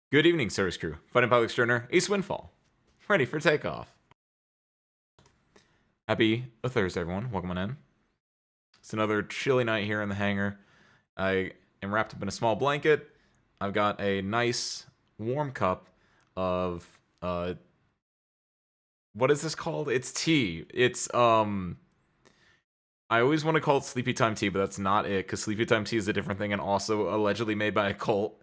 Good evening, service crew. Fighting pilot extraordinaire, Ace Windfall. Ready for takeoff. Happy Thursday, everyone. Welcome on in. It's another chilly night here in the hangar. I am wrapped up in a small blanket. I've got a nice warm cup of what is this called? It's tea. It's I always want to call it sleepy time tea, but that's not it, because sleepy time tea is a different thing and also allegedly made by a cult.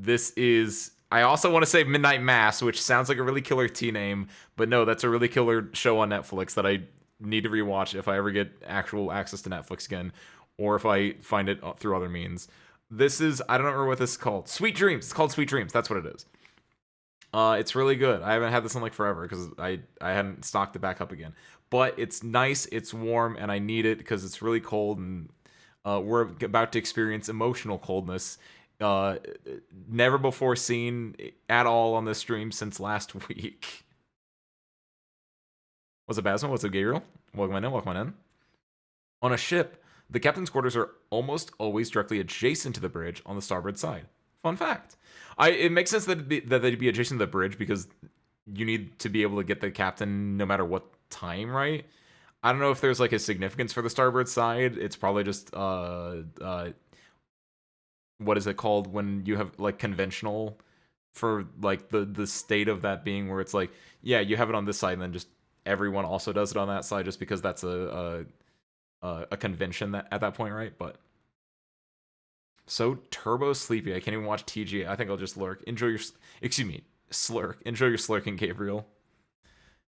This is, I also want to say Midnight Mass, which sounds like a really killer tea name, but no, that's a really killer show on Netflix that I need to rewatch if I ever get actual access to Netflix again, or if I find it through other means. This is, I don't remember what this is called. Sweet Dreams. It's called Sweet Dreams. That's what it is. It's really good. I haven't had this in like forever because I hadn't stocked it back up again. But it's nice, it's warm, and I need it because it's really cold, and we're about to experience emotional coldness. Never before seen at all on this stream since last week. What's up, Basma? What's up, Gabriel? Welcome in, welcome in. On a ship, the captain's quarters are almost always directly adjacent to the bridge on the starboard side. Fun fact. It makes sense that they'd be adjacent to the bridge because you need to be able to get the captain no matter what time, right? I don't know if there's like a significance for the starboard side. It's probably just what is it called when you have like conventional for like the state of that being where it's like, yeah, you have it on this side and then just everyone also does it on that side just because that's a convention that at that point, right? But so turbo sleepy. I can't even watch TGA. I think I'll just lurk. Enjoy your slurk. Enjoy your slurking, Gabriel.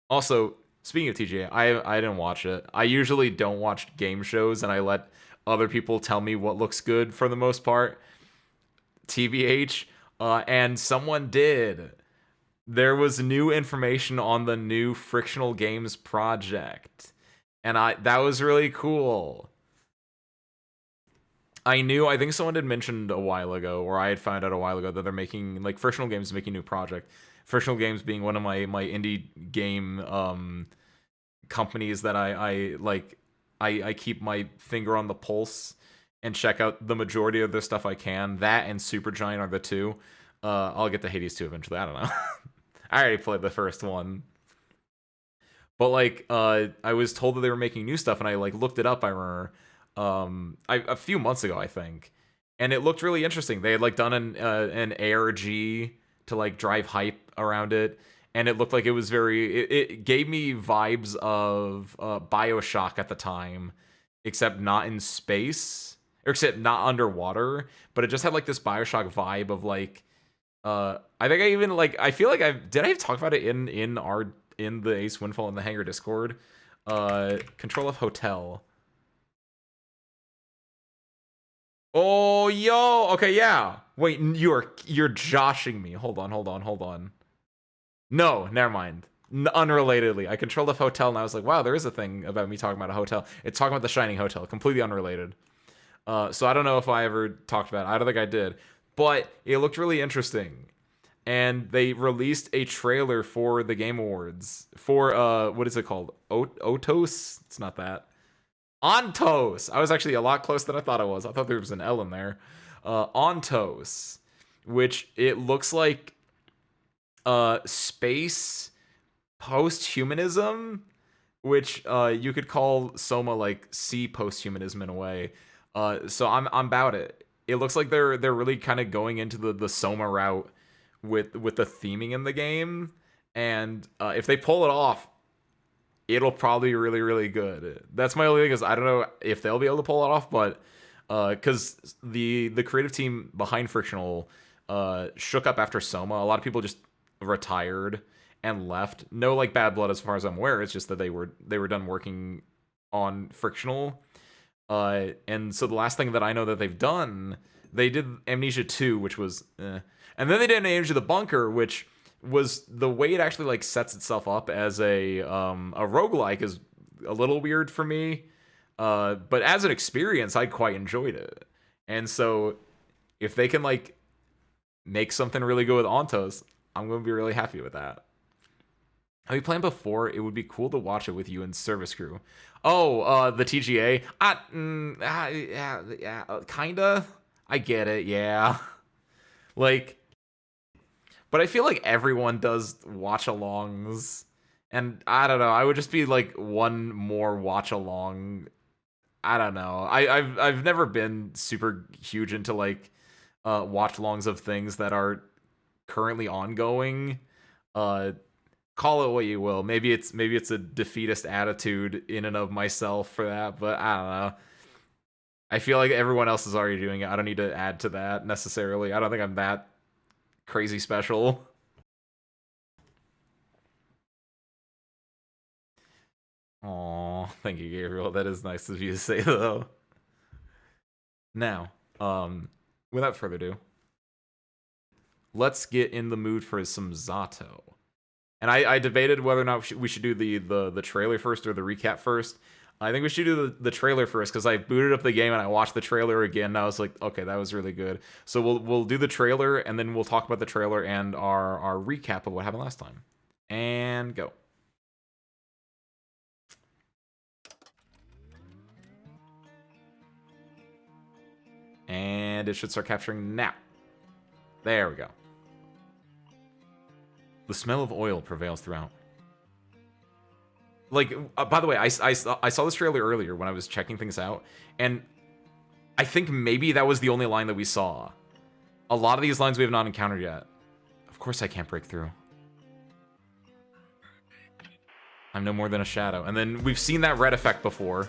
Also, speaking of TGA, I didn't watch it. I usually don't watch game shows, and I let other people tell me what looks good for the most part. TBH, and someone did. There was new information on the new Frictional Games project, and that was really cool. I think someone had mentioned a while ago, or I had found out a while ago, that they're making, like, Frictional Games is making a new project. Frictional Games being one of my indie game companies that I keep my finger on the pulse and check out the majority of their stuff I can. That and Supergiant are the two. I'll get to Hades 2 eventually. I don't know. I already played the first one. But, like, I was told that they were making new stuff, and I, like, looked it up, I remember. A few months ago, I think, and it looked really interesting. They had like done an ARG to like drive hype around it, and it looked like it was it gave me vibes of BioShock at the time, except not in space, or except not underwater, but it just had like this BioShock vibe of like I think I even like I feel like I talk about it in the Ace Windfall in the Hangar Discord. Control of Hotel. Oh, yo. Okay, yeah. Wait, you're joshing me. Hold on. No, never mind. Unrelatedly, I controlled a hotel, and I was like, wow, there is a thing about me talking about a hotel. It's talking about the Shining Hotel, completely unrelated. So I don't know if I ever talked about it. I don't think I did. But it looked really interesting. And they released a trailer for the Game Awards. For, what is it called? Otos? It's not that. Ontos. I was actually a lot closer than I thought I was. I thought there was an L in there. Ontos, which it looks like space post-humanism, which you could call Soma like C post-humanism in a way. So I'm about it. It looks like they're really kind of going into the Soma route with the theming in the game, and if they pull it off, it'll probably be really, really good. That's my only thing, is I don't know if they'll be able to pull it off, but because the creative team behind Frictional shook up after Soma. A lot of people just retired and left. No like bad blood as far as I'm aware. It's just that they were done working on Frictional. And so the last thing that I know that they've done, they did Amnesia 2, which was and then they did Amnesia the Bunker, which was the way it actually like sets itself up as a roguelike is a little weird for me. But as an experience, I quite enjoyed it. And so if they can like make something really good with Ontos, I'm going to be really happy with that. Have you played before? It would be cool to watch it with you and service crew. Oh, the TGA? Yeah, kinda. I get it, yeah. Like, but I feel like everyone does watch-alongs, and I don't know. I would just be like one more watch-along. I don't know. I've never been super huge into like watch-alongs of things that are currently ongoing. Uh, call it what you will. Maybe it's a defeatist attitude in and of myself for that, but I don't know. I feel like everyone else is already doing it. I don't need to add to that necessarily. I don't think I'm that crazy special. Aw, thank you, Gabriel. That is nice of you to say, though. Now, without further ado, let's get in the mood for some Z.A.T.O. And I debated whether or not we should do the trailer first or the recap first. I think we should do the trailer first because I booted up the game and I watched the trailer again. And I was like, okay, that was really good. So we'll do the trailer and then we'll talk about the trailer and our recap of what happened last time. And go. And it should start capturing now. There we go. The smell of oil prevails throughout. Like, by the way, I saw this trailer earlier when I was checking things out, and I think maybe that was the only line that we saw. A lot of these lines we have not encountered yet. Of course I can't break through. I'm no more than a shadow. And then we've seen that red effect before.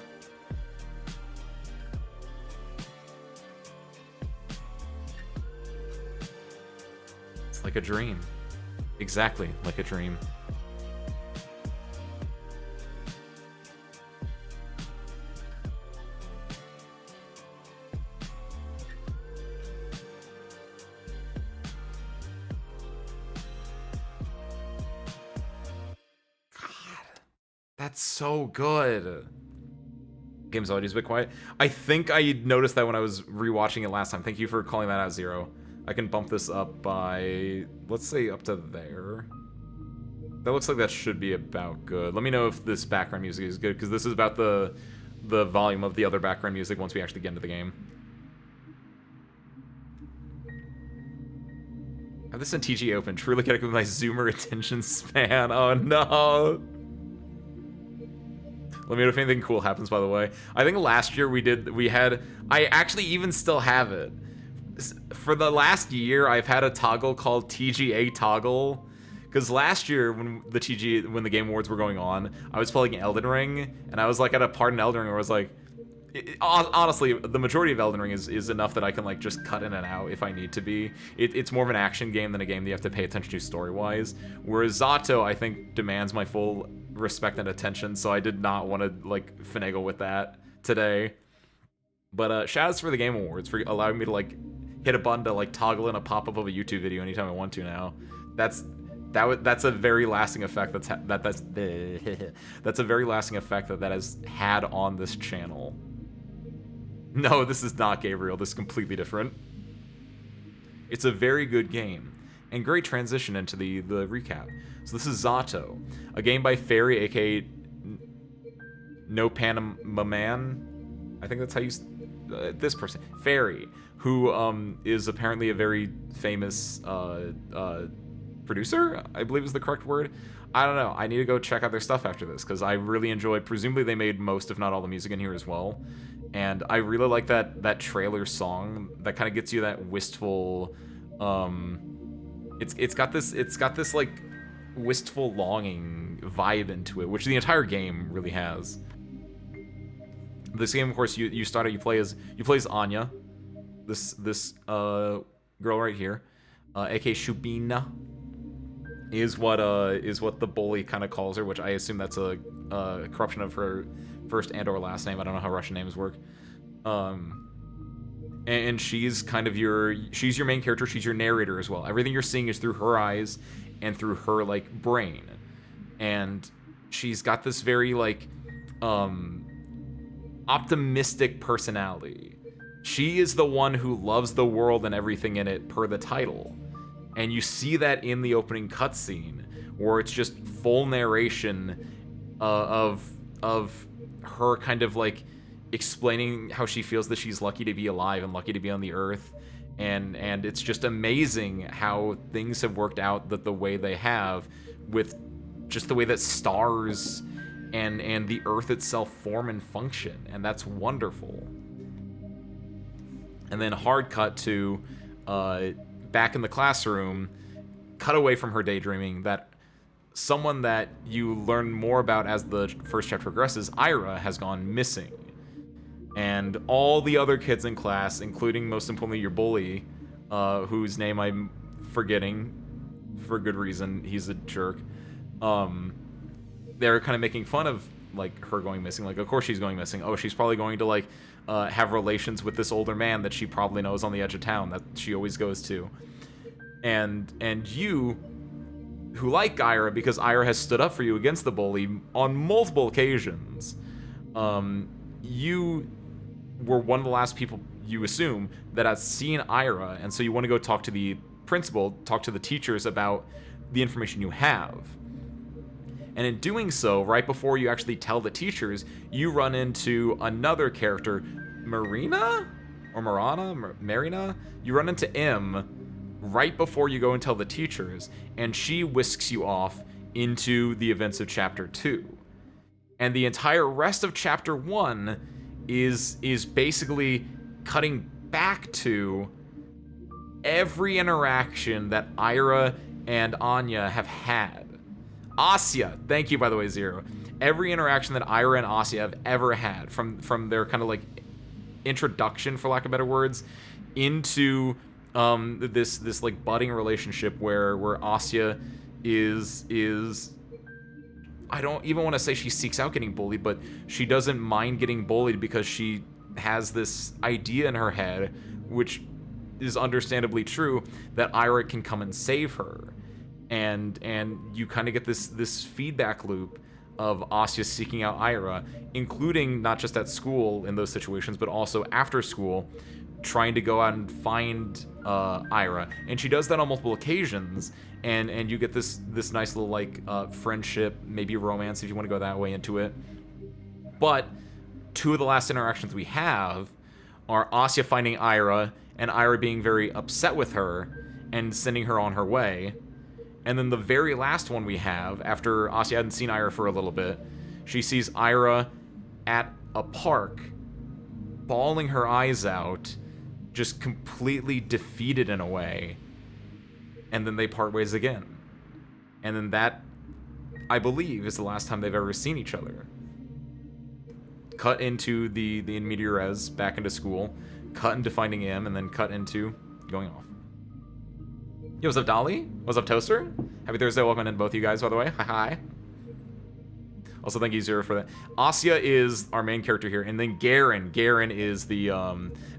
It's like a dream. Exactly like a dream. That's so good. Game's always a bit quiet. I think I noticed that when I was rewatching it last time. Thank you for calling that out, Zero. I can bump this up by, let's say, up to there. That looks like that should be about good. Let me know if this background music is good, because this is about the volume of the other background music once we actually get into the game. I have this in TG open. Truly gotta go with my zoomer attention span. Oh no. Let me know if anything cool happens, by the way. I think last year I actually even still have it. For the last year, I've had a toggle called TGA toggle. Because last year, when the Game Awards were going on, I was playing Elden Ring, and I was like at a part in Elden Ring where I was like, honestly, the majority of Elden Ring is enough that I can like just cut in and out if I need to be. It's more of an action game than a game that you have to pay attention to story-wise. Whereas Z.A.T.O, I think, demands my full respect and attention, so I did not want to like finagle with that today. But shoutouts for the Game Awards for allowing me to like hit a button to like toggle in a pop-up of a YouTube video anytime I want to now. That's a very lasting effect that's a very lasting effect that has had on this channel. No, this is not Gabriel. This is completely different. It's a very good game. And great transition into the recap. So this is Z.A.T.O, a game by Fairy, aka No Panama Man. I think that's how you... this person. Fairy, who is apparently a very famous producer, I believe is the correct word. I don't know. I need to go check out their stuff after this, because I really enjoy... Presumably they made most, if not all, the music in here as well. And I really like that trailer song that kind of gets you that wistful... It's got this like wistful longing vibe into it, which the entire game really has. This game, of course, you play as Anya, this girl right here, aka Shubina, is what the bully kind of calls her, which I assume that's a corruption of her first and or last name. I don't know how Russian names work. And she's kind of your main character. She's your narrator as well. Everything you're seeing is through her eyes and through her like brain. And she's got this very like optimistic personality. She is the one who loves the world and everything in it per the title. And you see that in the opening cutscene where it's just full narration of her kind of like explaining how she feels that she's lucky to be alive and lucky to be on the earth, and it's just amazing how things have worked out the way they have, with just the way that stars and the Earth itself form and function, and that's wonderful. And then hard cut to back in the classroom, cut away from her daydreaming, that someone that you learn more about as the first chapter progresses, Ira, has gone missing. And all the other kids in class, including most importantly your bully, whose name I'm forgetting for good reason, he's a jerk, they're kind of making fun of like her going missing. Like, of course she's going missing. Oh, she's probably going to like have relations with this older man that she probably knows on the edge of town that she always goes to. And you, who like Ira because Ira has stood up for you against the bully on multiple occasions, you were one of the last people, you assume, that has seen Ira, and so you want to go talk to the principal, talk to the teachers about the information you have. And in doing so, right before you actually tell the teachers, you run into another character, Marina? Or Marina? You run into M right before you go and tell the teachers, and she whisks you off into the events of Chapter 2. And the entire rest of Chapter 1 is basically cutting back to every interaction that Ira and Anya have had. Asya, thank you, by the way, Zero. Every interaction that Ira and Asya have ever had, from their kind of like introduction, for lack of better words, into this like budding relationship where Asya is I don't even want to say she seeks out getting bullied, but she doesn't mind getting bullied because she has this idea in her head, which is understandably true, that Ira can come and save her. And you kind of get this feedback loop of Asya seeking out Ira, including not just at school in those situations, but also after school, trying to go out and find Ira. And she does that on multiple occasions, and you get this nice little like friendship, maybe romance if you want to go that way into it. But two of the last interactions we have are Asya finding Ira, and Ira being very upset with her and sending her on her way. And then the very last one we have, after Asya hadn't seen Ira for a little bit, she sees Ira at a park, bawling her eyes out, just completely defeated in a way. And then they part ways again. And then that, I believe, is the last time they've ever seen each other. Cut into the in media res, back into school, cut into finding him, and then cut into going off. Yo, what's up, Dolly? What's up, Toaster? Happy Thursday. Welcome in, both you guys, by the way. Hi. Also, thank you, Zero, for that. Asya is our main character here, and then Garen. Garen is the,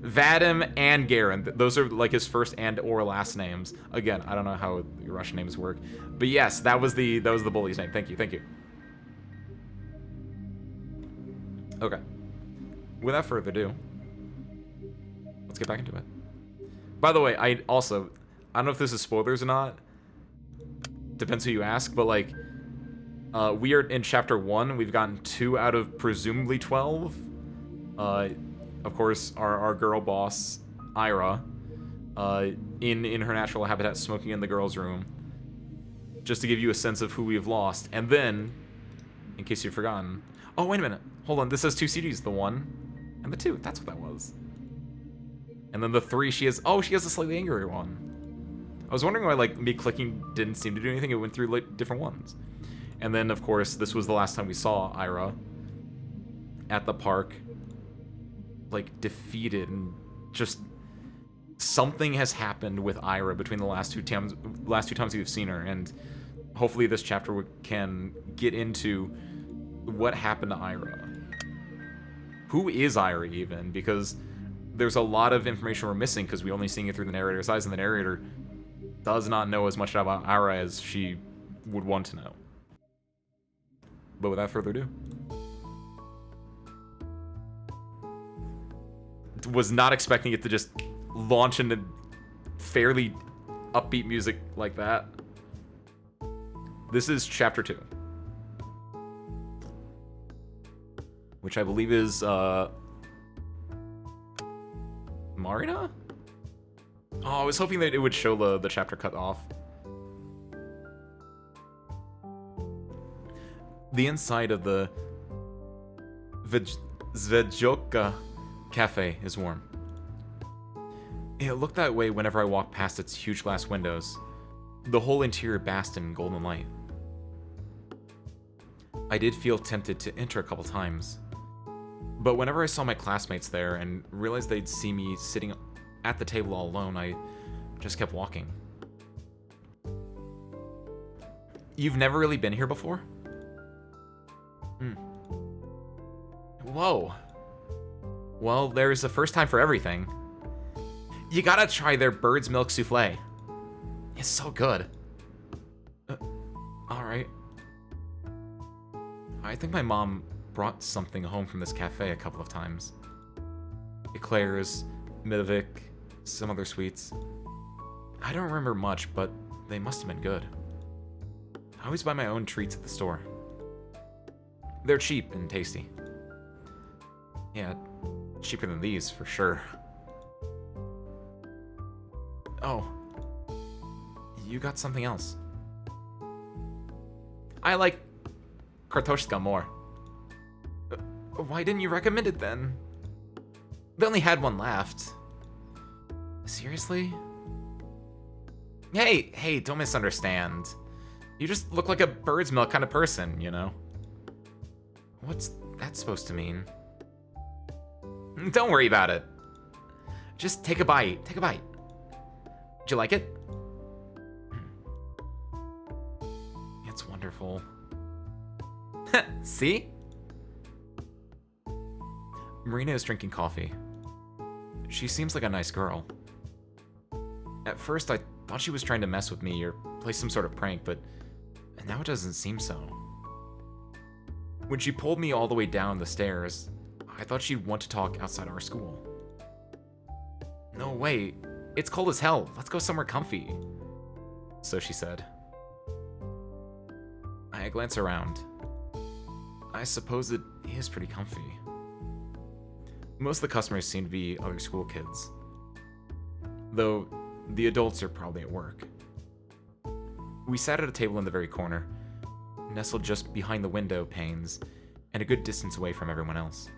Vadim and Garen. Those are, like, his first and or last names. Again, I don't know how Russian names work. But yes, that was the bully's name. Thank you. Okay. Without further ado, let's get back into it. By the way, I don't know if this is spoilers or not. Depends who you ask, but like, we are in Chapter 1. We've gotten 2 out of presumably 12. Of course, our girl boss, Ira, in her natural habitat, smoking in the girls' room. Just to give you a sense of who we've lost. And then, in case you've forgotten... Oh, wait a minute. Hold on. This has 2 CDs. The 1 and the 2. That's what that was. And then the 3, she has... Oh, she has a slightly angrier one. I was wondering why, like, me clicking didn't seem to do anything. It went through, like, different ones. And then, of course, this was the last time we saw Ira at the park, like, defeated, and just something has happened with Ira between the last two times we've seen her, and hopefully this chapter can get into what happened to Ira. Who is Ira, even? Because there's a lot of information we're missing because we're only seeing it through the narrator's eyes, and the narrator does not know as much about Ira as she would want to know. But without further ado, was not expecting it to just launch into fairly upbeat music like that. This is Chapter 2, which I believe is Marina? Oh, I was hoping that it would show the chapter cut off. The inside of the Z.A.T.O cafe is warm. It looked that way whenever I walked past its huge glass windows. The whole interior basked in golden light. I did feel tempted to enter a couple times, but whenever I saw my classmates there and realized they'd see me sitting at the table all alone, I just kept walking. You've never really been here before? Whoa. Well, there's a first time for everything. You gotta try their bird's milk souffle. It's so good. Alright. I think my mom brought something home from this cafe a couple of times. Eclairs, Midvik, some other sweets. I don't remember much, but they must have been good. I always buy my own treats at the store. They're cheap and tasty. Yeah, cheaper than these, for sure. Oh. You got something else. I like Kartoshka more. Why didn't you recommend it then? They only had one left. Seriously? Hey, don't misunderstand. You just look like a bird's milk kind of person, you know? What's that supposed to mean? Don't worry about it. Just take a bite. Take a bite. Did you like it? It's wonderful. See? Marina is drinking coffee. She seems like a nice girl. At first, I thought she was trying to mess with me or play some sort of prank, but now it doesn't seem so. When she pulled me all the way down the stairs, I thought she'd want to talk outside our school. No, wait. It's cold as hell. Let's go somewhere comfy. So she said. I glance around. I suppose it is pretty comfy. Most of the customers seem to be other school kids, though the adults are probably at work. We sat at a table in the very corner, nestled just behind the window panes and a good distance away from everyone else.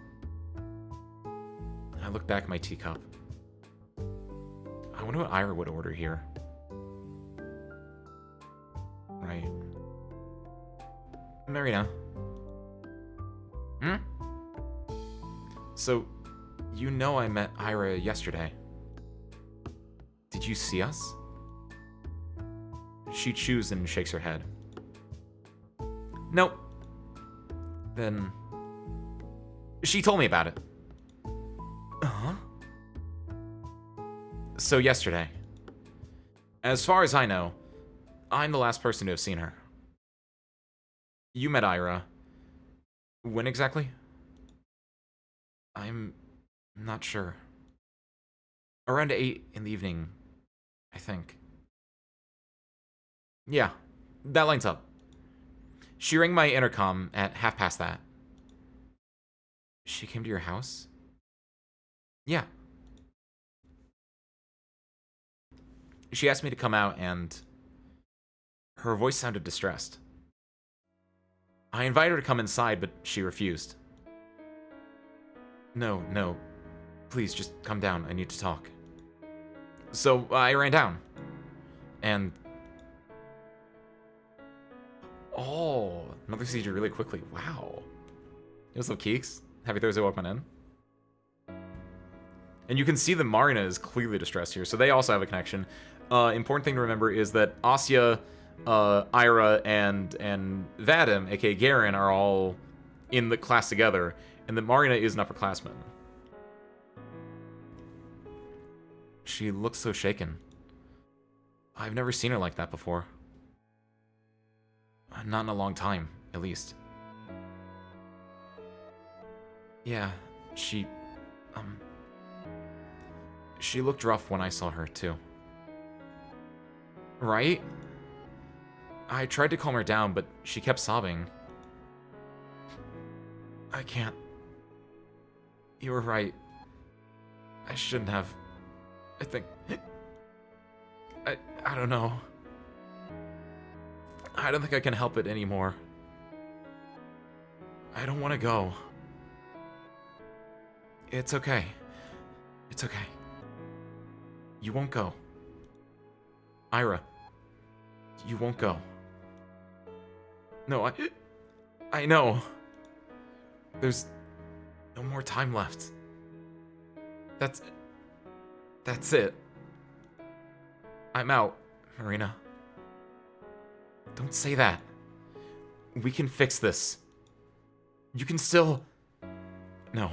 I look back at my teacup. I wonder what Ira would order here. Right. Marina. So, you know I met Ira yesterday. Did you see us? She chews and shakes her head. Nope. Then... She told me about it. Uh-huh. So yesterday. As far as I know, I'm the last person to have seen her. You met Ira. When exactly? I'm not sure. Around 8 in the evening, I think. Yeah, that lines up. She rang my intercom at that. She came to your house? Yeah. She asked me to come out and... Her voice sounded distressed. I invited her to come inside, but she refused. No. Please, just come down. I need to talk. So I ran down. And... Oh, another seizure really quickly. Wow. What's up, Keeks? Happy Thursday, welcome in. And you can see that Marina is clearly distressed here, so they also have a connection. Important thing to remember is that Asya, Ira, and Vadim, aka Garen, are all in the class together, and that Marina is an upperclassman. She looks so shaken. I've never seen her like that before. Not in a long time, at least. Yeah, she looked rough when I saw her, too. Right? I tried to calm her down, but she kept sobbing. I can't. You were right. I shouldn't have. I think... I don't know. I don't think I can help it anymore. I don't want to go. It's okay. It's okay. You won't go. Ira, you won't go. No, I know. There's no more time left. That's it. I'm out, Marina. Don't say that. We can fix this. You can still... No.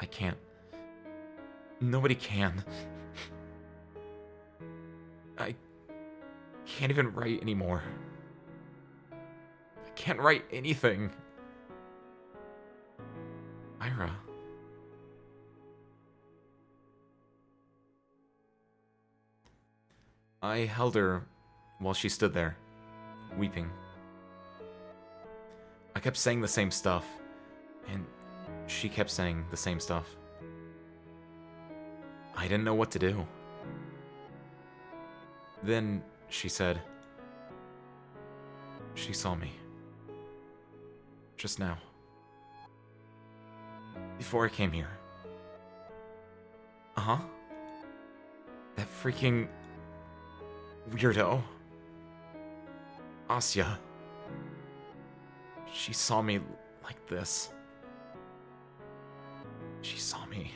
I can't. Nobody can. I can't even write anymore. I can't write anything. Ira. I held her while she stood there, weeping. I kept saying the same stuff, and she kept saying the same stuff. I didn't know what to do. Then she said, she saw me. Just now. Before I came here. Uh-huh. That freaking weirdo. Asya. She saw me like this. She saw me.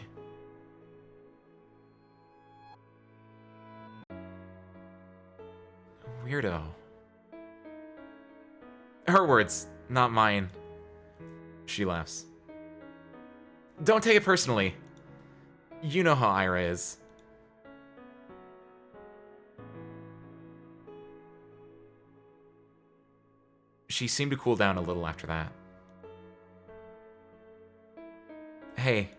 Weirdo. Her words, not mine. She laughs. Don't take it personally. You know how Ira is. She seemed to cool down a little after that. Hey,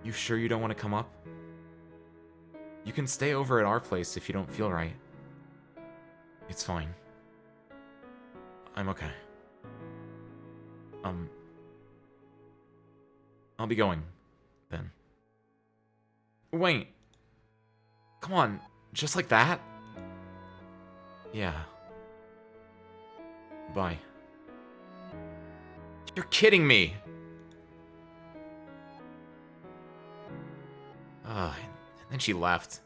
you sure you don't want to come up? You can stay over at our place if you don't feel right. It's fine. I'm okay. I'll be going, then. Wait. Come on, just like that? Yeah. Bye. You're kidding me! And then she left.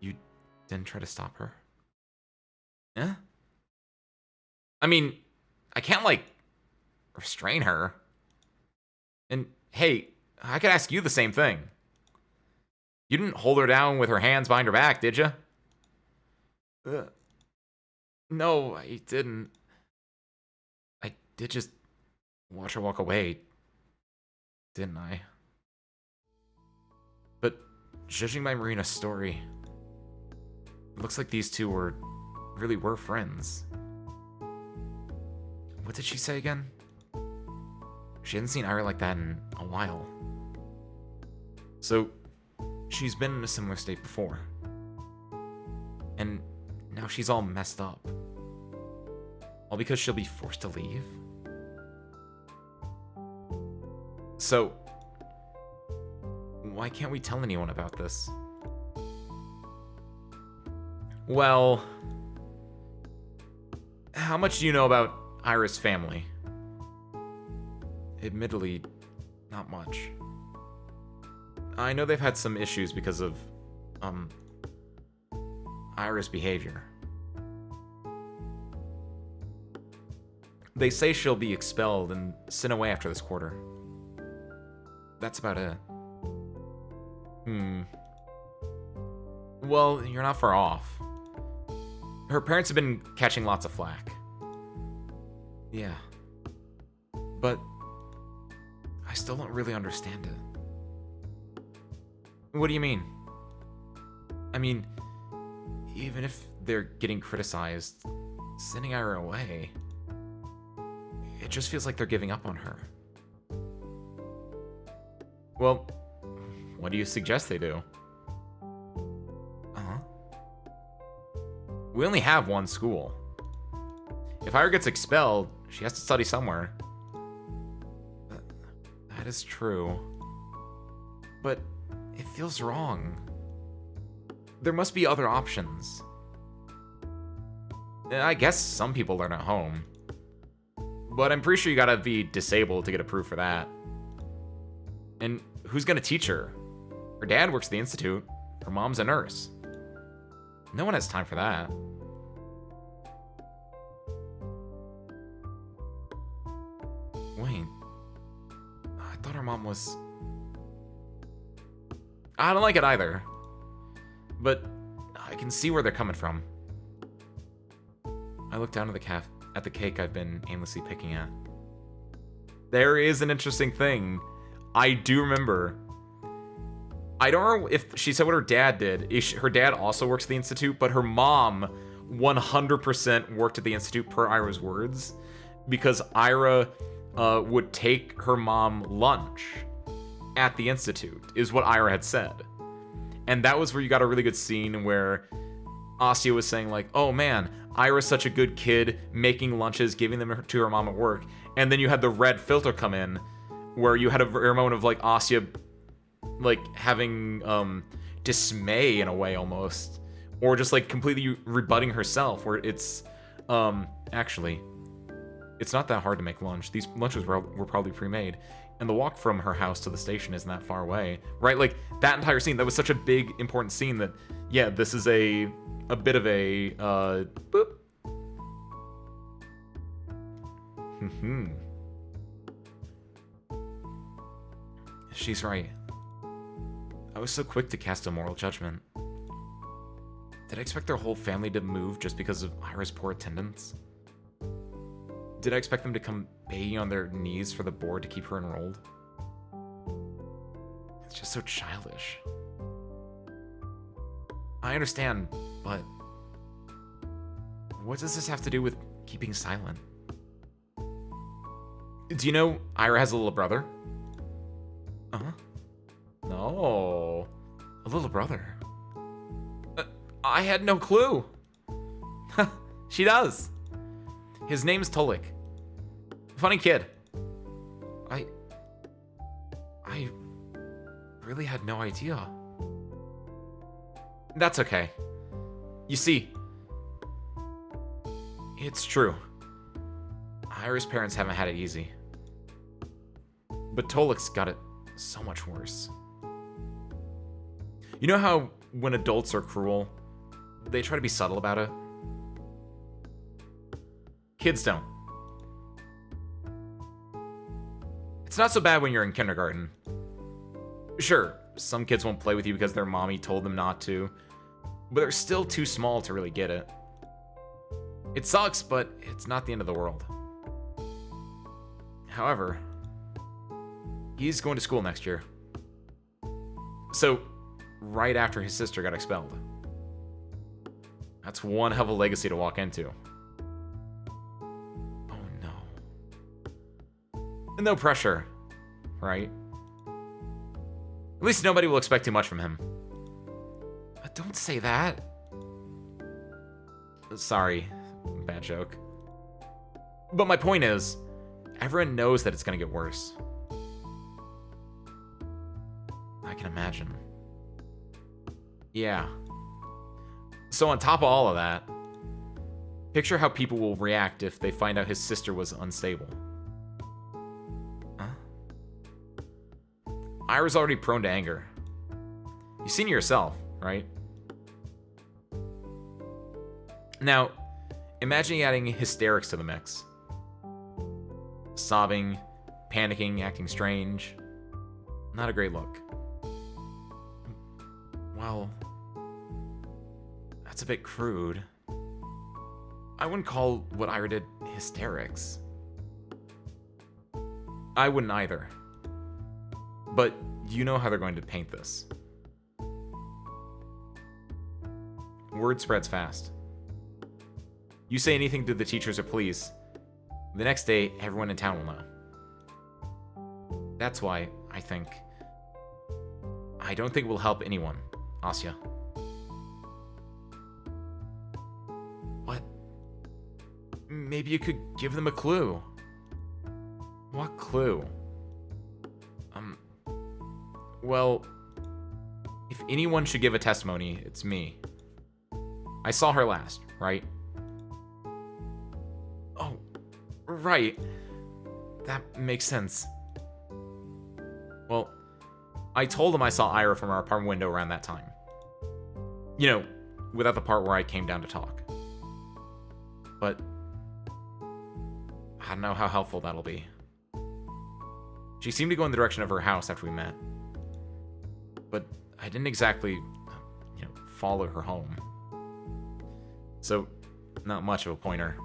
You didn't try to stop her? Eh? I mean, I can't, like, restrain her. And, hey, I could ask you the same thing. You didn't hold her down with her hands behind her back, did you? No, I didn't. I did just watch her walk away, didn't I? But judging by Marina's story, it looks like these two really were friends. What did she say again? She hadn't seen Ira like that in a while. So, she's been in a similar state before. And now she's all messed up. All because she'll be forced to leave? So, why can't we tell anyone about this? Well, how much do you know about Ira's family? Admittedly, not much. I know they've had some issues because of, Ira's behavior. They say she'll be expelled and sent away after this quarter. That's about it. Well, you're not far off. Her parents have been catching lots of flack. Yeah. But I still don't really understand it. What do you mean? I mean, even if they're getting criticized, sending Ira away, it just feels like they're giving up on her. Well, what do you suggest they do? Uh-huh. We only have one school. If Ira gets expelled, she has to study somewhere. That is true. But it feels wrong. There must be other options. I guess some people learn at home. But I'm pretty sure you gotta be disabled to get approved for that. And who's gonna teach her? Her dad works at the institute. Her mom's a nurse. No one has time for that. Wait. I thought her mom was... I don't like it either. But I can see where they're coming from. I look down at the cake I've been aimlessly picking at. There is an interesting thing. I do remember. I don't know if she said what her dad did. Her dad also works at the institute, but her mom 100% worked at the institute per Ira's words, because Ira would take her mom lunch at the institute, is what Ira had said. And that was where you got a really good scene where Asya was saying like, oh man, Ira's such a good kid, making lunches, giving them to her mom at work. And then you had the red filter come in, where you had a moment of like Asya like having dismay in a way almost, or just like completely rebutting herself, where it's actually it's not that hard to make lunch. These lunches were probably pre-made, and the walk from her house to the station isn't that far away, right? Like that entire scene, that was such a big important scene that yeah, this is a bit of a boop. She's right. I was so quick to cast a moral judgment. Did I expect their whole family to move just because of Ira's poor attendance? Did I expect them to come begging on their knees for the board to keep her enrolled? It's just so childish. I understand, but what does this have to do with keeping silent? Do you know Ira has a little brother? Uh-huh. No. A little brother. I had no clue. She does. His name's Tolik. Funny kid. I really had no idea. That's okay. You see, it's true. Ira's parents haven't had it easy. But Tolik's got it so much worse. You know how when adults are cruel, they try to be subtle about it? Kids don't. It's not so bad when you're in kindergarten. Sure, some kids won't play with you because their mommy told them not to, but they're still too small to really get it. It sucks, but it's not the end of the world. However, he's going to school next year. So, right after his sister got expelled. That's one hell of a legacy to walk into. Oh no. No pressure, right? At least nobody will expect too much from him. Don't say that. Sorry, bad joke. But my point is, everyone knows that it's gonna get worse. I can imagine. Yeah. So on top of all of that, picture how people will react if they find out his sister was unstable. Huh? Ira's already prone to anger. You've seen it yourself, right? Now, imagine adding hysterics to the mix. Sobbing, panicking, acting strange. Not a great look. Well, that's a bit crude. I wouldn't call what Ira did hysterics. I wouldn't either. But you know how they're going to paint this. Word spreads fast. You say anything to the teachers or police, the next day everyone in town will know. That's why I don't think it will help anyone, Asya. What? Maybe you could give them a clue. What clue? Well, If anyone should give a testimony, it's me. I saw her last, right? Oh, right. That makes sense. Well, I told him I saw Ira from our apartment window around that time. You know, without the part where I came down to talk. But I don't know how helpful that'll be. She seemed to go in the direction of her house after we met. But I didn't exactly, follow her home. So, not much of a pointer.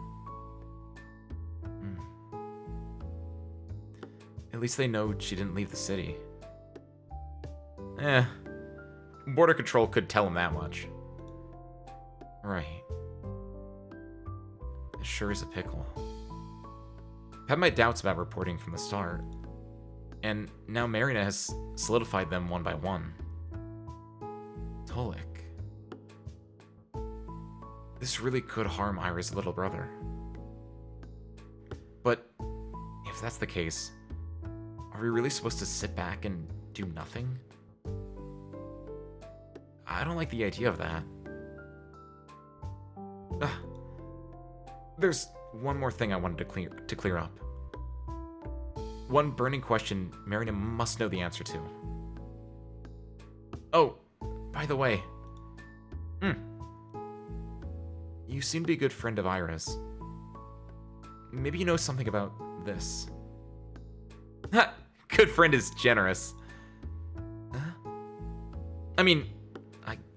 At least they know she didn't leave the city. Border Control could tell them that much. Right. It sure is a pickle. I've had my doubts about reporting from the start. And now Marina has solidified them one by one. Tolik. This really could harm Ira's little brother. But if that's the case, are we really supposed to sit back and do nothing? I don't like the idea of that. There's one more thing I wanted to clear up. One burning question Marina must know the answer to. Oh, by the way. You seem to be a good friend of Ira's. Maybe you know something about this. Good friend is generous. I mean,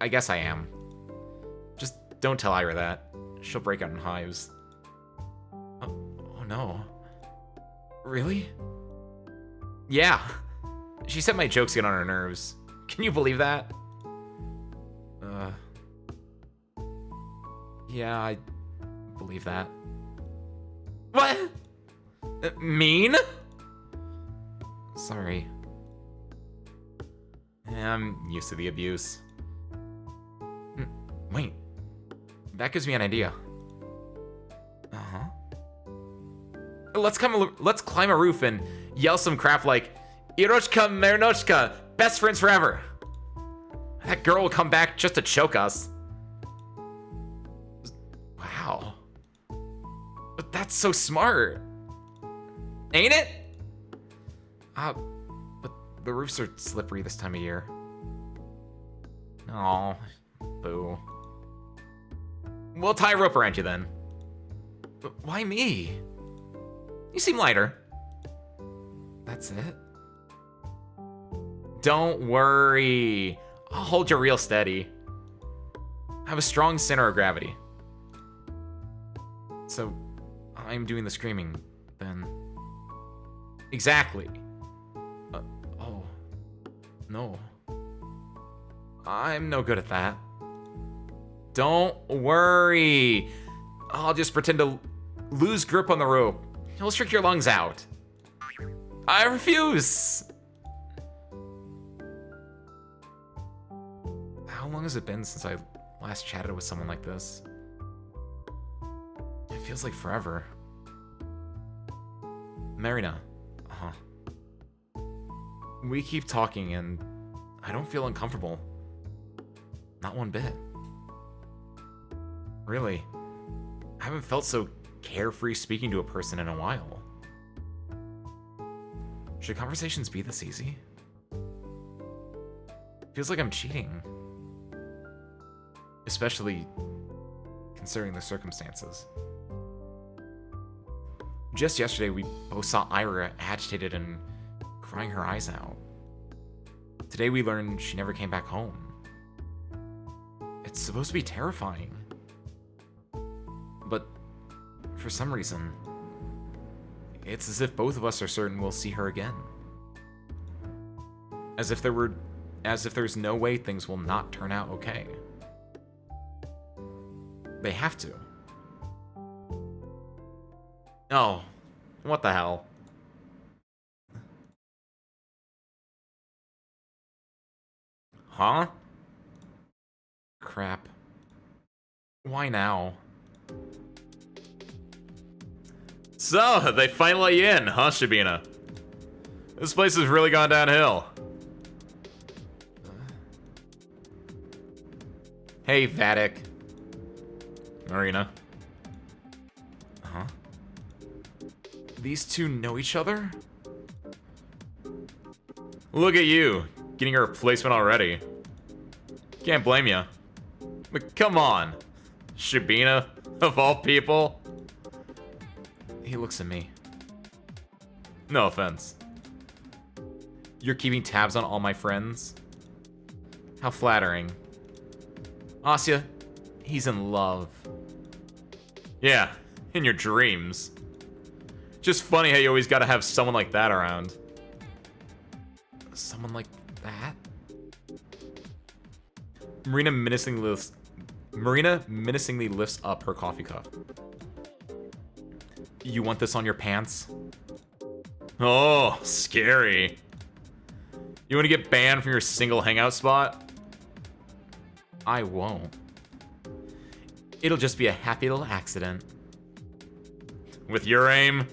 I guess I am. Just don't tell Ira that. She'll break out in hives. Oh no. Really? Yeah. She said my jokes get on her nerves. Can you believe that? Yeah, I believe that. What? Mean? Sorry. I'm used to the abuse. Wait. That gives me an idea. Let's climb a roof and yell some crap like, Irochka Marinochka, best friends forever. That girl will come back just to choke us. Wow. But that's so smart. Ain't it? But the roofs are slippery this time of year. Aw, boo. We'll tie a rope around you then. But why me? You seem lighter. That's it? Don't worry. I'll hold you real steady. I have a strong center of gravity. So, I'm doing the screaming, then. Exactly. Oh. No. I'm no good at that. Don't worry. I'll just pretend to lose grip on the rope. You'll shriek your lungs out. I refuse. How long has it been since I last chatted with someone like this? It feels like forever. Marina. We keep talking and I don't feel uncomfortable. Not one bit. Really. I haven't felt so carefree speaking to a person in a while. Should conversations be this easy? Feels like I'm cheating. Especially considering the circumstances. Just yesterday, we both saw Ira agitated and crying her eyes out. Today we learned she never came back home. It's supposed to be terrifying. But for some reason, it's as if both of us are certain we'll see her again. As if there's no way things will not turn out okay. They have to. Oh, what the hell? Huh? Crap. Why now? So, they finally let you in, huh, Shabina? This place has really gone downhill. Hey, Vatic. Marina. Huh? These two know each other? Look at you, getting a replacement already. Can't blame ya. But come on, Shabina, of all people. He looks at me. No offense. You're keeping tabs on all my friends? How flattering. Asya, he's in love. Yeah, in your dreams. Just funny how you always gotta have someone like that around. Someone like that? Marina menacingly lifts up her coffee cup. You want this on your pants? Oh, scary. You want to get banned from your single hangout spot? I won't. It'll just be a happy little accident. With your aim?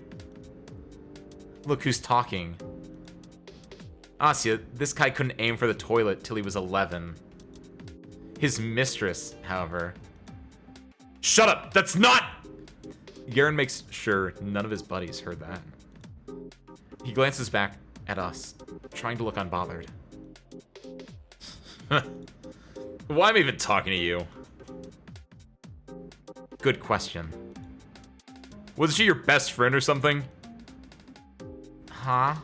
Look who's talking. Asya, this guy couldn't aim for the toilet till he was 11. His mistress, however... Shut up! That's not... Garen makes sure none of his buddies heard that. He glances back at us, trying to look unbothered. Why am I even talking to you? Good question. Was she your best friend or something? Huh?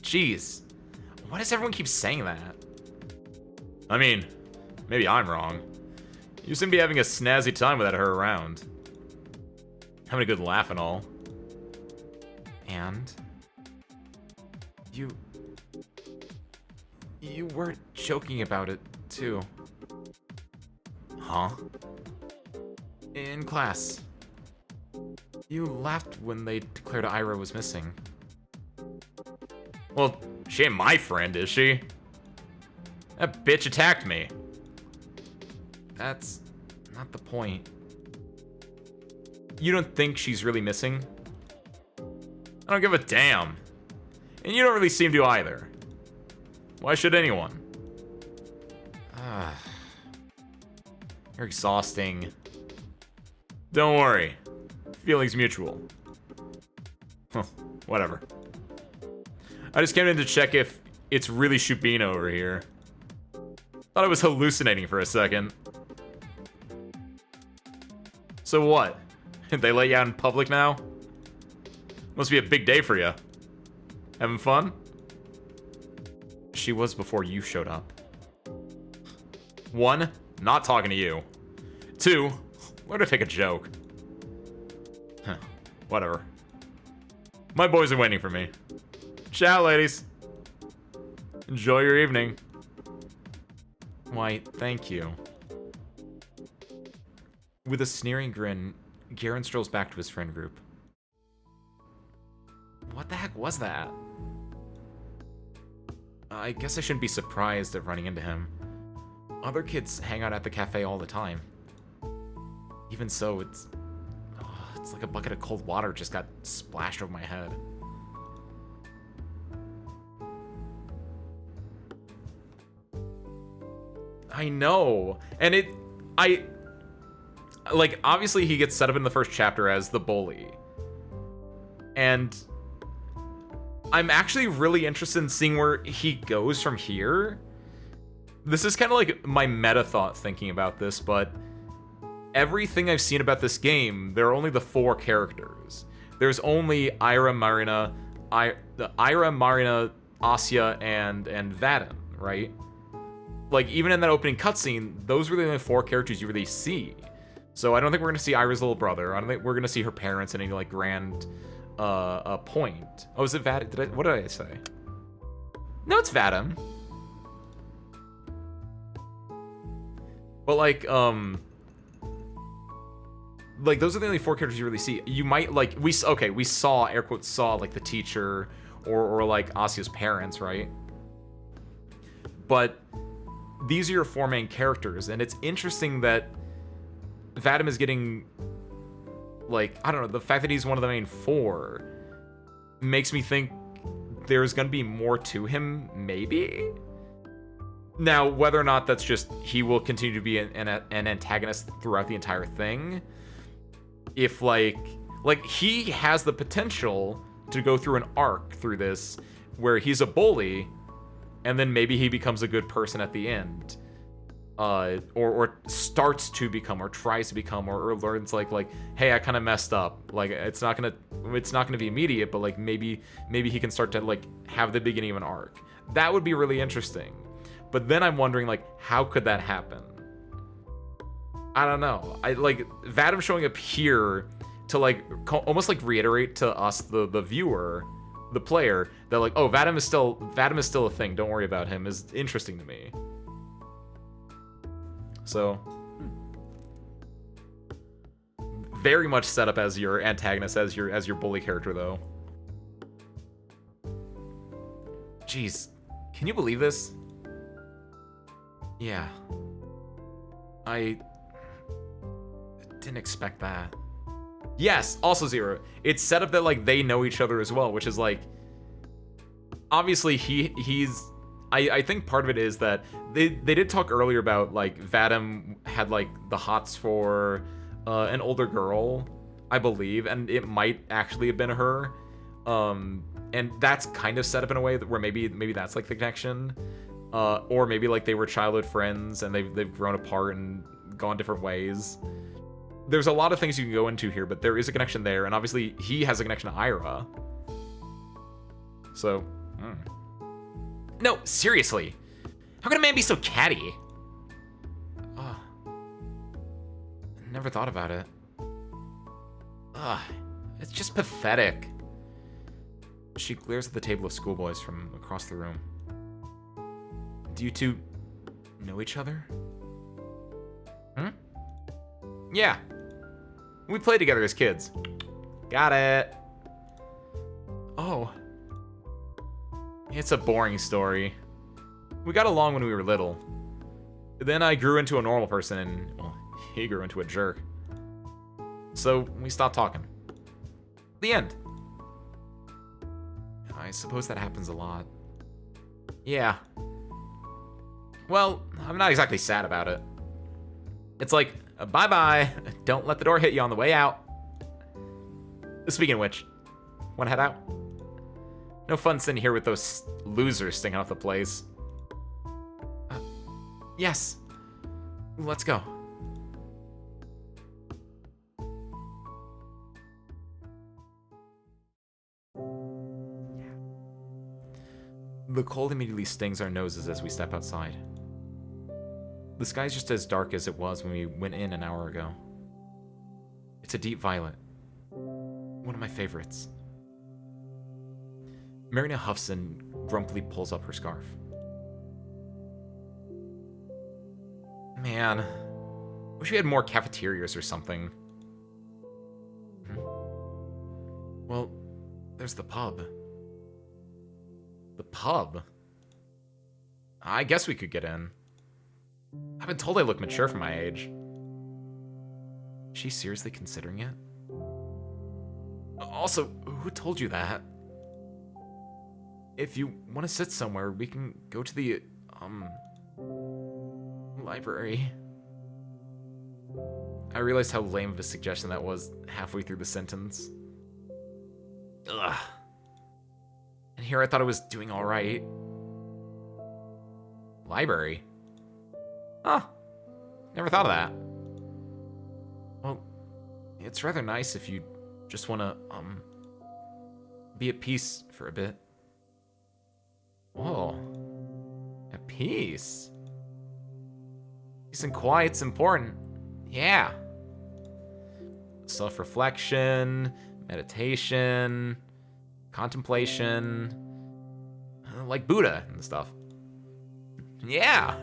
Jeez. Why does everyone keep saying that? I mean, maybe I'm wrong. You seem to be having a snazzy time without her around. Having a good laugh and all. And? You weren't joking about it, too. Huh? In class. You laughed when they declared Ira was missing. Well, she ain't my friend, is she? That bitch attacked me. That's not the point. You don't think she's really missing? I don't give a damn. And you don't really seem to either. Why should anyone? You're exhausting. Don't worry. Feelings mutual. Huh, whatever. I just came in to check if it's really Shubina over here. Thought I was hallucinating for a second. So what? They let you out in public now? Must be a big day for you. Having fun? She was before you showed up. 1, not talking to you. 2, learn to take a joke. Huh, whatever. My boys are waiting for me. Ciao, ladies. Enjoy your evening. Why, thank you. With a sneering grin, Garen strolls back to his friend group. What the heck was that? I guess I shouldn't be surprised at running into him. Other kids hang out at the cafe all the time. Even so, it's like a bucket of cold water just got splashed over my head. I know. And like, obviously he gets set up in the first chapter as the bully. And I'm actually really interested in seeing where he goes from here. This is kind of like my meta thought thinking about this, but everything I've seen about this game, there are only the 4 characters. There's only Ira, Marina, Asya, and Vadim, right? Like, even in that opening cutscene, those were the only 4 characters you really see. So I don't think we're gonna see Ira's little brother. I don't think we're gonna see her parents in any, like, grand point. Oh, is it Vadim? What did I say? No, it's Vadim. But, like, those are the only 4 characters you really see. You might, like, we saw, air quotes, saw, like, the teacher or like, Asya's parents, right? But these are your 4 main characters, and it's interesting that Vadim is getting, like, I don't know, the fact that he's one of the main 4 makes me think there's gonna be more to him, maybe? Now, whether or not that's just he will continue to be an antagonist throughout the entire thing, if like he has the potential to go through an arc through this where he's a bully, and then maybe he becomes a good person at the end, or starts to become, or tries to become, or learns like hey, I kind of messed up. Like it's not gonna be immediate, but like maybe he can start to like have the beginning of an arc. That would be really interesting. But then I'm wondering, like, how could that happen? I don't know. I like Vadim showing up here to like almost like reiterate to us, the viewer, the player, that like, oh, Vadim is still a thing. Don't worry about him. Is interesting to me. So, very much set up as your antagonist, as your bully character, though. Jeez, can you believe this? Yeah. I didn't expect that. Yes, also Zero. It's set up that like they know each other as well, which is like obviously he's I think part of it is that they did talk earlier about like Vadim had like the hots for an older girl, I believe, and it might actually have been her. And that's kind of set up in a way that where maybe that's like the connection. Or maybe like they were childhood friends and they've grown apart and gone different ways. There's a lot of things you can go into here, but there is a connection there, and obviously he has a connection to Ira. So, no, seriously, how can a man be so catty? Never thought about it. It's just pathetic. She glares at the table of schoolboys from across the room. Do you two know each other? Yeah. We played together as kids. Got it. Oh. It's a boring story. We got along when we were little. Then I grew into a normal person and, well, he grew into a jerk. So we stopped talking. The end. I suppose that happens a lot. Yeah. Well, I'm not exactly sad about it. It's like, bye-bye. Don't let the door hit you on the way out. Speaking of which, wanna head out? No fun sitting here with those losers stinking off the place. Yes. Let's go. The cold immediately stings our noses as we step outside. The sky's just as dark as it was when we went in an hour ago. It's a deep violet. One of my favorites. Marina huffs and grumpily pulls up her scarf. Man, wish we had more cafeterias or something. Well, there's the pub. The pub? I guess we could get in. I've been told I look mature for my age. Is she seriously considering it? Also, who told you that? If you want to sit somewhere, we can go to the, library. I realized how lame of a suggestion that was halfway through the sentence. Ugh. And here I thought I was doing alright. Library? Huh. Never thought of that. Well, it's rather nice if you just want to, be at peace for a bit. Whoa. At peace? Peace and quiet's important. Yeah. Self-reflection, meditation, contemplation, like Buddha and stuff. Yeah.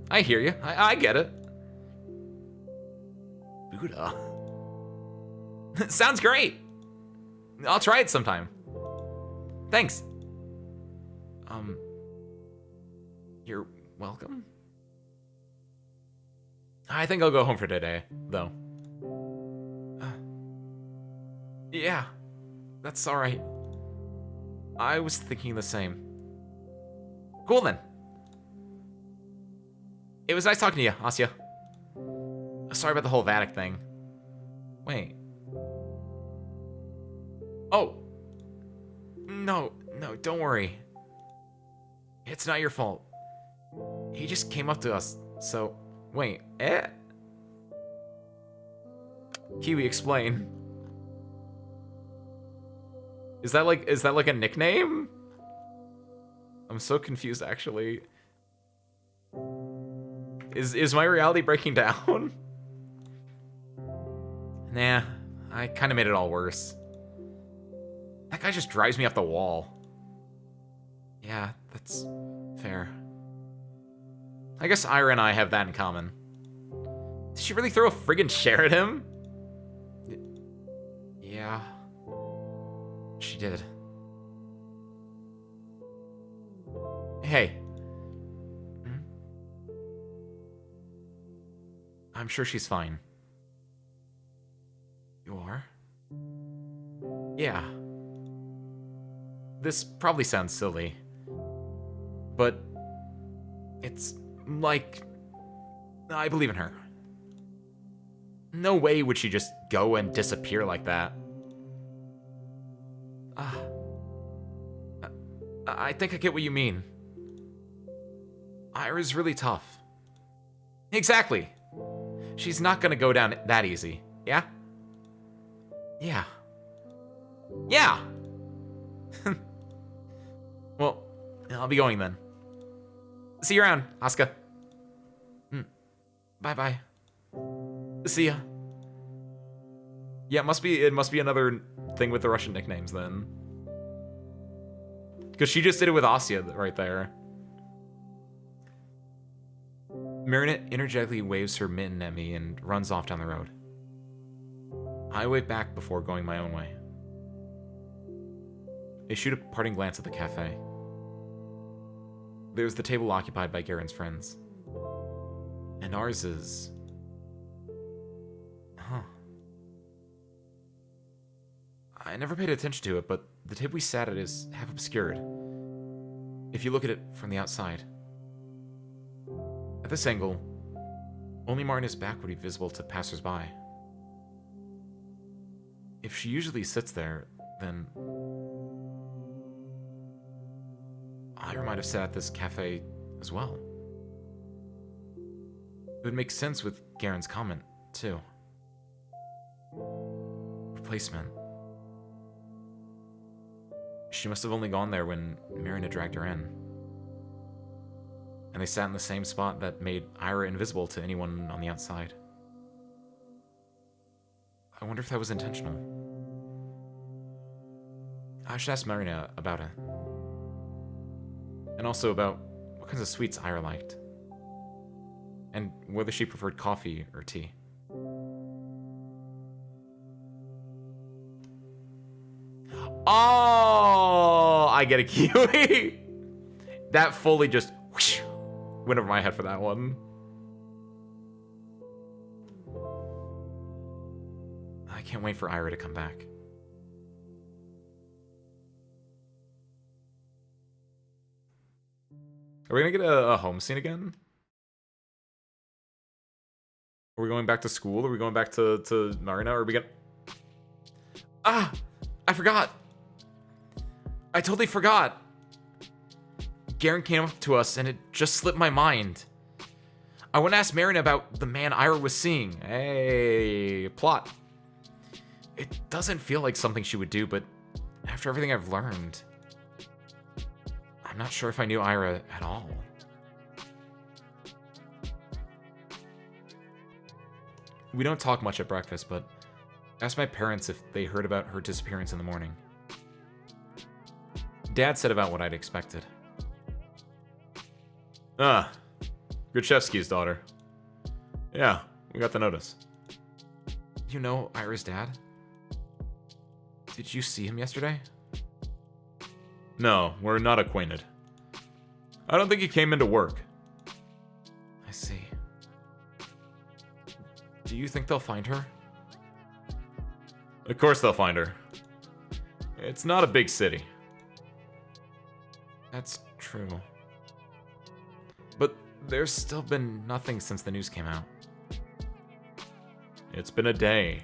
I hear you. I get it. Buddha. Sounds great. I'll try it sometime. Thanks. You're welcome? I think I'll go home for today, though. Yeah, that's alright. I was thinking the same. Cool then. It was nice talking to you, Asya. Sorry about the whole Vatic thing. Wait. Oh. No, don't worry. It's not your fault. He just came up to us, so... Wait, Kiwi, explain. Is that like a nickname? I'm so confused, actually. Is my reality breaking down? Nah, I kind of made it all worse. That guy just drives me off the wall. Yeah, that's fair. I guess Ira and I have that in common. Did she really throw a friggin' chair at him? Yeah. She did. Hey. I'm sure she's fine. You are? Yeah. This probably sounds silly, but it's like, I believe in her. No way would she just go and disappear like that. I think I get what you mean. Ira's really tough. Exactly. She's not gonna go down that easy, yeah? Yeah. Yeah! Well, I'll be going then. See you around, Asuka. Bye-bye. See ya. Yeah, it must be another thing with the Russian nicknames then. Because she just did it with Asya right there. Marinette energetically waves her mitten at me and runs off down the road. I wave back before going my own way. I shoot a parting glance at the cafe. There's the table occupied by Garen's friends. And ours is... Huh. I never paid attention to it, but the table we sat at is half obscured. If you look at it from the outside. At this angle, only Marina's back would be visible to passersby. If she usually sits there, then... Ira might have sat at this cafe as well. It would make sense with Garen's comment, too. Replacement. She must have only gone there when Marina dragged her in. And they sat in the same spot that made Ira invisible to anyone on the outside. I wonder if that was intentional. I should ask Marina about it. And also about what kinds of sweets Ira liked. And whether she preferred coffee or tea. Oh, I get a Kiwi. That fully just whoosh, went over my head for that one. I can't wait for Ira to come back. Are we gonna get a home scene again? Are we going back to school? Are we going back to Marina? Or are we gonna... Ah! I forgot! I totally forgot! Garen came up to us and it just slipped my mind. I want to ask Marina about the man Ira was seeing. Hey, plot. It doesn't feel like something she would do, but after everything I've learned, I'm not sure if I knew Ira at all. We don't talk much at breakfast, but I asked my parents if they heard about her disappearance in the morning. Dad said about what I'd expected. Ah, Grachevsky's daughter. Yeah, we got the notice. You know Ira's dad? Did you see him yesterday? No, we're not acquainted. I don't think he came into work. I see. Do you think they'll find her? Of course they'll find her. It's not a big city. That's true. But There's still been nothing since the news came out. It's been a day.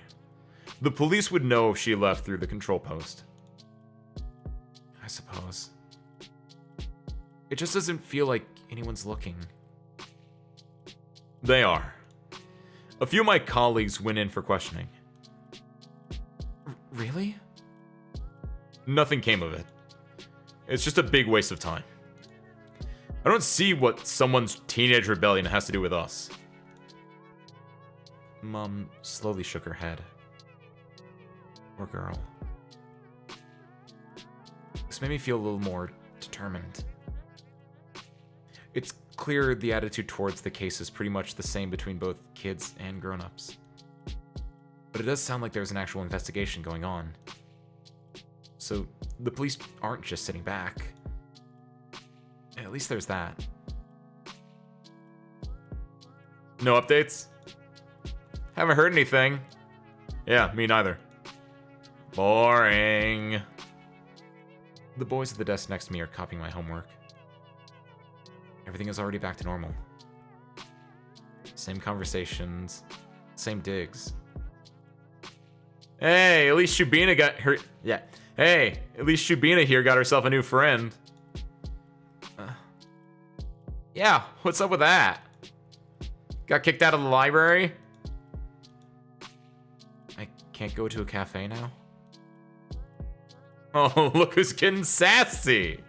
The police would know if she left through the control post. I suppose. It just doesn't feel like anyone's looking. They are. A few of my colleagues went in for questioning. Really? Nothing came of it. It's just a big waste of time. I don't see what someone's teenage rebellion has to do with us. Mom slowly shook her head. Poor girl. This made me feel a little more determined. It's clear the attitude towards the case is pretty much the same between both kids and grown-ups. But it does sound like there's an actual investigation going on. So the police aren't just sitting back. At least there's that. No updates? Haven't heard anything. Yeah, me neither. Boring. The boys at the desk next to me are copying my homework. Everything is already back to normal. Same conversations, same digs. Hey, at least Shubina got her. Yeah. Hey, at least Shubina here got herself a new friend. Yeah, what's up with that? Got kicked out of the library? I can't go to a cafe now? Oh, look who's getting sassy.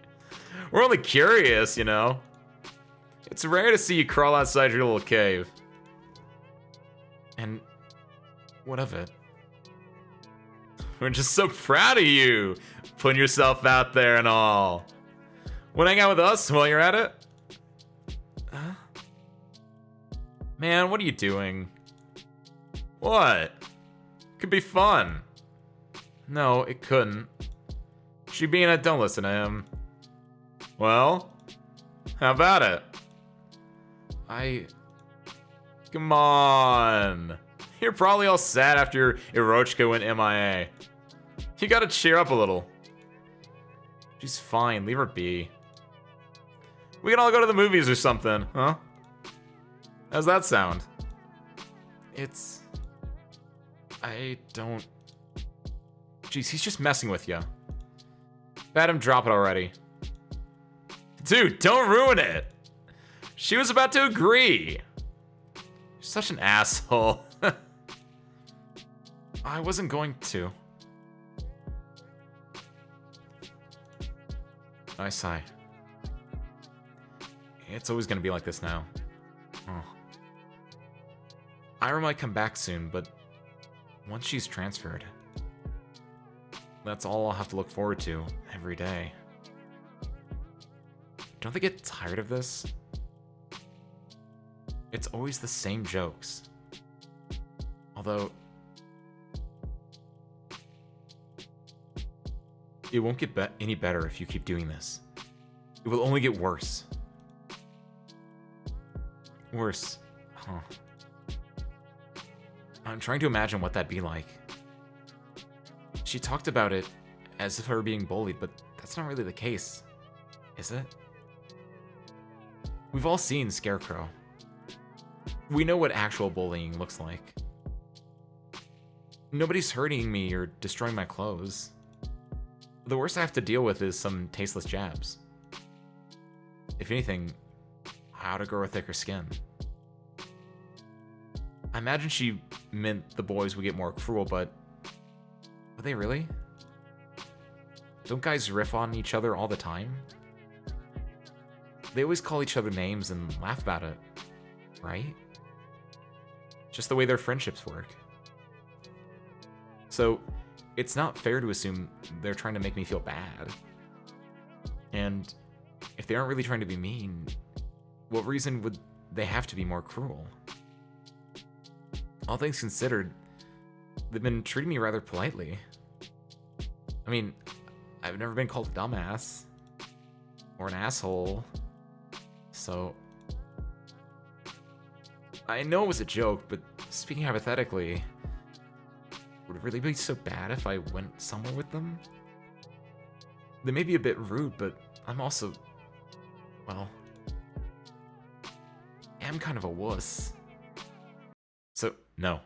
We're only curious, you know. It's rare to see you crawl outside your little cave. And what of it? We're just so proud of you, putting yourself out there and all. Wanna hang out with us while you're at it? Man, what are you doing? What? Could be fun. No, it couldn't. Shubina, don't listen to him. Well, how about it? Come on. You're probably all sad after Irochka went MIA. You gotta cheer up a little. She's fine, leave her be. We can all go to the movies or something, huh? How's that sound? I don't... Jeez, he's just messing with you. Bad him drop it already. Dude, don't ruin it! She was about to agree. You're such an asshole. I wasn't going to. I sigh. It's always gonna be like this now. Oh. Ira might come back soon, but once she's transferred, that's all I'll have to look forward to every day. Don't they get tired of this? It's always the same jokes. Although, it won't get any better if you keep doing this. It will only get worse. Worse. Huh. I'm trying to imagine what that'd be like. She talked about it as if her being bullied, but that's not really the case, is it? We've all seen Scarecrow. We know what actual bullying looks like. Nobody's hurting me or destroying my clothes. The worst I have to deal with is some tasteless jabs. If anything, how to grow a thicker skin. I imagine she meant the boys would get more cruel, but would they really? Don't guys riff on each other all the time? They always call each other names and laugh about it, right? Just the way their friendships work. So, it's not fair to assume they're trying to make me feel bad. And if they aren't really trying to be mean, what reason would they have to be more cruel? All things considered, they've been treating me rather politely. I mean, I've never been called a dumbass or an asshole, so I know it was a joke, but speaking hypothetically, would it really be so bad if I went somewhere with them? They may be a bit rude, but I'm also, well, am kind of a wuss. So, no.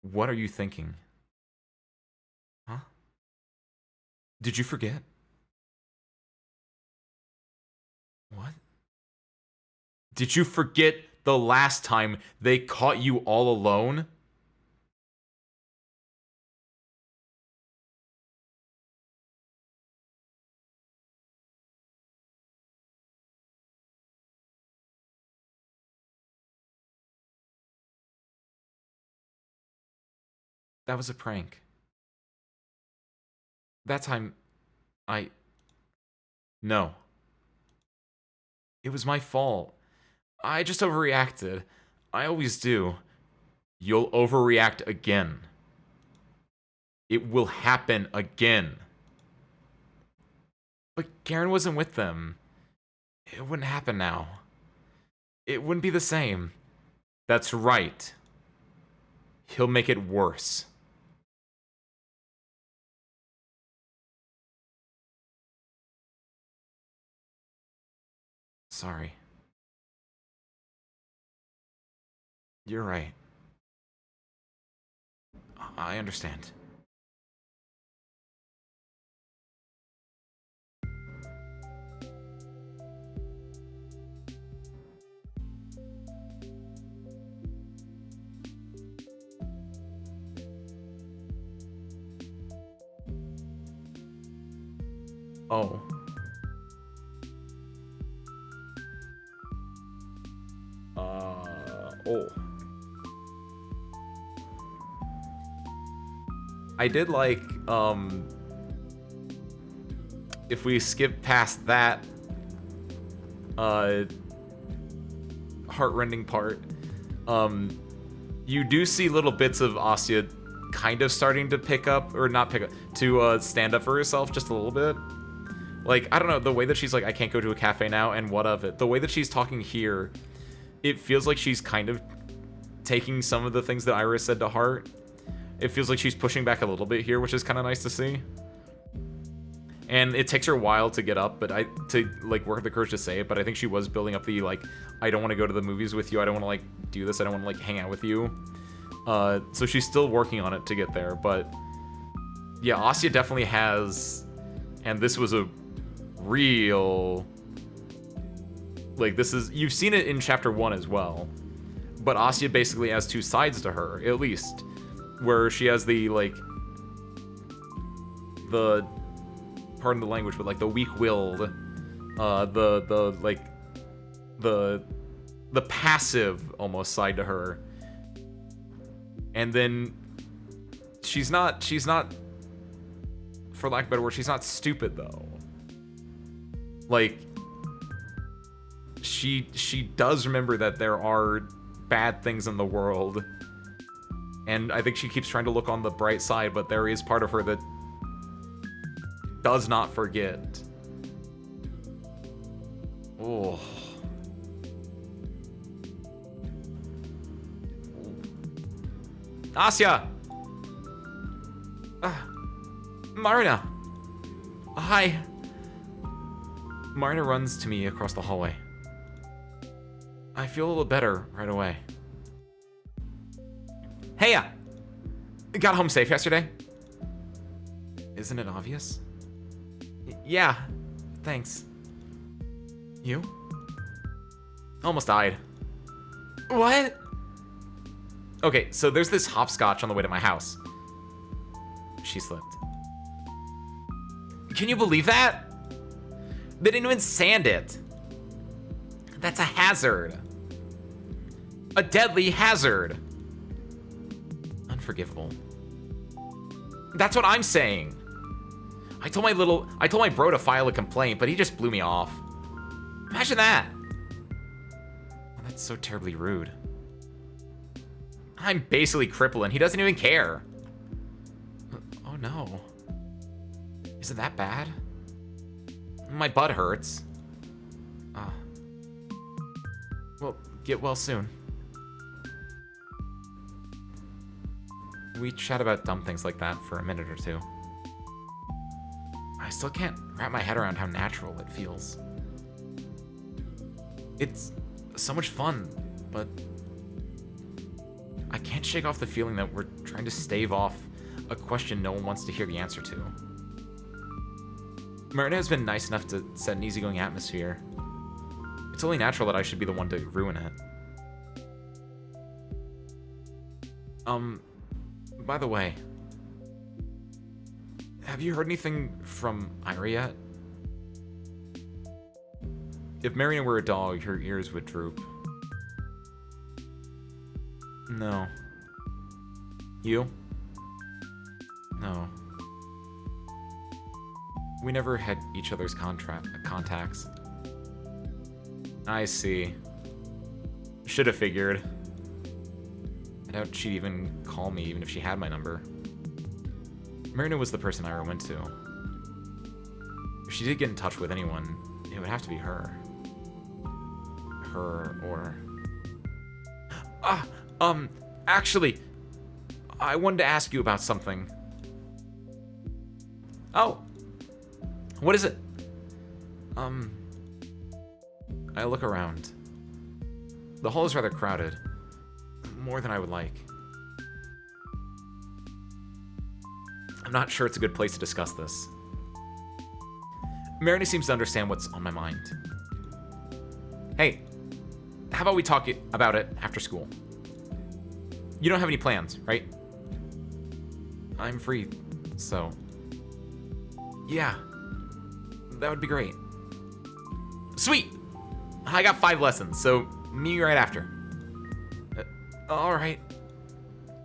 What are you thinking? Huh? Did you forget? What? Did you forget the last time they caught you all alone? That was a prank. That time, No. It was my fault. I just overreacted. I always do. You'll overreact again. It will happen again. But Karen wasn't with them. It wouldn't happen now. It wouldn't be the same. That's right. He'll make it worse. Sorry. You're right. I understand. Oh. Oh. I did like, if we skip past that, heartrending part, you do see little bits of Asya kind of starting to pick up, or not pick up, to, stand up for herself just a little bit. Like, I don't know, the way that she's like, I can't go to a cafe now, and what of it? The way that she's talking here, it feels like she's kind of taking some of the things that Iris said to heart. It feels like she's pushing back a little bit here, which is kind of nice to see. And it takes her a while to get up, but to like work the courage to say it, but I think she was building up the, like, I don't want to go to the movies with you, I don't want to, like, do this, I don't want to, like, hang out with you. So she's still working on it to get there, but yeah, Asya definitely has, and this was a real, like, this is, you've seen it in chapter 1 as well, but Asya basically has two sides to her, at least, where she has the, like, the, pardon the language, but like the weak-willed, the passive almost side to her, and then she's not, for lack of a better word, she's not stupid though. Like, she does remember that there are bad things in the world, and I think she keeps trying to look on the bright side, but there is part of her that does not forget. Oh. Asya! Marina! Hi. Marina runs to me across the hallway. I feel a little better right away. Hey! Got home safe yesterday? Isn't it obvious? Yeah, thanks. You? Almost died. What? Okay, so there's this hopscotch on the way to my house. She slipped. Can you believe that? They didn't even sand it. That's a hazard. A deadly hazard. Unforgivable. That's what I'm saying. I told my bro to file a complaint, but he just blew me off. Imagine that. Oh, that's so terribly rude. I'm basically crippled and he doesn't even care. Oh no. Is it that bad? My butt hurts. Well, get well soon. We chat about dumb things like that for a minute or two. I still can't wrap my head around how natural it feels. It's so much fun, but I can't shake off the feeling that we're trying to stave off a question no one wants to hear the answer to. Marina has been nice enough to set an easygoing atmosphere. It's only natural that I should be the one to ruin it. By the way, have you heard anything from Ira yet? If Marina were a dog, her ears would droop. No. You? No. We never had each other's contacts. I see. Should have figured. I doubt she'd even call me even if she had my number. Marina was the person Ira went to. If she did get in touch with anyone, it would have to be her. Her or... actually, I wanted to ask you about something. Oh. What is it? I look around. The hall is rather crowded. More than I would like. I'm not sure it's a good place to discuss this. Marina seems to understand what's on my mind. Hey, how about we talk about it after school? You don't have any plans, right? I'm free, so... Yeah, that would be great. Sweet! I got 5 lessons, so meet you right after. Alright.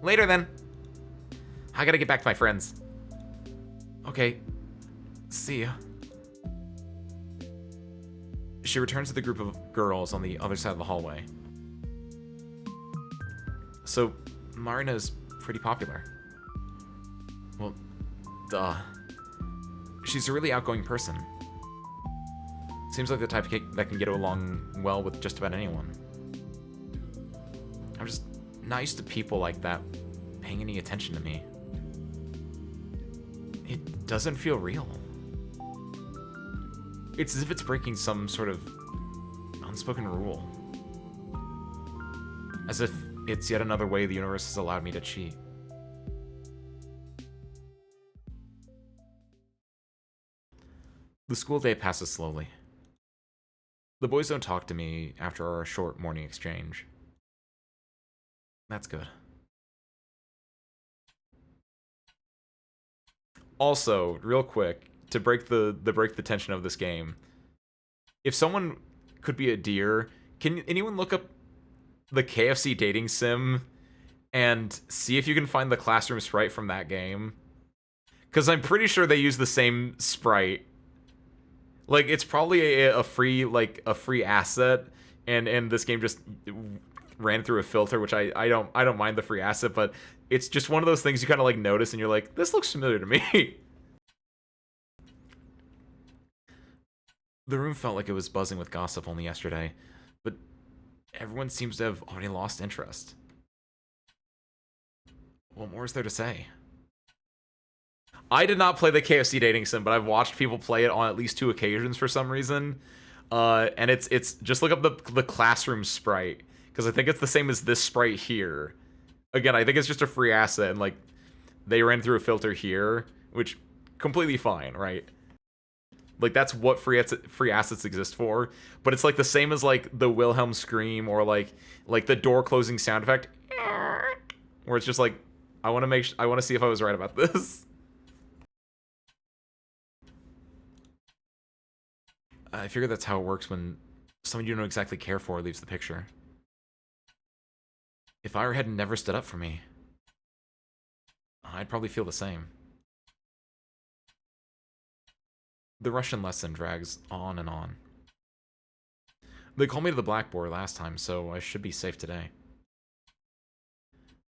Later then. I gotta get back to my friends. Okay. See ya. She returns to the group of girls on the other side of the hallway. So, Marina's pretty popular. Well, duh. She's a really outgoing person. Seems like the type that can get along well with just about anyone. I'm just not used to people like that paying any attention to me. It doesn't feel real. It's as if it's breaking some sort of unspoken rule. As if it's yet another way the universe has allowed me to cheat. The school day passes slowly. The boys don't talk to me after our short morning exchange. That's good. Also, real quick, to break the tension of this game, if someone could be a deer, can anyone look up the KFC dating sim and see if you can find the classroom sprite from that game? Because I'm pretty sure they use the same sprite. Like, it's probably a free asset, and this game just ran through a filter, which I don't mind the free asset, but it's just one of those things you kind of like notice and you're like, this looks familiar to me. The room felt like it was buzzing with gossip only yesterday, but everyone seems to have already lost interest. What more is there to say? I did not play the KFC dating sim, but I've watched people play it on at least 2 occasions for some reason. And it's just look up the classroom sprite, because I think it's the same as this sprite here. Again, I think it's just a free asset, and like they ran through a filter here, which completely fine, right? Like that's what free assets exist for. But it's like the same as like the Wilhelm scream or like the door closing sound effect, where it's just like I want to see if I was right about this. I figure that's how it works when someone you don't exactly care for leaves the picture. If Ira had never stood up for me, I'd probably feel the same. The Russian lesson drags on and on. They called me to the blackboard last time, so I should be safe today.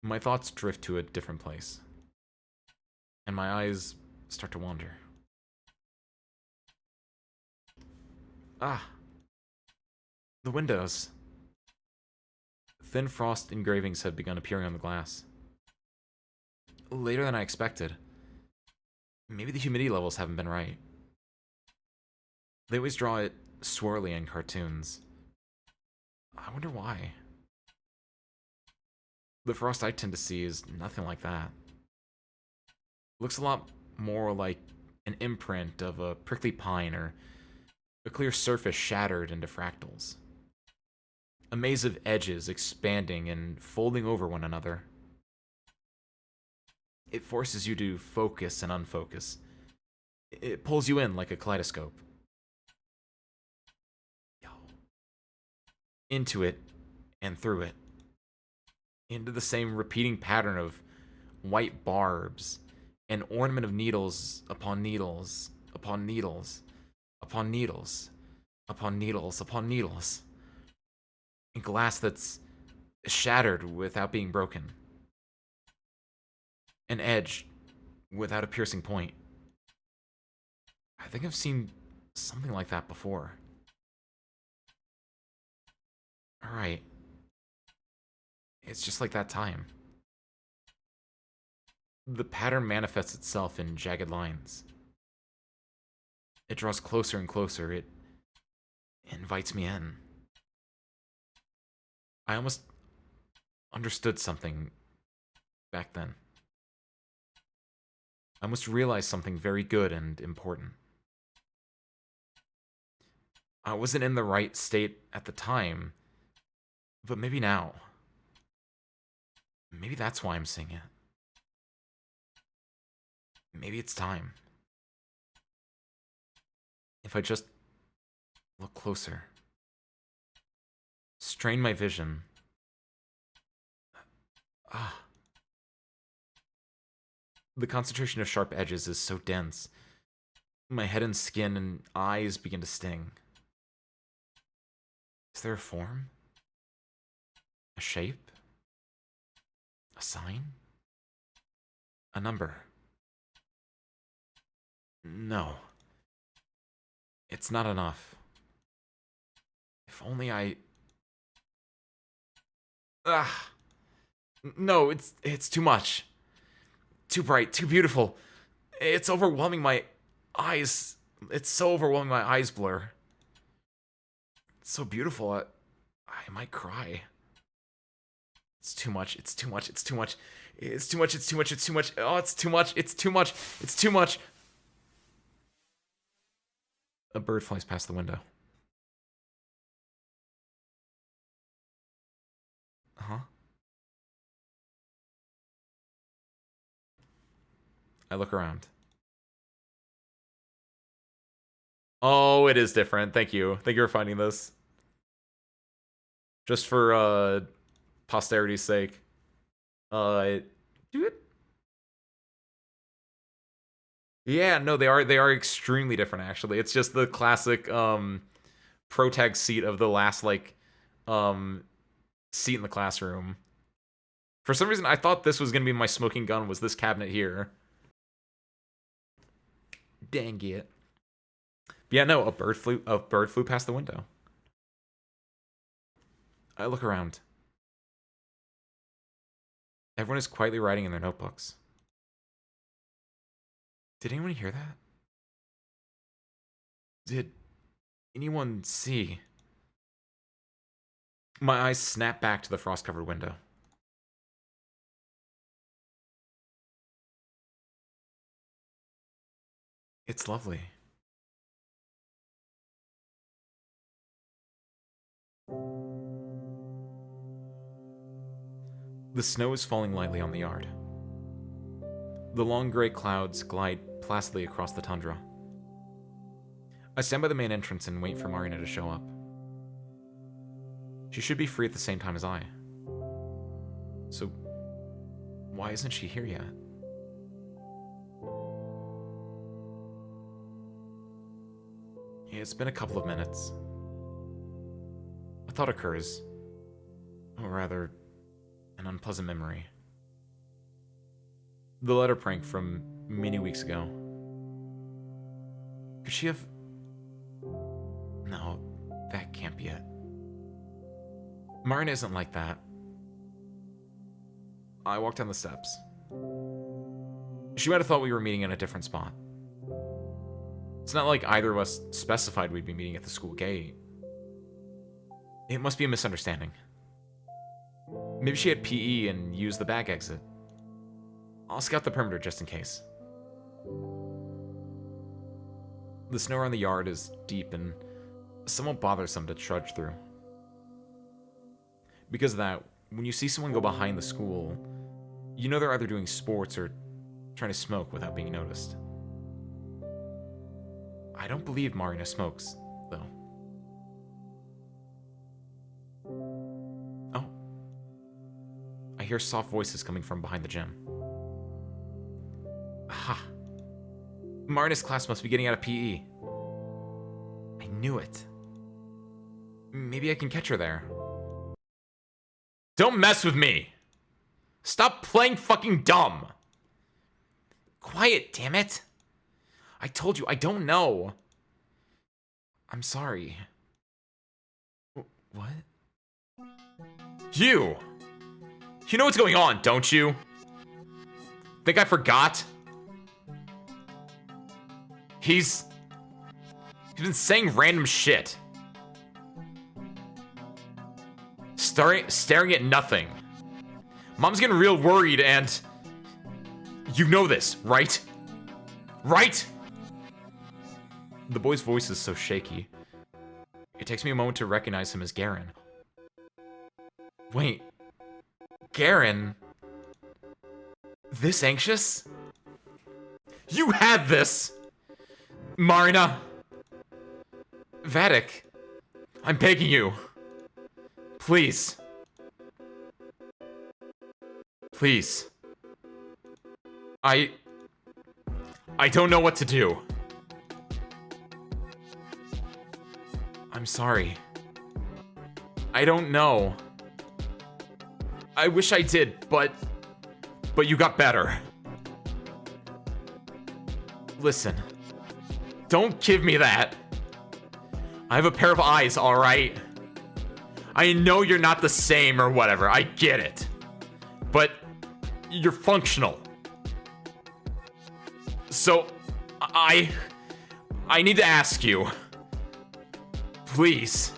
My thoughts drift to a different place, and my eyes start to wander. Ah, the windows. Thin frost engravings have begun appearing on the glass. Later than I expected. Maybe the humidity levels haven't been right. They always draw it swirly in cartoons, I wonder why. The frost I tend to see is nothing like that. Looks a lot more like an imprint of a prickly pine or a clear surface shattered into fractals. A maze of edges expanding and folding over one another. It forces you to focus and unfocus. It pulls you in like a kaleidoscope. Into it and through it. Into the same repeating pattern of white barbs, an ornament of needles upon needles, upon needles, upon needles, upon needles, upon needles. And glass that's shattered without being broken. An edge without a piercing point. I think I've seen something like that before. Alright. It's just like that time. The pattern manifests itself in jagged lines. It draws closer and closer. It invites me in. I almost understood something back then. I almost realized something very good and important. I wasn't in the right state at the time, but maybe now. Maybe that's why I'm seeing it. Maybe it's time. If I just look closer, strain my vision. The concentration of sharp edges is so dense. My head and skin and eyes begin to sting. Is there a form? A shape? A sign? A number? No. It's not enough. If only I... No, it's too much. Too bright, too beautiful. It's overwhelming my eyes. It's so overwhelming my eyes blur. It's so beautiful, I might cry. It's too much, it's too much, it's too much. It's too much, it's too much, it's too much. Oh, it's too much, it's too much, it's too much. A bird flies past the window. Huh? I look around. Oh, it is different. Thank you. Thank you for finding this. Just for posterity's sake. Do it. Yeah, no, they are extremely different actually. It's just the classic protag seat of the last like seat in the classroom. For some reason I thought this was gonna be my smoking gun, was this cabinet here. Dang it. Yeah, no, a bird flew past the window. I look around. Everyone is quietly writing in their notebooks. Did anyone hear that? Did anyone see? My eyes snap back to the frost-covered window. It's lovely. The snow is falling lightly on the yard. The long gray clouds glide placidly across the tundra. I stand by the main entrance and wait for Marina to show up. She should be free at the same time as I. So, why isn't she here yet? It's been a couple of minutes. A thought occurs. Or rather, an unpleasant memory. The letter prank from many weeks ago. Could she have... No, that can't be it. Marina isn't like that. I walked down the steps. She might have thought we were meeting in a different spot. It's not like either of us specified we'd be meeting at the school gate. It must be a misunderstanding. Maybe she had PE and used the back exit. I'll scout the perimeter just in case. The snow around the yard is deep and somewhat bothersome to trudge through. Because of that, when you see someone go behind the school, you know they're either doing sports or trying to smoke without being noticed. I don't believe Marina smokes, though. Oh. I hear soft voices coming from behind the gym. Aha. Marina's class must be getting out of PE. I knew it. Maybe I can catch her there. Don't mess with me! Stop playing fucking dumb! Quiet, damn it! I told you, I don't know. I'm sorry. What? You! You know what's going on, don't you? Think I forgot? He's been saying random shit. Staring at nothing. Mom's getting real worried and... You know this, right? Right? The boy's voice is so shaky. It takes me a moment to recognize him as Garen. Wait. Garen? This anxious? You had this! Marina! Vatic, I'm begging you. Please. Please. I don't know what to do. I'm sorry. I don't know. I wish I did, but you got better. Listen. Don't give me that. I have a pair of eyes, alright? I know you're not the same or whatever, I get it. But you're functional. So, I need to ask you. Please.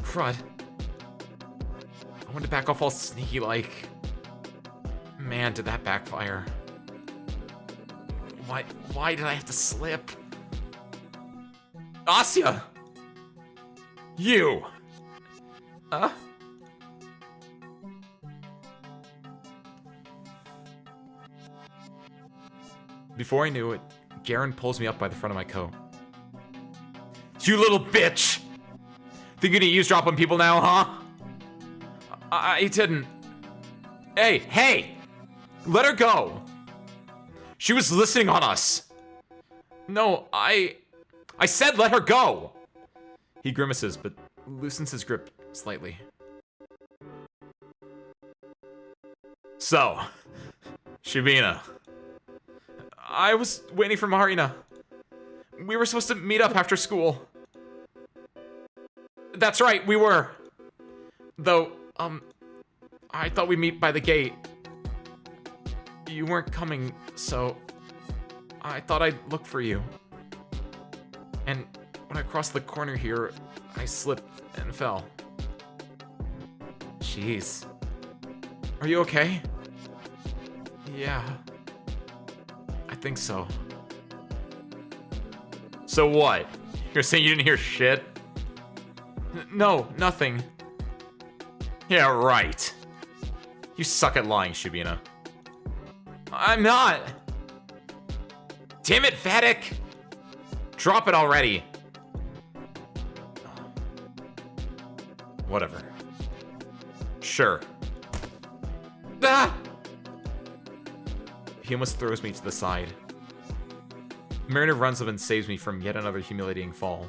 Crud. I wanted to back off all sneaky like. Man, did that backfire. Why did I have to slip? Asya! You! Before I knew it, Garen pulls me up by the front of my coat. You little bitch! Think you can eavesdrop on people now, huh? I didn't. Hey! Let her go! She was listening on us! No, I said let her go! He grimaces, but loosens his grip slightly. So, Shibina. I was waiting for Marina. We were supposed to meet up after school. That's right, we were. Though, I thought we'd meet by the gate. You weren't coming, so I thought I'd look for you. And when I crossed the corner here, I slipped and fell. Jeez. Are you okay? Yeah. I think so. So what? You're saying you didn't hear shit? No, nothing. Yeah, right. You suck at lying, Shibina. I'm not! Damn it, Vatic! Drop it already! Whatever. Sure. Ah! He almost throws me to the side. Marina runs up and saves me from yet another humiliating fall.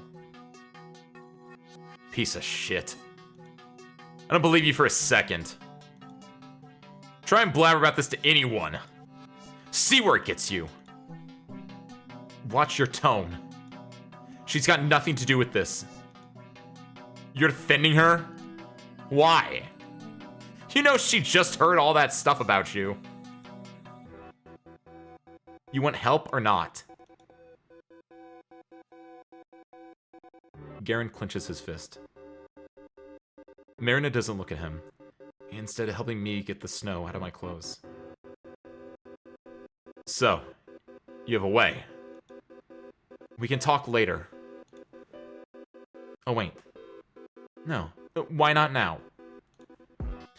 Piece of shit. I don't believe you for a second. Try and blabber about this to anyone. See where it gets you. Watch your tone. She's got nothing to do with this. You're defending her? Why? You know she just heard all that stuff about you. You want help or not? Garen clenches his fist. Marina doesn't look at him, instead of helping me get the snow out of my clothes. So, you have a way. We can talk later. Oh, wait. No. Why not now?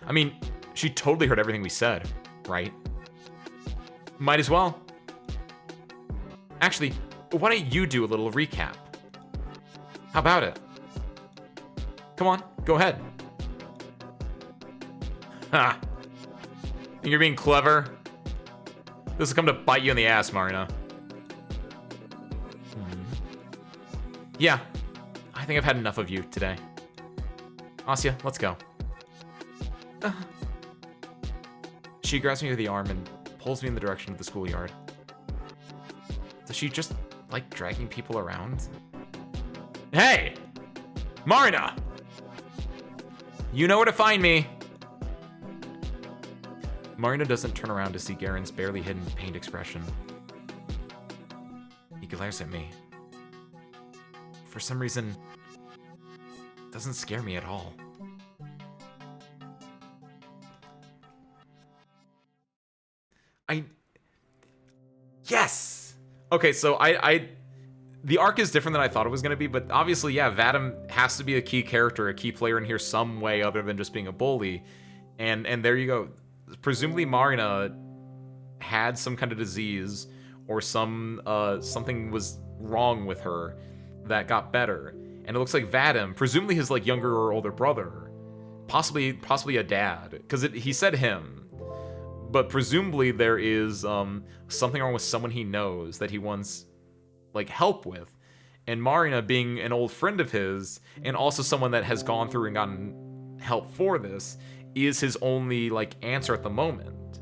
I mean, she totally heard everything we said, right? Might as well. Actually, why don't you do a little recap? How about it? Come on, go ahead. Ha! Think you're being clever? This will come to bite you in the ass, Marina. Yeah, I think I've had enough of you today. Asya, let's go. She grabs me with the arm and pulls me in the direction of the schoolyard. Does she just like dragging people around? Hey! Marina! You know where to find me! Marina doesn't turn around to see Garen's barely hidden pained expression. He glares at me. For some reason, it doesn't scare me at all. Yes! Okay, so the arc is different than I thought it was going to be, but obviously, yeah, Vadim has to be a key character, a key player in here some way other than just being a bully. And there you go. Presumably Marina had some kind of disease or something was wrong with her that got better. And it looks like Vadim, presumably his like younger or older brother, possibly a dad, because he said him. But presumably there is something wrong with someone he knows that he wants like help with. And Marina, being an old friend of his and also someone that has gone through and gotten help for this, is his only like answer at the moment.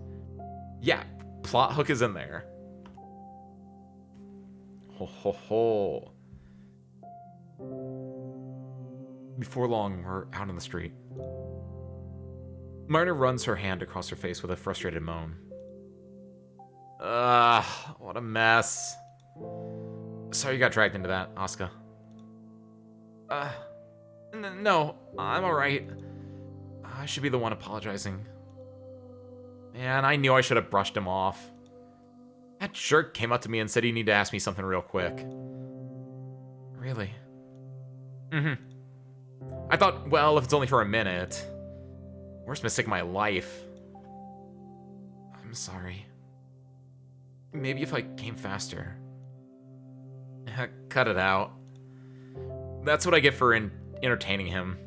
Yeah, plot hook is in there. Ho ho ho. Before long, we're out on the street. Marina runs her hand across her face with a frustrated moan. What a mess. Sorry you got dragged into that, Asuka. No, I'm alright. I should be the one apologizing. Man, I knew I should have brushed him off. That jerk came up to me and said he needed to ask me something real quick. Really? Mm-hmm. I thought, well, if it's only for a minute. Worst mistake of my life. I'm sorry. Maybe if I came faster. Cut it out. That's what I get for entertaining him.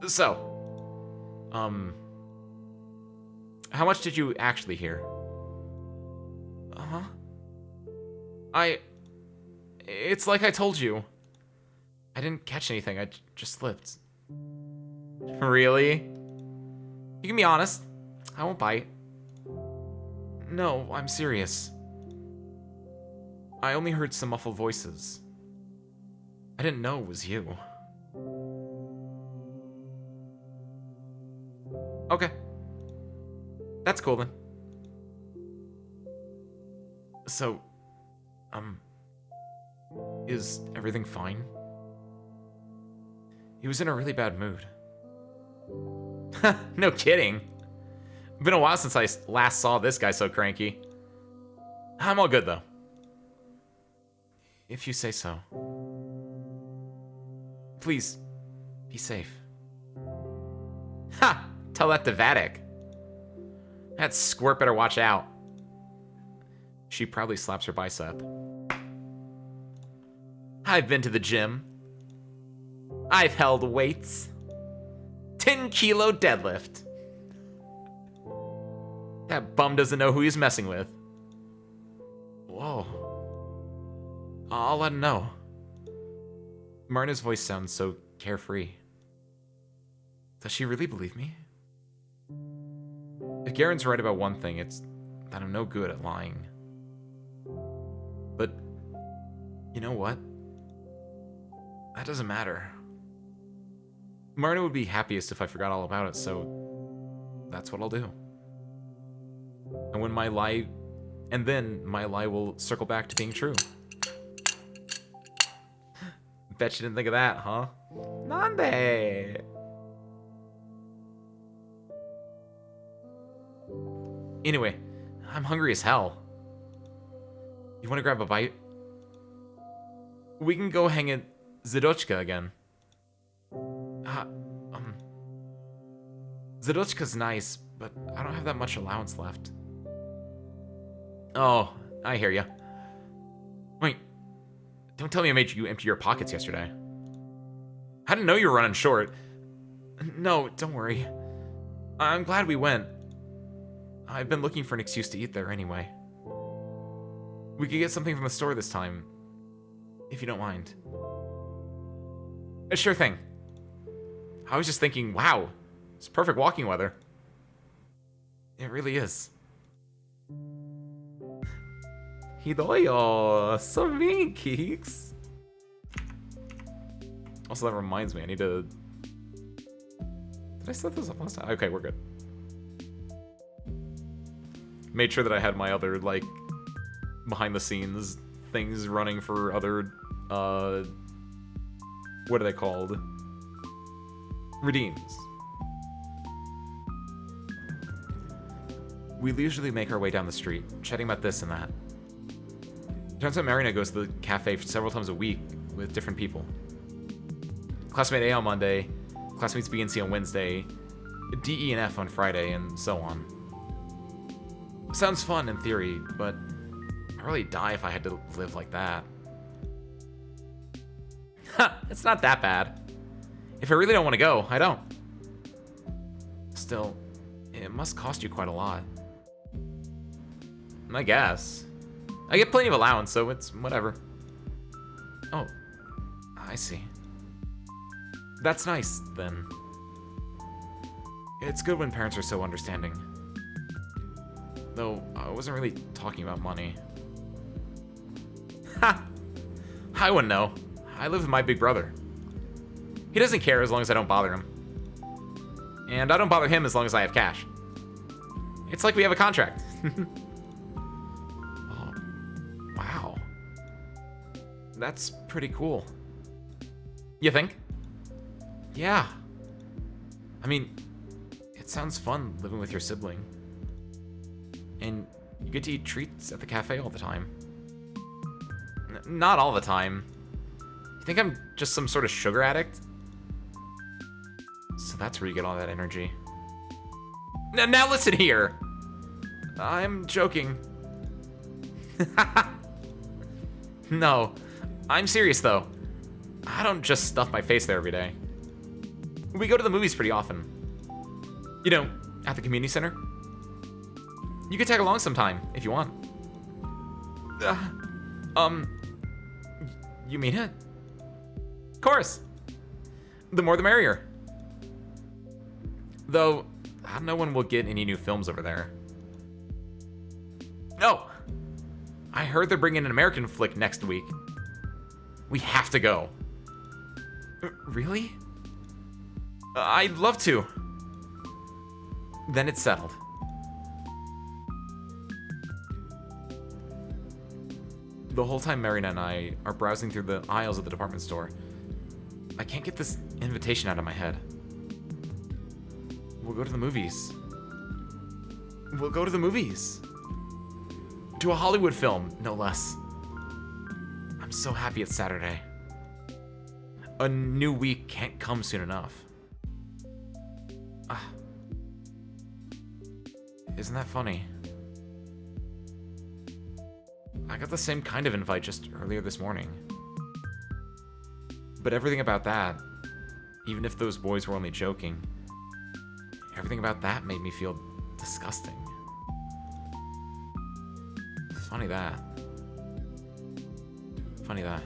So, how much did you actually hear? It's like I told you. I didn't catch anything, I just slipped. Really? You can be honest. I won't bite. No, I'm serious. I only heard some muffled voices. I didn't know it was you. Okay. That's cool then. So, is everything fine? He was in a really bad mood. No kidding. Been a while since I last saw this guy so cranky. I'm all good though. If you say so. Please, be safe. Ha! Tell that to Vatic. That squirt better watch out. She proudly slaps her bicep. I've been to the gym. I've held weights. 10-kilo deadlift. That bum doesn't know who he's messing with. Whoa. I'll let him know. Marina's voice sounds so carefree. Does she really believe me? If Garen's right about one thing, it's that I'm no good at lying. But, you know what? That doesn't matter. Marina would be happiest if I forgot all about it, so that's what I'll do. And then my lie will circle back to being true. Bet you didn't think of that, huh? Nande. Anyway, I'm hungry as hell. You want to grab a bite? We can go hang at Z.A.T.O again. Z.A.T.O's nice, but I don't have that much allowance left. Oh, I hear ya. Wait, don't tell me I made you empty your pockets yesterday. I didn't know you were running short. No, don't worry. I'm glad we went. I've been looking for an excuse to eat there anyway. We could get something from the store this time, if you don't mind. Sure thing. I was just thinking, wow, it's perfect walking weather. It really is. Hidoyo, so mean, Keeks. Also, that reminds me, I need to... Did I set this up last time? Okay, we're good. Made sure that I had my other, like, behind-the-scenes things running for other, what are they called? Redeems. We leisurely make our way down the street, chatting about this and that. Turns out Marina goes to the cafe several times a week with different people. Classmate A on Monday, classmates B and C on Wednesday, D, E, and F on Friday, and so on. Sounds fun in theory, but I'd really die if I had to live like that. Ha! It's not that bad. If I really don't want to go, I don't. Still, it must cost you quite a lot. I guess. I get plenty of allowance, so it's whatever. Oh, I see. That's nice, then. It's good when parents are so understanding. Though, I wasn't really talking about money. Ha! I wouldn't know. I live with my big brother. He doesn't care as long as I don't bother him. And I don't bother him as long as I have cash. It's like we have a contract. Oh, wow. That's pretty cool. You think? Yeah. I mean, it sounds fun living with your sibling. And you get to eat treats at the cafe all the time. Not all the time. You think I'm just some sort of sugar addict? So that's where you get all that energy. Now listen here! I'm joking. No, I'm serious though. I don't just stuff my face there every day. We go to the movies pretty often. You know, at the community center. You could tag along sometime, if you want. You mean it? Of course. The more the merrier. Though, no one will get any new films over there. No! I heard they're bringing an American flick next week. We have to go. Really? I'd love to. Then it's settled. The whole time Marina and I are browsing through the aisles of the department store, I can't get this invitation out of my head. We'll go to the movies. We'll go to the movies. To a Hollywood film, no less. I'm so happy it's Saturday. A new week can't come soon enough. Isn't that funny? I got the same kind of invite just earlier this morning. But everything about that, even if those boys were only joking, everything about that made me feel disgusting. Funny that. Funny that.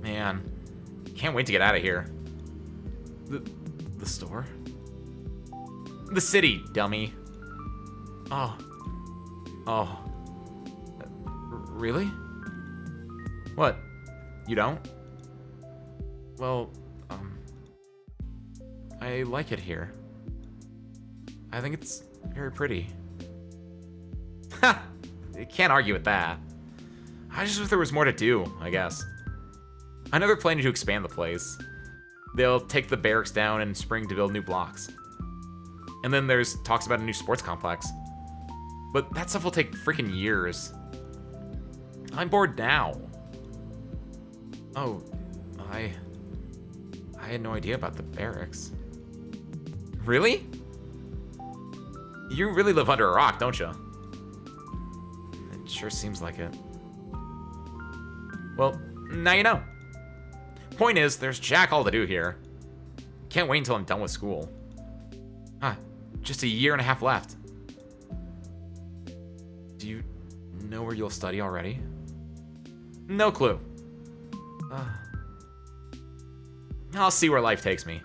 Man, can't wait to get out of here. The store? The city, dummy. Oh. Really? What? You don't? Well, I like it here. I think it's very pretty. Ha! You can't argue with that. I just wish there was more to do, I guess. I know they're planning to expand the place. They'll take the barracks down in spring to build new blocks. And then there's talks about a new sports complex. But that stuff will take freaking years. I'm bored now. Oh, I had no idea about the barracks. Really? You really live under a rock, don't you? It sure seems like it. Well, now you know. Point is, there's jack all to do here. Can't wait until I'm done with school. Just a year and a half left. Do you know where you'll study already? No clue. I'll see where life takes me.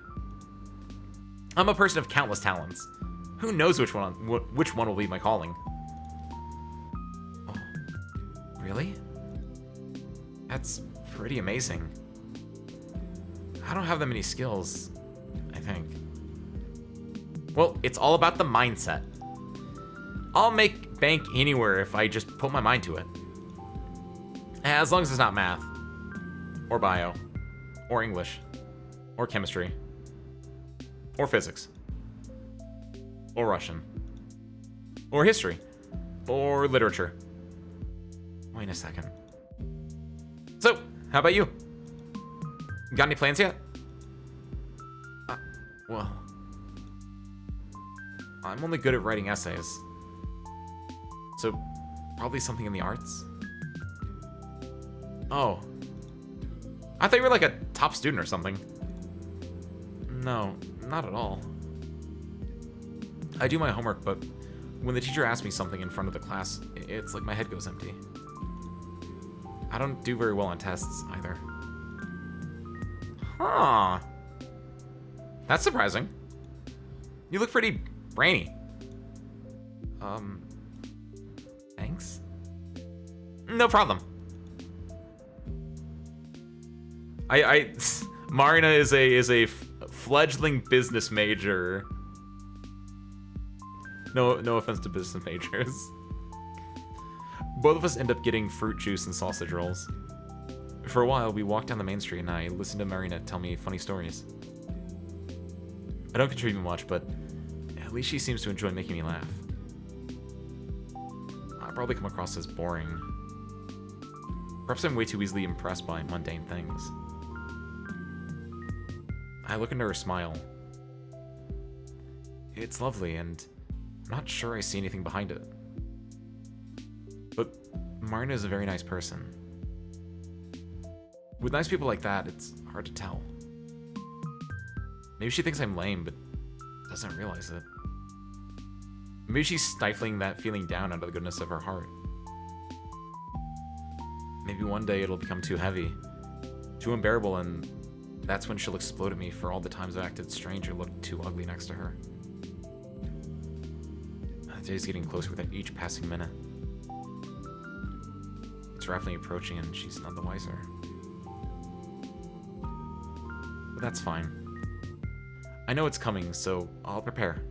I'm a person of countless talents. Who knows which one will be my calling? Oh, really? That's pretty amazing. I don't have that many skills, I think. Well, it's all about the mindset. I'll make bank anywhere if I just put my mind to it. As long as it's not math, or bio, or English, or chemistry, or physics, or Russian, or history, or literature. Wait a second. So, how about you? Got any plans yet? Well, I'm only good at writing essays. So, probably something in the arts? Oh. I thought you were like a top student or something. No, not at all. I do my homework, but when the teacher asks me something in front of the class, it's like my head goes empty. I don't do very well on tests, either. Huh. That's surprising. You look pretty brainy. Thanks? No problem. Marina is a fledgling business major. No offense to business majors. Both of us end up getting fruit juice and sausage rolls. For a while, we walked down the main street and I listened to Marina tell me funny stories. I don't contribute much, but at least she seems to enjoy making me laugh. I probably come across as boring. Perhaps I'm way too easily impressed by mundane things. I look into her smile. It's lovely, and I'm not sure I see anything behind it. But Marina is a very nice person. With nice people like that, it's hard to tell. Maybe she thinks I'm lame, but doesn't realize it. Maybe she's stifling that feeling down out of the goodness of her heart. Maybe one day it'll become too heavy, too unbearable, and that's when she'll explode at me for all the times I've acted strange or looked too ugly next to her. The day's getting closer with each passing minute. It's rapidly approaching and she's none the wiser. But that's fine. I know it's coming, so I'll prepare.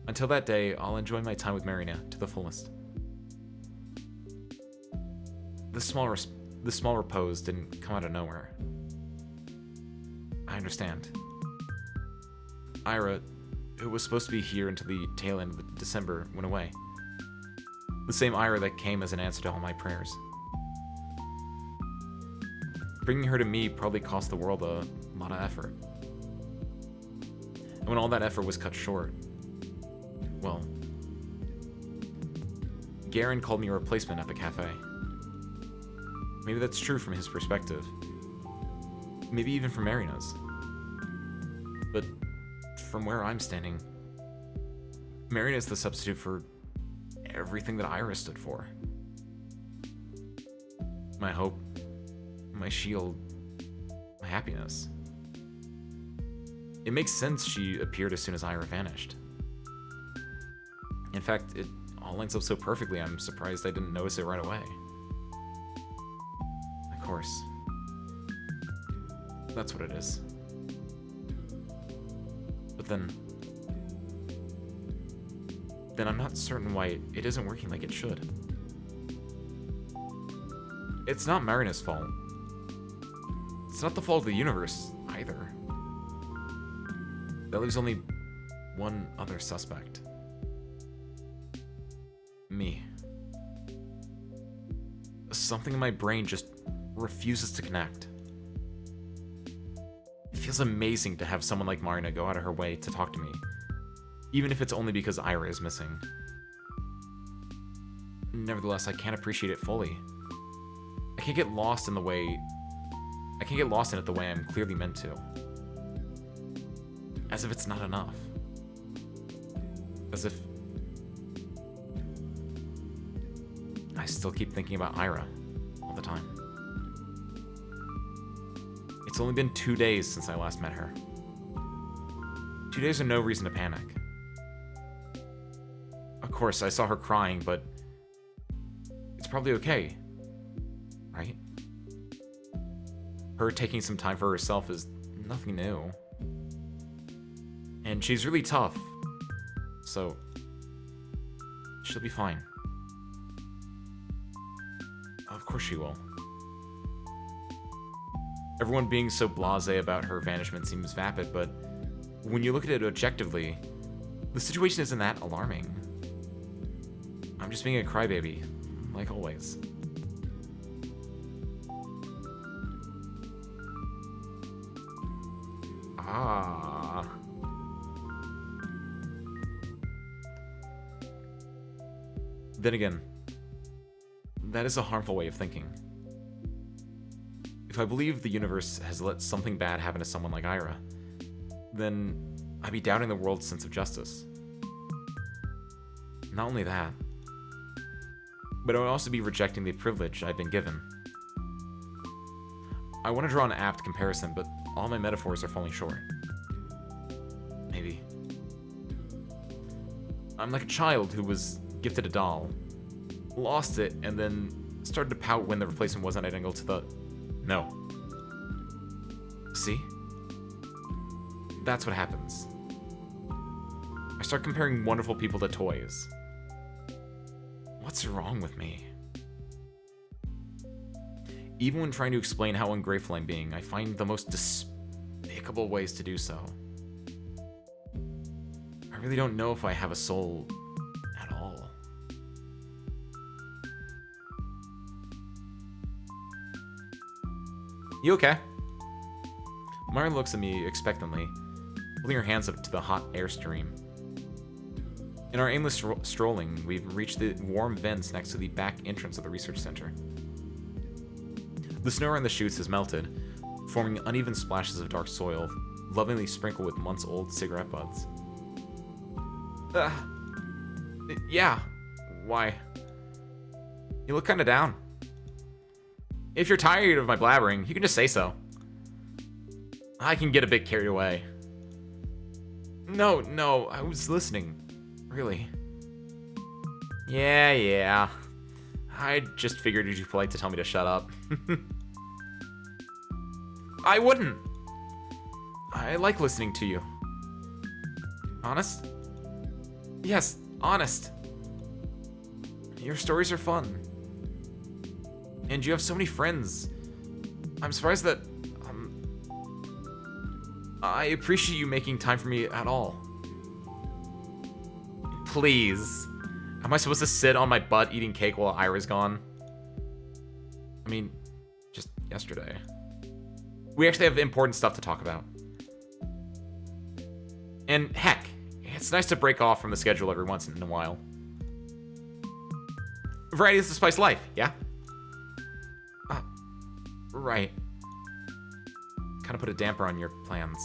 Until that day, I'll enjoy my time with Marina to the fullest. This small repose didn't come out of nowhere. I understand. Ira, who was supposed to be here until the tail end of December, went away. The same Ira that came as an answer to all my prayers. Bringing her to me probably cost the world a lot of effort. And when all that effort was cut short, well, Garen called me a replacement at the cafe. Maybe that's true from his perspective. Maybe even from Marina's. But from where I'm standing, Marina's the substitute for everything that Ira stood for. My hope, my shield, my happiness. It makes sense she appeared as soon as Ira vanished. In fact, it all lines up so perfectly, I'm surprised I didn't notice it right away. Of course. That's what it is. But then I'm not certain why it isn't working like it should. It's not Marina's fault. It's not the fault of the universe, either. That leaves only one other suspect. Me. Something in my brain just refuses to connect. It feels amazing to have someone like Marina go out of her way to talk to me, even if it's only because Ira is missing. Nevertheless, I can't appreciate it fully. I can't get lost in it the way I'm clearly meant to. As if it's not enough. As if I still keep thinking about Ira all the time. It's only been 2 days since I last met her. 2 days are no reason to panic. Of course, I saw her crying, but it's probably okay, right? Her taking some time for herself is nothing new. And she's really tough, so she'll be fine. Of course she will. Everyone being so blasé about her vanishment seems vapid, but when you look at it objectively, the situation isn't that alarming. I'm just being a crybaby, like always. Ah. Then again, that is a harmful way of thinking. If I believe the universe has let something bad happen to someone like Ira, then I'd be doubting the world's sense of justice. Not only that, but I would also be rejecting the privilege I've been given. I want to draw an apt comparison, but all my metaphors are falling short. Maybe. I'm like a child who was gifted a doll, lost it, and then started to pout when the replacement wasn't identical to the... No. See? That's what happens. I start comparing wonderful people to toys. What's wrong with me? Even when trying to explain how ungrateful I'm being, I find the most despicable ways to do so. I really don't know if I have a soul at all. You okay? Mara looks at me expectantly, holding her hands up to the hot air stream. In our aimless strolling, we've reached the warm vents next to the back entrance of the research center. The snow around the chutes has melted, forming uneven splashes of dark soil, lovingly sprinkled with months-old cigarette butts. Yeah. Why? You look kinda down. If you're tired of my blabbering, you can just say so. I can get a bit carried away. No, I was listening. Really. Yeah. I just figured you'd be polite to tell me to shut up. I wouldn't. I like listening to you. Honest? Yes, honest. Your stories are fun. And you have so many friends. I'm surprised that, I appreciate you making time for me at all. Please. Am I supposed to sit on my butt eating cake while Ira's gone? I mean, just yesterday. We actually have important stuff to talk about. And heck, it's nice to break off from the schedule every once in a while. Variety is the spice of life, yeah? Right. Kind of put a damper on your plans.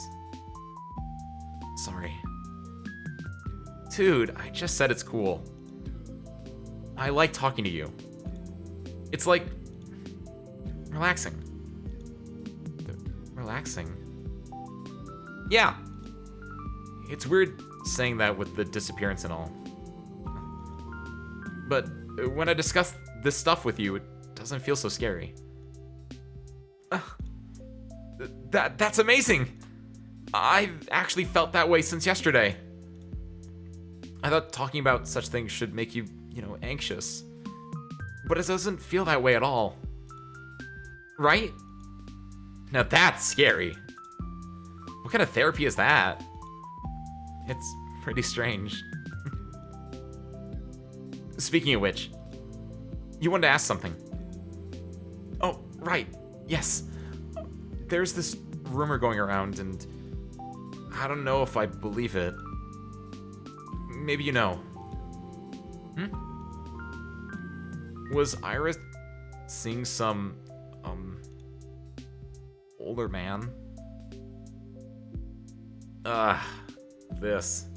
Sorry. Dude, I just said it's cool. I like talking to you. It's like... relaxing. Relaxing? Yeah. It's weird saying that with the disappearance and all. But when I discuss this stuff with you, it doesn't feel so scary. That's amazing! I've actually felt that way since yesterday. I thought talking about such things should make you, anxious. But it doesn't feel that way at all. Right? Now that's scary. What kind of therapy is that? It's pretty strange. Speaking of which, you wanted to ask something. Oh, right. Yes. There's this rumor going around, and I don't know if I believe it. Maybe you know. Was Ira seeing some, older man? This.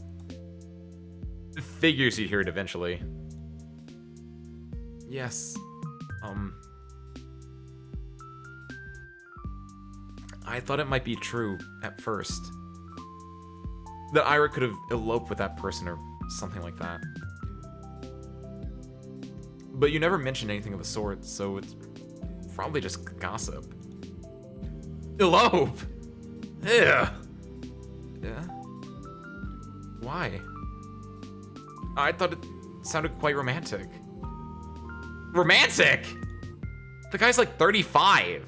Figures you'd hear it eventually. Yes. I thought it might be true at first. That Ira could have eloped with that person or something like that. But you never mentioned anything of the sort, so it's probably just gossip. Elope! Yeah. Yeah? Why? I thought it sounded quite romantic. Romantic?! The guy's like 35!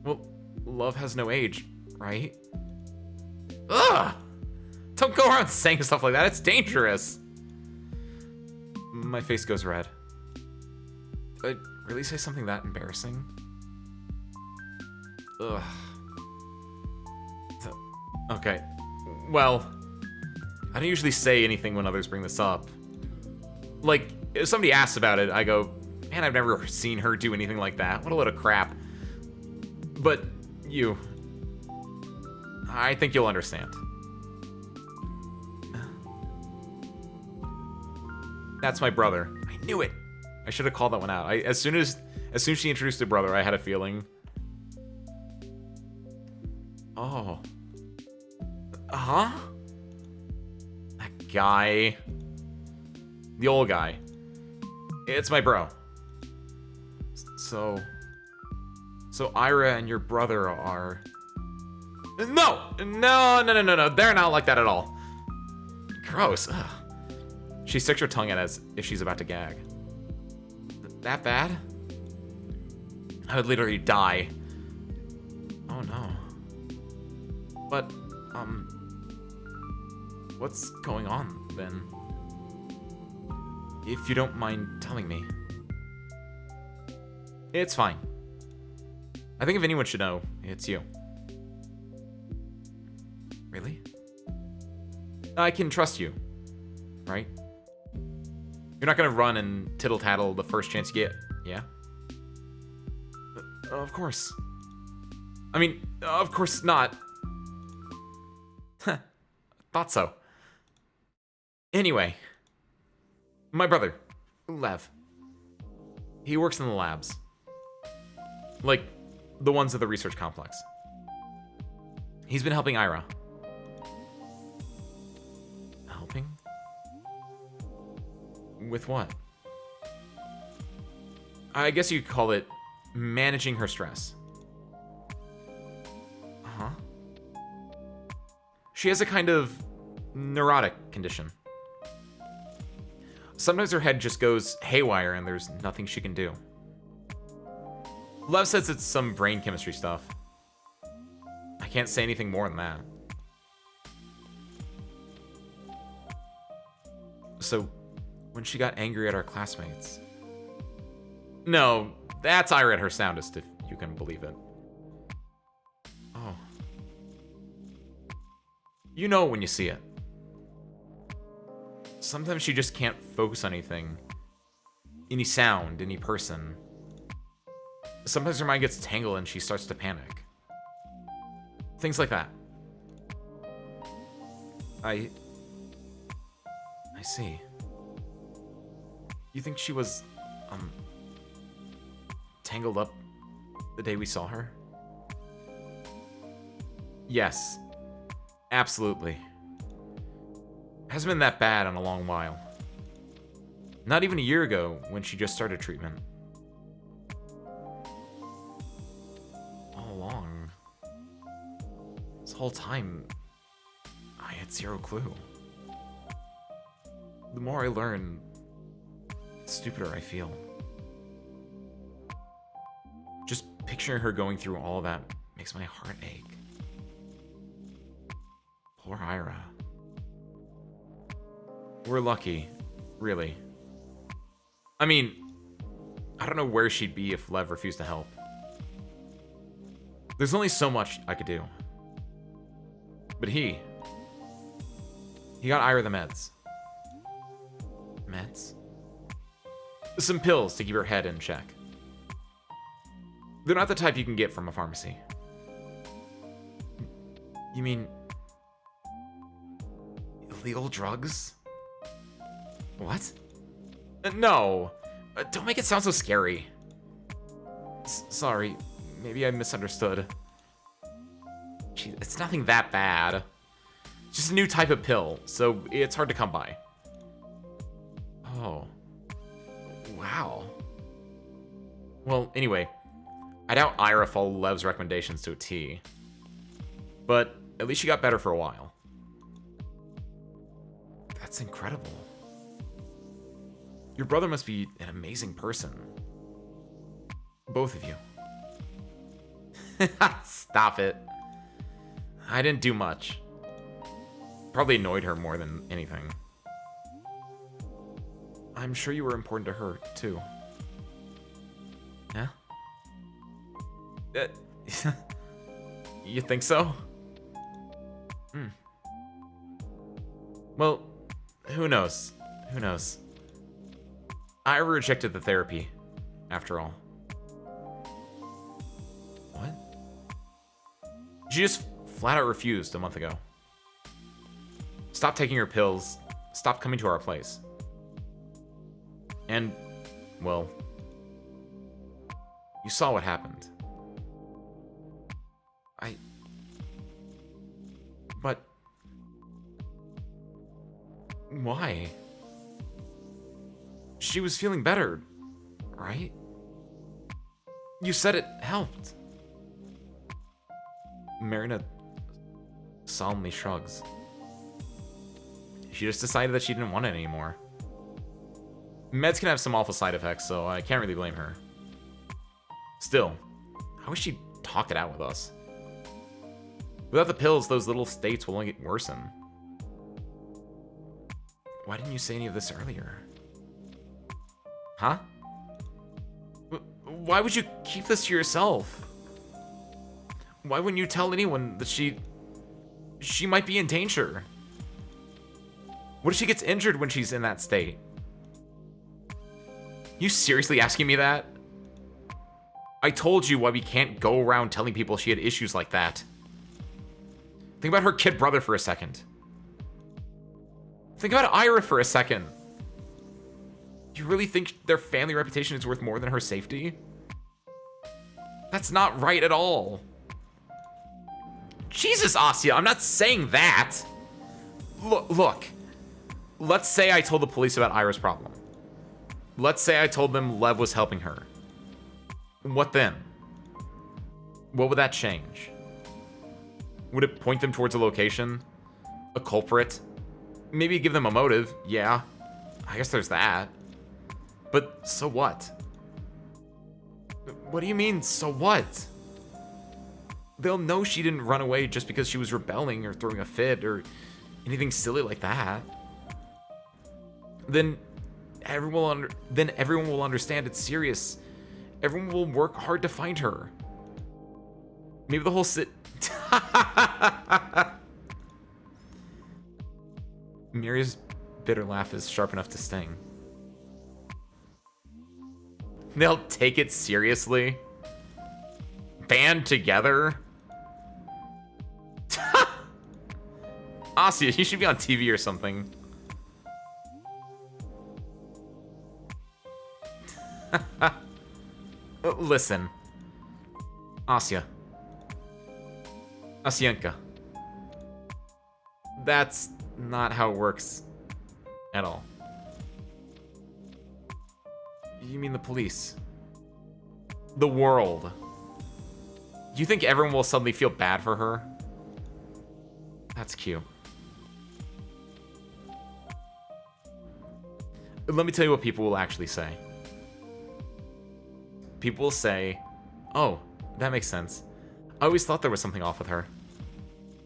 Well, love has no age, right? Ugh! Don't go around saying stuff like that, it's dangerous! My face goes red. Did I really say something that embarrassing? Ugh. Okay. Well, I don't usually say anything when others bring this up. Like, if somebody asks about it, I go, man, I've never seen her do anything like that. What a load of crap. But you... I think you'll understand. That's my brother. I knew it. I should have called that one out. As soon as she introduced her brother, I had a feeling. Oh. Huh? That guy. The old guy. It's my bro. So Ira and your brother are... No! No. They're not like that at all. Gross. Ugh. She sticks her tongue out as if she's about to gag. That bad? I would literally die. Oh no. But, what's going on then? If you don't mind telling me. It's fine. I think if anyone should know, it's you. Really? I can trust you, right? You're not gonna run and tittle-tattle the first chance you get, yeah? Of course. I mean, of course not. Thought so. Anyway. My brother, Lev. He works in the labs. Like, the ones at the research complex. He's been helping Ira. Helping? With what? I guess you could call it managing her stress. Uh-huh. She has a kind of neurotic condition. Sometimes her head just goes haywire and there's nothing she can do. Lev says it's some brain chemistry stuff. I can't say anything more than that. So, when she got angry at our classmates... No, that's Ira at her soundest, if you can believe it. Oh. You know when you see it. Sometimes she just can't focus on anything. Any sound, any person. Sometimes her mind gets tangled and she starts to panic. Things like that. I see. You think she was, tangled up the day we saw her? Yes. Absolutely. Hasn't been that bad in a long while. Not even a year ago when she just started treatment. All along. This whole time, I had zero clue. The more I learn, the stupider I feel. Picturing her going through all that makes my heart ache. Poor Ira. We're lucky, really. I mean, I don't know where she'd be if Lev refused to help. There's only so much I could do. But he got Ira the meds. Meds? Some pills to keep her head in check. They're not the type you can get from a pharmacy. You mean illegal drugs? What? No. Don't make it sound so scary. Sorry. Maybe I misunderstood. Gee, it's nothing that bad. It's just a new type of pill, so it's hard to come by. Oh. Wow. Well, anyway, I doubt Ira followed Lev's recommendations to a T. But at least she got better for a while. That's incredible. Your brother must be an amazing person. Both of you. Stop it. I didn't do much. Probably annoyed her more than anything. I'm sure you were important to her, too. Yeah? You think so? Well, who knows? Who knows? I rejected the therapy, after all. What? She just flat out refused a month ago. Stopped taking her pills, stopped coming to our place. And, well, you saw what happened. But why? She was feeling better, right? You said it helped. Marina solemnly shrugs. She just decided that she didn't want it anymore. Meds can have some awful side effects, so I can't really blame her. Still, I wish she'd talk it out with us. Without the pills, those little states will only get worsen. Why didn't you say any of this earlier? Huh? Why would you keep this to yourself? Why wouldn't you tell anyone that she might be in danger? What if she gets injured when she's in that state? You seriously asking me that? I told you why we can't go around telling people she had issues like that. Think about her kid brother for a second. Think about Ira for a second. You really think their family reputation is worth more than her safety? That's not right at all. Jesus, Asya, I'm not saying that. Look. Let's say I told the police about Ira's problem. Let's say I told them Lev was helping her. What then? What would that change? Would it point them towards a location? A culprit? Maybe give them a motive, yeah. I guess there's that. But so what? What do you mean, so what? They'll know she didn't run away just because she was rebelling or throwing a fit or anything silly like that. Then everyone will understand it's serious. Everyone will work hard to find her. Maybe the whole Miri's bitter laugh is sharp enough to sting. They'll take it seriously. Band together. Asya, you should be on TV or something. Listen. Asya. Asyenka. That's not how it works at all. You mean the police? The world. You think everyone will suddenly feel bad for her? That's cute. Let me tell you what people will actually say. People will say, oh, That makes sense. I always thought there was something off with her.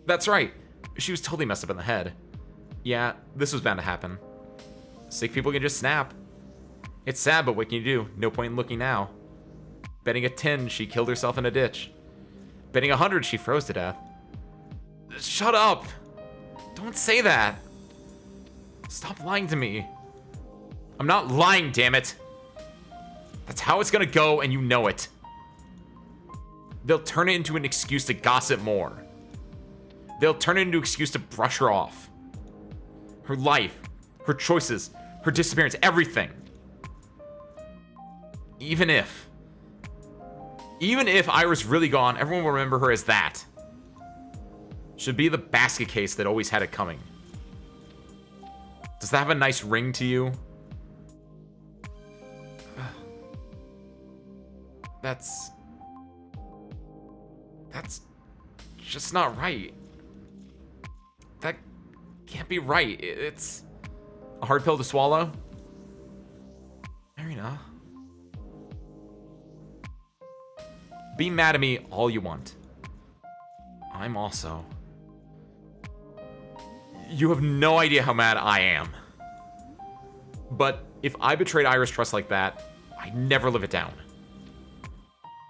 That's right. She was totally messed up in the head. Yeah, this was bound to happen. Sick people can just snap. It's sad, but what can you do? No point in looking now. Betting a 10, she killed herself in a ditch. Betting 100, she froze to death. Shut up! Don't say that! Stop lying to me. I'm not lying, damn it! That's how it's gonna go, and you know it. They'll turn it into an excuse to gossip more. They'll turn it into an excuse to brush her off. Her life, her choices, her disappearance, everything. Even if Ira's really gone, everyone will remember her as that. Should be the basket case that always had it coming. Does that have a nice ring to you? That's just not right. That can't be right. It's a hard pill to swallow. Marina. Be mad at me all you want. I'm also. You have no idea how mad I am. But if I betrayed Ira's trust like that, I'd never live it down.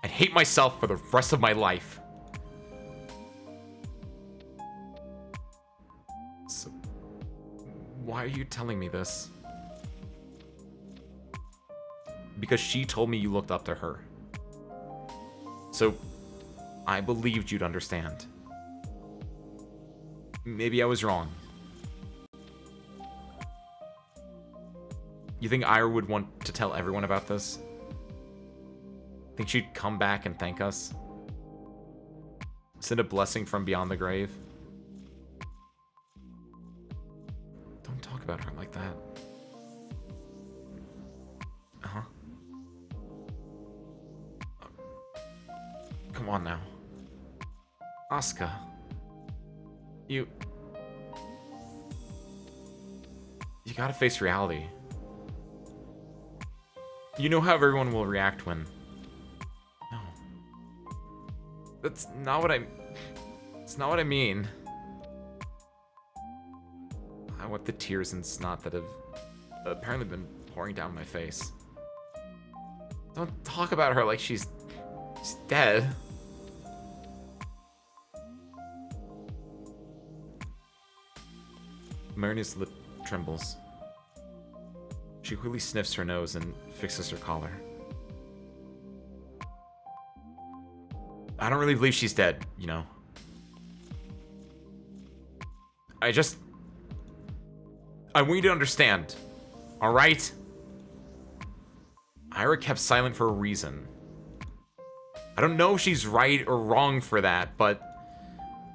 I'd hate myself for the rest of my life. So, why are you telling me this? Because she told me you looked up to her. So, I believed you'd understand. Maybe I was wrong. You think Ira would want to tell everyone about this? Think she'd come back and thank us? Send a blessing from beyond the grave? Don't talk about her like that. Uh-huh. Come on now. Asuka. You gotta face reality. You know how everyone will react when... No. That's not what it's not what I mean. I want the tears and snot that have apparently been pouring down my face. Don't talk about her like she's dead. Marina's lip trembles. She quickly sniffs her nose and fixes her collar. I don't really believe she's dead, you know. I want you to understand, alright? Ira kept silent for a reason. I don't know if she's right or wrong for that, but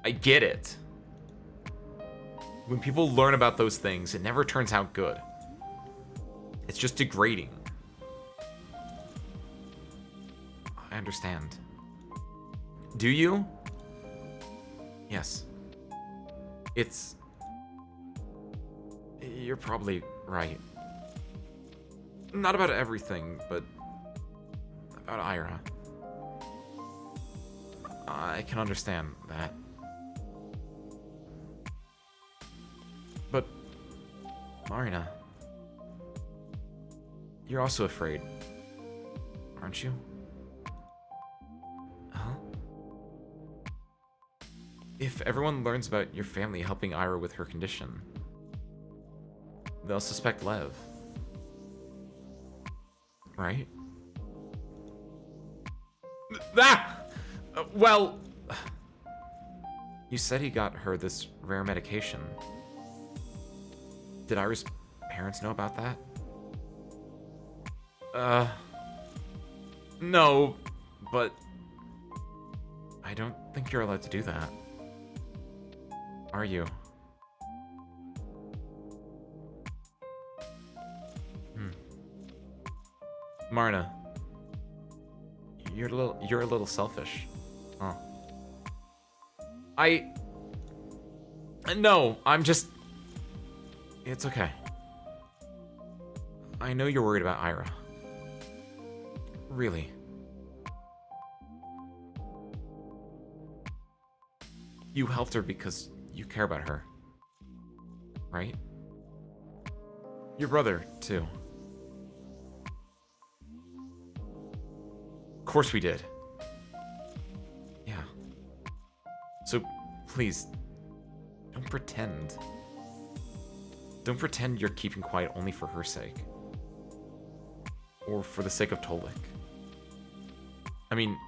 I get it. When people learn about those things, it never turns out good. It's just degrading. I understand. Do you? Yes. You're probably right. Not about everything, but about Ira. I can understand that. But, Marina, you're also afraid, aren't you? Huh? If everyone learns about your family helping Ira with her condition, they'll suspect Lev. Right? Ah! Well... You said he got her this rare medication. Did Ira's parents know about that? No, but I don't think you're allowed to do that. Are you? Marna, you're a little selfish. Huh. No, I'm just... It's okay. I know you're worried about Ira. Really. You helped her because you care about her. Right? Your brother, too. Of course we did. Yeah. So, please, don't pretend. Don't pretend you're keeping quiet only for her sake. Or for the sake of Tolik. I mean,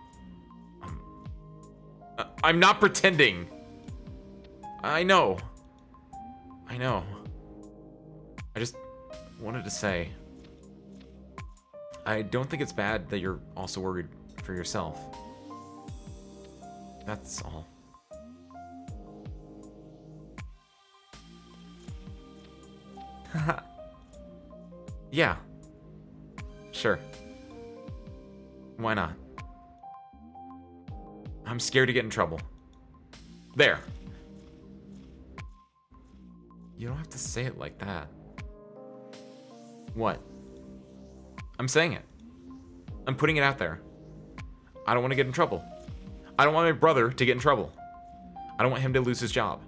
I'm not pretending. I know. I know. I just wanted to say, I don't think it's bad that you're also worried for yourself. That's all. Yeah. Sure. Why not? I'm scared to get in trouble. There. You don't have to say it like that. What? I'm saying it. I'm putting it out there. I don't want to get in trouble. I don't want my brother to get in trouble. I don't want him to lose his job.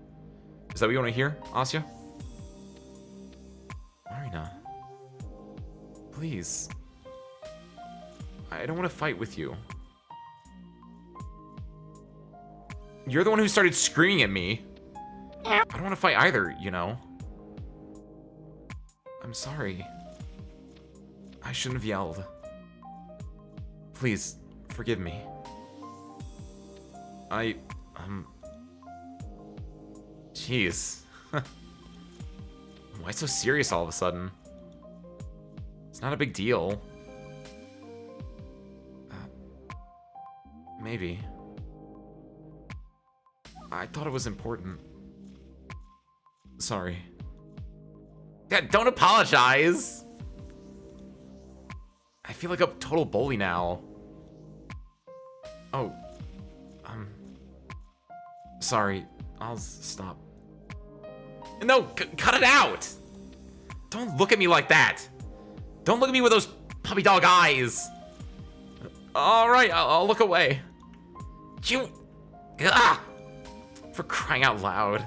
Is that what you want to hear, Asya? Marina. Please. I don't want to fight with you. You're the one who started screaming at me. I don't want to fight either, you know. I'm sorry. I shouldn't have yelled. Please, forgive me. Jeez. Why so serious all of a sudden? It's not a big deal. Maybe. I thought it was important. Sorry. Yeah, don't apologize! I feel like a total bully now. Oh. Sorry. I'll stop. No, cut it out! Don't look at me like that! Don't look at me with those puppy dog eyes! Alright, I'll look away. You... Ah! For crying out loud.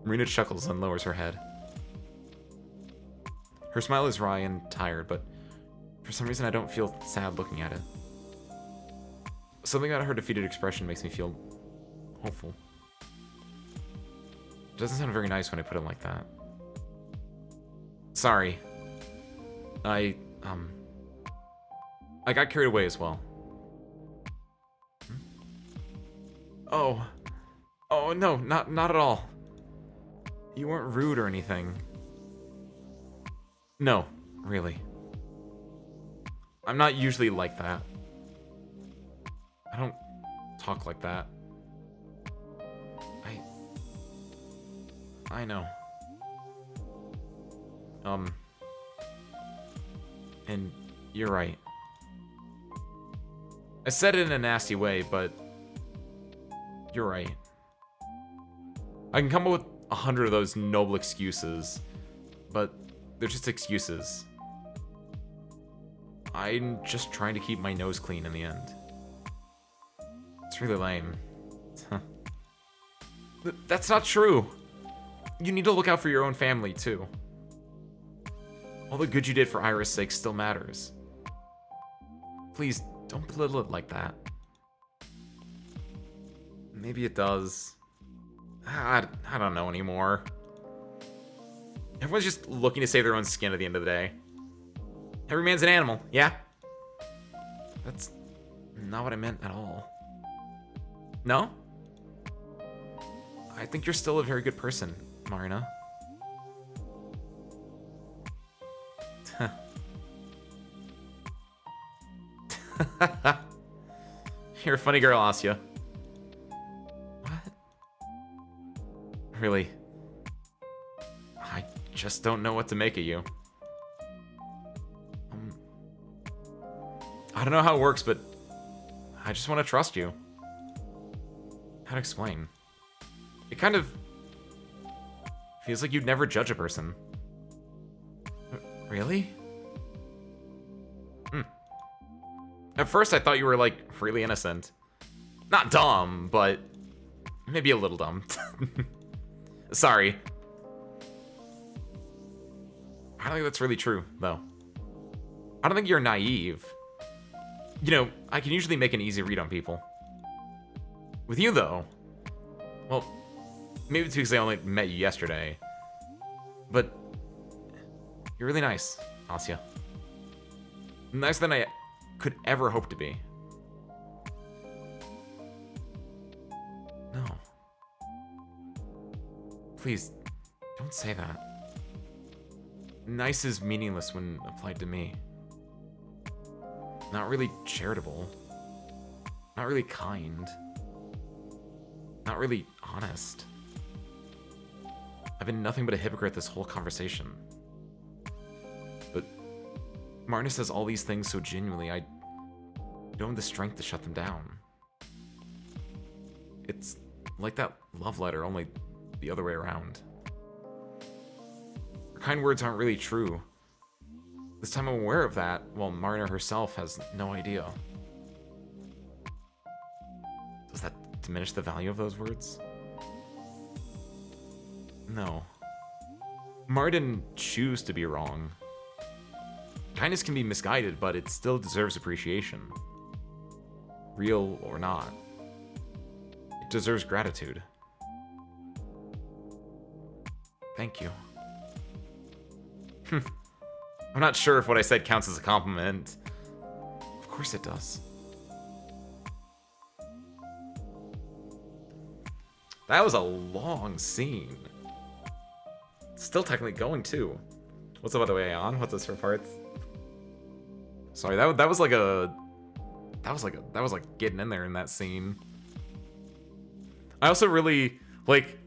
Marina chuckles and lowers her head. Her smile is wry and tired, but for some reason I don't feel sad looking at it. Something about her defeated expression makes me feel hopeful. It doesn't sound very nice when I put it like that. Sorry. I got carried away as well. Oh. Oh, no, not at all. You weren't rude or anything. No, really. I'm not usually like that. I don't talk like that. I know. And you're right. I said it in a nasty way, but you're right. I can come up with 100 of those noble excuses, but they're just excuses. I'm just trying to keep my nose clean in the end. It's really lame. That's not true. You need to look out for your own family, too. All the good you did for Iris' sake still matters. Please, don't belittle it like that. Maybe it does. I don't know anymore. Everyone's just looking to save their own skin at the end of the day. Every man's an animal, yeah? That's not what I meant at all. No? I think you're still a very good person, Marina. You're a funny girl, Asya. What? Really? I just don't know what to make of you. I don't know how it works, but I just want to trust you. How to explain? It kind of feels like you'd never judge a person. Really? At first I thought you were, like, really innocent. Not dumb, but maybe a little dumb. Sorry. I don't think that's really true, though. I don't think you're naive. You know, I can usually make an easy read on people. With you, though, well, maybe it's because I only met you yesterday, but you're really nice, Asya. Nicer than I could ever hope to be. No. Please, don't say that. Nice is meaningless when applied to me. Not really charitable. Not really kind. Not really honest. I've been nothing but a hypocrite this whole conversation. But Martina says all these things so genuinely, I don't have the strength to shut them down. It's like that love letter, only the other way around. Her kind words aren't really true. This time I'm aware of that, while Martina herself has no idea. Does that diminish the value of those words? No. Martina didn't choose to be wrong. Kindness can be misguided, but it still deserves appreciation. Real or not. It deserves gratitude. Thank you. I'm not sure if what I said counts as a compliment. Of course it does. That was a long scene. Still technically going too. What's up, by the way, on? What's this for parts? Sorry, that was like getting in there in that scene. I also really like.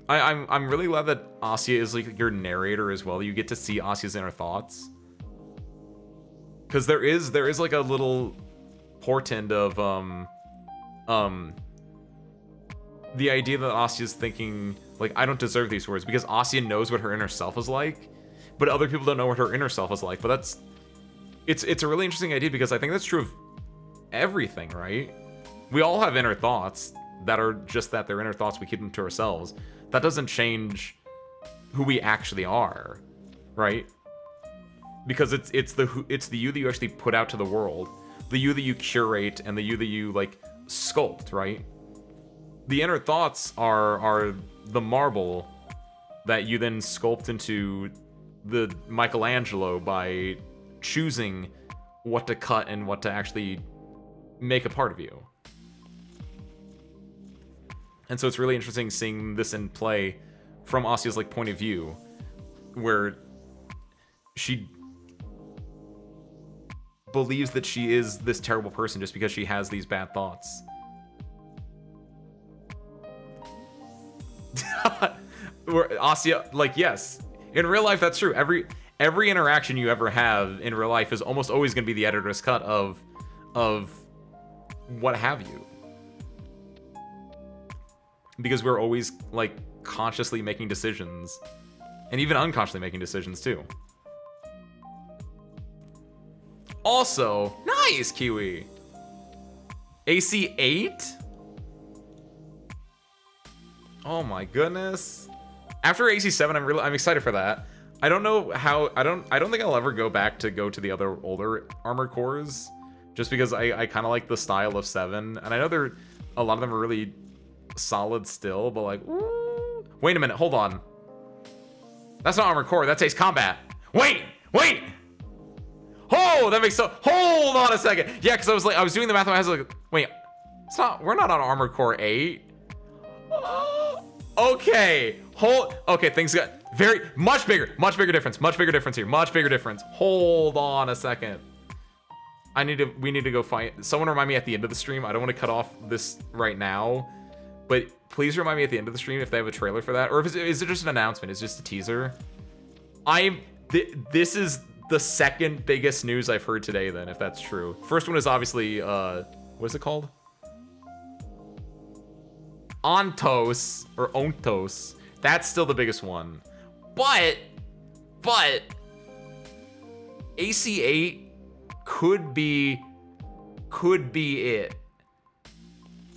I'm really glad that Asya is like your narrator as well. You get to see Asya's inner thoughts. Because there is like a little portend of the idea that Asya's thinking like, I don't deserve these words, because Asya knows what her inner self is like, but other people don't know what her inner self is like. But it's a really interesting idea, because I think that's true of everything, right? We all have inner thoughts that are just that, they're inner thoughts, we keep them to ourselves. That doesn't change who we actually are, right? Because it's the you that you actually put out to the world, the you that you curate, and the you that you like sculpt, right? The inner thoughts are the marble that you then sculpt into the Michelangelo by choosing what to cut and what to actually make a part of you. And so it's really interesting seeing this in play from Asya's like point of view, where she believes that she is this terrible person just because she has these bad thoughts. Where Asya, like, yes, in real life that's true. Every interaction you ever have in real life is almost always going to be the editor's cut of what have you. Because we're always like consciously making decisions, and even unconsciously making decisions too. Also, nice, Kiwi. AC8? Oh my goodness. After AC7, I'm excited for that. I don't know how, I don't think I'll ever go to the other older armored cores, just because I kind of like the style of 7, and I know a lot of them are really solid still, but like, ooh. Wait a minute, hold on. That's not armored core, that's Ace Combat. Wait! Oh, that makes so, hold on a second. Yeah, because I was doing the math, and I was like, wait, we're not on armored core 8. Okay, things got much bigger difference here, much bigger difference. Hold on a second. We need to go find, someone remind me at the end of the stream. I don't want to cut off this right now, but please remind me at the end of the stream if they have a trailer for that, or is it just an announcement? It's just a teaser. This is the second biggest news I've heard today, then, if that's true. First one is obviously, what is it called? Ontos. That's still the biggest one. But AC8 could be it.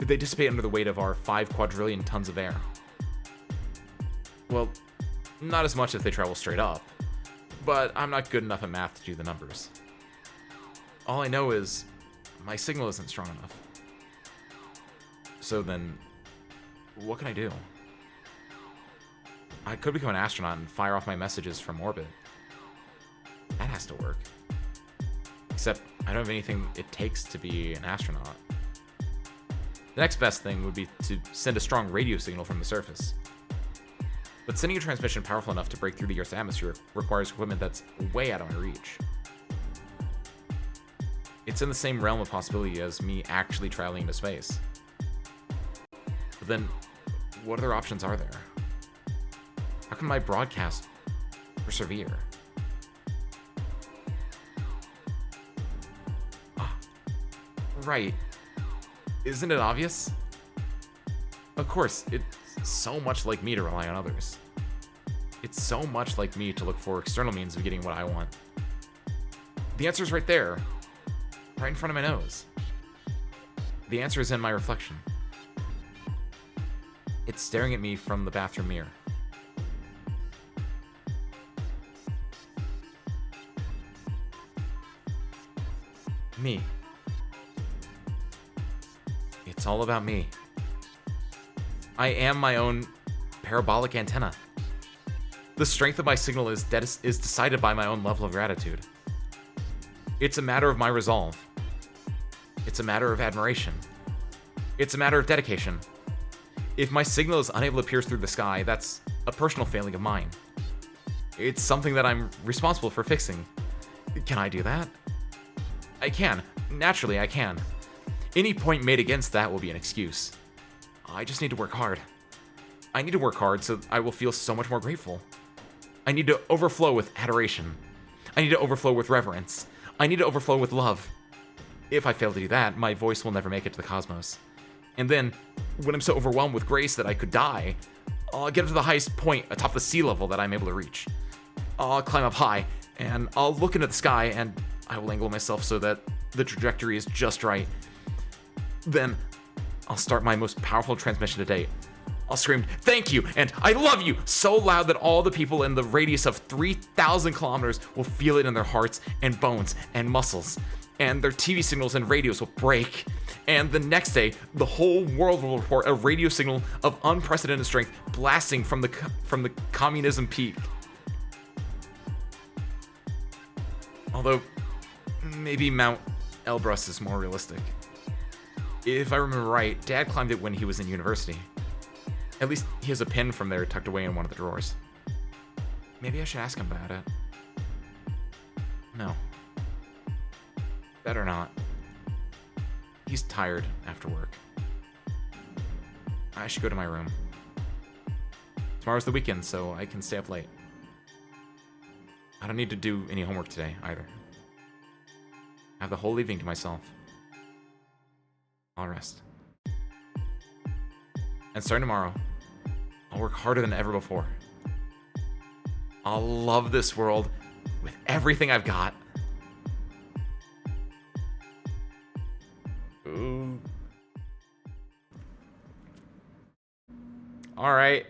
They dissipate under the weight of our 5 quadrillion tons of air. Well, not as much if they travel straight up, but I'm not good enough at math to do the numbers. All I know is my signal isn't strong enough. So then, what can I do? I could become an astronaut and fire off my messages from orbit. That has to work. Except, I don't have anything it takes to be an astronaut. The next best thing would be to send a strong radio signal from the surface. But sending a transmission powerful enough to break through the Earth's atmosphere requires equipment that's way out of my reach. It's in the same realm of possibility as me actually traveling into space. But then, what other options are there? How can my broadcast persevere? Right. Isn't it obvious? Of course, it's so much like me to rely on others. It's so much like me to look for external means of getting what I want. The answer's right there, right in front of my nose. The answer is in my reflection. It's staring at me from the bathroom mirror. Me. It's all about me. I am my own parabolic antenna. The strength of my signal is decided by my own level of gratitude. It's a matter of my resolve. It's a matter of admiration. It's a matter of dedication. If my signal is unable to pierce through the sky, that's a personal failing of mine. It's something that I'm responsible for fixing. Can I do that? I can. Naturally, I can. Any point made against that will be an excuse. I just need to work hard. I need to work hard so I will feel so much more grateful. I need to overflow with adoration. I need to overflow with reverence. I need to overflow with love. If I fail to do that, my voice will never make it to the cosmos. And then, when I'm so overwhelmed with grace that I could die, I'll get up to the highest point atop the sea level that I'm able to reach. I'll climb up high, and I'll look into the sky, and I will angle myself so that the trajectory is just right. Then, I'll start my most powerful transmission to date. I'll scream, "Thank you," and "I love you," so loud that all the people in the radius of 3,000 kilometers will feel it in their hearts and bones and muscles. And their TV signals and radios will break. And the next day, the whole world will report a radio signal of unprecedented strength blasting from the communism peak. Although, maybe Mount Elbrus is more realistic. If I remember right, Dad climbed it when he was in university. At least he has a pin from there tucked away in one of the drawers. Maybe I should ask him about it. No. Better not. He's tired after work. I should go to my room. Tomorrow's the weekend, so I can stay up late. I don't need to do any homework today, either. I have the whole evening to myself. I'll rest. And starting tomorrow, I'll work harder than ever before. I'll love this world with everything I've got. Ooh. All right.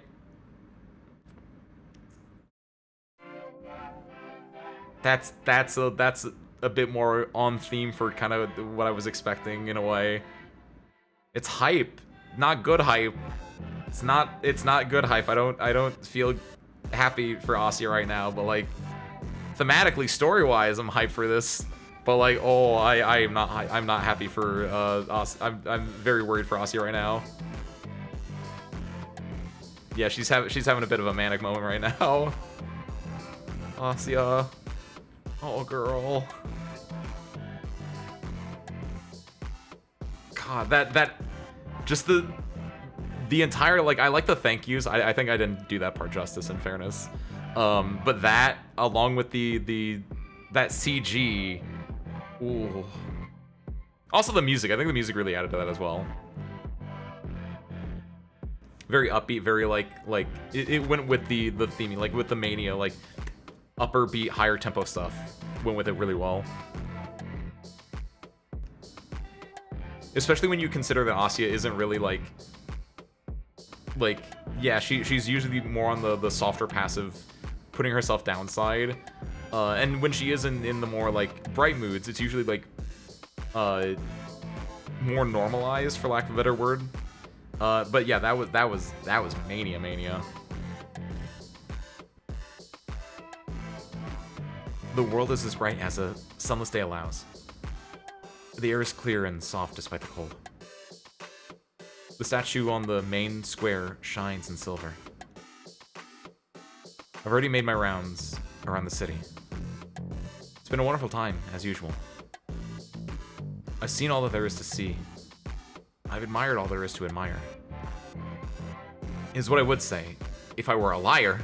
That's a bit more on theme for kind of what I was expecting in a way. It's hype, not good hype. It's not good hype. I don't feel happy for Asya right now, but like thematically, story-wise, I'm hyped for this. But like, oh, I'm not happy for Asya. I'm very worried for Asya right now. Yeah, she's having a bit of a manic moment right now. Asya. Oh, girl. God, that just the entire, like, I like the thank yous. I think I didn't do that part justice, in fairness. But that, along with that CG, ooh. Also the music. I think the music really added to that as well. Very upbeat, very like it went with the theming, like with the mania, like upper beat, higher tempo stuff. Went with it really well. Especially when you consider that Asya isn't really yeah, she's usually more on the softer passive, putting herself downside. And when she is in the more like bright moods, it's usually like more normalized, for lack of a better word. But yeah, that was mania. The world is as bright as a sunless day allows. The air is clear and soft despite the cold. The statue on the main square shines in silver. I've already made my rounds around the city. It's been a wonderful time, as usual. I've seen all that there is to see. I've admired all there is to admire. Is what I would say, if I were a liar.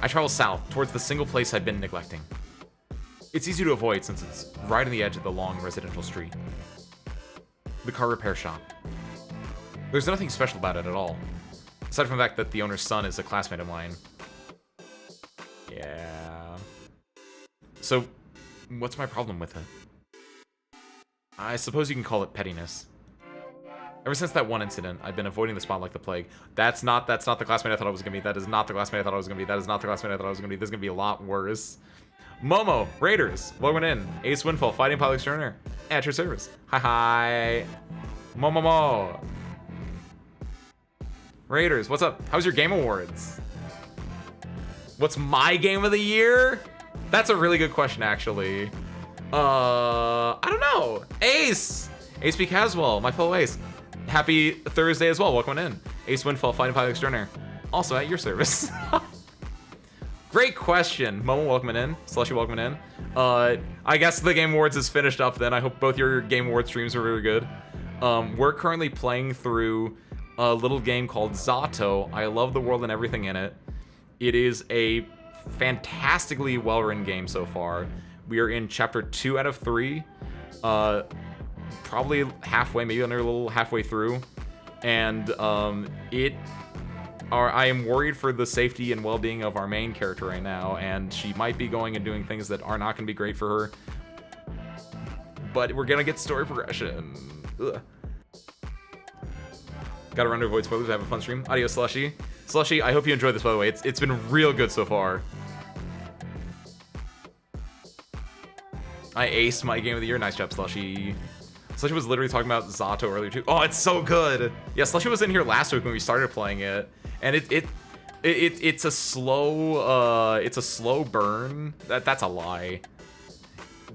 I travel south, towards the single place I've been neglecting. It's easy to avoid since it's right on the edge of the long residential street. The car repair shop. There's nothing special about it at all, aside from the fact that the owner's son is a classmate of mine. Yeah. So, what's my problem with it? I suppose you can call it pettiness. Ever since that one incident, I've been avoiding the spot like the plague. That's not the classmate I thought I was gonna be. That is not the classmate I thought I was gonna be. That is not the classmate I thought I was gonna be. This is gonna be a lot worse. Momo, Raiders, welcome in. Ace Windfall, Fighting Pilot Extraordinaire, at your service. Hi. Momo. Raiders, what's up? How's your Game Awards? What's my game of the year? That's a really good question, actually. I don't know. Ace P. Caswell, my fellow Ace. Happy Thursday as well. Welcome in. Ace Windfall, Fighting Pilot Extraordinaire. Also at your service. Great question. Momo, welcome in. Slushy, welcome in. I guess the Game Awards is finished up then. I hope both your Game Awards streams are really good. We're currently playing through a little game called Z.A.T.O. I love the world and everything in it. It is a fantastically well-written game so far. We are in chapter 2 out of 3. Probably halfway, maybe under a little halfway through. And I am worried for the safety and well-being of our main character right now, and she might be going and doing things that are not going to be great for her. But we're going to get story progression. Ugh. Gotta run to avoid spoilers. Have a fun stream. Adios, Slushy. Slushy, I hope you enjoyed this, by the way. It's been real good so far. I aced my game of the year. Nice job, Slushy. Slushy was literally talking about Z.A.T.O. earlier too. Oh, it's so good. Yeah, Slushy was in here last week when we started playing it, and it's a slow burn. That's a lie.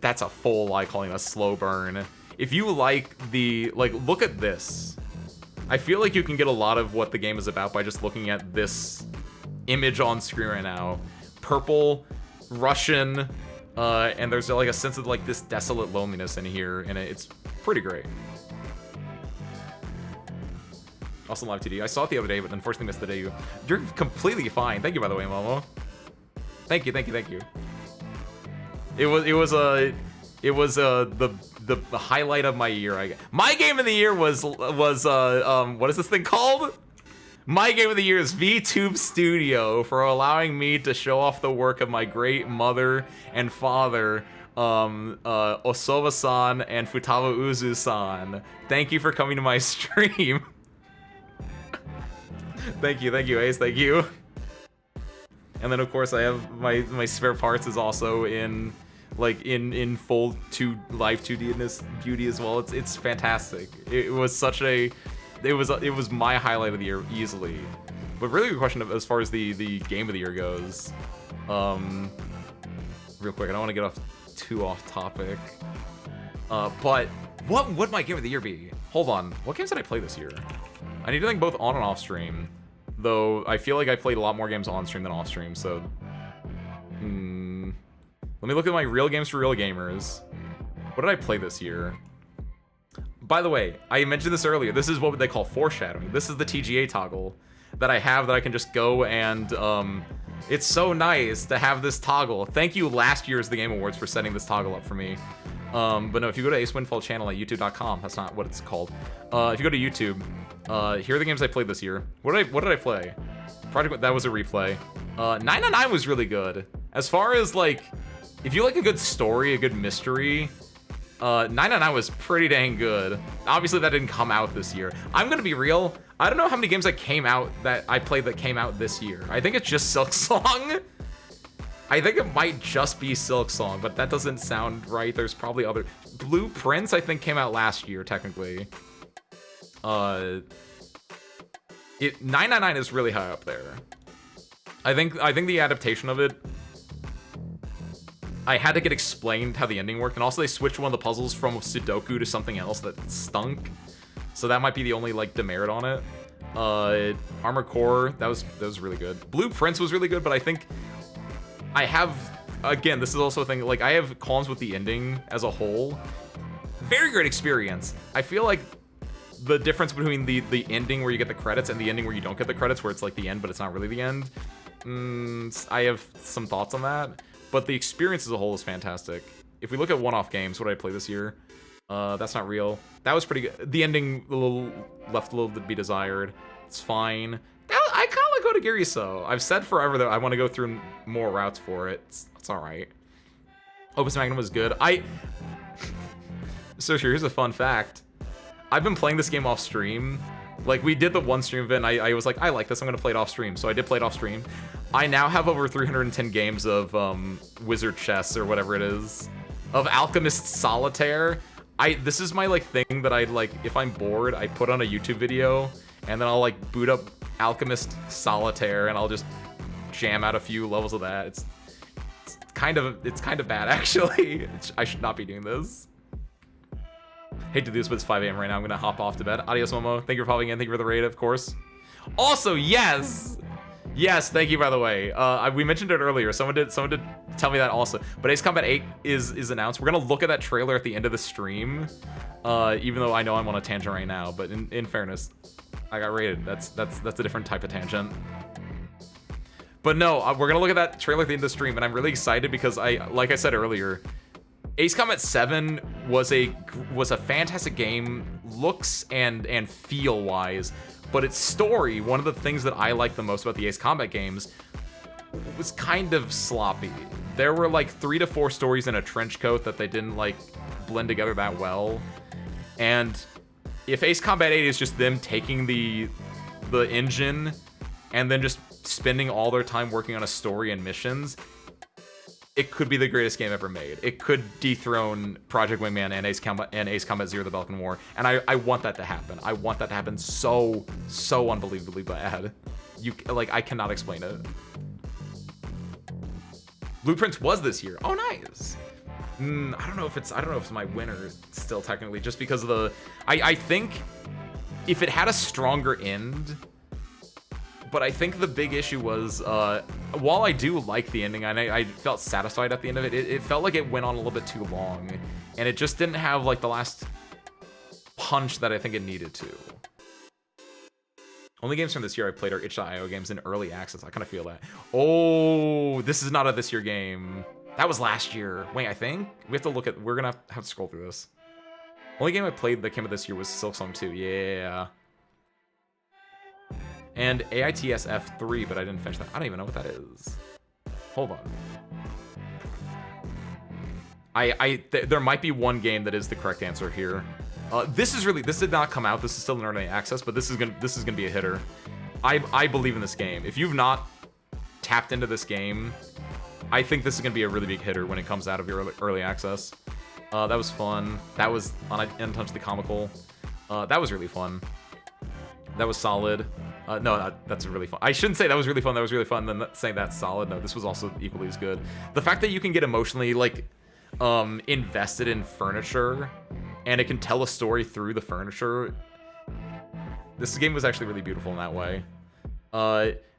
That's a full lie calling it a slow burn. If you like look at this. I feel like you can get a lot of what the game is about by just looking at this image on screen right now. Purple, Russian, and there's like a sense of like this desolate loneliness in here, and it's pretty great. Also live TD. I saw it the other day, but unfortunately missed the debut. You're completely fine. Thank you, by the way, Momo. Thank you. It was the highlight of my year. I guess. My game of the year was what is this thing called? My game of the year is VTube Studio for allowing me to show off the work of my great mother and father, Osoba-san and Futaba Uzu-san. Thank you for coming to my stream. Thank you, Ace. Thank you. And then of course I have my spare parts is also in full live 2D-ness beauty as well. It's fantastic. It was my highlight of the year easily. But really good question as far as the game of the year goes. Real quick, I don't want to get too off topic. But what would my game of the year be? Hold on. What games did I play this year? I need to think both on and off stream. Though I feel like I played a lot more games on stream than off stream, so let me look at my real games for real gamers. What did I play this year? By the way, I mentioned this earlier. This is what they call foreshadowing. This is the TGA toggle that I have that I can just go and it's so nice to have this toggle. Thank you last year's The Game Awards for setting this toggle up for me. But no, if you go to Ace Windfall channel at youtube.com, that's not what it's called. If you go to YouTube, here are the games I played this year. What did I play? Project, that was a replay. 999 was really good. As far as like, if you like a good story, a good mystery, 999 was pretty dang good. Obviously, that didn't come out this year. I'm gonna be real. I don't know how many games that came out that I played that came out this year. I think it's just Silk Song. I think it might just be Silk Song, but that doesn't sound right. There's probably other. Blue Prince, I think, came out last year, technically. 999 is really high up there. I think the adaptation of it, I had to get explained how the ending worked, and also they switched one of the puzzles from Sudoku to something else that stunk. So that might be the only like demerit on it. Armored Core, that was really good. Blue Prince was really good, but I think I have, again, this is also a thing, like I have qualms with the ending as a whole. Very great experience. I feel like the difference between the ending where you get the credits and the ending where you don't get the credits, where it's like the end but it's not really the end, I have some thoughts on that. But the experience as a whole is fantastic. If we look at one-off games, what did I play this year? That's Not Real. That was pretty good. The ending left a little to be desired. It's fine. I kind of like Otagiriso. I've said forever that I want to go through more routes for it. It's all right. Opus Magnum was good. So here's a fun fact. I've been playing this game off stream. Like, we did the one stream event, I was like, I like this, I'm gonna play it off stream. So I did play it off stream. I now have over 310 games of Wizard Chess, or whatever it is. Of Alchemist Solitaire. This is my, like, thing that I, like, if I'm bored, I put on a YouTube video, and then I'll, like, boot up Alchemist Solitaire, and I'll just jam out a few levels of that. It's kind of bad, actually. I should not be doing this. Hate to do this, but it's 5 a.m. right now. I'm gonna hop off to bed. Adios, Momo. Thank you for popping in. Thank you for the raid, of course. Also, yes, thank you, by the way. We mentioned it earlier. Someone did tell me that also. But Ace Combat 8 is announced. We're gonna look at that trailer at the end of the stream. Even though I know I'm on a tangent right now, but in fairness, I got raided. That's a different type of tangent. But no, we're gonna look at that trailer at the end of the stream, and I'm really excited because like I said earlier, Ace Combat 7 was a fantastic game, looks and feel wise, but its story, one of the things that I like the most about the Ace Combat games, was kind of sloppy. There were like 3 to 4 stories in a trench coat that they didn't like blend together that well. And if Ace Combat 8 is just them taking the engine and then just spending all their time working on a story and missions, it could be the greatest game ever made. It could dethrone Project Wingman and Ace Combat Zero: The Balkan War, and I want that to happen. I want that to happen so unbelievably bad. I cannot explain it. Blueprints was this year. Oh, nice. I don't know if it's my winner still technically, just because of the. I think if it had a stronger end. But I think the big issue was, while I do like the ending, and I felt satisfied at the end of it, it felt like it went on a little bit too long. And it just didn't have, like, the last punch that I think it needed to. Only games from this year I've played are itch.io games in early access. I kind of feel that. Oh, this is not a this year game. That was last year. Wait, I think? We have to look at, we're gonna have to scroll through this. Only game I played that came out this year was Silksong 2. Yeah. And AITS F3, but I didn't finish that. I don't even know what that is. Hold on. There might be one game that is the correct answer here. This did not come out. This is still in early access, but this is gonna be a hitter. I believe in this game. If you've not tapped into this game, I think this is gonna be a really big hitter when it comes out of your early access. That was fun. That was unintentionally comical. That was really fun. That was solid. No, that's really fun. I shouldn't say that was really fun. That was really fun. Then saying that's solid. No, this was also equally as good. The fact that you can get emotionally invested in furniture, and it can tell a story through the furniture. This game was actually really beautiful in that way.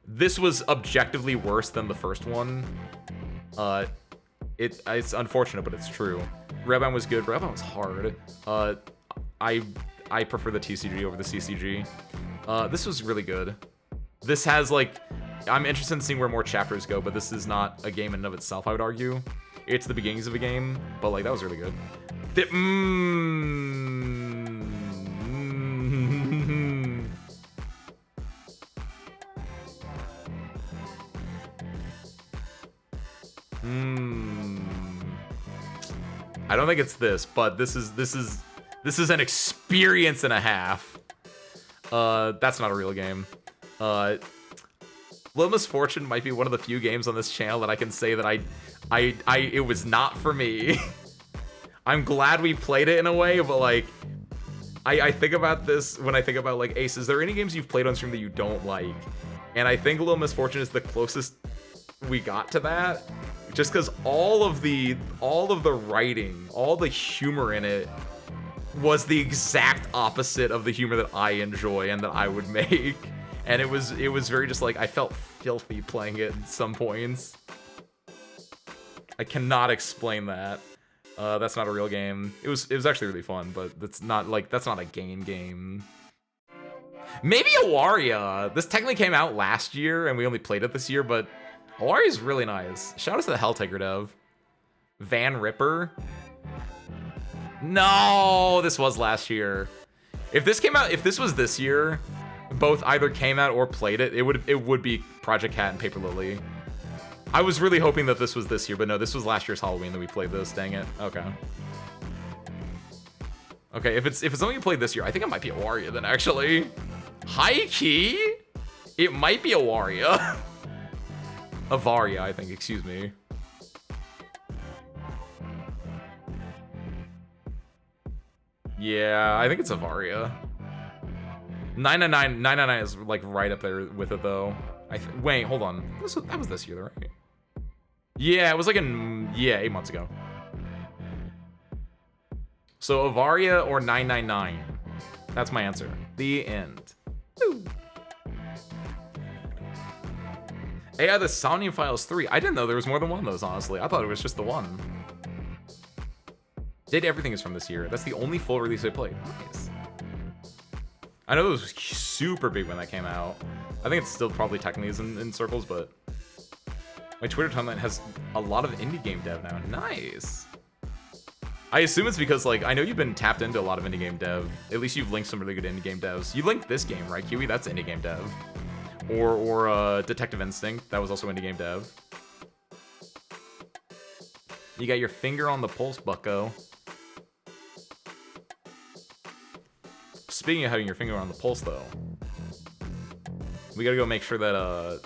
This was objectively worse than the first one. It's unfortunate, but it's true. Redbound was good. Redbound was hard. I prefer the TCG over the CCG. This was really good. This has, I'm interested in seeing where more chapters go, but this is not a game in and of itself, I would argue. It's the beginnings of a game, but, that was really good. I don't think it's this, but this is an experience and a half. That's not a real game. Little Misfortune might be one of the few games on this channel that I can say that it was not for me. I'm glad we played it in a way, but like, I think about this when I think about like, Ace, is there any games you've played on stream that you don't like? And I think Little Misfortune is the closest we got to that, just because all of the writing, all the humor in it was the exact opposite of the humor that I enjoy and that I would make. And it was very just like, I felt filthy playing it at some points. I cannot explain that. That's not a real game. It was actually really fun, but that's not a game. Maybe Awaria. This technically came out last year and we only played it this year, but Awaria is really nice. Shout out to the Helltaker dev. Van Ripper. No, this was last year. If this was this year, both either came out or played it, it would be Project Cat and Paper Lily. I was really hoping that this was this year, but no, this was last year's Halloween that we played this. Dang it. Okay. Okay, if it's only played this year, I think it might be Awaria then, actually. High key? It might be Awaria. Avaria, I think, excuse me. Yeah, I think it's Avaria. 999 is like right up there with it though. Wait, hold on. That was this year, right? Yeah, it was like 8 months ago. So Avaria or 999. That's my answer. The end. Woo. AI the Somnium Files 3. I didn't know there was more than one of those, honestly. I thought it was just the one. Did Everything is from this year. That's the only full release I played. Nice. I know it was super big when that came out. I think it's still probably technically is in circles, but my Twitter timeline has a lot of indie game dev now. Nice. I assume it's because, like, I know you've been tapped into a lot of indie game dev. At least you've linked some really good indie game devs. You linked this game, right, Kiwi? That's indie game dev. Or Detective Instinct. That was also indie game dev. You got your finger on the pulse, bucko. Speaking of having your finger on the pulse, though, we gotta go make sure that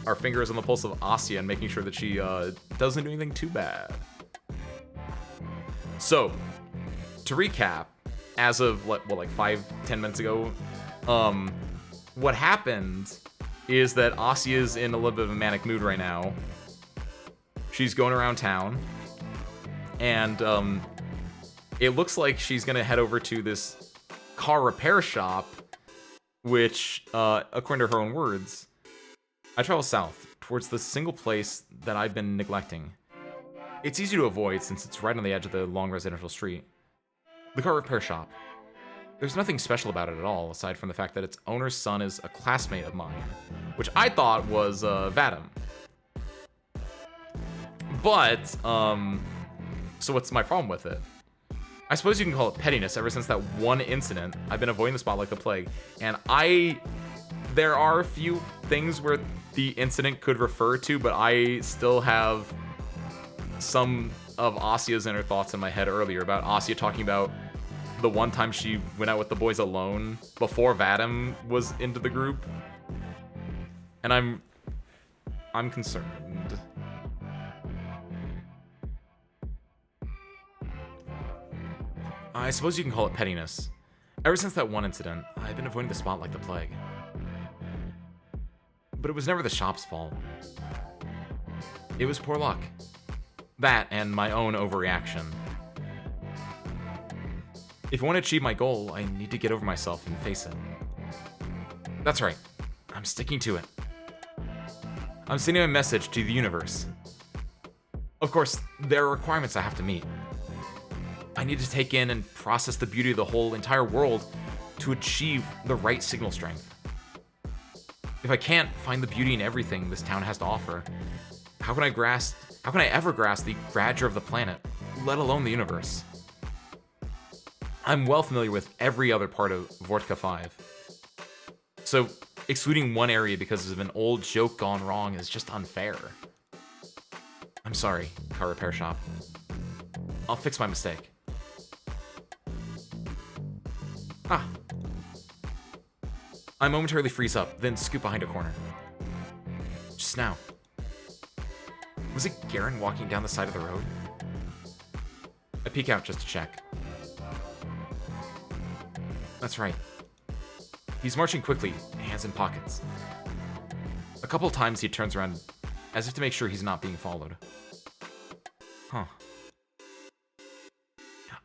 our finger is on the pulse of Asya and making sure that she doesn't do anything too bad. So, to recap, as of like 5-10 minutes ago, what happened is that Asya's in a little bit of a manic mood right now. She's going around town, and it looks like she's gonna head over to this car repair shop, which, according to her own words, I travel south towards the single place that I've been neglecting. It's easy to avoid since it's right on the edge of the long residential street. The car repair shop. There's nothing special about it at all, aside from the fact that its owner's son is a classmate of mine, which I thought was Z.A.T.O. But, so what's my problem with it? I suppose you can call it pettiness. Ever since that one incident, I've been avoiding the spot like the plague. And there are a few things where the incident could refer to, but I still have some of Asya's inner thoughts in my head earlier about Asya talking about the one time she went out with the boys alone before Z.A.T.O was into the group. And I'm concerned. I suppose you can call it pettiness. Ever since that one incident, I've been avoiding the spot like the plague. But it was never the shop's fault. It was poor luck. That and my own overreaction. If I want to achieve my goal, I need to get over myself and face it. That's right. I'm sticking to it. I'm sending a message to the universe. Of course, there are requirements I have to meet. I need to take in and process the beauty of the whole entire world to achieve the right signal strength. If I can't find the beauty in everything this town has to offer, how can I ever grasp the grandeur of the planet, let alone the universe? I'm well familiar with every other part of Vortka 5. So, excluding one area because of an old joke gone wrong is just unfair. I'm sorry, car repair shop. I'll fix my mistake. Ah. I momentarily freeze up, then scoot behind a corner. Just now. Was it Garen walking down the side of the road? I peek out just to check. That's right. He's marching quickly, hands in pockets. A couple times he turns around as if to make sure he's not being followed. Huh.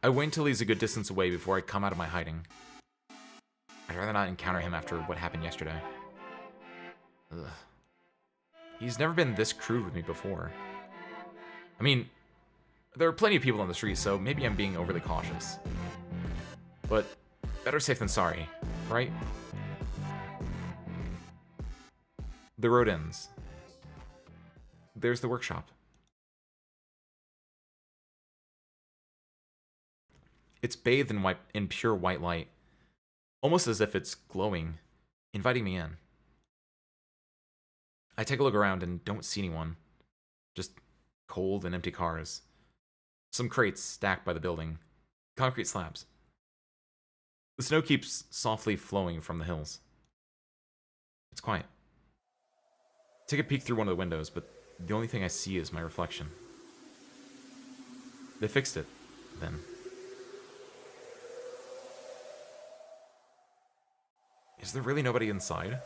I wait until he's a good distance away before I come out of my hiding. I'd rather not encounter him after what happened yesterday. Ugh. He's never been this crude with me before. I mean, there are plenty of people on the street, so maybe I'm being overly cautious. But better safe than sorry, right? The road ends. There's the workshop. It's bathed in pure white light, almost as if it's glowing, inviting me in. I take a look around and don't see anyone. Just cold and empty cars. Some crates stacked by the building. Concrete slabs. The snow keeps softly flowing from the hills. It's quiet. Take a peek through one of the windows, but the only thing I see is my reflection. They fixed it, then. Is there really nobody inside?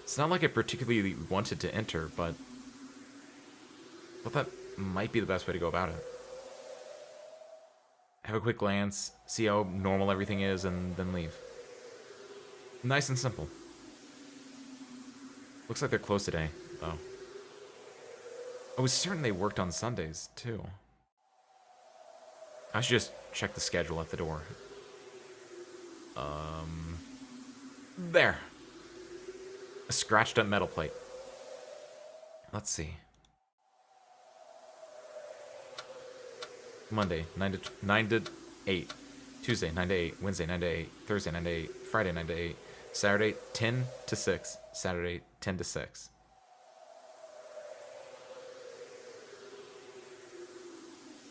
It's not like I particularly wanted to enter, but that might be the best way to go about it. Have a quick glance, see how normal everything is, and then leave. Nice and simple. Looks like they're closed today, though. I was certain they worked on Sundays, too. I should just check the schedule at the door. There. A scratched up metal plate. Let's see. Monday, 9 to 8. Tuesday, 9 to 8. Wednesday, 9 to 8. Thursday, 9 to 8. Friday, 9 to 8. Saturday, 10 to 6. Saturday, 10 to 6.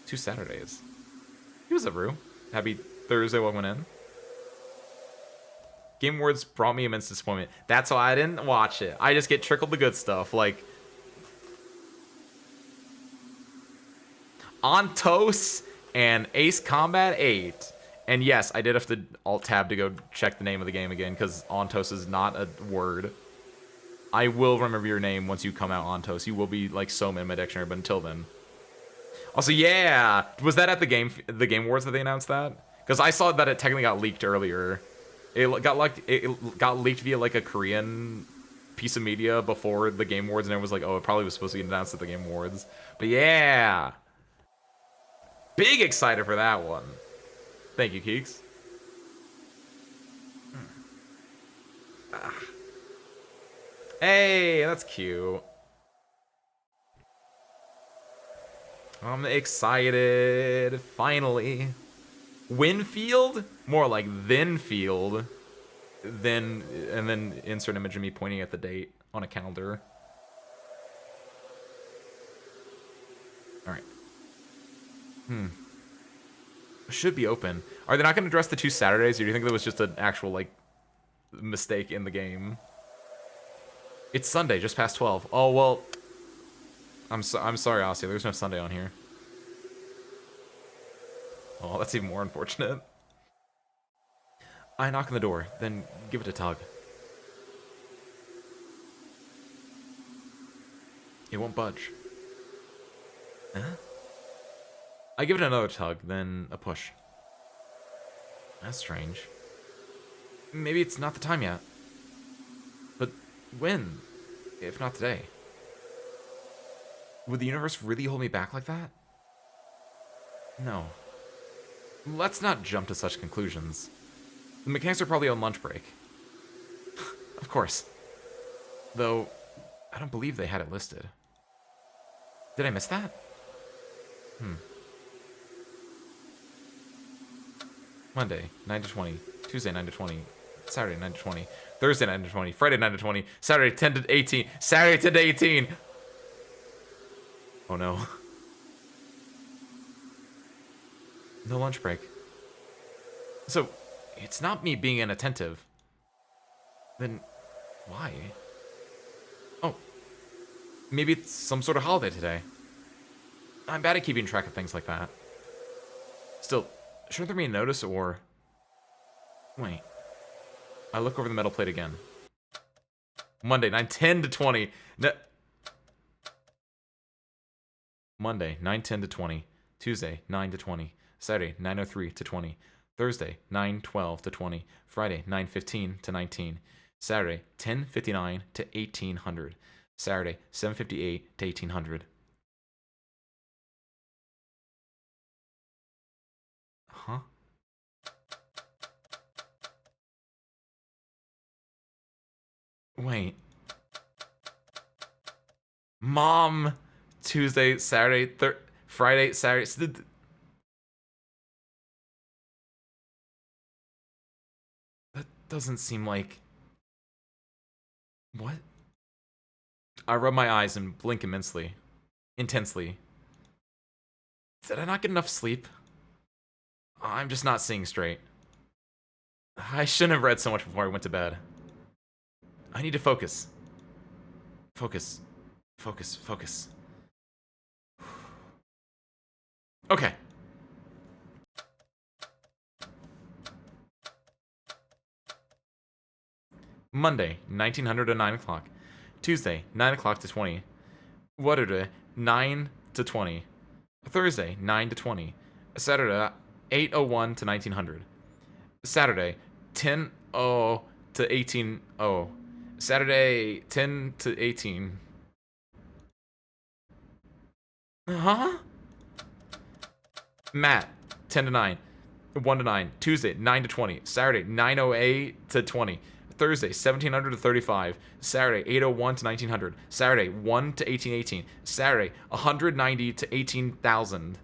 Two Saturdays. He was up, Rue. Happy Thursday, welcome in. Game Awards brought me immense disappointment. That's why I didn't watch it. I just get trickled the good stuff, like Ontos and Ace Combat 8. And yes, I did have to alt-tab to go check the name of the game again, because Ontos is not a word. I will remember your name once you come out, Ontos. You will be like so in my dictionary, but until then. Also, yeah, was that at the Game Awards that they announced that? Because I saw that it technically got leaked earlier. It got leaked via like a Korean piece of media before the Game Awards, and it was like, oh, it probably was supposed to get announced at the Game Awards. But yeah, big excited for that one. Thank you, Keeks. Hey, that's cute. I'm excited. Finally. Winfield? More like Thenfield. Then, and then insert image of me pointing at the date on a calendar. Alright. Should be open. Are they not going to address the 2 Saturdays, or do you think that was just an actual, like, mistake in the game? It's Sunday, just past 12. Oh, well... I'm sorry, Ossie. There's no Sunday on here. Oh, that's even more unfortunate. I knock on the door, then give it a tug. It won't budge. Huh? I give it another tug, then a push. That's strange. Maybe it's not the time yet. But when? If not today? Would the universe really hold me back like that? No. Let's not jump to such conclusions. The mechanics are probably on lunch break. Of course. Though, I don't believe they had it listed. Did I miss that? Monday, 9 to 20. Tuesday, 9 to 20. Saturday, 9 to 20. Thursday, 9 to 20. Friday, 9 to 20. Saturday, 10 to 18. Saturday, 10 to 18. Oh no. No lunch break. So, it's not me being inattentive. Then, why? Oh, maybe it's some sort of holiday today. I'm bad at keeping track of things like that. Still, shouldn't there be a notice or... Wait. I look over the metal plate again. Monday, 9:10 to 20. Monday, 9:10 to 20. Tuesday, 9 to 20. Saturday, 9:03 to 20. Thursday, 9:12 to 20. Friday, 9:15 to 19. Saturday, 10:59 to 1800. Saturday, 7:58 to 1800. Huh? Wait. Mom! Tuesday, Saturday, Friday, Saturday. That doesn't seem like... What? I rub my eyes and blink intensely. Did I not get enough sleep? I'm just not seeing straight. I shouldn't have read so much before I went to bed. I need to focus. Focus. Okay. Monday, 1900 to 9 o'clock. Tuesday, 9 o'clock to 20. Wednesday, 9 to 20. Thursday, 9 to 20. Saturday, 8:01 to 1900. Saturday, 10:00 to 18:00. Saturday, 10 to 18. Huh? Matt, 10 to 9. 1 to 9. Tuesday, 9 to 20. Saturday, 9:08 to 20. Thursday, 1700 to 35. Saturday, 8:01 to 1900. Saturday, 1 to 1818. Saturday, 190 to 18,000.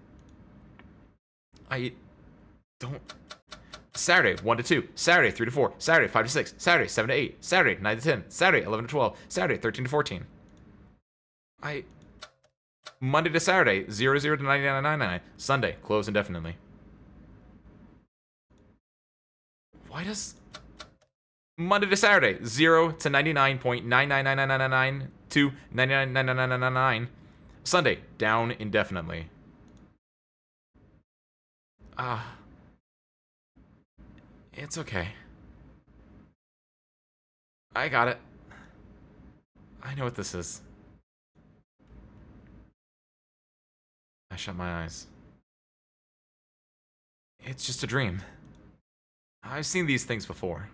I don't... Saturday, 1 to 2. Saturday, 3 to 4. Saturday, 5 to 6. Saturday, 7 to 8. Saturday, 9 to 10. Saturday, 11 to 12. Saturday, 13 to 14. Monday to Saturday, 00 to 99.99. Sunday, close indefinitely. Why does... Monday to Saturday, 0 to 99.999999 to 99.999999. Sunday, down indefinitely. It's okay. I got it. I know what this is. I shut my eyes. It's just a dream. I've seen these things before.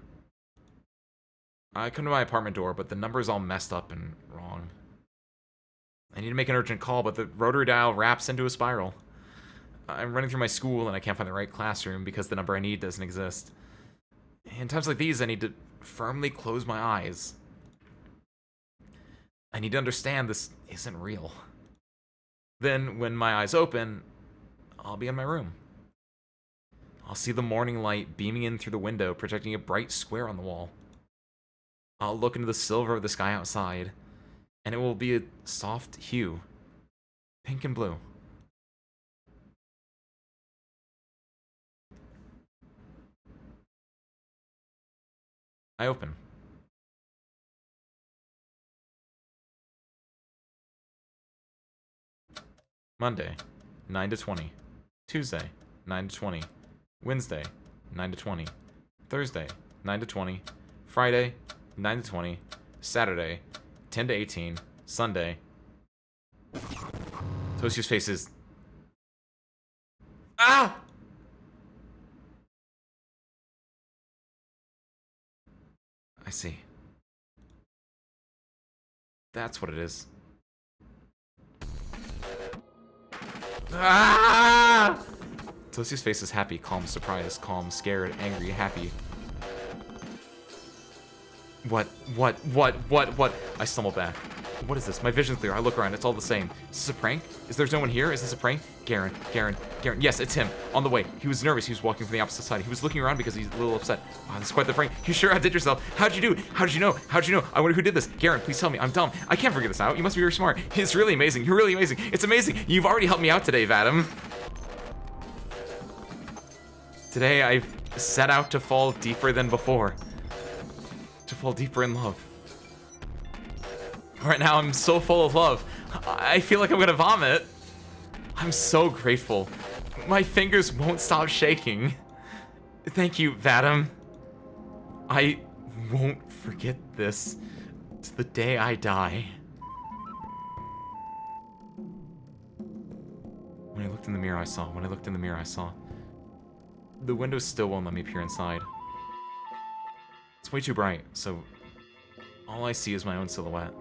I come to my apartment door, but the number's all messed up and wrong. I need to make an urgent call, but the rotary dial wraps into a spiral. I'm running through my school and I can't find the right classroom because the number I need doesn't exist. In times like these, I need to firmly close my eyes. I need to understand this isn't real. Then, when my eyes open, I'll be in my room. I'll see the morning light beaming in through the window, projecting a bright square on the wall. I'll look into the silver of the sky outside, and it will be a soft hue, pink and blue. I open. Monday, 9 to 20. Tuesday, 9 to 20. Wednesday, 9 to 20. Thursday, 9 to 20. Friday, 9 to 20. Saturday, 10 to 18. Sunday. Toastier's face is... Ah! I see. That's what it is. Ah! Toastier's face is happy, calm, surprised, calm, scared, angry, happy. What? I stumble back. What is this? My vision's clear. I look around. It's all the same. Is this a prank? Is there no one here? Is this a prank? Garen. Yes, it's him. On the way. He was nervous. He was walking from the opposite side. He was looking around because he's a little upset. Wow, this is quite the prank. You sure outdid yourself. How'd you do? How'd you know? I wonder who did this. Garen, please tell me. I'm dumb. I can't figure this out. You must be very smart. It's really amazing. You're really amazing. It's amazing. You've already helped me out today, Z.A.T.O. Today I've set out to fall deeper than before. To fall deeper in love. Right now I'm so full of love. I feel like I'm gonna vomit. I'm so grateful. My fingers won't stop shaking. Thank you, Z.A.T.O. I won't forget this to the day I die. When I looked in the mirror, I saw. The window still won't let me peer inside. It's way too bright, so all I see is my own silhouette.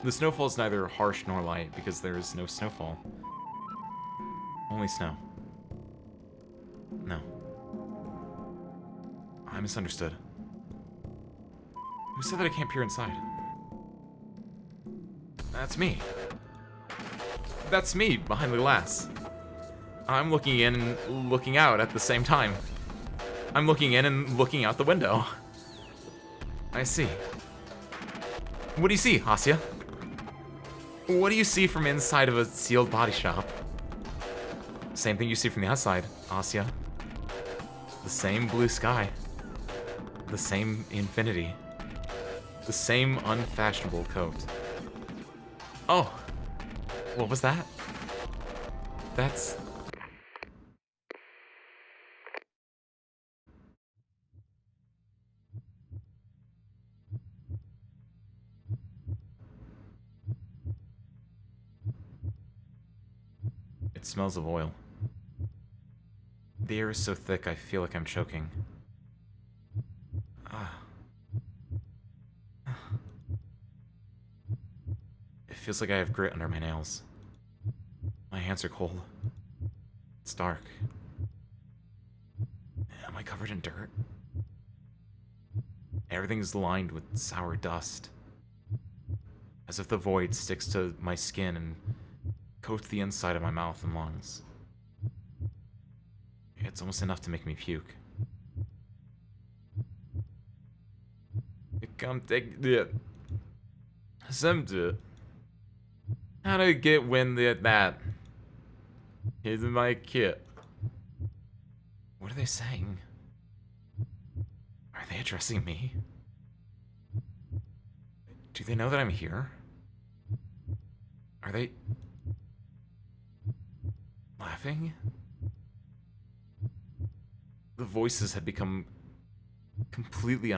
The snowfall is neither harsh nor light because there is no snowfall. Only snow. No. I misunderstood. Who said that I can't peer inside? That's me. That's me behind the glass. I'm looking in and looking out at the same time. I'm looking in and looking out the window. I see. What do you see, Asya? What do you see from inside of a sealed body shop? Same thing you see from the outside, Asya. The same blue sky. The same infinity. The same unfashionable coat. Oh. What was that? That's... It smells of oil. The air is so thick I feel like I'm choking. It feels like I have grit under my nails. My hands are cold. It's dark. Am I covered in dirt? Everything's lined with sour dust. As if the void sticks to my skin and coats the inside of my mouth and lungs. It's almost enough to make me puke. Come take it. Some how to get wind at that? Here's my kit. What are they saying? Are they addressing me? Do they know that I'm here? Are they laughing? The voices had become completely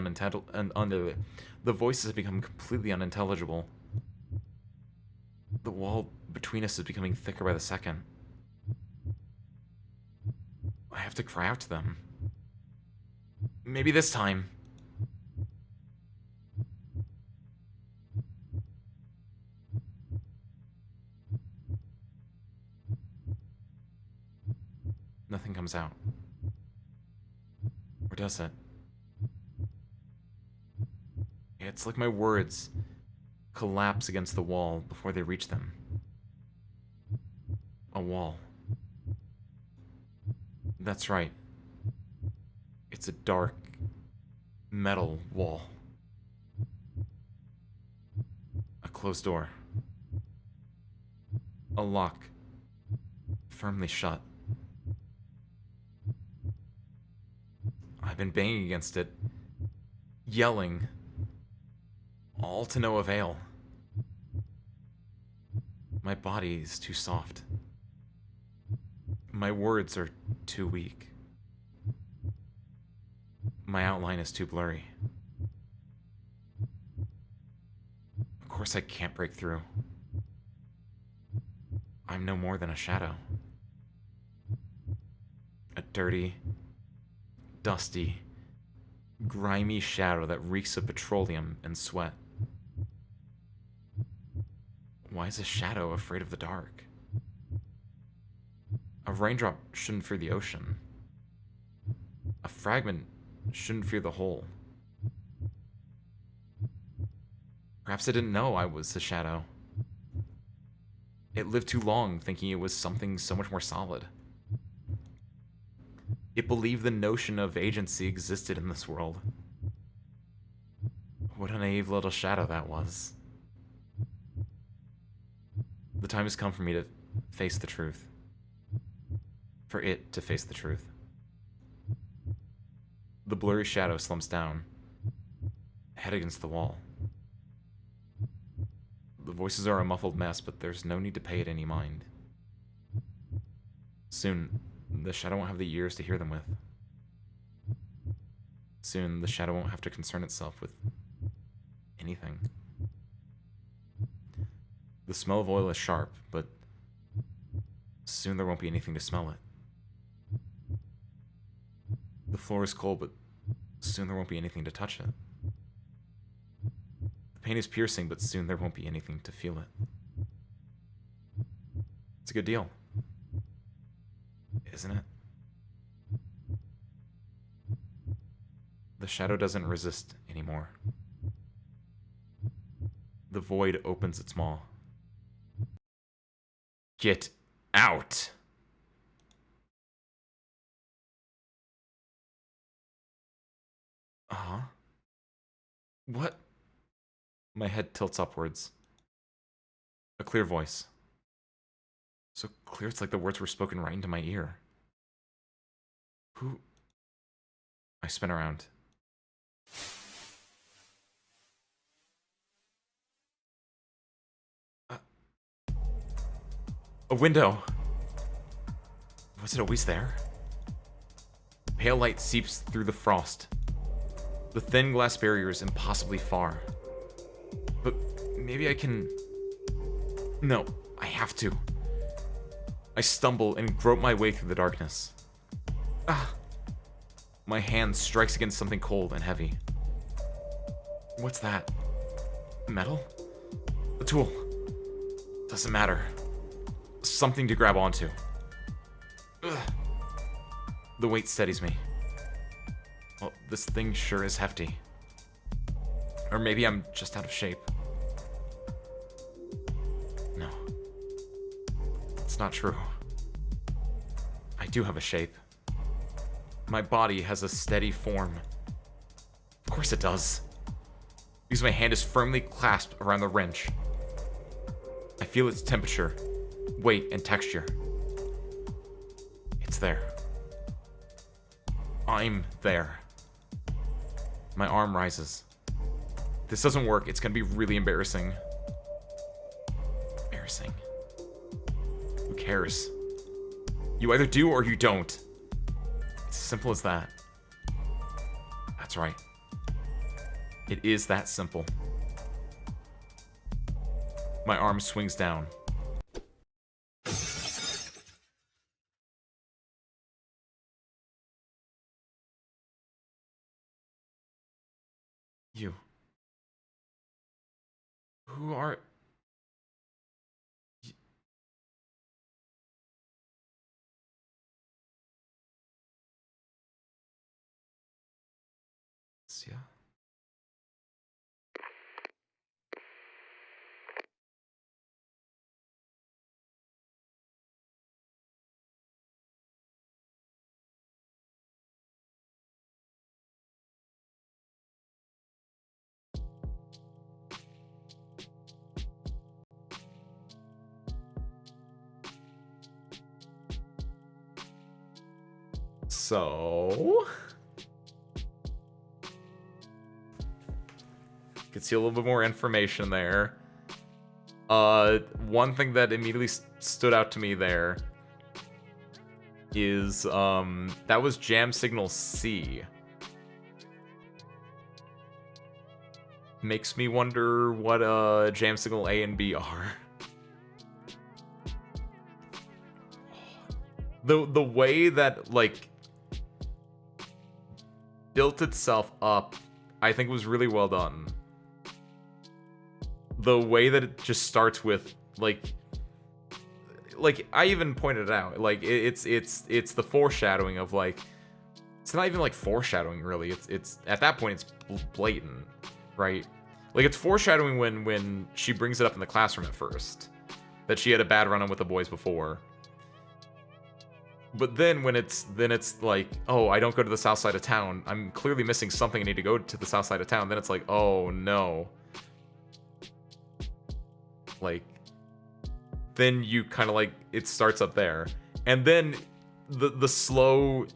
the voices have become completely unintelligible. The wall between us is becoming thicker by the second. I have to cry out to them. Maybe this time. Nothing comes out. Or does it? It's like my words collapse against the wall before they reach them. A wall. That's right. It's a dark, metal wall. A closed door. A lock. Firmly shut. I've been banging against it, yelling, all to no avail. My body is too soft. My words are too weak. My outline is too blurry. Of course I can't break through. I'm no more than a shadow. A dirty, dusty, grimy shadow that reeks of petroleum and sweat. Why is a shadow afraid of the dark? A raindrop shouldn't fear the ocean. A fragment shouldn't fear the whole. Perhaps I didn't know I was the shadow. It lived too long thinking it was something so much more solid. It believed the notion of agency existed in this world. What a naive little shadow that was. The time has come for me to face the truth. For it to face the truth. The blurry shadow slumps down, head against the wall. The voices are a muffled mess, but there's no need to pay it any mind. Soon, the shadow won't have the ears to hear them with. Soon, the shadow won't have to concern itself with anything. The smell of oil is sharp, but soon there won't be anything to smell it. The floor is cold, but soon there won't be anything to touch it. The pain is piercing, but soon there won't be anything to feel it. It's a good deal, isn't it? The shadow doesn't resist anymore. The void opens its maw. Get out! Uh-huh. What? My head tilts upwards. A clear voice. So clear it's like the words were spoken right into my ear. Who? I spin around. A window. Was it always there? Pale light seeps through the frost. The thin glass barrier is impossibly far. But maybe I can... No, I have to. I stumble and grope my way through the darkness. Ah! My hand strikes against something cold and heavy. What's that? Metal? A tool. Doesn't matter. Something to grab onto. Ugh. The weight steadies me. Well, this thing sure is hefty. Or maybe I'm just out of shape. No. It's not true. I do have a shape. My body has a steady form. Of course it does. Because my hand is firmly clasped around the wrench. I feel its temperature, weight, and texture. It's there. I'm there. My arm rises. If this doesn't work, it's gonna be really embarrassing. Embarrassing. Who cares? You either do or you don't. It's as simple as that. That's right. It is that simple. My arm swings down. You. Who are... Yeah. So... Could see a little bit more information there. One thing that immediately stood out to me there is, that was jam signal C. Makes me wonder what, jam signal A and B are. The way that, like, built itself up, I think was really well done. The way that it just starts with, like I even pointed it out, like, it's the foreshadowing of, like, it's not even, like, foreshadowing, really. It's at that point, it's blatant, right? Like, it's foreshadowing when she brings it up in the classroom at first, that she had a bad run-in with the boys before. But then when it's like, oh, I don't go to the south side of town, I'm clearly missing something, I need to go to the south side of town, then it's like, oh, no. Like, then you kind of, like, it starts up there. And then the slow.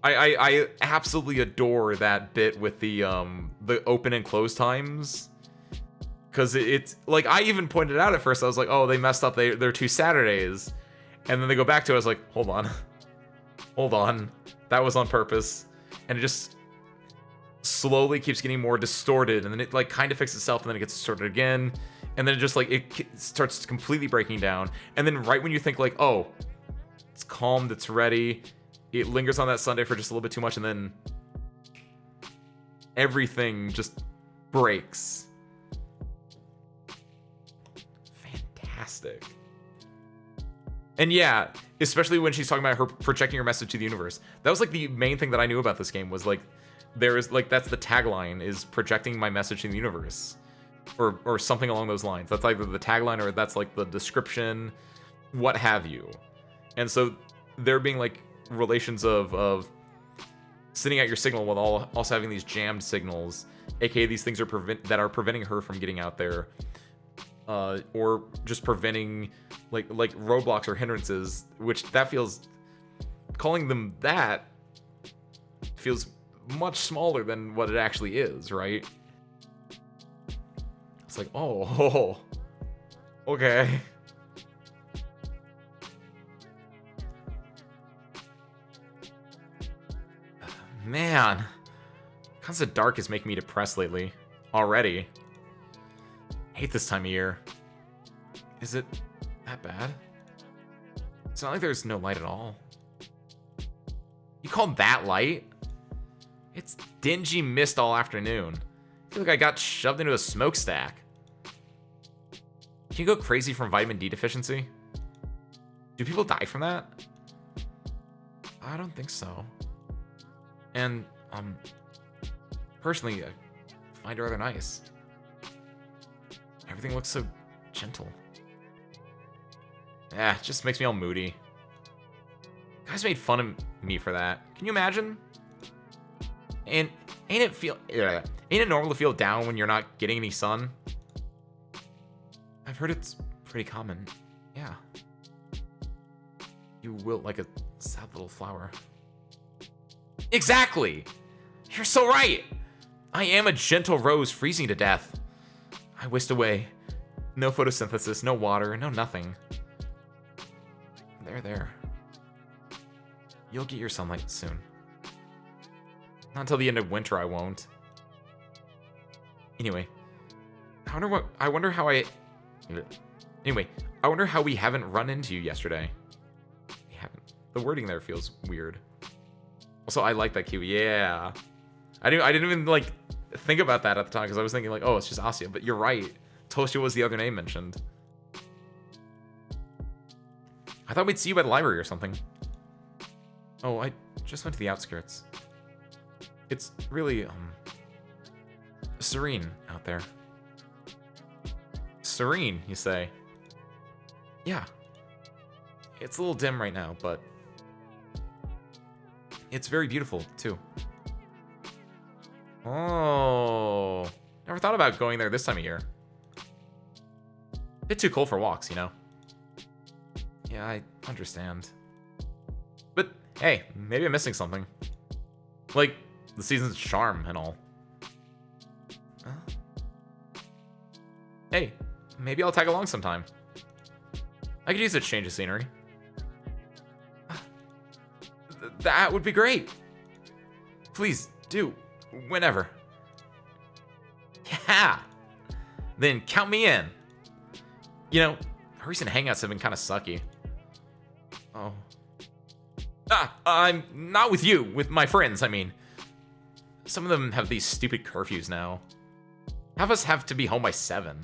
I absolutely adore that bit with the open and close times, because it's like, I even pointed out at first. I was like, oh, they messed up. They're 2 Saturdays, and then they go back to it. I was like, hold on, that was on purpose, and it just slowly keeps getting more distorted, and then it like kind of fixes itself, and then it gets distorted again, and then it just like it starts completely breaking down, and then right when you think like, oh, it's calmed, it's ready, it lingers on that Sunday for just a little bit too much, and then everything just breaks. Fantastic. And yeah, especially when she's talking about her projecting her message to the universe. That was like the main thing that I knew about this game, was like, there is like, that's the tagline, is projecting my message to the universe, or something along those lines. That's either the tagline or that's like the description, what have you. And so there being like relations of sitting at your signal while also having these jammed signals, aka these things that are preventing her from getting out there, or just preventing like roadblocks or hindrances, which that feels, calling them that feels much smaller than what it actually is, right? It's like, oh, okay. Man, constant dark is making me depressed lately. Already. Hate this time of year. Is it that bad? It's not like there's no light at all. You call that light? It's dingy mist all afternoon. I feel like I got shoved into a smokestack. Can you go crazy from vitamin D deficiency? Do people die from that? I don't think so. And, personally, I find it rather nice. Everything looks so gentle. Yeah, it just makes me all moody. Guys made fun of me for that. Can you imagine? And ain't it normal to feel down when you're not getting any sun? I've heard it's pretty common. Yeah. You wilt like a sad little flower. Exactly! You're so right! I am a gentle rose freezing to death. I whisked away. No photosynthesis, no water, no nothing. There. You'll get your sunlight soon. Not until the end of winter, I won't. Anyway, I wonder how we haven't run into you yesterday. We haven't. The wording there feels weird. Also, I like that cue. Yeah. I didn't even like think about that at the time, because I was thinking like, oh, it's just Asya. But you're right. Toshio was the other name mentioned. I thought we'd see you by the library or something. Oh, I just went to the outskirts. It's really, serene out there. Serene, you say? Yeah. It's a little dim right now, but it's very beautiful, too. Oh. Never thought about going there this time of year. Bit too cold for walks, you know? Yeah, I understand. But, hey, maybe I'm missing something. Like, the season's charm and all. Hey, maybe I'll tag along sometime. I could use a change of scenery. That would be great. Please, do. Whenever. Yeah. Then count me in. You know, our recent hangouts have been kind of sucky. Oh. I'm not with you, with my friends, I mean. Some of them have these stupid curfews now. Half of us have to be home by 7.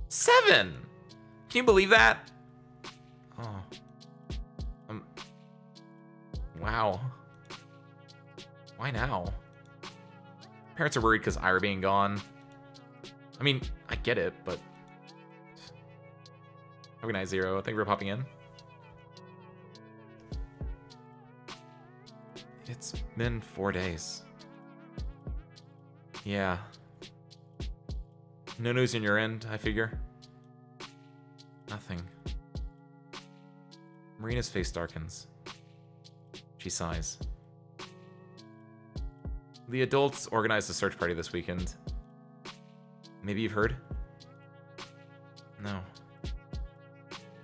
7! Can you believe that? Oh. Wow. Why now? Parents are worried because Ira being gone. I mean, I get it, but... Have a good night, Zero. Thank you for popping in. It's been 4 days. Yeah. No news on your end, I figure. Nothing. Marina's face darkens. She sighs. The adults organized a search party this weekend. Maybe you've heard? No.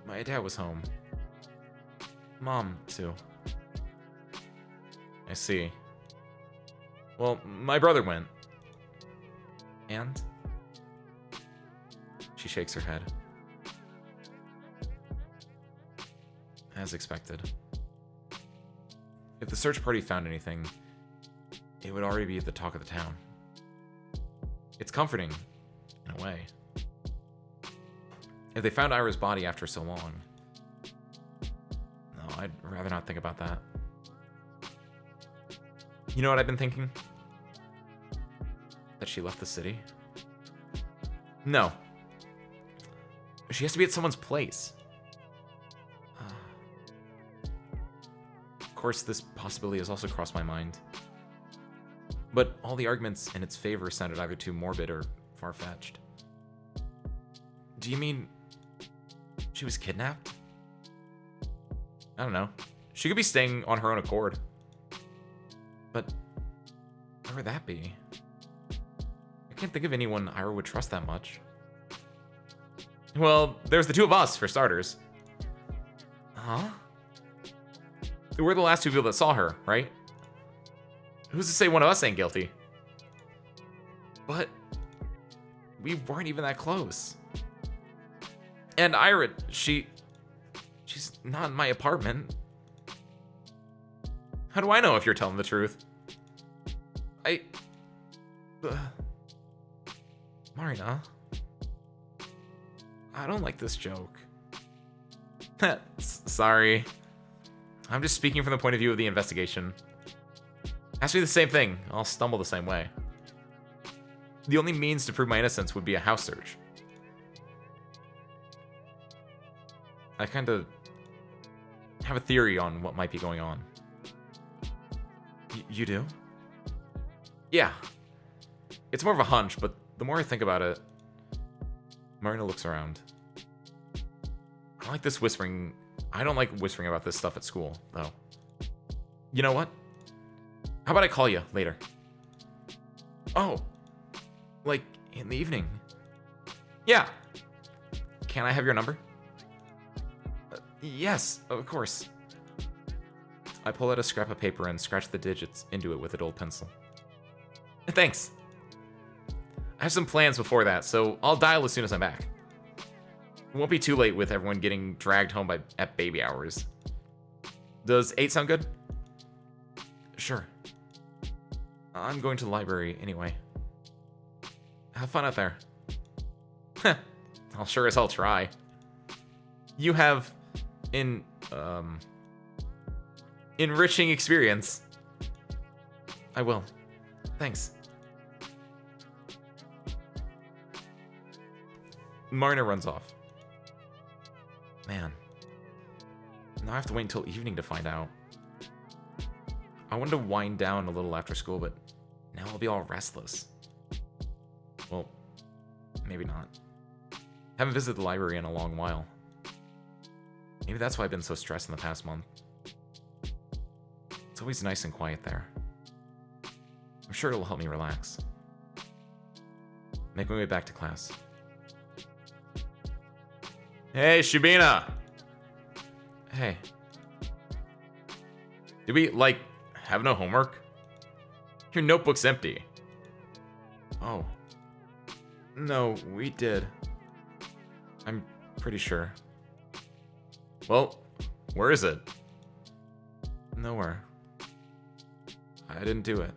My dad was home. Mom, too. I see. Well, my brother went. And? She shakes her head. As expected. If the search party found anything, it would already be the talk of the town. It's comforting, in a way. If they found Ira's body after so long... No, I'd rather not think about that. You know what I've been thinking? That she left the city? No. She has to be at someone's place. Of course, this possibility has also crossed my mind. But all the arguments in its favor sounded either too morbid or far-fetched. Do you mean she was kidnapped? I don't know. She could be staying on her own accord. But where would that be? I can't think of anyone Ira would trust that much. Well, there's the two of us, for starters. Huh? We're the last two people that saw her, right? Who's to say one of us ain't guilty? But we weren't even that close. And Ira, she's not in my apartment. How do I know if you're telling the truth? Marina, I don't like this joke. Sorry. I'm just speaking from the point of view of the investigation. Ask me the same thing, I'll stumble the same way. The only means to prove my innocence would be a house search. I kind of have a theory on what might be going on. You do? Yeah. It's more of a hunch, but the more I think about it... Marina looks around. I don't like whispering about this stuff at school, though. You know what? How about I call you later? Oh. Like, in the evening? Yeah. Can I have your number? Yes, of course. I pull out a scrap of paper and scratch the digits into it with an old pencil. Thanks. I have some plans before that, so I'll dial as soon as I'm back. It won't be too late with everyone getting dragged home at baby hours. Does 8 sound good? Sure. I'm going to the library anyway. Have fun out there. I'll sure as hell try. You have enriching experience. I will. Thanks. Marina runs off. Man. Now I have to wait until evening to find out. I wanted to wind down a little after school, but now I'll be all restless. Well, maybe not. Haven't visited the library in a long while. Maybe that's why I've been so stressed in the past month. It's always nice and quiet there. I'm sure it'll help me relax. Make my way back to class. Hey, Shubina! Hey. Did we, have no homework? Your notebook's empty. Oh. No, we did. I'm pretty sure. Well, where is it? Nowhere. I didn't do it.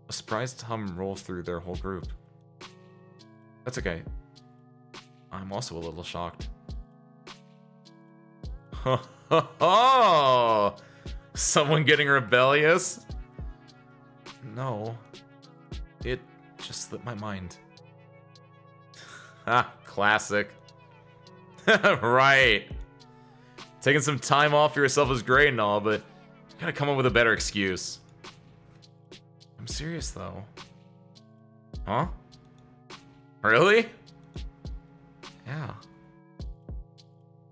A surprised hum rolls through their whole group. That's okay. I'm also a little shocked. Oh, someone getting rebellious? No. It just slipped my mind. Ah, classic. Right. Taking some time off for yourself is great and all, but you gotta come up with a better excuse. I'm serious though. Huh? Really? Yeah.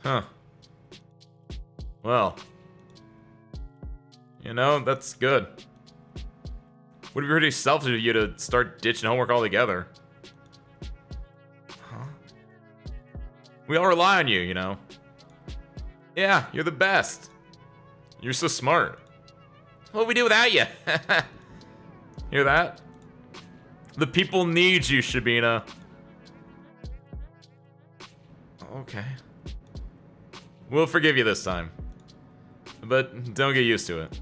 Huh. Well. You know, that's good. Would be pretty selfish of you to start ditching homework altogether. Huh? We all rely on you, you know. Yeah, you're the best. You're so smart. What would we do without you? Hear that? The people need you, Shabina. Okay. We'll forgive you this time. But don't get used to it.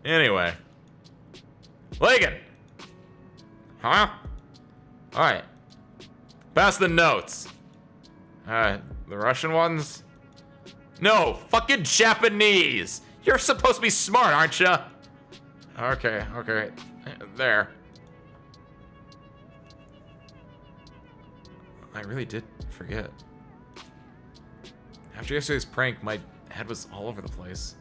Anyway. Lagan! Huh? Alright. Pass the notes. The Russian ones? No, fucking Japanese! You're supposed to be smart, aren't you? Okay. There. I really did forget. After yesterday's prank, my head was all over the place.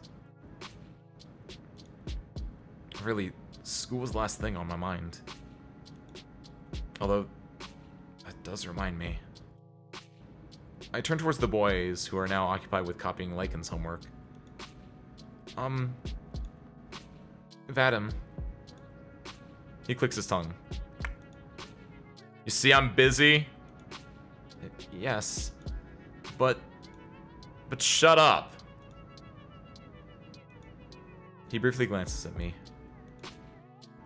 Really, school was the last thing on my mind. Although, that does remind me. I turn towards the boys, who are now occupied with copying Lycan's homework. Vadim. He clicks his tongue. You see I'm busy? Yes. But shut up. He briefly glances at me.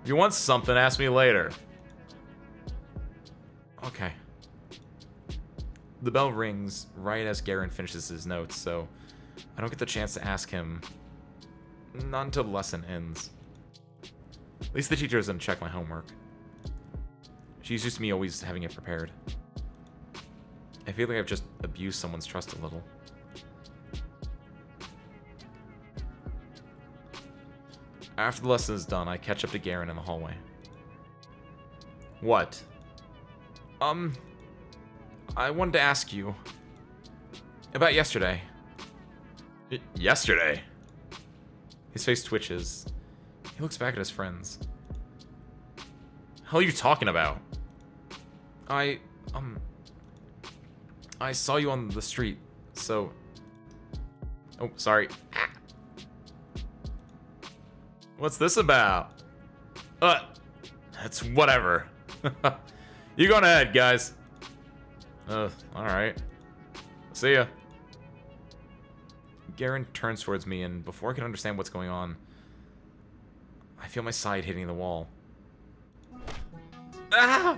If you want something, ask me later. Okay. The bell rings right as Garen finishes his notes, so I don't get the chance to ask him. Not until the lesson ends. At least the teacher doesn't check my homework. She's used to me always having it prepared. I feel like I've just abused someone's trust a little. After the lesson is done, I catch up to Garen in the hallway. What? I wanted to ask you about yesterday. Yesterday? His face twitches. He looks back at his friends. Hell are you talking about? I saw you on the street, so... Oh, sorry. What's this about? That's whatever. You go on ahead, guys. Alright. See ya. Garen turns towards me, and before I can understand what's going on, I feel my side hitting the wall. Ah!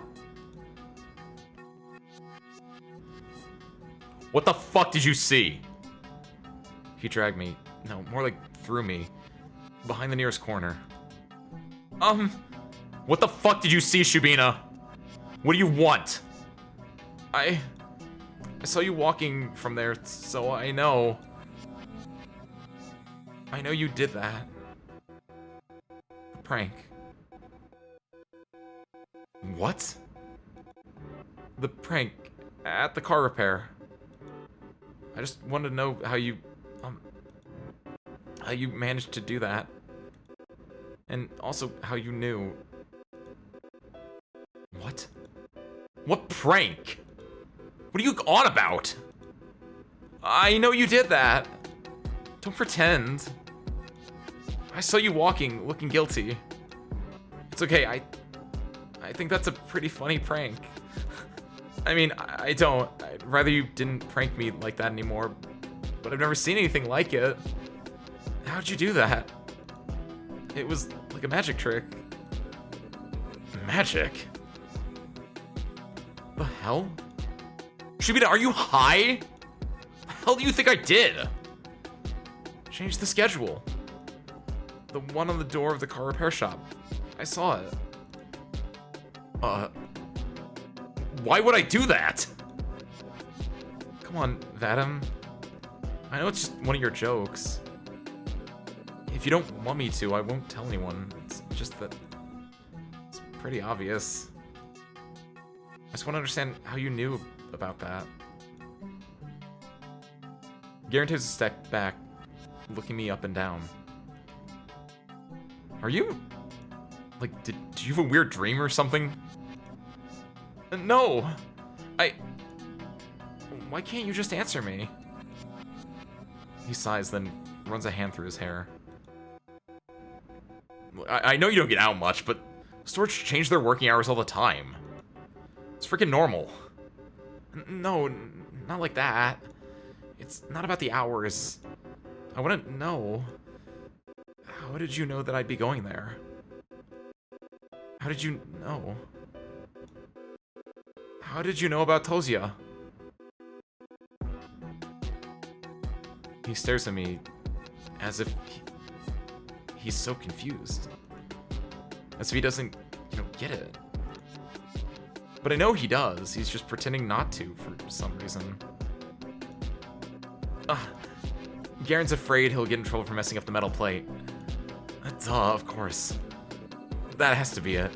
What the fuck did you see? He dragged me, no, more like threw me, behind the nearest corner. What the fuck did you see, Shubina? What do you want? I saw you walking from there, so I know. I know you did that. The prank. What? The prank at the car repair. I just wanted to know how you managed to do that. And also how you knew. What? What prank? What are you on about? I know you did that. Don't pretend. I saw you walking, looking guilty. It's okay, I think that's a pretty funny prank. I mean, I don't. I'd rather you didn't prank me like that anymore, but I've never seen anything like it. How'd you do that? It was like a magic trick. Magic? The hell? Shubita, are you high? The hell do you think I did? Change the schedule. The one on the door of the car repair shop. I saw it. Why would I do that? Come on, Vadim. I know it's just one of your jokes. If you don't want me to, I won't tell anyone. It's just that it's pretty obvious. I just want to understand how you knew about that. Garen takes a step back, looking me up and down. Are you... like, did you have a weird dream or something? No! Why can't you just answer me? He sighs, then runs a hand through his hair. I know you don't get out much, but stores change their working hours all the time. It's freaking normal. No, not like that. It's not about the hours. I want to know. How did you know that I'd be going there? How did you know? How did you know about Tozia? He stares at me as if he's so confused. As if he doesn't, get it. But I know he does. He's just pretending not to for some reason. Garen's afraid he'll get in trouble for messing up the metal plate. Duh, of course. That has to be it.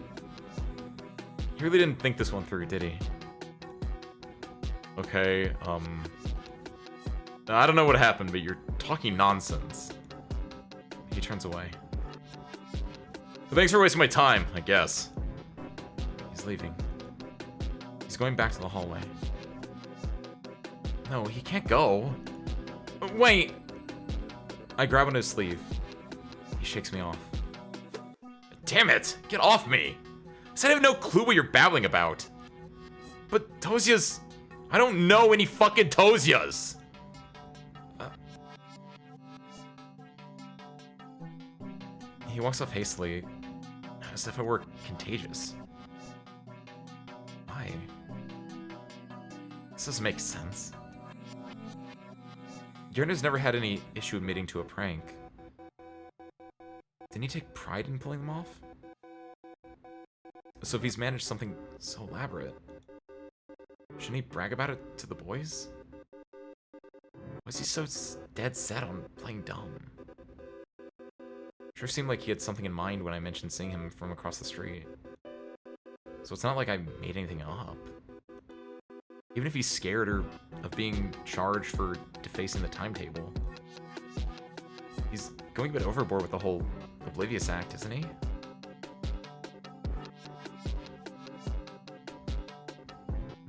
He really didn't think this one through, did he? Okay, I don't know what happened, but you're talking nonsense. He turns away. Well, thanks for wasting my time, I guess. He's leaving. He's going back to the hallway. No, he can't go. Wait! I grab on his sleeve. He shakes me off. Damn it! Get off me! I said I have no clue what you're babbling about. But Tozia's... I don't know any fucking Tozias! He walks off hastily, as if it were contagious. Why? This doesn't make sense. Garen has never had any issue admitting to a prank. Didn't he take pride in pulling them off? So if he's managed something so elaborate, shouldn't he brag about it to the boys? Why is he so dead set on playing dumb? Sure seemed like he had something in mind when I mentioned seeing him from across the street. So it's not like I made anything up. Even if he's scared or of being charged for defacing the timetable, he's going a bit overboard with the whole Oblivious Act, isn't he?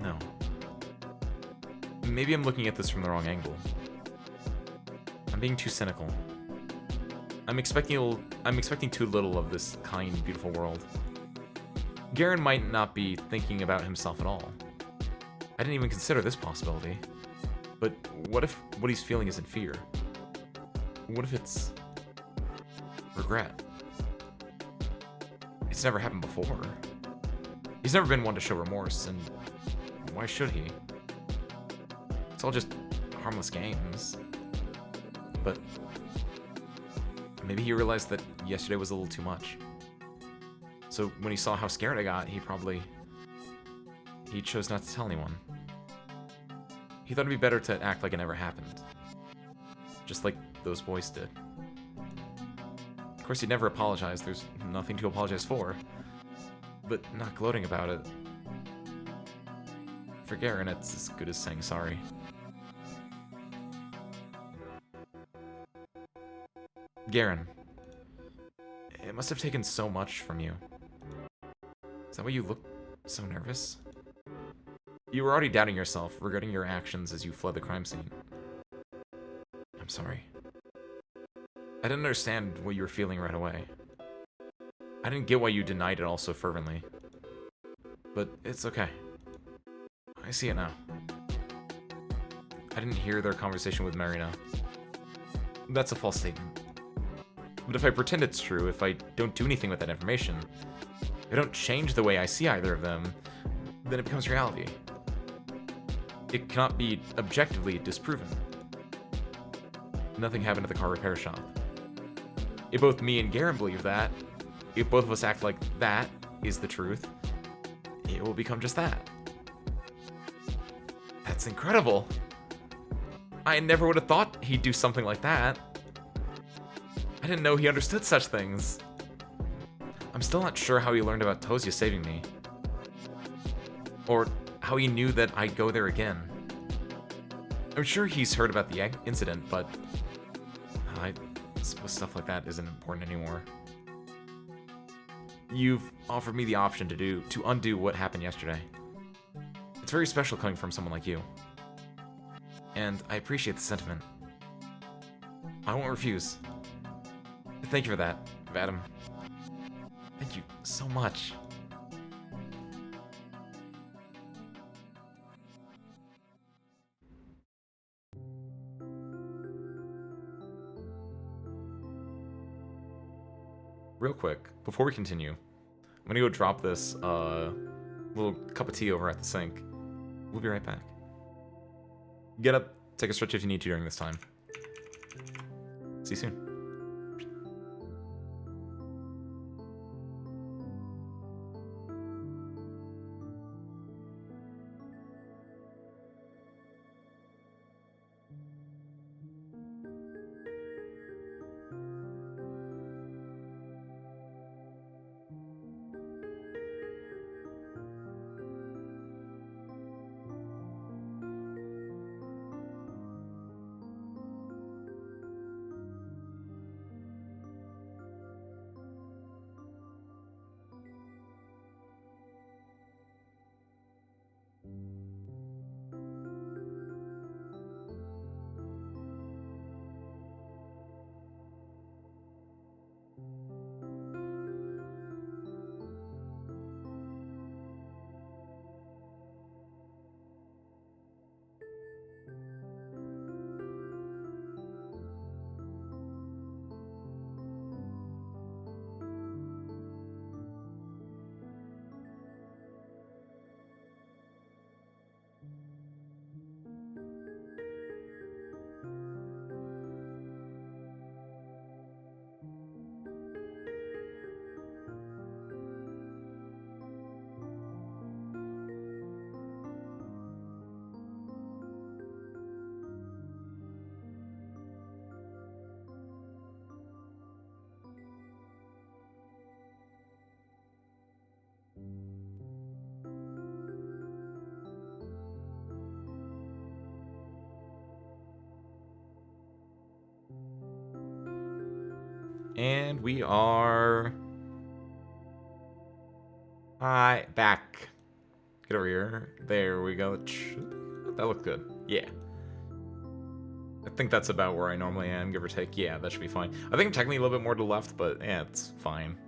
No. Maybe I'm looking at this from the wrong angle. I'm being too cynical. I'm expecting too little of this kind, beautiful world. Garen might not be thinking about himself at all. I didn't even consider this possibility. But what if what he's feeling isn't fear? What if it's regret? It's never happened before. He's never been one to show remorse, and why should he? It's all just harmless games. But maybe he realized that yesterday was a little too much. So when he saw how scared I got, he chose not to tell anyone. He thought it'd be better to act like it never happened. Just like those boys did. Of course, he'd never apologize. There's nothing to apologize for. But not gloating about it. For Garen, it's as good as saying sorry. Garen, it must have taken so much from you. Is that why you look so nervous? You were already doubting yourself, regretting your actions as you fled the crime scene. I'm sorry. I didn't understand what you were feeling right away. I didn't get why you denied it all so fervently. But it's okay. I see it now. I didn't hear their conversation with Marina. That's a false statement. But if I pretend it's true, if I don't do anything with that information, if I don't change the way I see either of them, then it becomes reality. It cannot be objectively disproven. Nothing happened at the car repair shop. If both me and Garen believe that, if both of us act like that is the truth, it will become just that. That's incredible. I never would have thought he'd do something like that. I didn't know he understood such things. I'm still not sure how he learned about Tozia saving me. Or how he knew that I'd go there again. I'm sure he's heard about the incident, but I suppose stuff like that isn't important anymore. You've offered me the option to undo what happened yesterday. It's very special coming from someone like you. and I appreciate the sentiment. I won't refuse. Thank you for that, Vadim. Thank you so much. Real quick, before we continue, I'm gonna go drop this little cup of tea over at the sink. We'll be right back. Get up, take a stretch if you need to during this time. See you soon. And we are... Hi, back. Get over here. There we go. That looked good. Yeah. I think that's about where I normally am, give or take. Yeah, that should be fine. I think technically a little bit more to the left, but yeah, it's fine.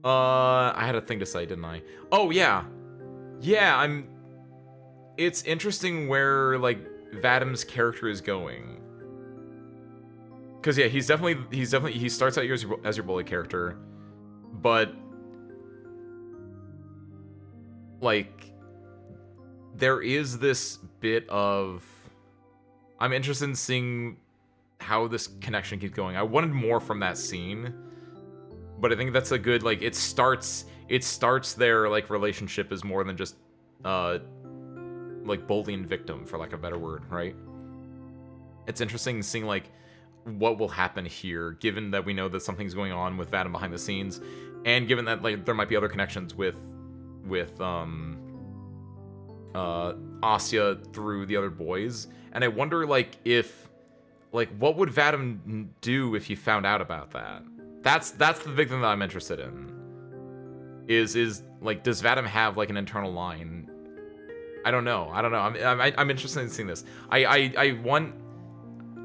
I had a thing to say, didn't I? Oh, yeah. Yeah, It's interesting where, like, Vadim's character is going. Because, yeah, he starts out as your bully character, but, like, there is this bit of... I'm interested in seeing how this connection keeps going. I wanted more from that scene, but I think that's a good, like, it starts their, like, relationship as more than just, like, bully and victim, for lack of a better word, right? It's interesting seeing, like, what will happen here, given that we know that something's going on with Vadim behind the scenes, and given that, like, there might be other connections with Asya through the other boys. And I wonder, like, what would Vadim do if he found out about that? That's the big thing that I'm interested in. Is like, does Vadim have, like, an internal line? I don't know. I'm interested in seeing this. I want...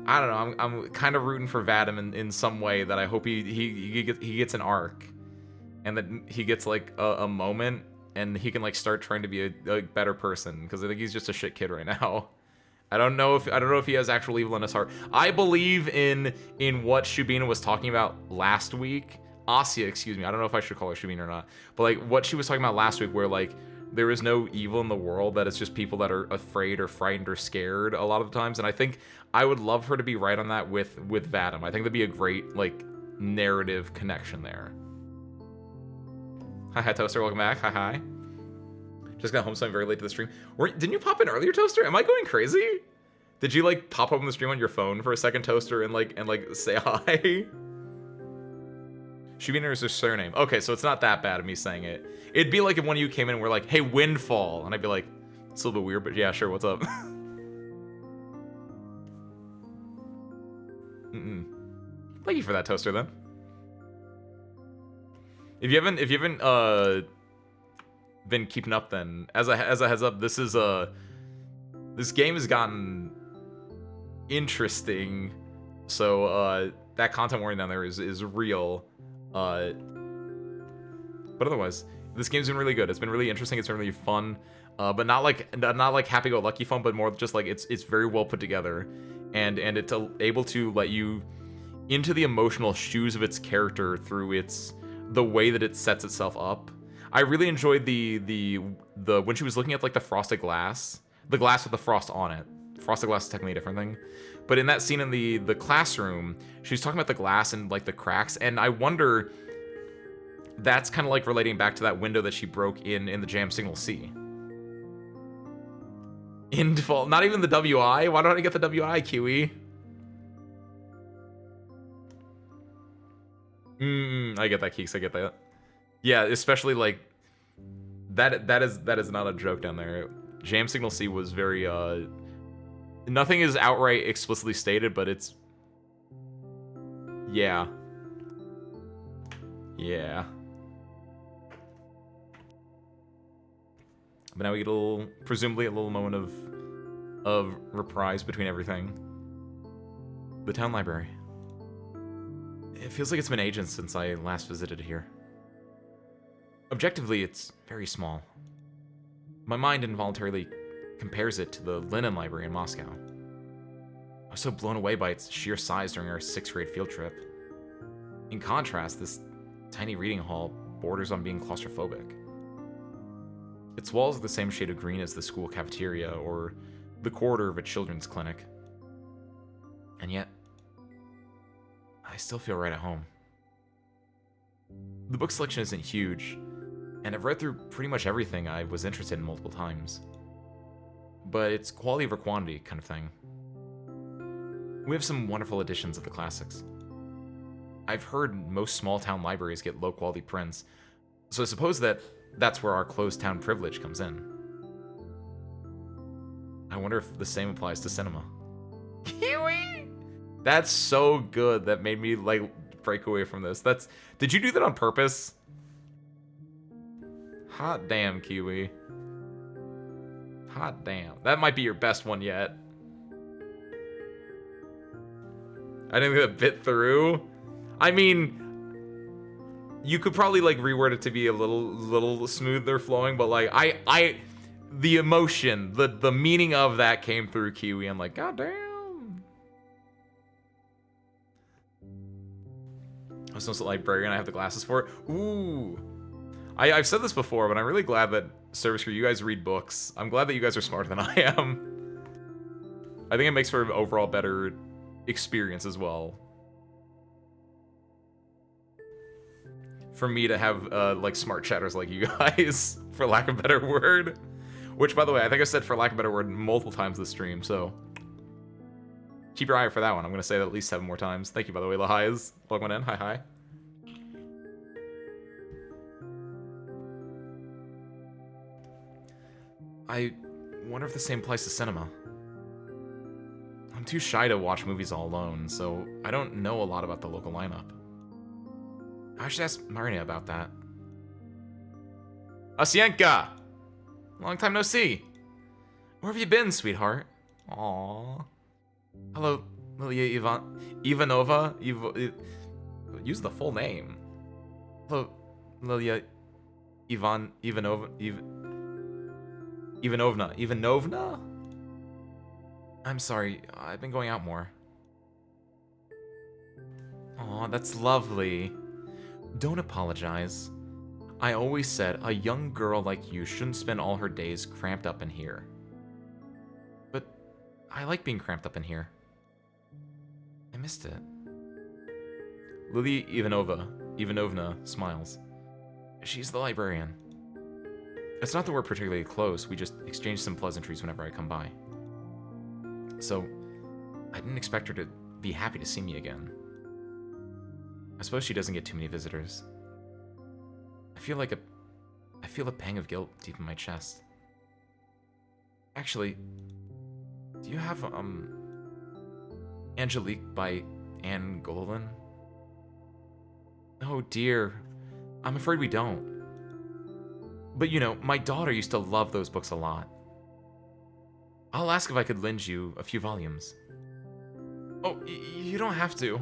I don't know. I'm kind of rooting for Vadim in some way, that I hope he gets an arc, and that he gets, like, a moment, and he can, like, start trying to be a better person, because I think he's just a shit kid right now. I don't know if he has actual evil in his heart. I believe in what Shubina was talking about last week. Asya, excuse me. I don't know if I should call her Shubina or not, but, like, what she was talking about last week, where, like, there is no evil in the world, that it's just people that are afraid or frightened or scared a lot of the times. And I think I would love her to be right on that with Vadim. I think that'd be a great, like, narrative connection there. Hi, Toaster. Welcome back. Hi. Just got home, so I'm very late to the stream. Didn't you pop in earlier, Toaster? Am I going crazy? Did you, like, pop open the stream on your phone for a second, Toaster, and say hi? Shubina is her surname. Okay, so it's not that bad of me saying it. It'd be like if one of you came in and were like, hey, Windfall. And I'd be like, it's a little bit weird, but yeah, sure, what's up? Thank you for that, Toaster, then. If you haven't been keeping up then. As a heads up, this game has gotten interesting. So that content warning down there is real. But otherwise, this game's been really good. It's been really interesting. It's been really fun. But not like happy-go-lucky fun, but more just like it's very well put together, and it's able to let you into the emotional shoes of its character through the way that it sets itself up. I really enjoyed the when she was looking at like the frosted glass, the glass with the frost on it. Frosted glass is technically a different thing, but in that scene in the classroom, she was talking about the glass and like the cracks, and I wonder, that's kind of like relating back to that window that she broke in the jam signal C. In default, not even the WI. Why don't I get the WI, Kiwi? I get that, Keeks. I get that. Yeah, especially like that is not a joke down there. Jam signal C was very nothing is outright explicitly stated, but it's yeah. But now we get presumably a little moment of reprise between everything. The town library. It feels like it's been ages since I last visited here. Objectively, it's very small. My mind involuntarily compares it to the Linen Library in Moscow. I was so blown away by its sheer size during our 6th grade field trip. In contrast, this tiny reading hall borders on being claustrophobic. Its walls are the same shade of green as the school cafeteria or the corridor of a children's clinic. And yet, I still feel right at home. The book selection isn't huge, and I've read through pretty much everything I was interested in multiple times. But it's quality over quantity kind of thing. We have some wonderful editions of the classics. I've heard most small-town libraries get low-quality prints, so I suppose that's where our closed-town privilege comes in. I wonder if the same applies to cinema. Kiwi! That's so good. That made me, like, break away from this. Did you do that on purpose? Hot damn, Kiwi. Hot damn. That might be your best one yet. I didn't get a bit through. I mean, you could probably like reword it to be a little smoother flowing, but like the emotion, the meaning of that came through, Kiwi. I'm like, god damn. I was also a librarian. I have the glasses for it. Ooh. I've said this before, but I'm really glad that Service Crew, you guys read books. I'm glad that you guys are smarter than I am. I think it makes for an overall better experience as well. For me to have like smart chatters like you guys, for lack of a better word. Which, by the way, I think I said for lack of a better word multiple times this stream, so keep your eye out for that one. I'm gonna say that at least 7 more times. Thank you, by the way, Lahayas. Welcome in. Hi. I wonder if the same applies to cinema. I'm too shy to watch movies all alone, so I don't know a lot about the local lineup. I should ask Marina about that. Asienka! Long time no see. Where have you been, sweetheart? Aww. Hello, Lilia Ivanova? Use the full name. Hello, Lilia Ivanovna? I'm sorry, I've been going out more. Aw, that's lovely. Don't apologize. I always said a young girl like you shouldn't spend all her days cramped up in here. But I like being cramped up in here. I missed it. Lilia Ivanovna smiles. She's the librarian. It's not that we're particularly close, we just exchange some pleasantries whenever I come by. So, I didn't expect her to be happy to see me again. I suppose she doesn't get too many visitors. I feel a pang of guilt deep in my chest. Actually, do you have, Angelique by Anne Golan? Oh dear, I'm afraid we don't. But you know, my daughter used to love those books a lot. I'll ask if I could lend you a few volumes. Oh, you don't have to.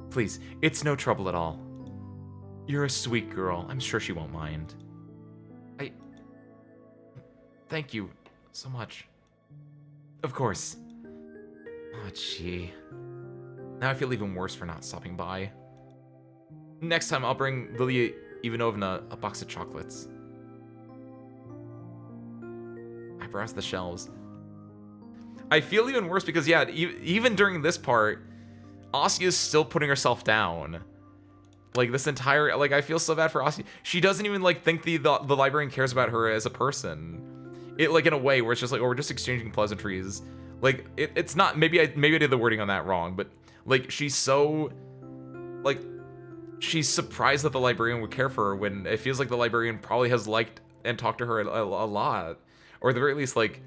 Please, it's no trouble at all. You're a sweet girl. I'm sure she won't mind. Thank you so much. Of course. Oh, gee. Now I feel even worse for not stopping by. Next time, I'll bring Lilia Ivanovna a box of chocolates. I browse the shelves. I feel even worse because, yeah, even during this part, Asia's still putting herself down. Like, this entire... Like, I feel so bad for Asia. She doesn't even, like, think the librarian cares about her as a person. It, like, in a way where it's just like, oh, we're just exchanging pleasantries. Like, it's not... Maybe I did the wording on that wrong, but, like, she's so... Like, she's surprised that the librarian would care for her when it feels like the librarian probably has liked and talked to her a lot. Or at the very least, like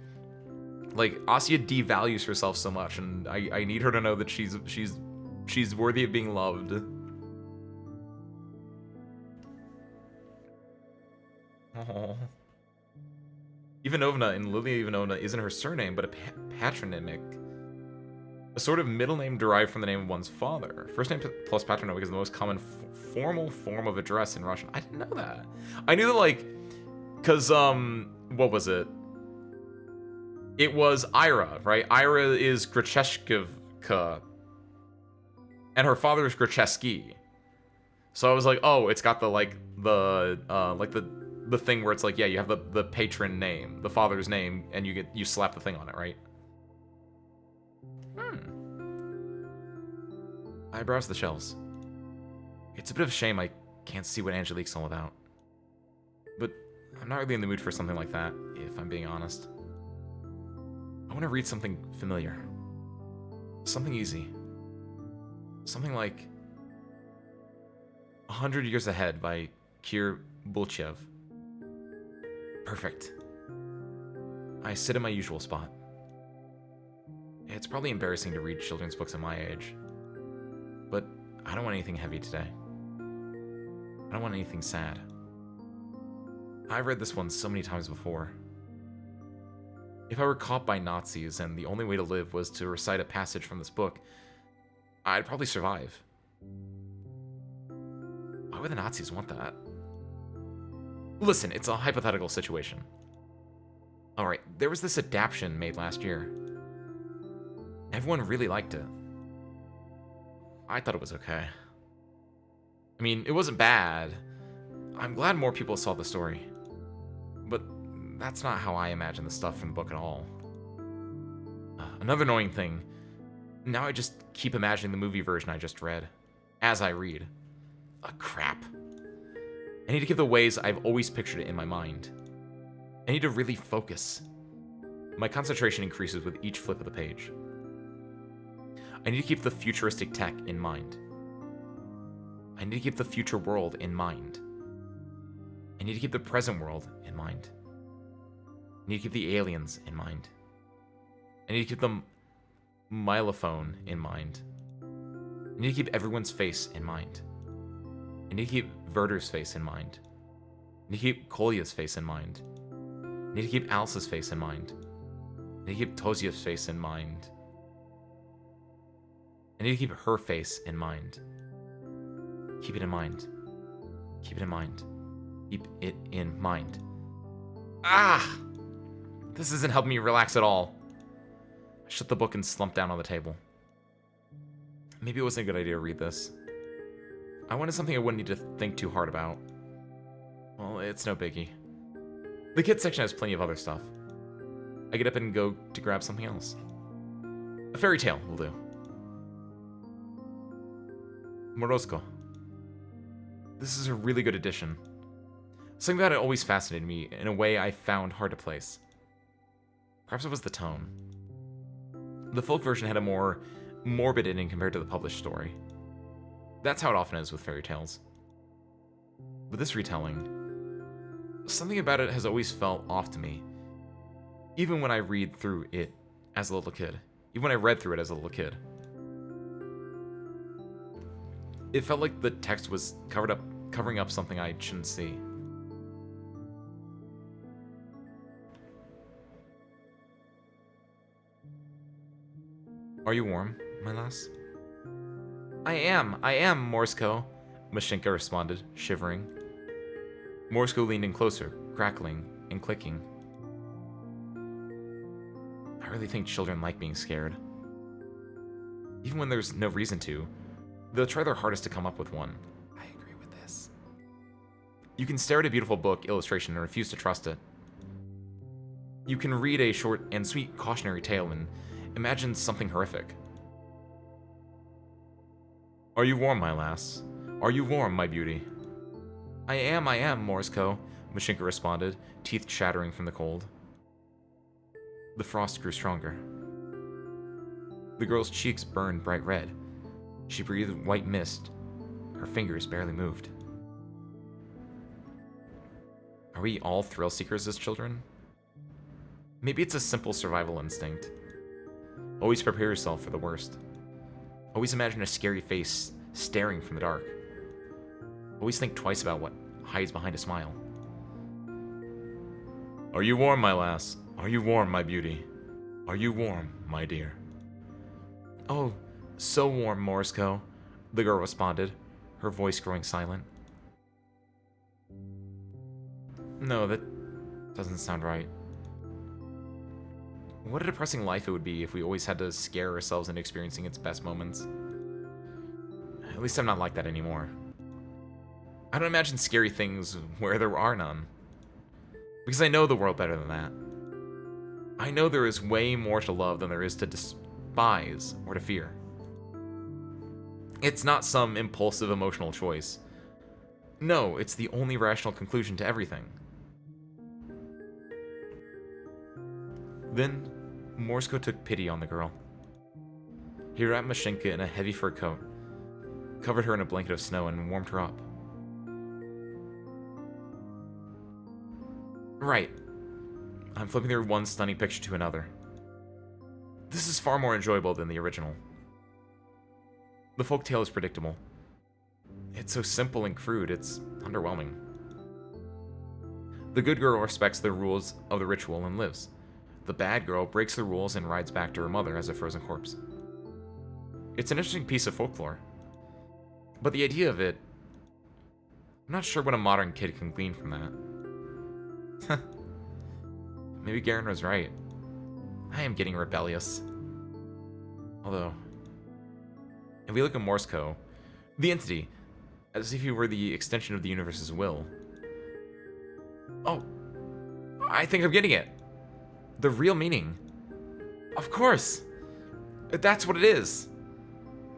Asia devalues herself so much, and I need her to know that she's worthy of being loved. Oh. Ivanovna in Lilia Ivanovna isn't her surname, but a patronymic. A sort of middle name derived from the name of one's father. First name plus patronymic is the most common formal form of address in Russian. I didn't know that. I knew that, like, because, what was it? It was Ira, right? Ira is Gracheshkivka. And her father is Gracheski. So I was like, oh, it's got the, like, the thing where it's like, yeah, you have the patron name, the father's name, and you slap the thing on it, right? I browse the shelves. It's a bit of a shame I can't see what Angelique's all about. But I'm not really in the mood for something like that, if I'm being honest. I want to read something familiar. Something easy. Something like 100 Years Ahead by Kir Bulchev. Perfect. I sit in my usual spot. It's probably embarrassing to read children's books at my age. But I don't want anything heavy today. I don't want anything sad. I've read this one so many times before. If I were caught by Nazis and the only way to live was to recite a passage from this book, I'd probably survive. Why would the Nazis want that? Listen, it's a hypothetical situation. Alright, there was this adaptation made last year. Everyone really liked it. I thought it was okay. I mean, it wasn't bad. I'm glad more people saw the story. But that's not how I imagine the stuff from the book at all. Another annoying thing. Now I just keep imagining the movie version I just read. As I read. Crap. I need to keep the ways I've always pictured it in my mind. I need to really focus. My concentration increases with each flip of the page. I need to keep the futuristic tech in mind. I need to keep the future world in mind. I need to keep the present world in mind. I need to keep the aliens in mind. I need to keep the milophone in mind. I need to keep everyone's face in mind. I need to keep Werder's face in mind. I need to keep Kolya's face in mind. I need to keep Alice's face in mind. I need to keep Tozia's face in mind. I need to keep her face in mind. Keep it in mind. Keep it in mind. Keep it in mind. Ah! This isn't helping me relax at all. I shut the book and slumped down on the table. Maybe it wasn't a good idea to read this. I wanted something I wouldn't need to think too hard about. Well, it's no biggie. The kids section has plenty of other stuff. I get up and go to grab something else. A fairy tale will do. Morozko. This is a really good addition. Something about it always fascinated me in a way I found hard to place. Perhaps it was the tone. The folk version had a more morbid ending compared to the published story. That's how it often is with fairy tales. But this retelling, something about it has always felt off to me. Even when I read through it as a little kid. Even when I read through it as a little kid. It felt like the text was covering up something I shouldn't see. Are you warm, my lass? I am, Morsko, Mashinka responded, shivering. Morsko leaned in closer, crackling and clicking. I really think children like being scared. Even when there's no reason to, they'll try their hardest to come up with one. I agree with this. You can stare at a beautiful book illustration and refuse to trust it. You can read a short and sweet cautionary tale and imagine something horrific. Are you warm, my lass? Are you warm, my beauty? I am, Morsko, Mashinka responded, teeth chattering from the cold. The frost grew stronger. The girl's cheeks burned bright red. She breathed white mist. Her fingers barely moved. Are we all thrill seekers as children? Maybe it's a simple survival instinct. Always prepare yourself for the worst. Always imagine a scary face staring from the dark. Always think twice about what hides behind a smile. Are you warm, my lass? Are you warm, my beauty? Are you warm, my dear? Oh, so warm, Morsko, the girl responded, her voice growing silent. No, that doesn't sound right. What a depressing life it would be if we always had to scare ourselves into experiencing its best moments. At least I'm not like that anymore. I don't imagine scary things where there are none. Because I know the world better than that. I know there is way more to love than there is to despise or to fear. It's not some impulsive emotional choice. No, it's the only rational conclusion to everything. Then, Morsko took pity on the girl. He wrapped Mashinka in a heavy fur coat, covered her in a blanket of snow, and warmed her up. Right. I'm flipping through one stunning picture to another. This is far more enjoyable than the original. The folktale is predictable. It's so simple and crude, it's underwhelming. The good girl respects the rules of the ritual and lives. The bad girl breaks the rules and rides back to her mother as a frozen corpse. It's an interesting piece of folklore. But the idea of it, I'm not sure what a modern kid can glean from that. Maybe Garen was right. I am getting rebellious. Although, if we look at Morsko, the entity, as if he were the extension of the universe's will. Oh, I think I'm getting it. The real meaning. Of course. That's what it is.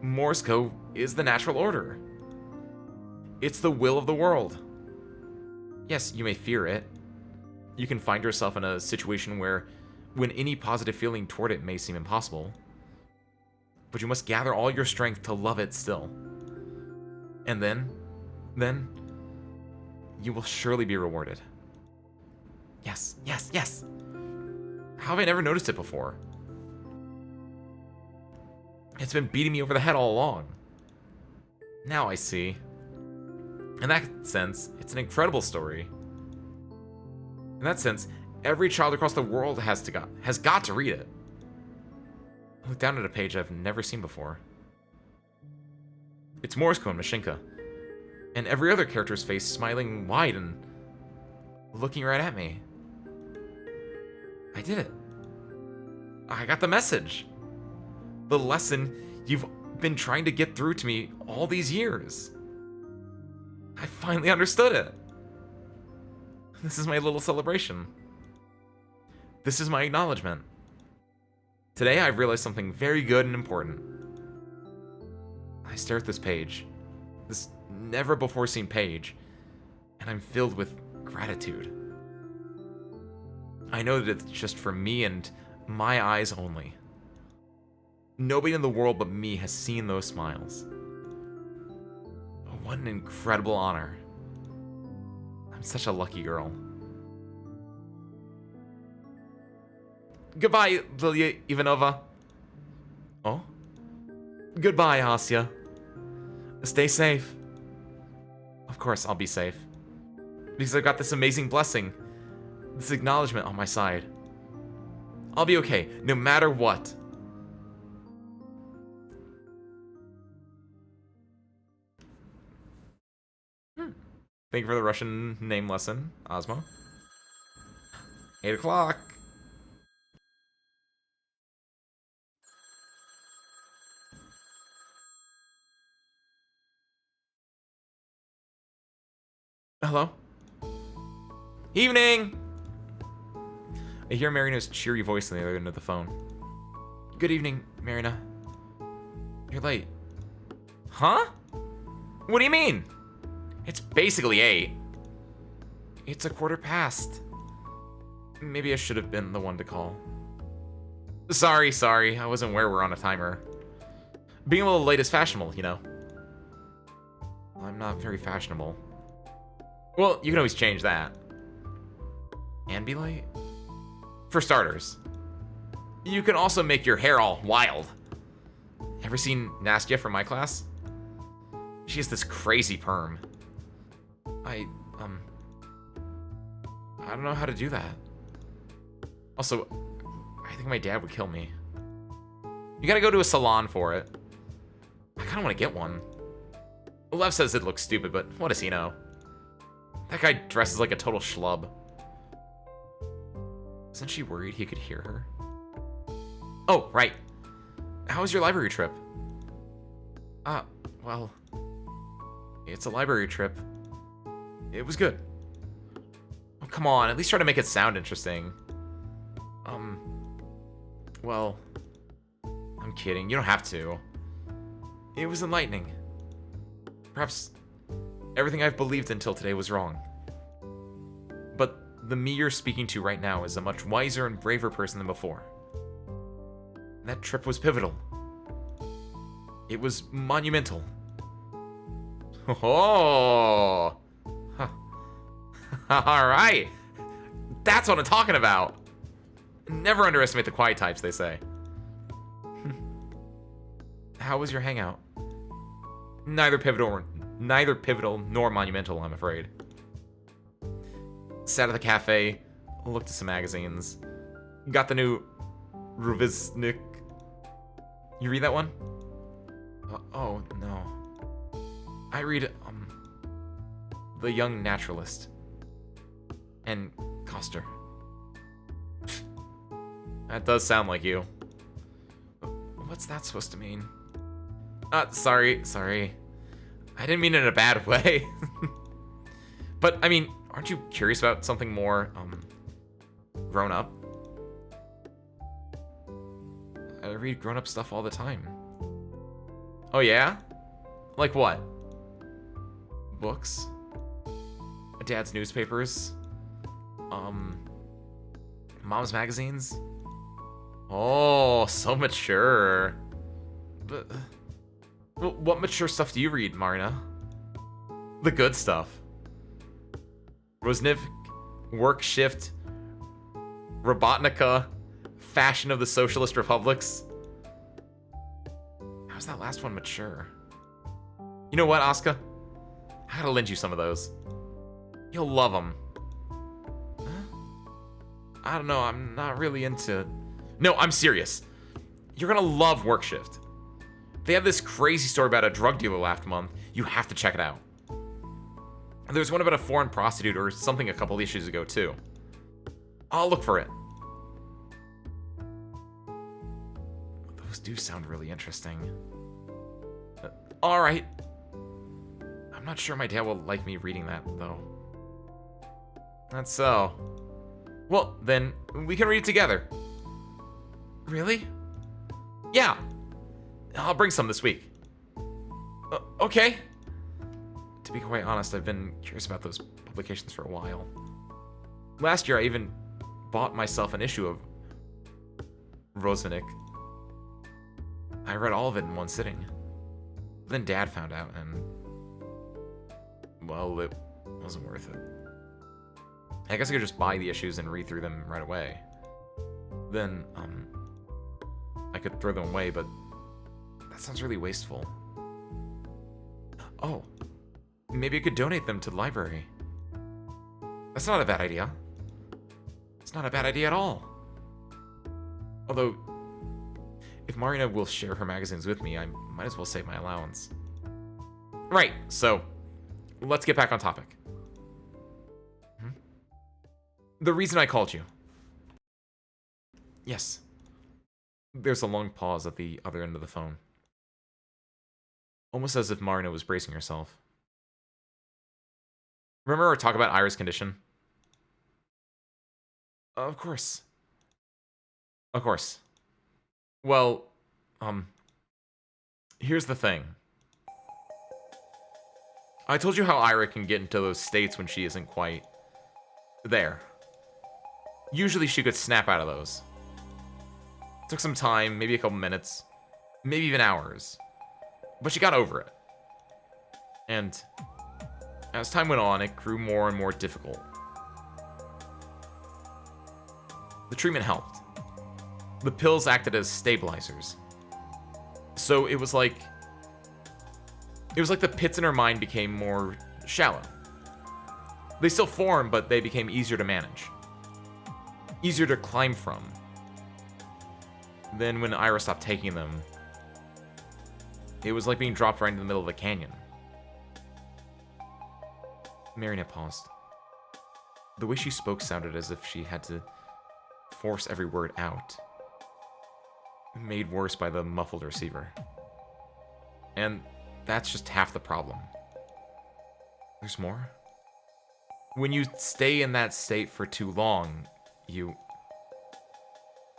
Morsko is the natural order. It's the will of the world. Yes, you may fear it. You can find yourself in a situation when any positive feeling toward it may seem impossible. But you must gather all your strength to love it still. And then, you will surely be rewarded. Yes, yes, yes. How have I never noticed it before? It's been beating me over the head all along. Now I see. In that sense, it's an incredible story. In that sense, every child across the world has got to read it. I look down at a page I've never seen before. It's Morsko and Mashinka, and every other character's face smiling wide and looking right at me. I did it. I got the message. The lesson you've been trying to get through to me all these years. I finally understood it. This is my little celebration. This is my acknowledgement. Today I've realized something very good and important. I stare at this page, this never before seen page, and I'm filled with gratitude. I know that it's just for me and my eyes only. Nobody in the world but me has seen those smiles. What an incredible honor. I'm such a lucky girl. Goodbye, Lilia Ivanova. Oh? Goodbye, Asya. Stay safe. Of course, I'll be safe. Because I've got this amazing blessing. This acknowledgement on my side. I'll be okay, no matter what. Thank you for the Russian name lesson, Ozmo. 8 o'clock. Hello? Evening! I hear Marina's cheery voice on the other end of the phone. Good evening, Marina. You're late. Huh? What do you mean? It's basically 8. It's a quarter past. Maybe I should have been the one to call. Sorry. I wasn't aware we're on a timer. Being a little late is fashionable, you know. I'm not very fashionable. Well, you can always change that. And be late? For starters. You can also make your hair all wild. Ever seen Nastya from my class? She has this crazy perm. I don't know how to do that. Also, I think my dad would kill me. You gotta go to a salon for it. I kinda wanna get one. Lev says it looks stupid, but what does he know? That guy dresses like a total schlub. Isn't she worried he could hear her? Oh, right. How was your library trip? Well, it's a library trip. It was good. Oh, come on, at least try to make it sound interesting. Well, I'm kidding. You don't have to. It was enlightening. Perhaps everything I've believed until today was wrong. But the me you're speaking to right now is a much wiser and braver person than before. That trip was pivotal. It was monumental. Oh! Huh. Alright! That's what I'm talking about! Never underestimate the quiet types, they say. How was your hangout? Neither pivotal nor monumental, I'm afraid. Sat at the cafe, looked at some magazines, got the new Reviznik. You read that one? Oh, no. I read, The Young Naturalist. And Coster. That does sound like you. What's that supposed to mean? Sorry. I didn't mean it in a bad way. But, I mean, aren't you curious about something more, grown up? I read grown up stuff all the time. Oh, yeah? Like what? Books? Dad's newspapers? Mom's magazines? Oh, so mature. But, what mature stuff do you read, Marina? The good stuff. Rosniv, Work Shift, Robotnica, Fashion of the Socialist Republics. How's that last one mature? You know what, Asuka? I gotta lend you some of those. You'll love them. Huh? I don't know, I'm not really into... No, I'm serious. You're gonna love Work Shift. They have this crazy story about a drug dealer last month. You have to check it out. There's one about a foreign prostitute or something a couple issues ago, too. I'll look for it. Those do sound really interesting. Alright. I'm not sure my dad will like me reading that, though. That's so. Well, then, we can read it together. Really? Yeah. I'll bring some this week. Okay. To be quite honest, I've been curious about those publications for a while. Last year, I even bought myself an issue of Rosnick. I read all of it in one sitting. Then Dad found out, and... well, it wasn't worth it. I guess I could just buy the issues and read through them right away. Then, I could throw them away, but that sounds really wasteful. Oh, maybe I could donate them to the library. That's not a bad idea. It's not a bad idea at all. Although, if Marina will share her magazines with me, I might as well save my allowance. Right, so, let's get back on topic. The reason I called you. Yes. There's a long pause at the other end of the phone. Almost as if Marina was bracing herself. Remember our talk about Ira's condition? Of course. Of course. Well, here's the thing. I told you how Ira can get into those states when she isn't quite there. Usually she could snap out of those. Took some time, maybe a couple minutes, maybe even hours. But she got over it. And as time went on, it grew more and more difficult. The treatment helped. The pills acted as stabilizers. So it was like the pits in her mind became more shallow. They still formed, but they became easier to manage. Easier to climb from. Then when Ira stopped taking them, it was like being dropped right into the middle of a canyon. Marina paused. The way she spoke sounded as if she had to force every word out. Made worse by the muffled receiver. And that's just half the problem. There's more. When you stay in that state for too long, you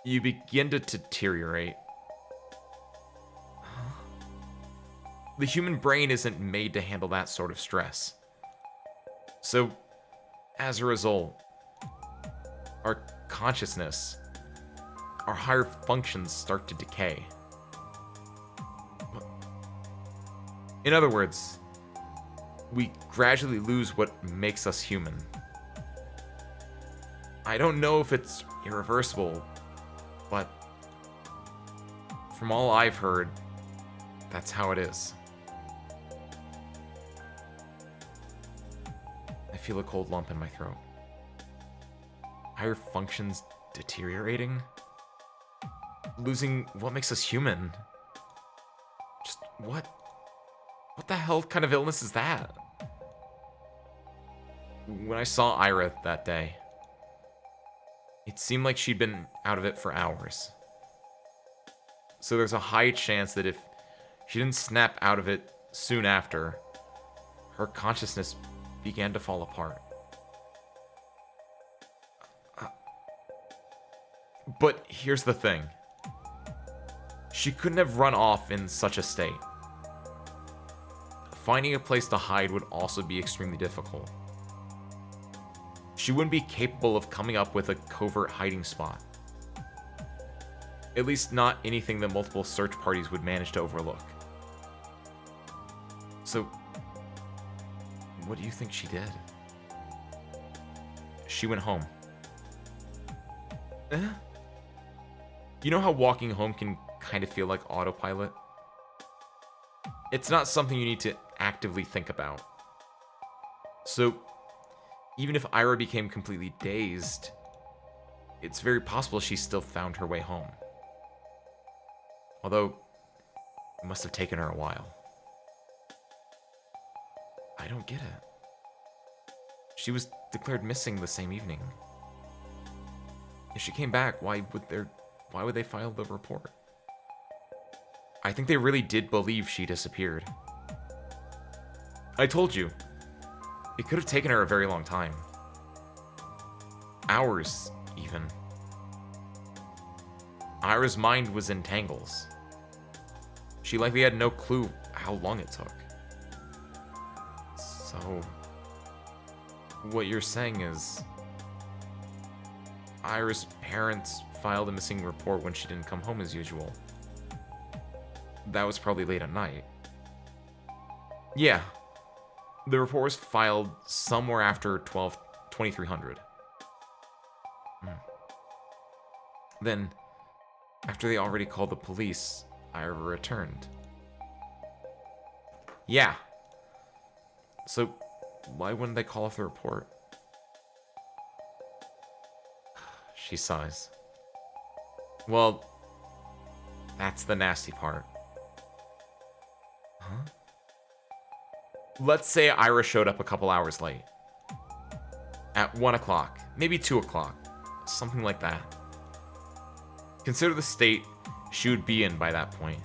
begin to deteriorate. The human brain isn't made to handle that sort of stress. So, as a result, our consciousness, our higher functions start to decay. In other words, we gradually lose what makes us human. I don't know if it's irreversible, but from all I've heard, that's how it is. I feel a cold lump in my throat. Higher functions deteriorating? Losing what makes us human? Just what? What the hell kind of illness is that? When I saw Ira that day, it seemed like she'd been out of it for hours. So there's a high chance that if she didn't snap out of it soon after, her consciousness began to fall apart. But here's the thing. She couldn't have run off in such a state. Finding a place to hide would also be extremely difficult. She wouldn't be capable of coming up with a covert hiding spot. At least not anything that multiple search parties would manage to overlook. So, what do you think she did? She went home. You know how walking home can kind of feel like autopilot? It's not something you need to actively think about. So, even if Ira became completely dazed, it's very possible she still found her way home. Although, it must have taken her a while. I don't get it. She was declared missing the same evening. If she came back, why would they file the report? I think they really did believe she disappeared. I told you, it could have taken her a very long time. Hours, even. Ira's mind was in tangles. She likely had no clue how long it took. So, what you're saying is, Ira's parents filed a missing report when she didn't come home as usual. That was probably late at night. Yeah. The report was filed somewhere after 2300. Then, after they already called the police, Ira returned. Yeah. So, why wouldn't they call off the report? She sighs. Well, that's the nasty part. Huh? Let's say Ira showed up a couple hours late. At 1 o'clock. maybe 2 o'clock. Something like that. Consider the state she would be in by that point.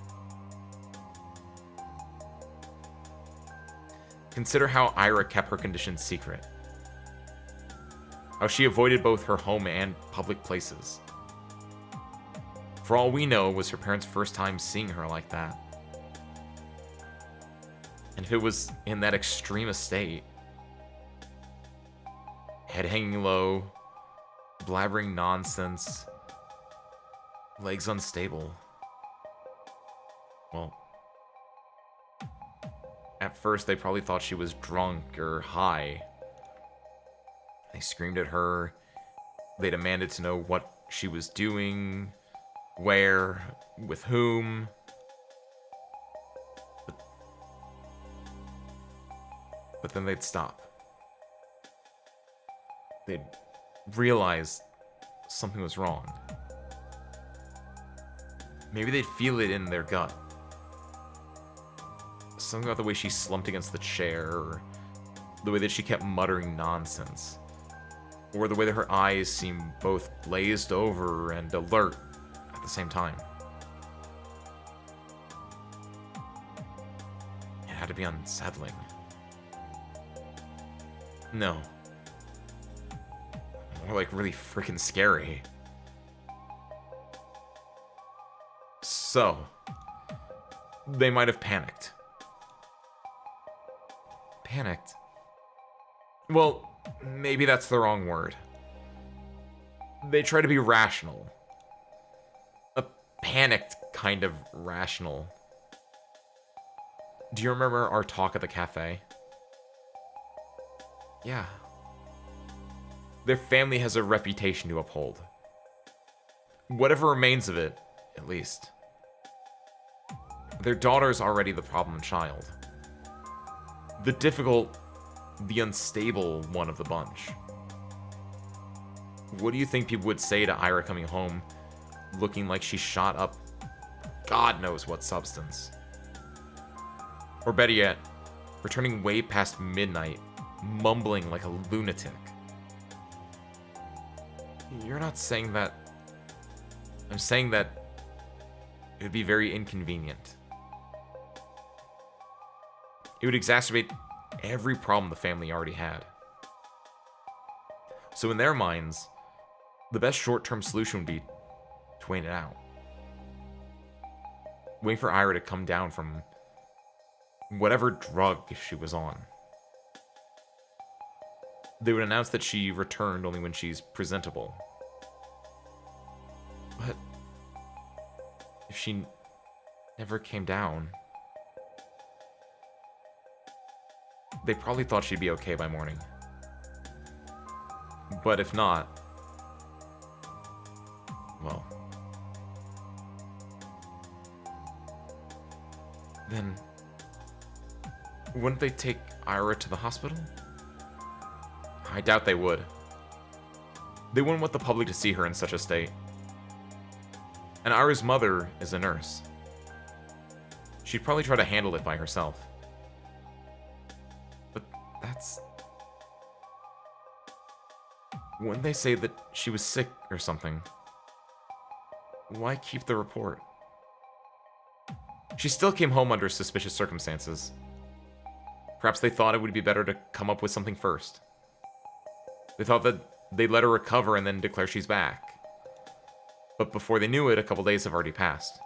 Consider how Ira kept her condition secret. How she avoided both her home and public places. For all we know, it was her parents' first time seeing her like that. And if it was in that extreme state, head hanging low, blabbering nonsense, legs unstable, well, at first they probably thought she was drunk or high. They screamed at her. They demanded to know what she was doing, where, with whom. But then they'd stop. They'd realize something was wrong. Maybe they'd feel it in their gut. Something about the way she slumped against the chair, or the way that she kept muttering nonsense, or the way that her eyes seemed both glazed over and alert at the same time. It had to be unsettling. No. More like really freaking scary. So, they might have panicked. Panicked? Well, maybe that's the wrong word. They try to be rational. A panicked kind of rational. Do you remember our talk at the cafe? Yeah. Their family has a reputation to uphold. Whatever remains of it, at least. Their daughter's already the problem child. The difficult, the unstable one of the bunch. What do you think people would say to Ira coming home looking like she shot up God knows what substance? Or better yet, returning way past midnight, mumbling like a lunatic. You're not saying that. I'm saying that it would be very inconvenient. It would exacerbate every problem the family already had. So in their minds, the best short-term solution would be to wait it out. Wait for Ira to come down from whatever drug she was on. They would announce that she returned only when she's presentable. But if she never came down, they probably thought she'd be okay by morning. But if not, well, then wouldn't they take Ira to the hospital? I doubt they would. They wouldn't want the public to see her in such a state. And Ira's mother is a nurse. She'd probably try to handle it by herself. But that's... Wouldn't they say that she was sick or something? Why keep the report? She still came home under suspicious circumstances. Perhaps they thought it would be better to come up with something first. They thought that they'd let her recover and then declare she's back. But before they knew it, a couple days have already passed.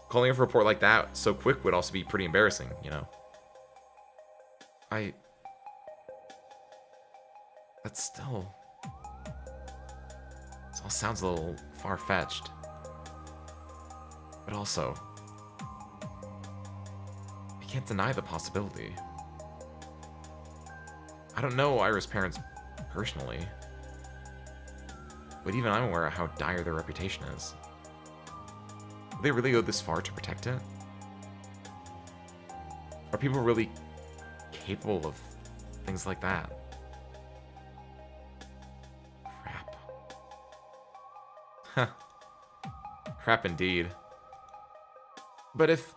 Calling off a report like that so quick would also be pretty embarrassing, you know? That's still... This all sounds a little far-fetched. But also... I can't deny the possibility. I don't know Ira's parents personally. But even I'm aware of how dire their reputation is. Would they really go this far to protect it? Are people really capable of things like that? Crap. Huh. Crap indeed. But if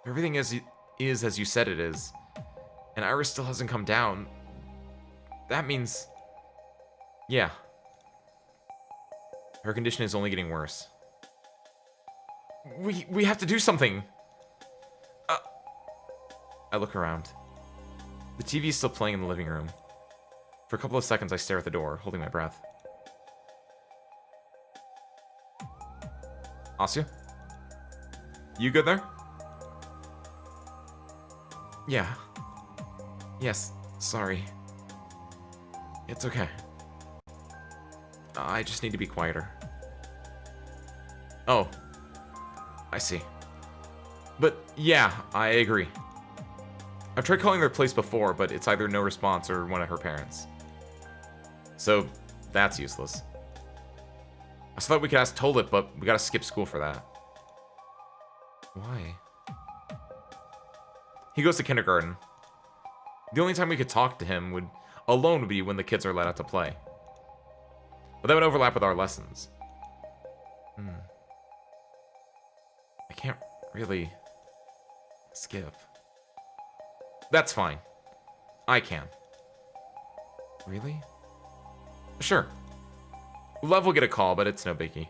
everything is as you said it is, and Ira still hasn't come down, that means Yeah. Her condition is only getting worse. We have to do something. I look around. The TV is still playing in the living room. For a couple of seconds, I stare at the door, holding my breath. Asya? You good there? Yeah. Yes, sorry. It's okay. I just need to be quieter. Oh. I see. But, yeah, I agree. I've tried calling their place before, but it's either no response or one of her parents. So, that's useless. I thought we could ask Tolit, but we gotta skip school for that. Why? He goes to kindergarten. The only time we could talk to him alone would be when the kids are let out to play. But that would overlap with our lessons. I can't really skip. That's fine. I can. Really? Sure. Lev will get a call, but it's no biggie.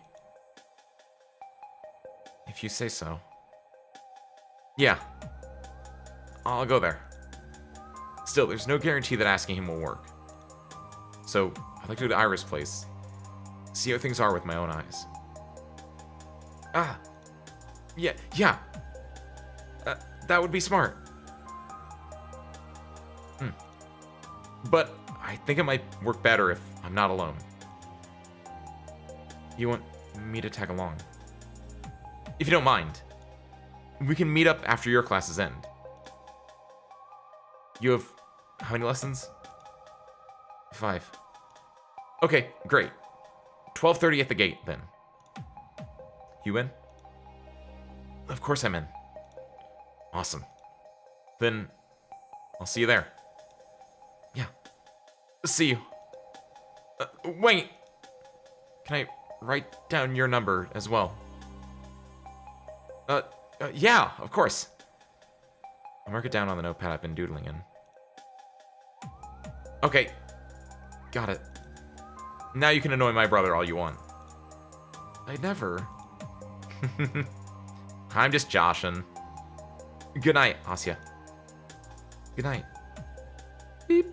If you say so. Yeah. I'll go there. Still, there's no guarantee that asking him will work. So, I'd like to go to Iris' place. See how things are with my own eyes. Yeah. That would be smart. But I think it might work better if I'm not alone. You want me to tag along? If you don't mind. We can meet up after your classes end. You have how many lessons? 5. Okay, great. 12:30 at the gate, then. You in? Of course I'm in. Awesome. Then, I'll see you there. Yeah. See you. Wait! Can I write down your number as well? Yeah, of course. I'll mark it down on the notepad I've been doodling in. Okay. Got it. Now you can annoy my brother all you want. I'd never. I'm just joshing. Good night, Asya. Good night. Beep.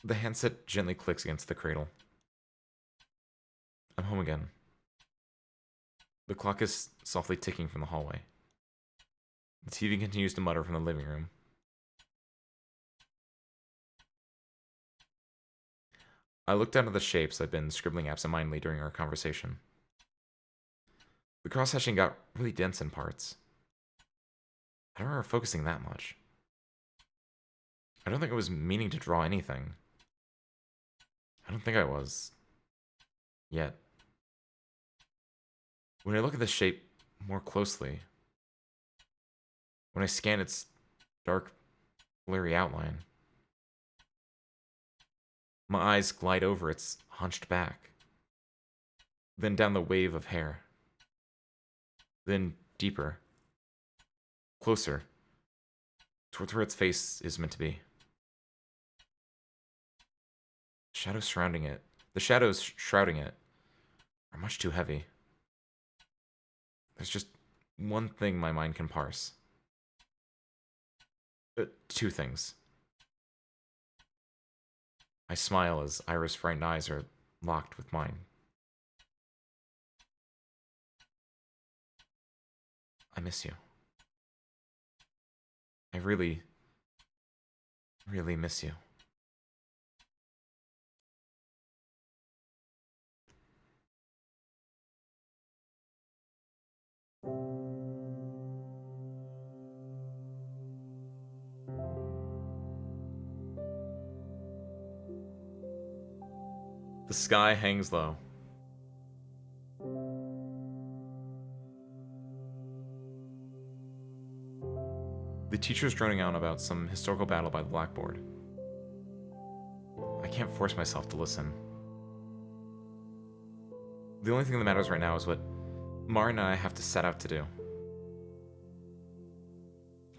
The handset gently clicks against the cradle. I'm home again. The clock is softly ticking from the hallway. The TV continues to mutter from the living room. I look down at the shapes I've been scribbling absentmindedly during our conversation. The cross-hatching got really dense in parts. I don't remember focusing that much. I don't think I was meaning to draw anything. I don't think I was. Yet. When I look at the shape more closely, when I scan its dark, blurry outline, my eyes glide over its hunched back, then down the wave of hair, then deeper, closer, towards where its face is meant to be. The shadows shrouding it, are much too heavy. There's just one thing my mind can parse. 2 things. I smile as Iris' frightened eyes are locked with mine. I miss you. I really, really miss you. The sky hangs low. The teacher's droning on about some historical battle by the blackboard. I can't force myself to listen. The only thing that matters right now is what Mara and I have to set out to do.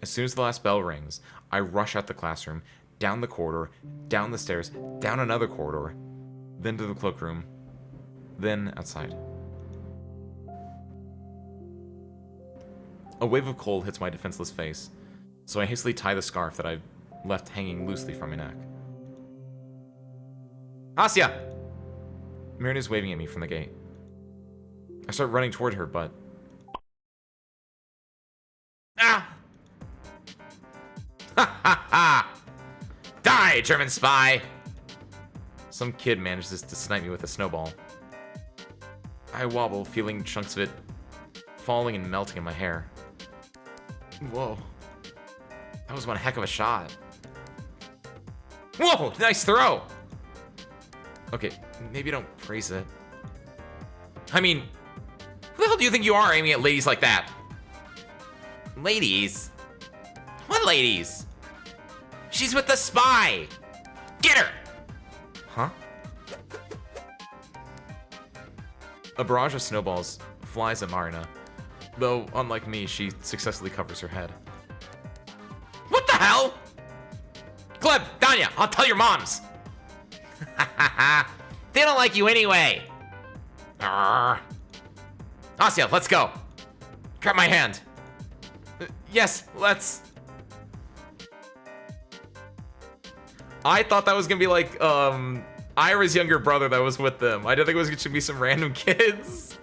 As soon as the last bell rings, I rush out the classroom, down the corridor, down the stairs, down another corridor, then to the cloakroom, then outside. A wave of cold hits my defenseless face, so I hastily tie the scarf that I've left hanging loosely from my neck. Asya! Marin is waving at me from the gate. I start running toward her, but... Ah! Ha ha ha! Die, German spy! Some kid manages to snipe me with a snowball. I wobble, feeling chunks of it falling and melting in my hair. Whoa. That was one heck of a shot. Whoa, nice throw! Okay, maybe don't praise it. I mean, who the hell do you think you are aiming at ladies like that? Ladies? What ladies? She's with the spy! Get her! Huh? A barrage of snowballs flies at Marina, though, unlike me, she successfully covers her head. What the hell? Gleb, Danya, I'll tell your moms! They don't like you anyway! Asya, let's go! Grab my hand! Yes, let's... I thought that was gonna be like, Ira's younger brother that was with them. I didn't think it was gonna be some random kids.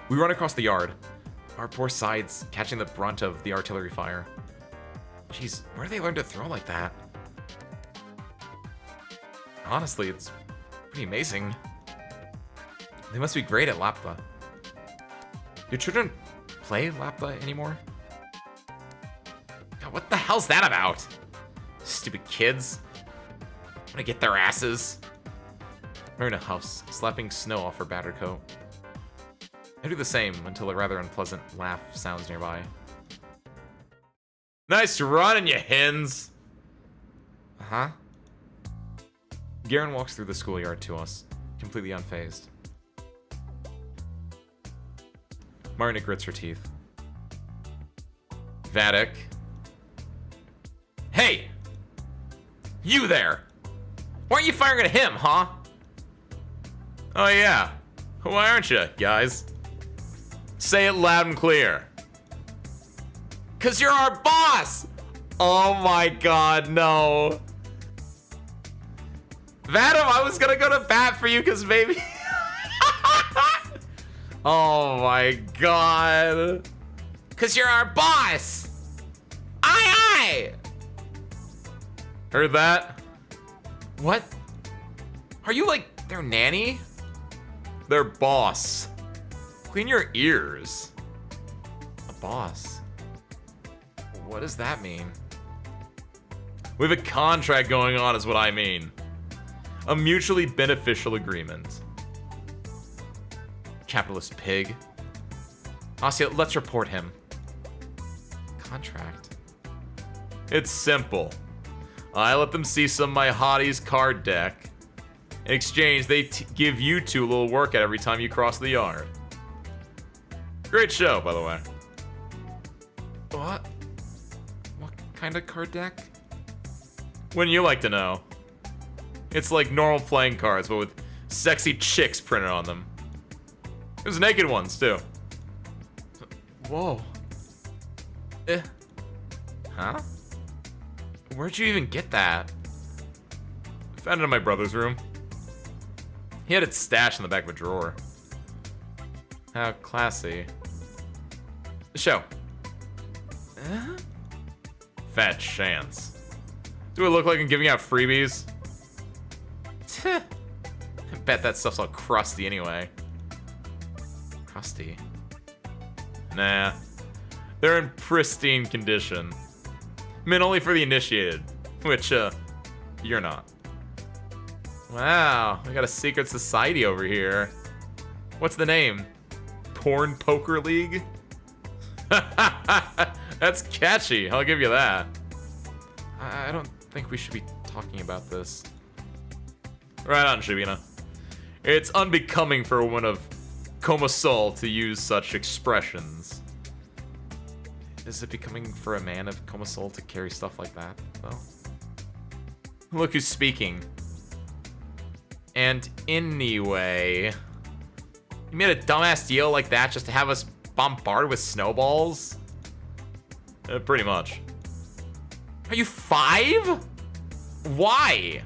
We run across the yard, our poor sides catching the brunt of the artillery fire. Jeez, where do they learn to throw like that? Honestly, it's pretty amazing. They must be great at Lapta. Do children play Lapta anymore? God, what the hell's that about? Stupid kids. I'm gonna get their asses. Marina huffs, slapping snow off her battered coat. I do the same until a rather unpleasant laugh sounds nearby. Nice running, you hens! Huh? Garen walks through the schoolyard to us, completely unfazed. Marina grits her teeth. Vatic. Hey! You there! Why aren't you firing at him, huh? Oh yeah. Why aren't you, guys? Say it loud and clear. 'Cause you're our boss! Oh my god, no. Vadim, I was gonna go to bat for you because maybe... Oh my god. 'Cause you're our boss! Aye aye! Heard that? What? Are you like their nanny? Their boss. Clean your ears. A boss. What does that mean? We have a contract going on is what I mean. A mutually beneficial agreement. Capitalist pig. Asya, let's report him. Contract? It's simple. I let them see some of my hotties' card deck. In exchange, they give you two a little workout every time you cross the yard. Great show, by the way. What? What kind of card deck? Wouldn't you like to know? It's like normal playing cards, but with sexy chicks printed on them. There's naked ones, too. Whoa. Huh? Where'd you even get that? Found it in my brother's room. He had it stashed in the back of a drawer. How classy. Show. Fat chance. Do it look like I'm giving out freebies? I bet that stuff's all crusty anyway. Crusty? Nah. They're in pristine condition. Meant only for the initiated. Which, you're not. Wow, we got a secret society over here. What's the name? Porn Poker League? That's catchy, I'll give you that. I don't think we should be talking about this. Right on, Shabina. It's unbecoming for a woman of Coma Soul to use such expressions. Is it becoming for a man of Coma Soul to carry stuff like that, though? Look who's speaking. And anyway, you made a dumbass deal like that just to have us bombarded with snowballs? Pretty much. Are you 5? Why?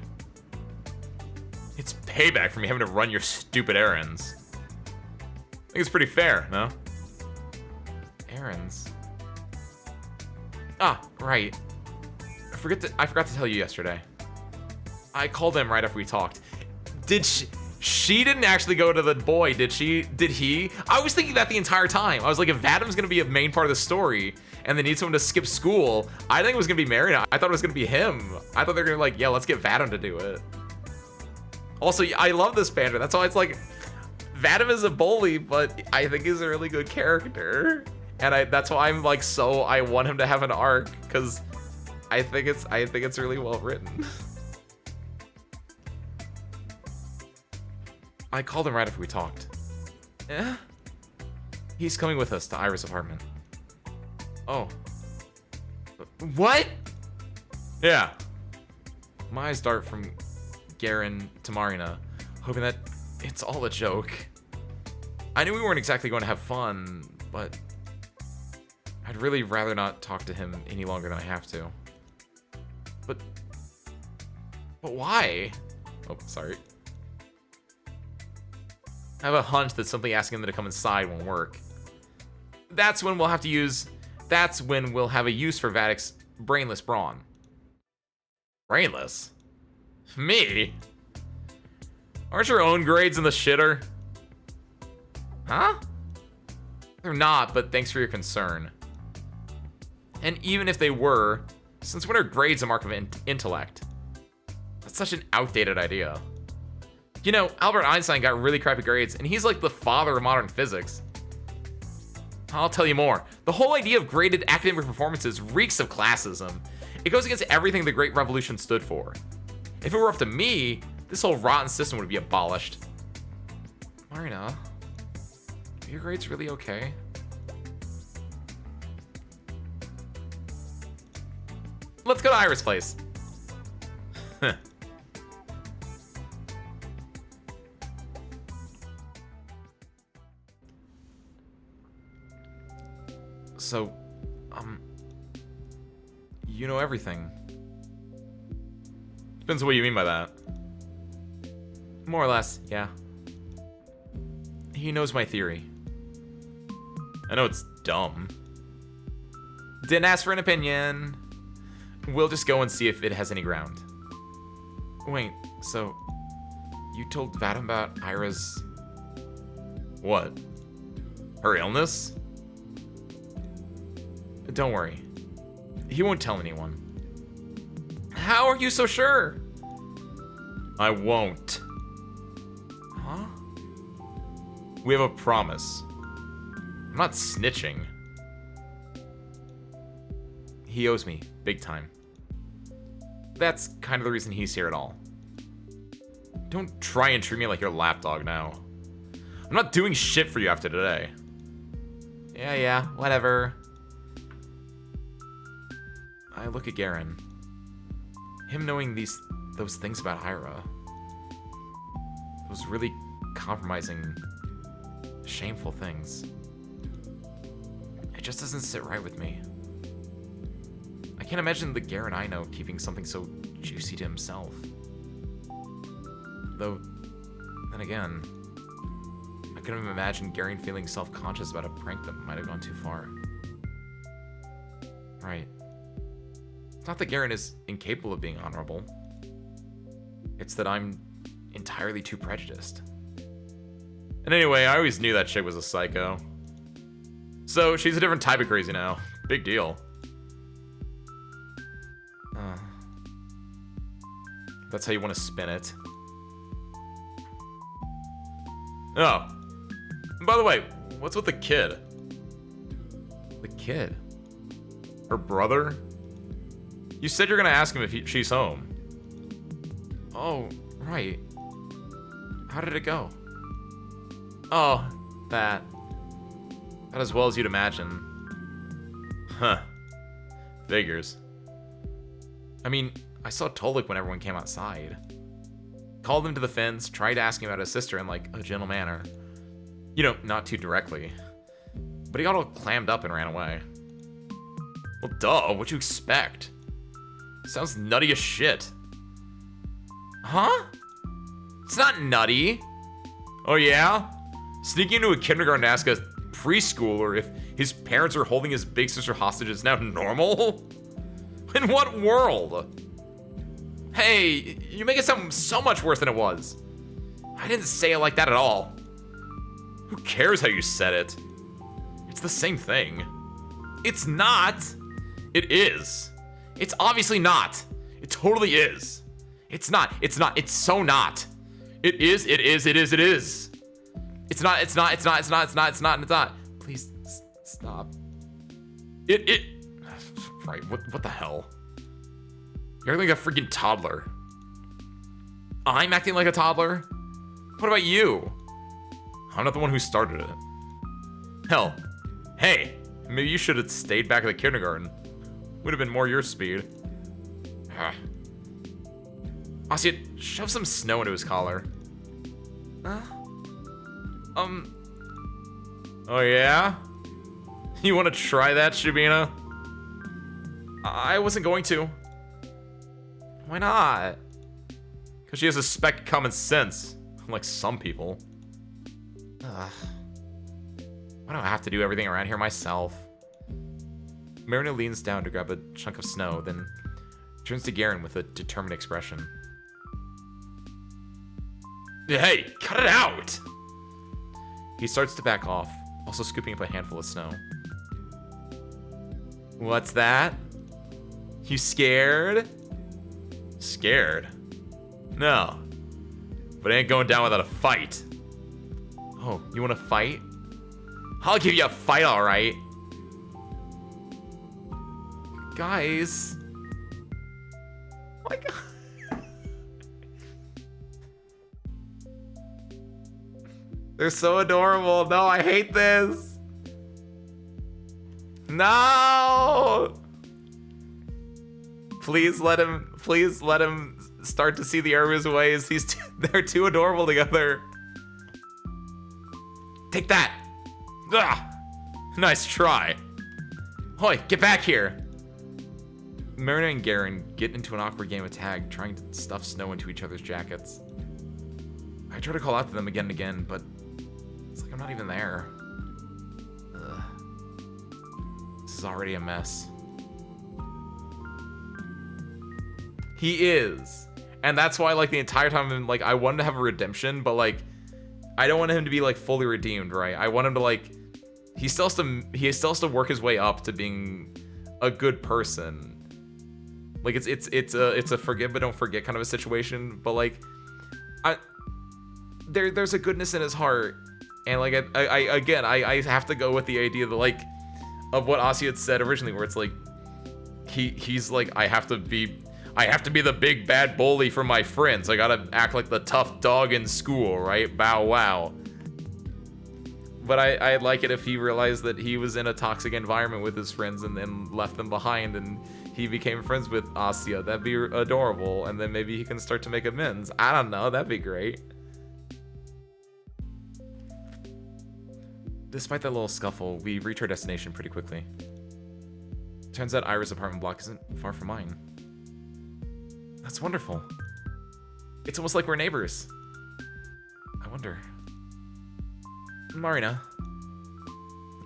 It's payback for me having to run your stupid errands. I think it's pretty fair, no? Errands? Ah, right. I forgot to tell you yesterday. I called him right after we talked. Did she didn't actually go to the boy, did she? Did he? I was thinking that the entire time. I was like, if Vadom's gonna be a main part of the story and they need someone to skip school, I think it was gonna be Marina. I thought it was gonna be him. I thought they were gonna be like, yeah, let's get Vadom to do it. Also, I love this banter. That's why it's like, Vadom is a bully, but I think he's a really good character. And that's why I'm like, I want him to have an arc, because I think it's really well written. I called him right after we talked. Eh? He's coming with us to Ira's apartment. Oh. What? Yeah. My eyes dart from Garen to Marina, hoping that it's all a joke. I knew we weren't exactly going to have fun, but I'd really rather not talk to him any longer than I have to. But why? Oh, sorry. I have a hunch that simply asking them to come inside won't work. That's when we'll have a use for Vadic's brainless brawn. Brainless? Me? Aren't your own grades in the shitter? Huh? They're not, but thanks for your concern. And even if they were, since when are grades a mark of intellect? That's such an outdated idea. You know, Albert Einstein got really crappy grades, and he's like the father of modern physics. I'll tell you more. The whole idea of graded academic performances reeks of classism. It goes against everything the Great Revolution stood for. If it were up to me, this whole rotten system would be abolished. Marina, are your grades really okay? Let's go to Ira's place. So, you know everything. Depends on what you mean by that. More or less, yeah. He knows my theory. I know it's dumb. Didn't ask for an opinion. We'll just go and see if it has any ground. Wait, so you told Vadom about Ira's... What? Her illness? Don't worry. He won't tell anyone. How are you so sure? I won't. Huh? We have a promise. I'm not snitching. He owes me, big time. That's kind of the reason he's here at all. Don't try and treat me like your lapdog now. I'm not doing shit for you after today. Yeah, whatever. I look at Garen. Him knowing those things about Ira. Those really compromising, shameful things. It just doesn't sit right with me. I can't imagine the Garen I know keeping something so juicy to himself. Though, then again, I couldn't even imagine Garen feeling self-conscious about a prank that might have gone too far. Right. It's not that Garen is incapable of being honorable. It's that I'm entirely too prejudiced. And anyway, I always knew that chick was a psycho. So, she's a different type of crazy now. Big deal. That's how you want to spin it. Oh. And by the way, what's with the kid? The kid? Her brother? You said you're gonna ask him if she's home. Oh, right. How did it go? Oh, that. Not as well as you'd imagine. Huh. Figures. I mean, I saw Tolik when everyone came outside. Called him to the fence, tried asking about his sister in, like, a gentle manner. You know, not too directly. But he got all clammed up and ran away. Well, duh, what'd you expect? Sounds nutty as shit. Huh? It's not nutty. Oh, yeah? Sneaking into a kindergarten to ask a preschooler if his parents are holding his big sister hostage is now normal? In what world? Hey, you make it sound so much worse than it was. I didn't say it like that at all. Who cares how you said it? It's the same thing. It's not. It is. It's obviously not. It totally is. It's not. It's not. It's so not. It is. It is. It is. It is. It's not. It's not. It's not. It's not. It's not. It's not. It's not. Please stop. It. Right. What the hell? You're acting like a freaking toddler. I'm acting like a toddler? What about you? I'm not the one who started it. Hell. Hey, maybe you should have stayed back at the kindergarten. Would have been more your speed. Asya, shove some snow into his collar. Oh yeah? You want to try that, Shibina? I wasn't going to. Why not? Because she has a speck of common sense, unlike some people. Ugh. Why do I have to do everything around here myself? Marina leans down to grab a chunk of snow, then turns to Garen with a determined expression. Hey, cut it out! He starts to back off, also scooping up a handful of snow. What's that? You scared? Scared? No. But I ain't going down without a fight. Oh, you want to fight? I'll give you a fight, alright. Guys. Oh my god. They're so adorable. No, I hate this. No. Please let him start to see the error of his ways. They're too adorable together. Take that. Ugh. Nice try. Hoy, get back here. Marina and Garen get into an awkward game of tag, trying to stuff snow into each other's jackets. I try to call out to them again and again, but it's like I'm not even there. Ugh. This is already a mess. He is. And that's why, like, the entire time, like, I wanted to have a redemption, but, like, I don't want him to be, like, fully redeemed, right? I want him to, like, he still has to work his way up to being a good person. Like, it's a forgive but don't forget kind of a situation, but, like, there's a goodness in his heart, and, like, I have to go with the idea that, like, of what Asi had said originally, where it's like he's like, I have to be the big bad bully for my friends. I gotta act like the tough dog in school, right? Bow wow. But I'd like it if he realized that he was in a toxic environment with his friends and then left them behind, and he became friends with Asya. That'd be adorable, and then maybe he can start to make amends. I don't know, that'd be great. Despite that little scuffle, we reach our destination pretty quickly. Turns out Ira's apartment block isn't far from mine. That's wonderful. It's almost like we're neighbors. I wonder. Marina.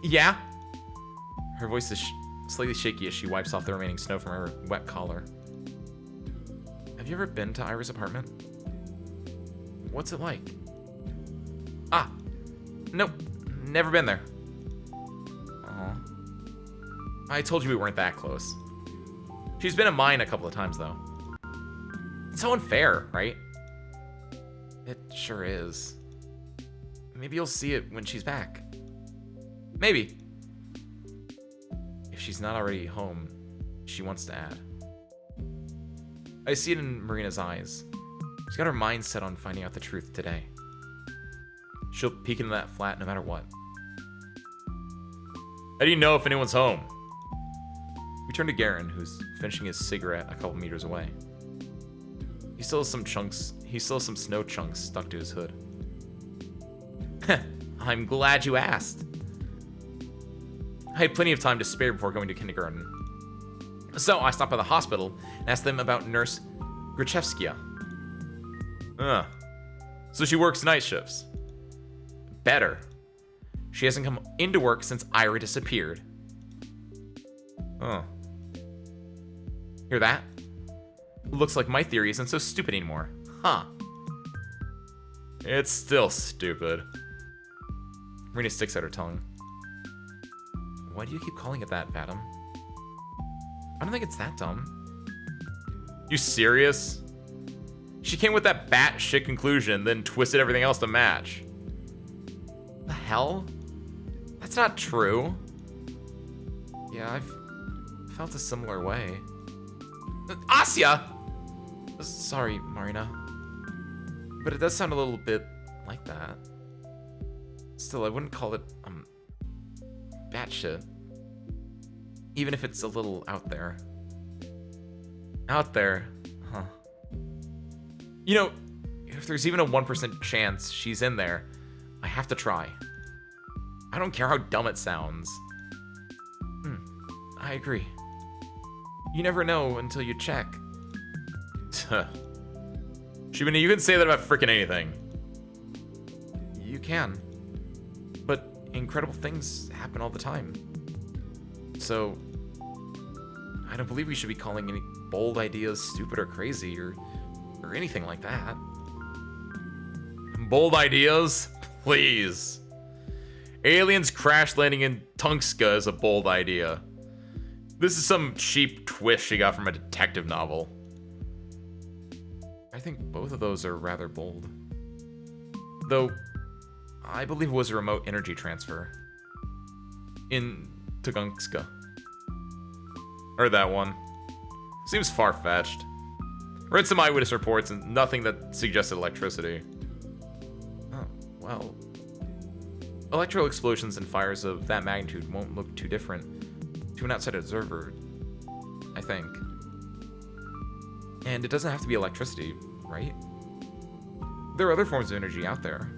Yeah? Her voice is slightly shaky as she wipes off the remaining snow from her wet collar. Have you ever been to Ira's apartment? What's it like? Ah. Nope. Never been there. Aw. I told you we weren't that close. She's been at mine a couple of times, though. It's so unfair, right? It sure is. Maybe you'll see it when she's back. Maybe. If she's not already home, she wants to add. I see it in Marina's eyes. She's got her mind set on finding out the truth today. She'll peek into that flat no matter what. How do you know if anyone's home? We turn to Garen, who's finishing his cigarette a couple meters away. He still has some snow chunks stuck to his hood. I'm glad you asked. I had plenty of time to spare before going to kindergarten. So I stopped by the hospital and asked them about Nurse Grichevskia. So she works night shifts. Better. She hasn't come into work since Ira disappeared. Hear that? Looks like my theory isn't so stupid anymore. Huh. It's still stupid. Rena sticks out her tongue. Why do you keep calling it that, Vadim? I don't think it's that dumb. You serious? She came with that batshit conclusion, then twisted everything else to match. The hell? That's not true. Yeah, I've felt a similar way. Asya! Sorry, Marina. But it does sound a little bit like that. Still, I wouldn't call it, batshit. Even if it's a little out there. Out there, huh. You know, if there's even a 1% chance she's in there, I have to try. I don't care how dumb it sounds. I agree. You never know until you check. Shibina, you can say that about frickin' anything. You can. But incredible things happen all the time. So, I don't believe we should be calling any bold ideas stupid or crazy or anything like that. Bold ideas? Please. Aliens crash landing in Tungska is a bold idea. This is some cheap twist she got from a detective novel. I think both of those are rather bold. Though, I believe it was a remote energy transfer. In Tungska. Or that one. Seems far-fetched. Read some eyewitness reports and nothing that suggested electricity. Oh, well. Electro explosions and fires of that magnitude won't look too different to an outside observer, I think. And it doesn't have to be electricity, right? There are other forms of energy out there.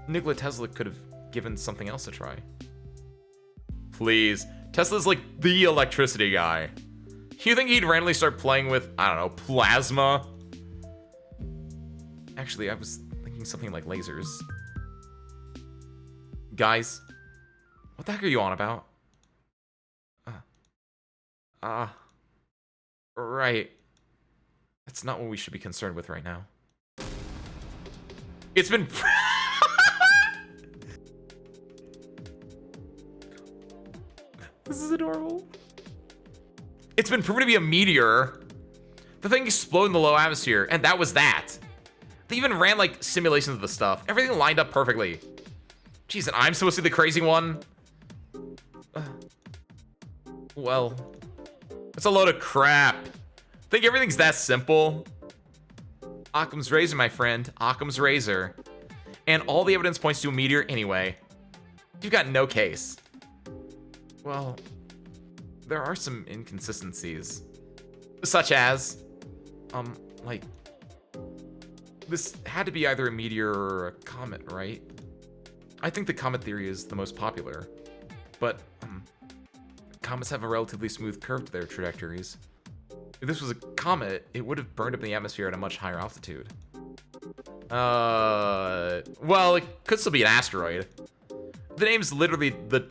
Nikola Tesla could have given something else a try. Please. Tesla's like the electricity guy. You think he'd randomly start playing with, I don't know, plasma? Actually, I was thinking something like lasers. Guys, what the heck are you on about? Right. That's not what we should be concerned with right now. It's been... This is adorable. It's been proven to be a meteor. The thing exploded in the low atmosphere, and that was that. They even ran, like, simulations of the stuff. Everything lined up perfectly. Jeez, and I'm supposed to be the crazy one? Well, it's a load of crap. Think everything's that simple? Occam's razor, my friend. Occam's razor. And all the evidence points to a meteor anyway. You've got no case. Well, there are some inconsistencies. Such as, like, this had to be either a meteor or a comet, right? I think the comet theory is the most popular, but comets have a relatively smooth curve to their trajectories. If this was a comet, it would have burned up in the atmosphere at a much higher altitude. Well, it could still be an asteroid. The name's literally the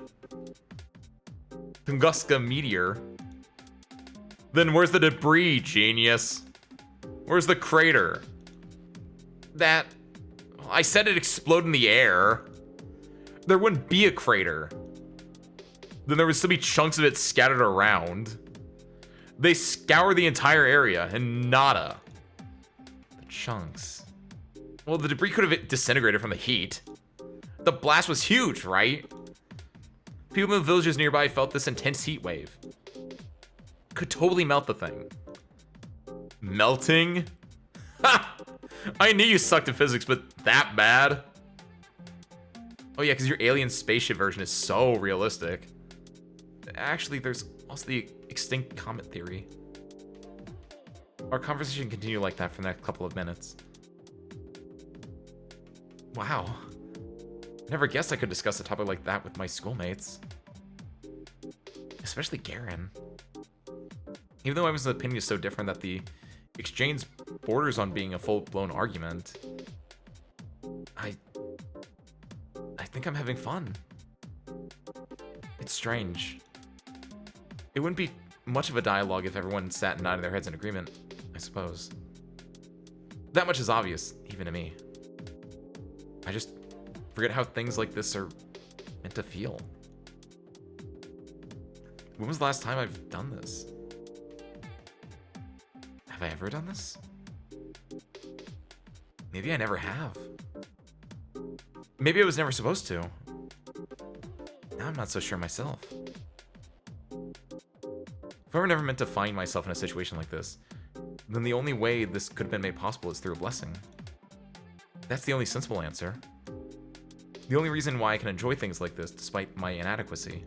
Tunguska meteor. Then where's the debris, genius? Where's the crater? That... I said it exploded in the air. There wouldn't be a crater. Then there would still be chunks of it scattered around. They scour the entire area, and nada. The chunks. Well, the debris could have disintegrated from the heat. The blast was huge, right? People in the villages nearby felt this intense heat wave. Could totally melt the thing. Melting? Ha! I knew you sucked at physics, but that bad? Oh yeah, because your alien spaceship version is so realistic. Actually, there's also the extinct comet theory. Our conversation continued like that for the next couple of minutes. Wow. Never guessed I could discuss a topic like that with my schoolmates. Especially Garen. Even though Ivan's opinion is so different that the exchange borders on being a full-blown argument, I think I'm having fun. It's strange. It wouldn't be much of a dialogue if everyone sat and nodded their heads in agreement, I suppose. That much is obvious, even to me. I just forget how things like this are meant to feel. When was the last time I've done this? Have I ever done this? Maybe I never have. Maybe I was never supposed to. Now I'm not so sure myself. If I were never meant to find myself in a situation like this, then the only way this could have been made possible is through a blessing. That's the only sensible answer. The only reason why I can enjoy things like this despite my inadequacy.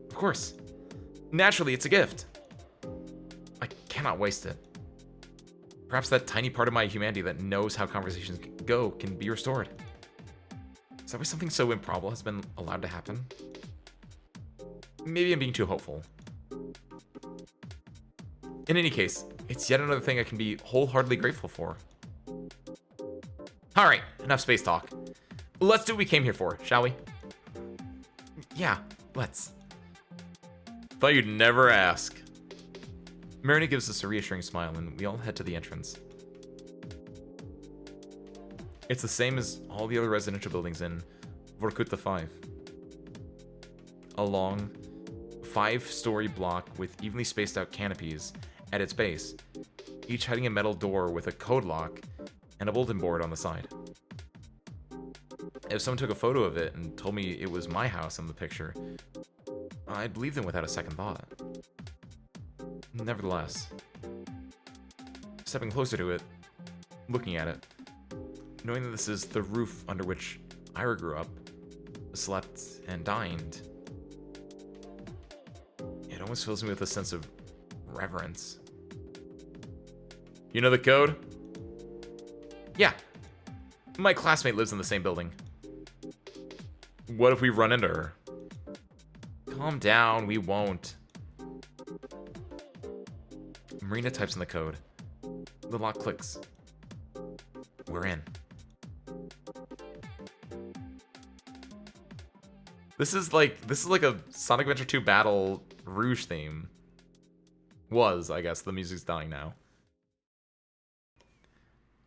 Of course. Naturally, it's a gift. I cannot waste it. Perhaps that tiny part of my humanity that knows how conversations go can be restored. Is that why something so improbable has been allowed to happen? Maybe I'm being too hopeful. In any case, it's yet another thing I can be wholeheartedly grateful for. Alright, enough space talk. Let's do what we came here for, shall we? Yeah, let's. Thought you'd never ask. Marina gives us a reassuring smile, and we all head to the entrance. It's the same as all the other residential buildings in Vorkuta 5. A long, 5-story block with evenly spaced out canopies at its base, each hiding a metal door with a code lock and a bulletin board on the side. If someone took a photo of it and told me it was my house in the picture, I'd believe them without a second thought. Nevertheless, stepping closer to it, looking at it, knowing that this is the roof under which Ira grew up, slept, and dined, it almost fills me with a sense of reverence. You know the code? Yeah. My classmate lives in the same building. What if we run into her? Calm down, we won't. Marina types in the code. The lock clicks. We're in. This is like a Sonic Adventure 2 Battle Rouge theme. Was, I guess. The music's dying now.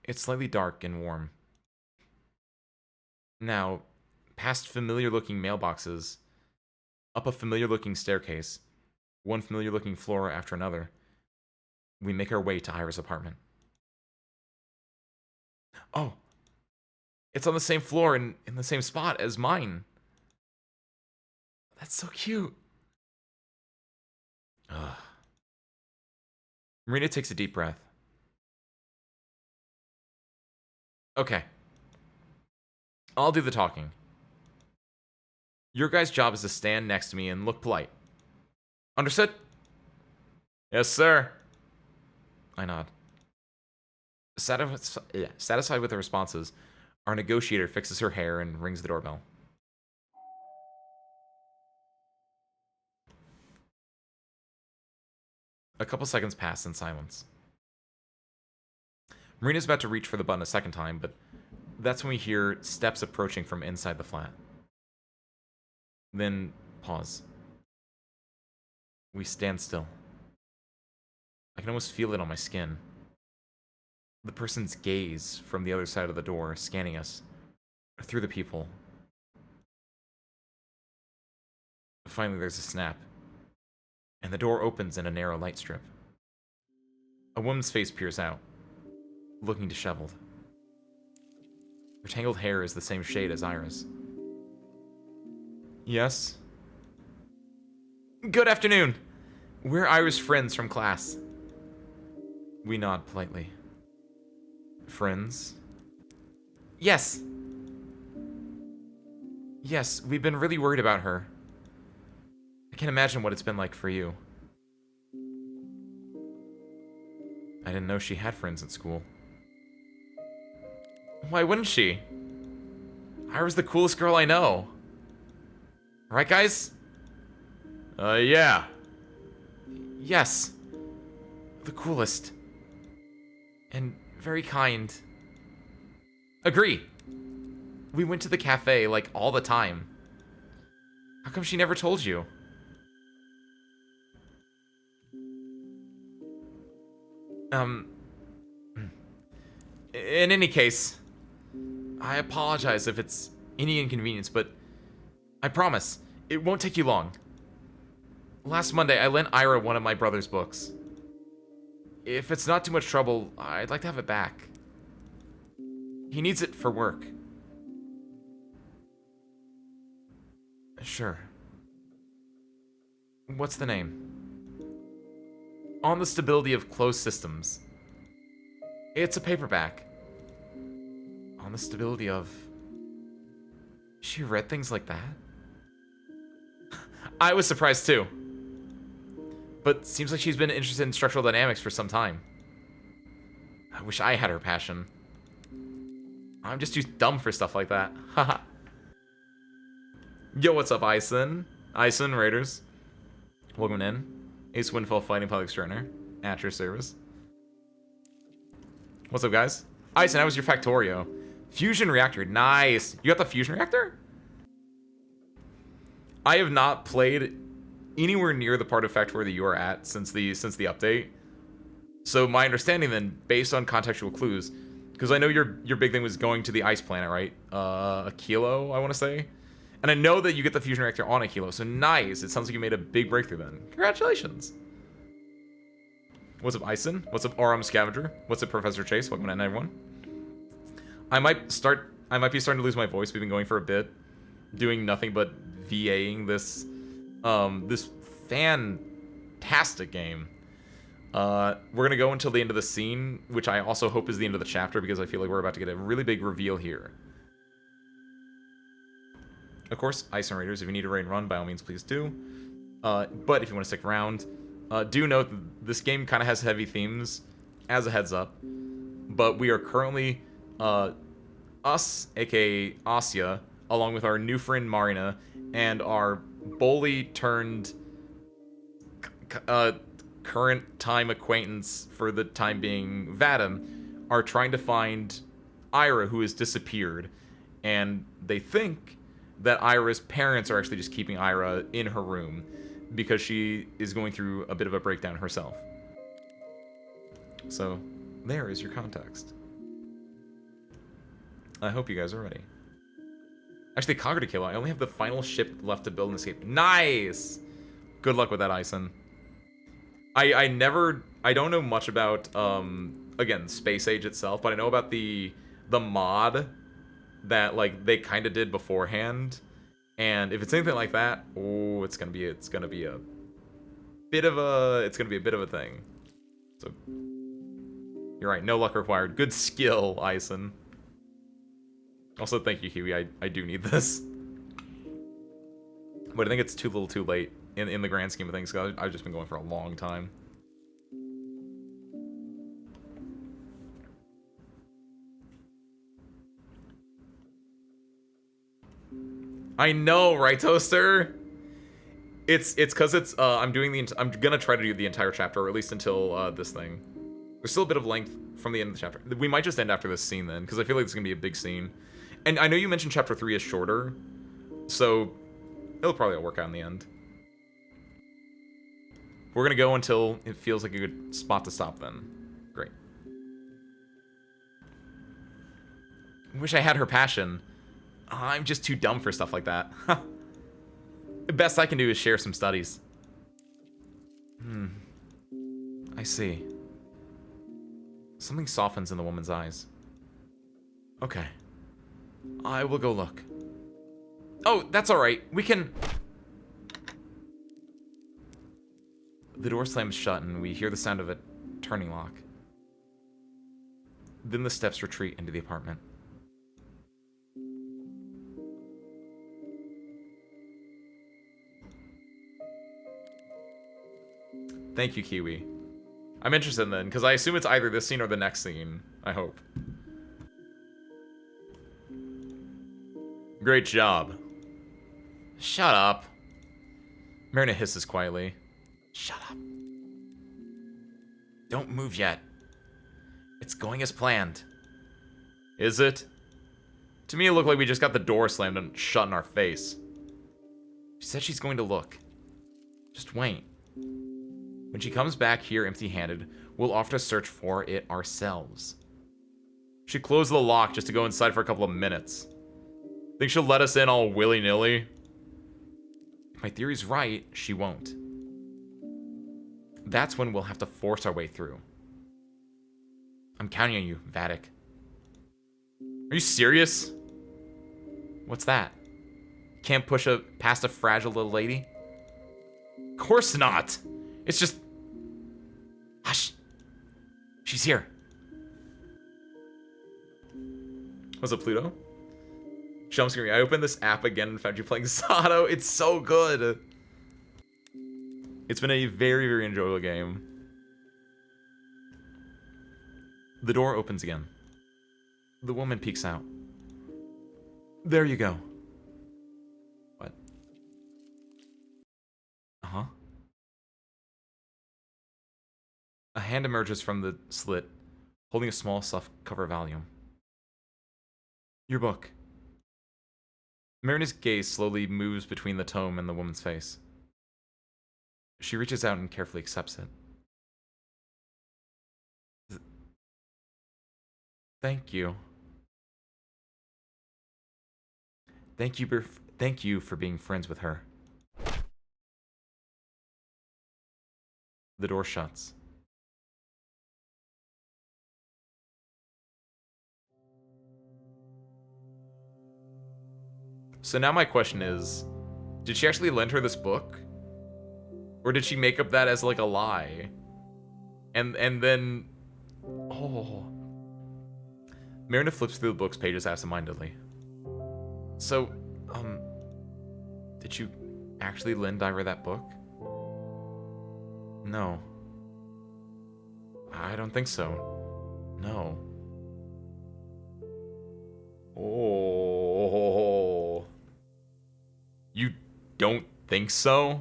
It's slightly dark and warm. Now, past familiar-looking mailboxes, up a familiar-looking staircase, one familiar-looking floor after another, we make our way to Ira's apartment. Oh, it's on the same floor and in the same spot as mine. That's so cute. Ugh. Marina takes a deep breath. Okay. I'll do the talking. Your guys' job is to stand next to me and look polite. Understood? Yes, sir. I nod. Satisfied with the responses, our negotiator fixes her hair and rings the doorbell. A couple seconds pass in silence. Marina's about to reach for the button a second time, but that's when we hear steps approaching from inside the flat. Then, pause. We stand still. I can almost feel it on my skin. The person's gaze from the other side of the door, scanning us, through the people. Finally, there's a snap, and the door opens in a narrow light strip. A woman's face peers out, looking disheveled. Her tangled hair is the same shade as Ira's. Yes? Good afternoon! We're Ira's friends from class. We nod politely. Friends? Yes! Yes, we've been really worried about her. I can't imagine what it's been like for you. I didn't know she had friends at school. Why wouldn't she? Ira's the coolest girl I know. Right, guys? Yeah. Yes. The coolest. And very kind. Agree. We went to the cafe, like, all the time. How come she never told you? In any case, I apologize if it's any inconvenience, but I promise, it won't take you long. Last Monday, I lent Ira one of my brother's books. If it's not too much trouble, I'd like to have it back. He needs it for work. Sure. What's the name? On the Stability of Closed Systems. It's a paperback. On the Stability of... She read things like that? I was surprised too. But seems like she's been interested in structural dynamics for some time. I wish I had her passion. I'm just too dumb for stuff like that. Haha. Yo, what's up, Ison? Ison Raiders. Welcome in. Ace Windfall Fighting Public Extraordinaire. At your service. What's up, guys? Ison, how was your Factorio? Fusion reactor. Nice. You got the fusion reactor? I have not played anywhere near the part of Factorio that you are at since the update. So my understanding then, based on contextual clues, because I know your big thing was going to the ice planet, right? A kilo, I want to say. And I know that you get the fusion reactor on a kilo, so nice. It sounds like you made a big breakthrough then. Congratulations. What's up, Ison? What's up, Aurum Scavenger? What's up, Professor Chase? Welcome in, everyone. I might be starting to lose my voice. We've been going for a bit, doing nothing but VAing this this fantastic game. We're gonna go until the end of the scene, which I also hope is the end of the chapter, because I feel like we're about to get a really big reveal here. Of course, Ice and Raiders, if you need a raid and run, by all means, please do. But if you want to stick around, do note that this game kind of has heavy themes, as a heads up. But we are currently, us, aka Asya, along with our new friend Marina, and our bully turned current time acquaintance for the time being, Vadim, are trying to find Ira, who has disappeared. And they think that Ira's parents are actually just keeping Ira in her room because she is going through a bit of a breakdown herself. So, there is your context. I hope you guys are ready. Actually, conquered a kill. I only have the final ship left to build and escape. Nice! Good luck with that, Ison. I don't know much about, again, Space Age itself, but I know about the mod that, like, they kind of did beforehand. And if it's anything like that, oh, it's gonna be a bit of a thing. So, you're right, no luck required. Good skill, Ison. Also, thank you, Huey. I do need this. But I think it's too little too late in the grand scheme of things, because I've just been going for a long time. I know, right, Toaster? It's because it's I'm gonna try to do the entire chapter, or at least until this thing. There's still a bit of length from the end of the chapter. We might just end after this scene then, because I feel like it's gonna be a big scene. And I know you mentioned chapter 3 is shorter, so it'll probably all work out in the end. We're gonna go until it feels like a good spot to stop then. Great. Wish I had her passion. I'm just too dumb for stuff like that. The best I can do is share some studies. I see. Something softens in the woman's eyes. Okay. I will go look. Oh, that's alright. We can... The door slams shut and we hear the sound of a turning lock. Then the steps retreat into the apartment. Thank you, Kiwi. I'm interested then, because I assume it's either this scene or the next scene. I hope. Great job. Shut up. Marina hisses quietly. Shut up. Don't move yet. It's going as planned. Is it? To me, it looked like we just got the door slammed and shut in our face. She said she's going to look. Just wait. When she comes back here empty-handed, we'll offer to search for it ourselves. She closed the lock just to go inside for a couple of minutes. Think she'll let us in all willy-nilly? If my theory's right, she won't. That's when we'll have to force our way through. I'm counting on you, Z.A.T.O. Are you serious? What's that? Can't push past a fragile little lady? Of course not! It's just... Hush! She's here. Was it Pluto? Jump screen. I opened this app again and found you playing Z.A.T.O. It's so good. It's been a very, very enjoyable game. The door opens again. The woman peeks out. There you go. What? Uh-huh. A hand emerges from the slit, holding a small soft-cover volume. Your book. Marina's gaze slowly moves between the tome and the woman's face. She reaches out and carefully accepts it. Thank you. Thank you for being friends with her. The door shuts. So now my question is, did she actually lend her this book? Or did she make up that as like a lie? And then... Oh. Marina flips through the book's pages absentmindedly. So, did you actually lend Ira that book? No. I don't think so. No. Oh. You don't think so?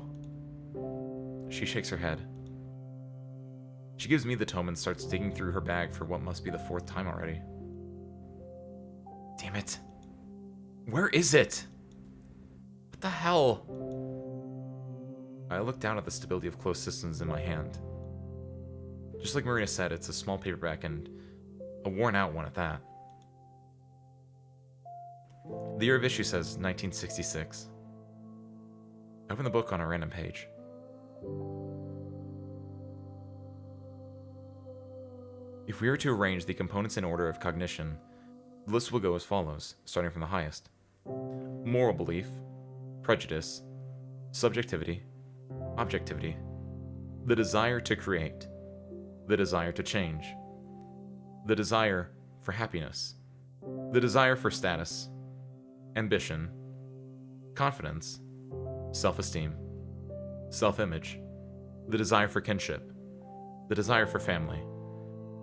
She shakes her head. She gives me the tome and starts digging through her bag for what must be the 4th time already. Damn it. Where is it? What the hell? I look down at the stability of closed systems in my hand. Just like Marina said, it's a small paperback and a worn out one at that. The year of issue says 1966. I open the book on a random page. If we were to arrange the components in order of cognition, the list will go as follows, starting from the highest. Moral belief, prejudice, subjectivity, objectivity, the desire to create, the desire to change, the desire for happiness, the desire for status, ambition, confidence, self-esteem, self-image, the desire for kinship, the desire for family,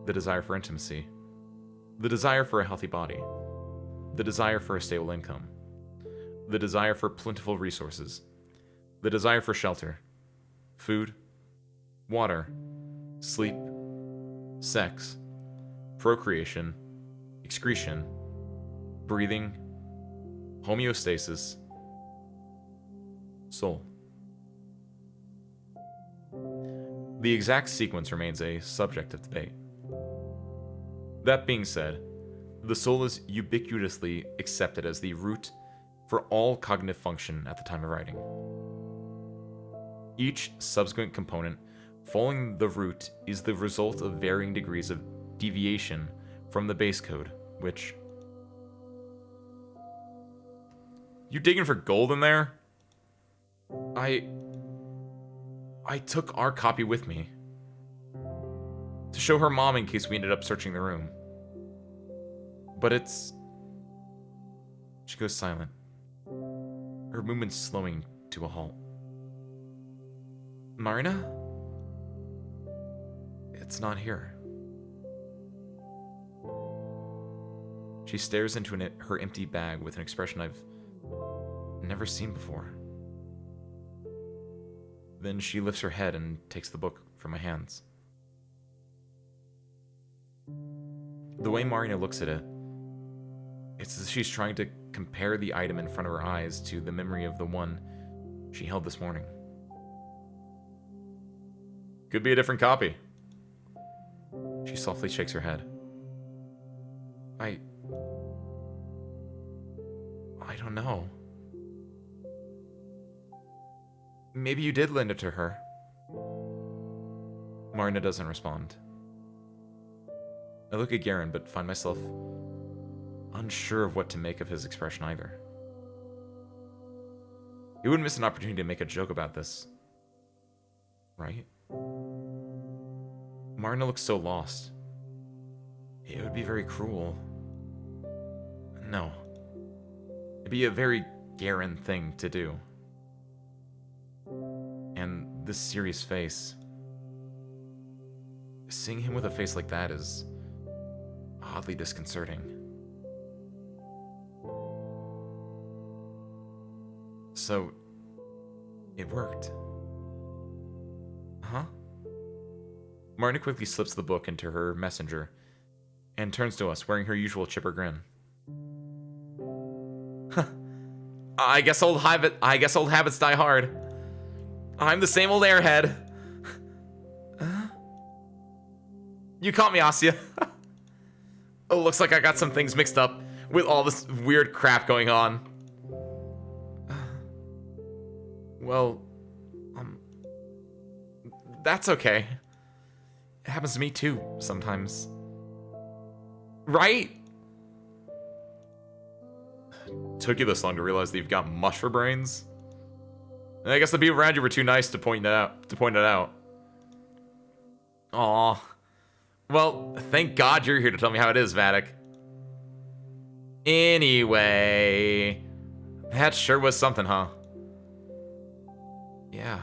the desire for intimacy, the desire for a healthy body, the desire for a stable income, the desire for plentiful resources, the desire for shelter, food, water, sleep, sex, procreation, excretion, breathing, homeostasis, soul. The exact sequence remains a subject of debate. That being said, the soul is ubiquitously accepted as the root for all cognitive function at the time of writing. Each subsequent component following the root is the result of varying degrees of deviation from the base code, which... You digging for gold in there? I took our copy with me to show her mom in case we ended up searching the room. But it's... She goes silent. Her movement's slowing to a halt. Marina? It's not here. She stares into her empty bag with an expression I've never seen before. Then she lifts her head and takes the book from my hands. The way Marina looks at it, it's as if she's trying to compare the item in front of her eyes to the memory of the one she held this morning. Could be a different copy. She softly shakes her head. I don't know. Maybe you did lend it to her. Marina doesn't respond. I look at Garen, but find myself unsure of what to make of his expression either. He wouldn't miss an opportunity to make a joke about this, right? Marina looks so lost. It would be very cruel. No. It'd be a very Garen thing to do. And this serious face. Seeing him with a face like that is oddly disconcerting. So, it worked. Huh? Marina quickly slips the book into her messenger and turns to us, wearing her usual chipper grin. I guess old habits die hard. I'm the same old airhead. You caught me, Asya. It looks like I got some things mixed up with all this weird crap going on. Well, that's okay. It happens to me too, sometimes. Right? Took you this long to realize that you've got mush for brains? And I guess the people around you were too nice to point it out. Aw. Well, thank God you're here to tell me how it is, Vatic. Anyway, that sure was something, huh? Yeah.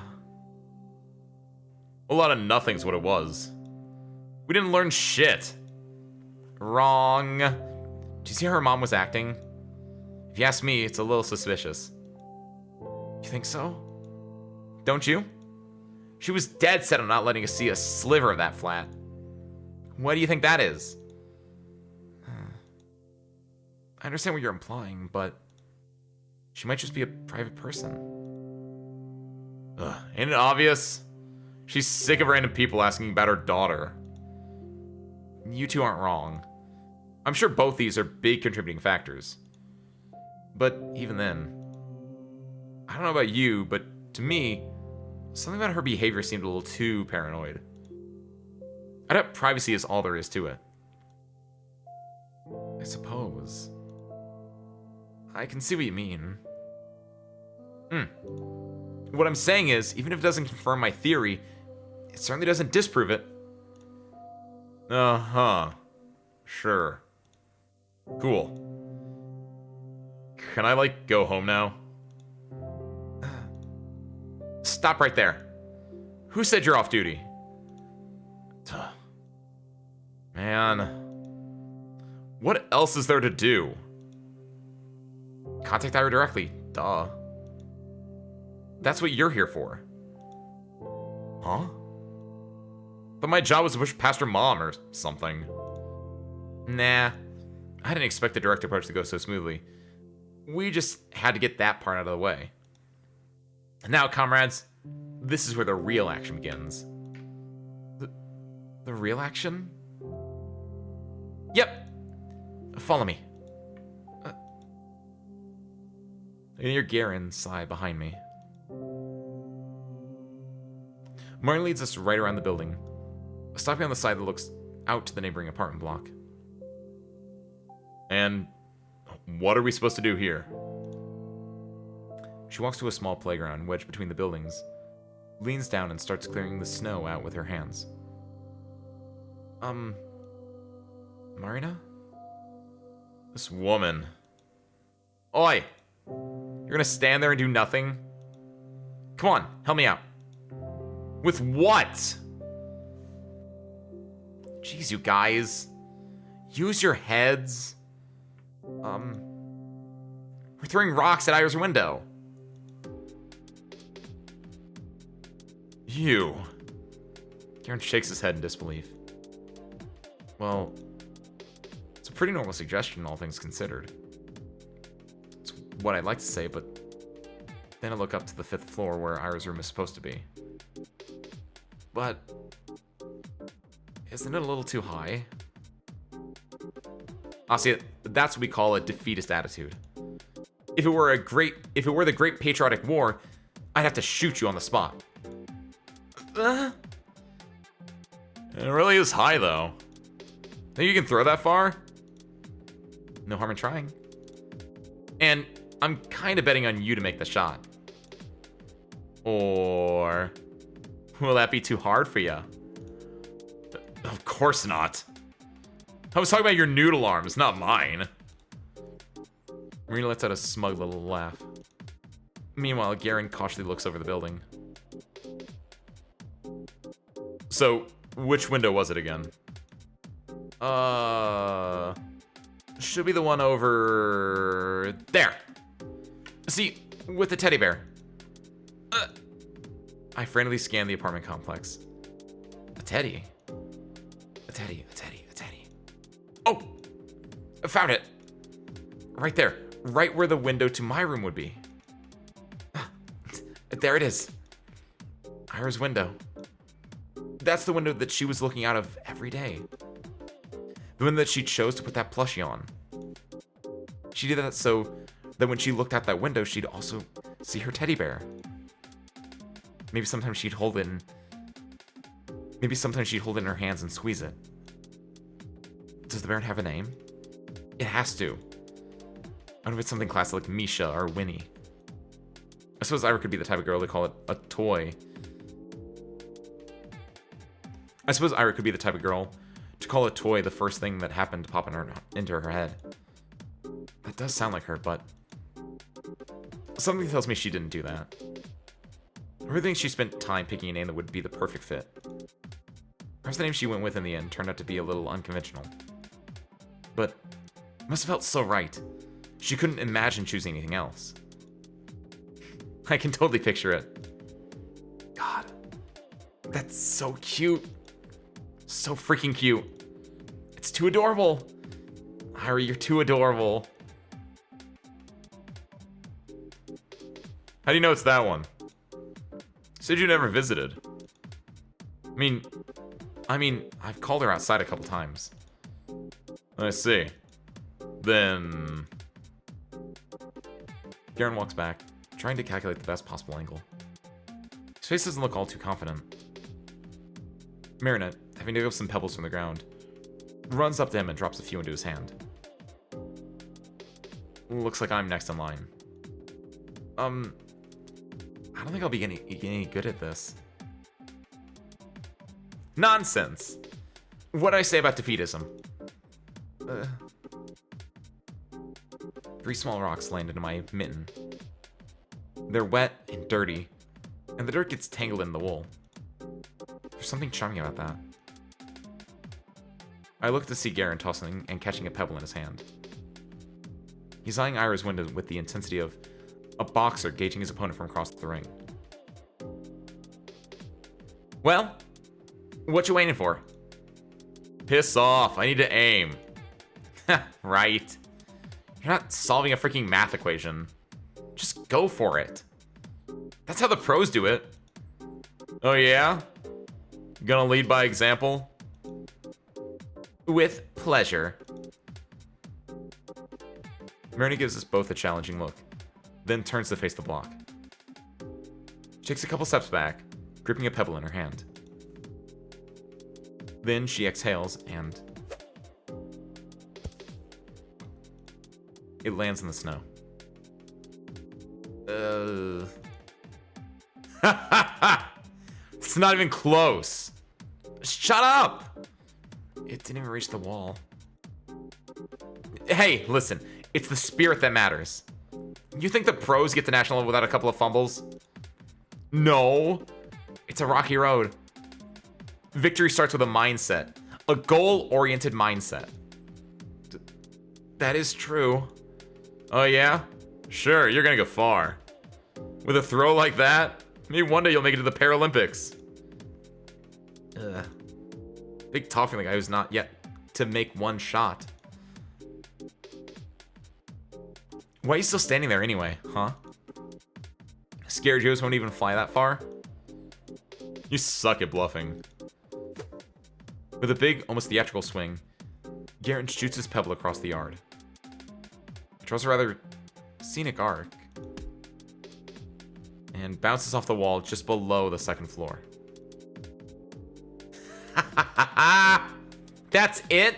A lot of nothing's what it was. We didn't learn shit. Wrong. Did you see how her mom was acting? If you ask me, it's a little suspicious. You think so? Don't you? She was dead set on not letting us see a sliver of that flat. What do you think that is? I understand what you're implying, but she might just be a private person. Ain't it obvious? She's sick of random people asking about her daughter. You two aren't wrong. I'm sure both these are big contributing factors. But even then, I don't know about you, but to me, something about her behavior seemed a little too paranoid. I doubt privacy is all there is to it. I suppose. I can see what you mean. What I'm saying is, even if it doesn't confirm my theory, it certainly doesn't disprove it. Uh-huh. Sure. Cool. Can I, like, go home now? Stop right there. Who said you're off duty? Man. What else is there to do? Contact Ira directly. Duh. That's what you're here for. Huh? But my job was to push past her mom or something. Nah. I didn't expect the direct approach to go so smoothly. We just had to get that part out of the way. And now, comrades, this is where the real action begins. The real action? Yep. Follow me. I can hear Garen sigh behind me. Martin leads us right around the building, stopping on the side that looks out to the neighboring apartment block. And what are we supposed to do here? She walks to a small playground wedged between the buildings, leans down and starts clearing the snow out with her hands. Marina? This woman. Oi! You're gonna stand there and do nothing? Come on, help me out. With what? Jeez, you guys. Use your heads. We're throwing rocks at Ira's window. You. Garen shakes his head in disbelief. Well, it's a pretty normal suggestion, all things considered. It's what I'd like to say, but then I look up to the 5th floor where Ira's room is supposed to be. But isn't it a little too high? See, that's what we call a defeatist attitude. If it were the Great Patriotic War, I'd have to shoot you on the spot. It really is high, though. Think you can throw that far? No harm in trying. And I'm kind of betting on you to make the shot. Or will that be too hard for you? Of course not. I was talking about your noodle arms, not mine. Marina lets out a smug little laugh. Meanwhile, Garen cautiously looks over the building. So, which window was it again? Should be the one over there. See, with the teddy bear. I frantically scan the apartment complex. A teddy? A teddy. Oh! I found it! Right there. Right where the window to my room would be. There it is. Ira's window. That's the window that she was looking out of every day. The window that she chose to put that plushie on. She did that so that when she looked out that window, she'd also see her teddy bear. Maybe sometimes she'd hold it in... Maybe sometimes she'd hold it in her hands and squeeze it. Does the bear have a name? It has to. I wonder if it's something classic like Misha or Winnie. I suppose Ira could be the type of girl to call it a toy. I suppose Ira could be the type of girl to call a toy the first thing that happened to pop into her head. That does sound like her, but... something tells me she didn't do that. I really think she spent time picking a name that would be the perfect fit. Perhaps the name she went with in the end turned out to be a little unconventional. But it must have felt so right. She couldn't imagine choosing anything else. I can totally picture it. God, that's so cute. So freaking cute. It's too adorable. Ira, you're too adorable. How do you know it's that one? Said you never visited. I mean, I've called her outside a couple times. I see. Then... Garen walks back, trying to calculate the best possible angle. His face doesn't look all too confident. Marina, having to go up some pebbles from the ground, runs up to him and drops a few into his hand. Looks like I'm next in line. I don't think I'll be any good at this. Nonsense! What'd I say about defeatism? 3 small rocks land into my mitten. They're wet and dirty, and the dirt gets tangled in the wool. There's something charming about that. I look to see Garen tossing and catching a pebble in his hand. He's eyeing Ira's window with the intensity of a boxer gauging his opponent from across the ring. Well, what you waiting for? Piss off, I need to aim. Right. You're not solving a freaking math equation. Just go for it. That's how the pros do it. Oh yeah? Gonna lead by example? With pleasure. Marina gives us both a challenging look, then turns to face the block. She takes a couple steps back, gripping a pebble in her hand. Then she exhales and... it lands in the snow. It's not even close. Shut up! It didn't even reach the wall. Hey, listen. It's the spirit that matters. You think the pros get to national level without a couple of fumbles? No. It's a rocky road. Victory starts with a mindset. A goal-oriented mindset. That is true. Oh yeah? Sure, you're gonna go far. With a throw like that, maybe one day you'll make it to the Paralympics. Ugh. Big talk from the guy who's not yet to make one shot. Why are you still standing there anyway, huh? Scared Joes won't even fly that far? You suck at bluffing. With a big, almost theatrical swing, Garrett shoots his pebble across the yard. It draws a rather scenic arc and bounces off the wall just below the second floor. That's it?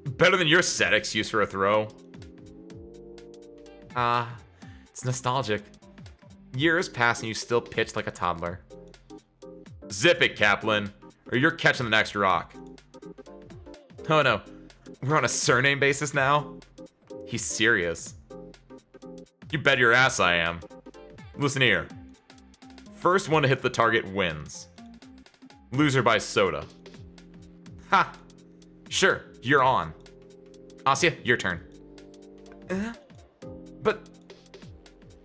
Better than your set excuse for a throw. It's nostalgic. Years pass and you still pitch like a toddler. Zip it, Kaplan, or you're catching the next rock. Oh no, we're on a surname basis now? He's serious. You bet your ass I am. Listen here. First one to hit the target wins. Loser buys soda. Ha! Sure, you're on. Asya, your turn. But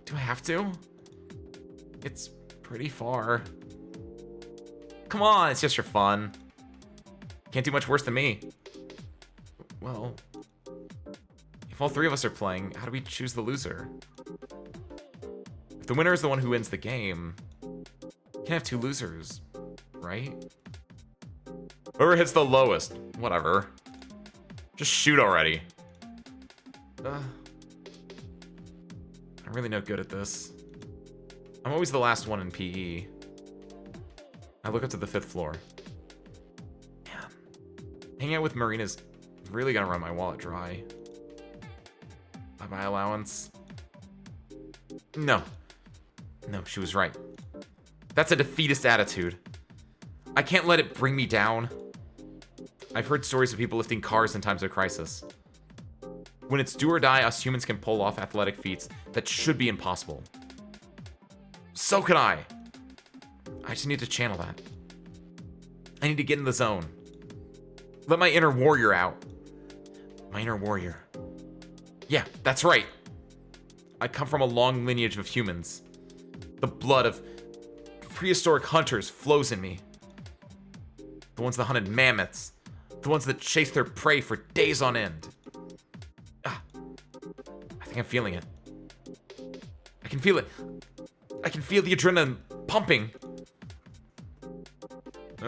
do I have to? It's pretty far. Come on, it's just for fun. Can't do much worse than me. Well, if all three of us are playing, how do we choose the loser? If the winner is the one who wins the game, you can't have two losers, right? Whoever hits the lowest, whatever. Just shoot already. I'm really no good at this. I'm always the last one in PE. I look up to the 5th floor. Man, hanging out with Marina's really gonna run my wallet dry. Bye-bye allowance. No. No, she was right. That's a defeatist attitude. I can't let it bring me down. I've heard stories of people lifting cars in times of crisis. When it's do or die, us humans can pull off athletic feats that should be impossible. So can I. I just need to channel that. I need to get in the zone. Let my inner warrior out. My inner warrior. Yeah, that's right. I come from a long lineage of humans. The blood of prehistoric hunters flows in me. The ones that hunted mammoths. The ones that chased their prey for days on end. I think I'm feeling it. I can feel it. I can feel the adrenaline pumping.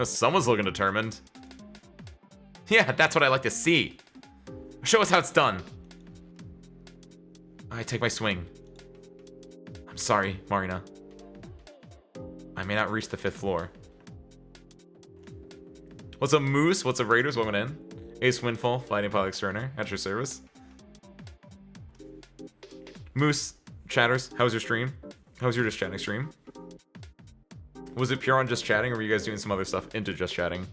Someone's looking determined. Yeah, that's what I like to see. Show us how it's done. I take my swing. I'm sorry, Marina. I may not reach the 5th floor. What's up, Moose? What's up, Raiders? Welcome in. Ace Windfall, Fighting Pilot Sterner, at your service. Moose, chatters, how was your stream? How was your just chatting stream? Was it pure on just chatting, or were you guys doing some other stuff into just chatting?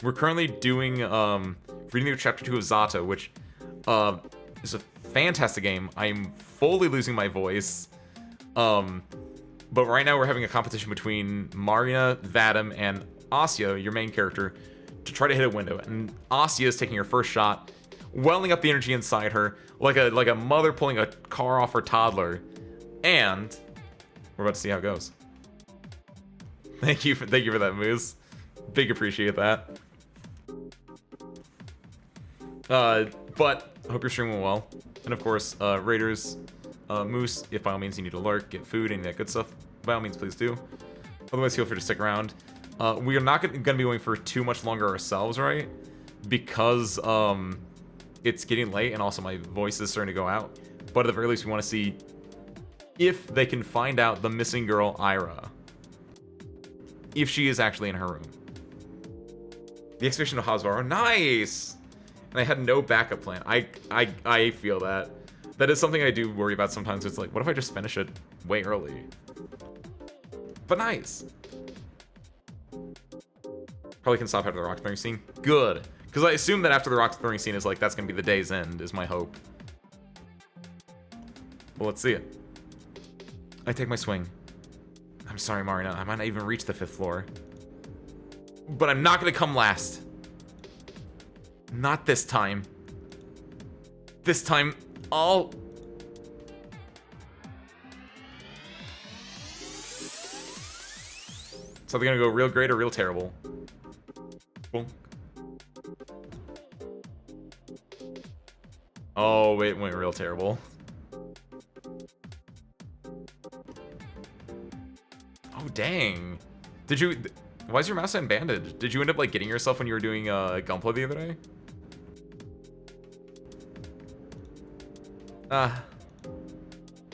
We're currently doing, reading through chapter 2 of Z.A.T.O, which, is a fantastic game. I'm fully losing my voice. But right now we're having a competition between Marina, Vadim, and Asya, your main character, to try to hit a window. And Asya is taking her first shot, welling up the energy inside her, like a mother pulling a car off her toddler. And we're about to see how it goes. Thank you for that, Moose. Big appreciate that. But I hope your stream went well. And of course, Raiders, Moose, if by all means you need to lurk, get food, any of that good stuff, by all means please do. Otherwise, feel free to stick around. We are not going to be going for too much longer ourselves, right? Because it's getting late and also my voice is starting to go out. But at the very least, we want to see if they can find out the missing girl, Ira. If she is actually in her room. The expedition of Hasbaro. Nice! And I had no backup plan. I feel that. That is something I do worry about sometimes. It's like, what if I just finish it way early? But nice. Probably can stop after the rock throwing scene. Good. Because I assume that after the rock throwing scene is like, that's going to be the day's end, is my hope. Well, let's see it. I take my swing. I'm sorry, Marina. I might not even reach the 5th floor. But I'm not gonna come last. Not this time. This time, I'll... So they're gonna go real great or real terrible. Boom. Oh, it went real terrible. Oh, dang. Did you... Why is your mouse bandaged? Did you end up, like, getting yourself when you were doing gunplay the other day?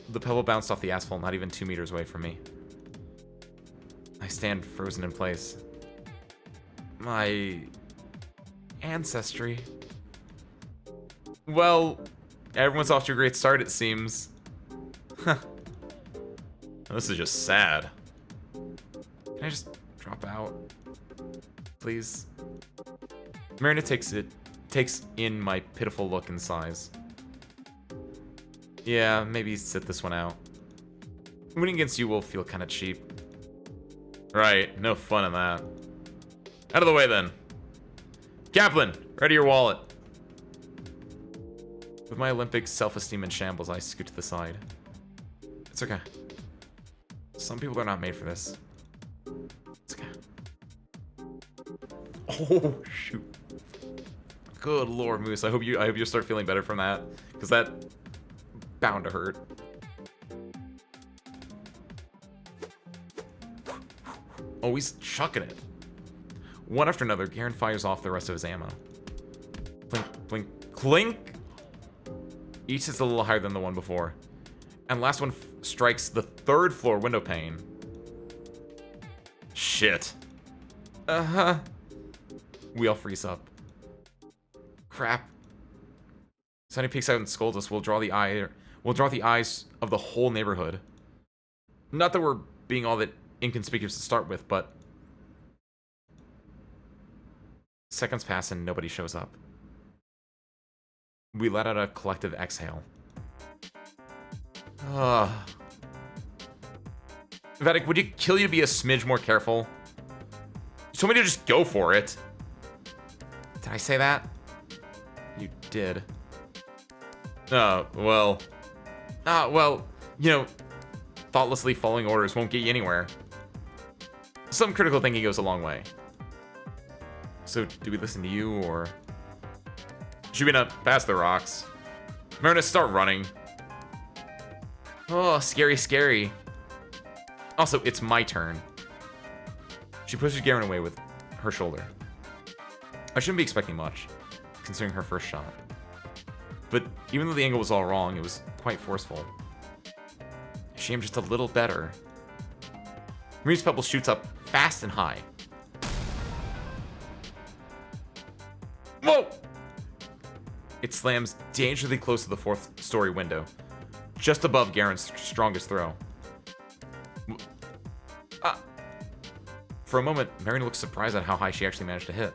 The pebble bounced off the asphalt not even 2 meters away from me. I stand frozen in place. My... ancestry. Well, everyone's off to a great start, it seems. Huh. This is just sad. Can I just drop out? Please? Marina takes in my pitiful look and sighs. Yeah, maybe sit this one out. Winning against you will feel kind of cheap. Right, no fun in that. Out of the way then. Kaplan, ready your wallet. With my Olympic self-esteem in shambles, I scoot to the side. It's okay. Some people are not made for this. It's okay. Oh shoot. Good Lord, Moose. I hope you start feeling better from that, because that bound to hurt. Oh, he's chucking it. One after another, Garen fires off the rest of his ammo. Blink, blink, clink! Each is a little higher than the one before. And last one strikes the 3rd floor window pane. Shit. Uh-huh. We all freeze up. Crap. Sonny peeks out and scolds us. We'll draw the eyes of the whole neighborhood. Not that we're being all that inconspicuous to start with, but seconds pass and nobody shows up. We let out a collective exhale. Vatic, would it kill you to be a smidge more careful? You told me to just go for it. Did I say that? You did. Well, you know, thoughtlessly following orders won't get you anywhere. Some critical thinking goes a long way. So, do we listen to you, or... Jubina, pass the rocks. Marina, start running. Oh, scary, scary. Also, it's my turn. She pushes Garen away with her shoulder. I shouldn't be expecting much, considering her first shot. But even though the angle was all wrong, it was quite forceful. She aimed just a little better. Marina's pebble shoots up fast and high. Whoa! It slams dangerously close to the 4th story window, just above Garen's strongest throw. For a moment, Marina looks surprised at how high she actually managed to hit.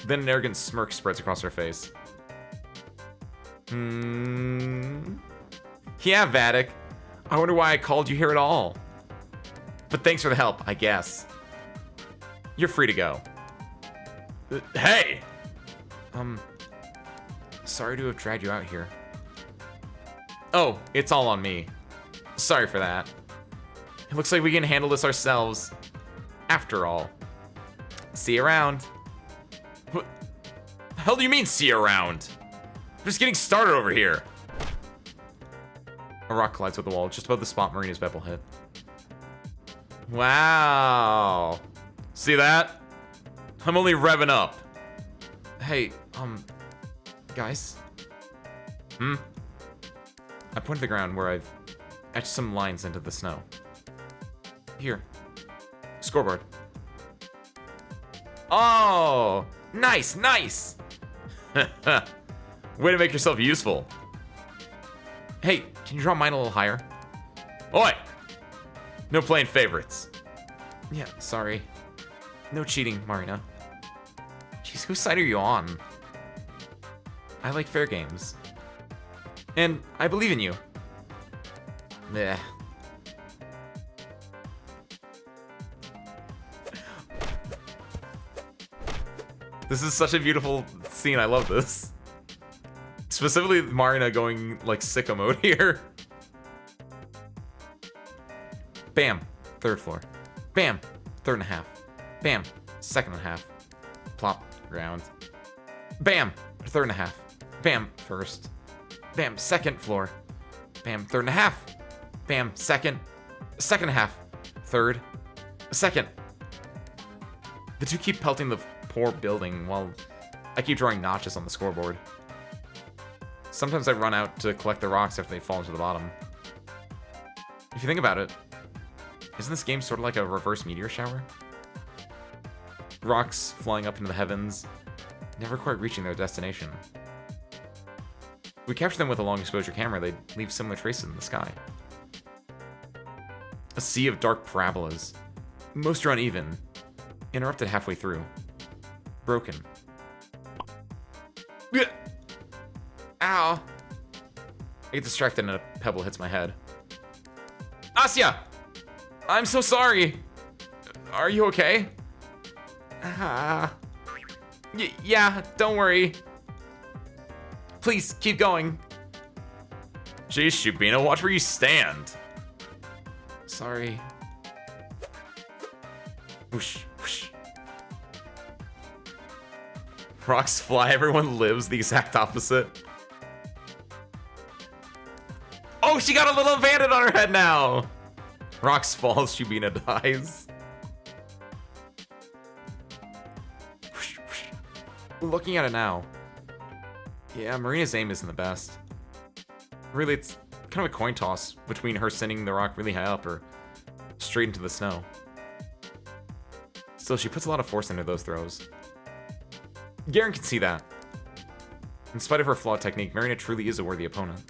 Then an arrogant smirk spreads across her face. Yeah, Vatic. I wonder why I called you here at all. But thanks for the help, I guess. You're free to go. Hey! Sorry to have dragged you out here. Oh, it's all on me. Sorry for that. It looks like we can handle this ourselves. After all. See you around. What the hell do you mean, see you around? We're just getting started over here. A rock collides with the wall just above the spot Marina's pebble hit. Wow. See that? I'm only revving up. Hey, guys? I point to the ground where I've etched some lines into the snow. Here. Scoreboard. Oh! Nice, nice! Way to make yourself useful. Hey, can you draw mine a little higher? Oi! No playing favorites. Yeah, sorry. No cheating, Marina. Jeez, whose side are you on? I like fair games. And I believe in you. This is such a beautiful scene. I love this. Specifically, Marina going like sicko mode here. Bam. Third floor. Bam. Third and a half. Bam. Second and a half. Plop. Ground. Bam. Third and a half. Bam. First. Bam. Second floor. Bam. Third and a half. Bam. Second. Second and a half. Third. Second. The two keep pelting the poor building while I keep drawing notches on the scoreboard. Sometimes I run out to collect the rocks after they fall into the bottom. If you think about it, isn't this game sort of like a reverse meteor shower? Rocks flying up into the heavens, never quite reaching their destination. If we capture them with a long exposure camera, they'd leave similar traces in the sky. A sea of dark parabolas. Most are uneven, interrupted halfway through. Broken. Ow! I get distracted and a pebble hits my head. Asya! I'm so sorry! Are you okay? Yeah, don't worry. Please, keep going. Jeez, Shubina, watch where you stand. Sorry. Whoosh, whoosh. Rocks fly, everyone lives, the exact opposite. Oh, she got a little bandit on her head now! Rocks falls, Shubina dies. Looking at it now. Yeah, Marina's aim isn't the best. Really, it's kind of a coin toss between her sending the rock really high up or straight into the snow. Still, she puts a lot of force into those throws. Garen can see that. In spite of her flawed technique, Marina truly is a worthy opponent.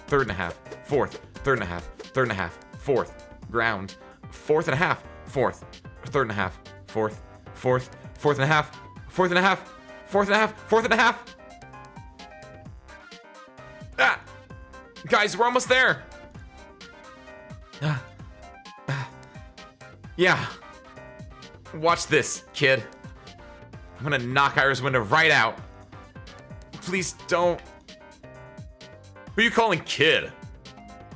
Third and a half, fourth, third and a half, third and a half, fourth, ground, fourth and a half, fourth, third and a half, fourth, fourth, fourth and a half, fourth and a half, fourth and a half, fourth and a half. Ah! Guys, we're almost there. Yeah. Watch this, kid. I'm gonna knock Iris window right out. Please don't. Who are you calling kid?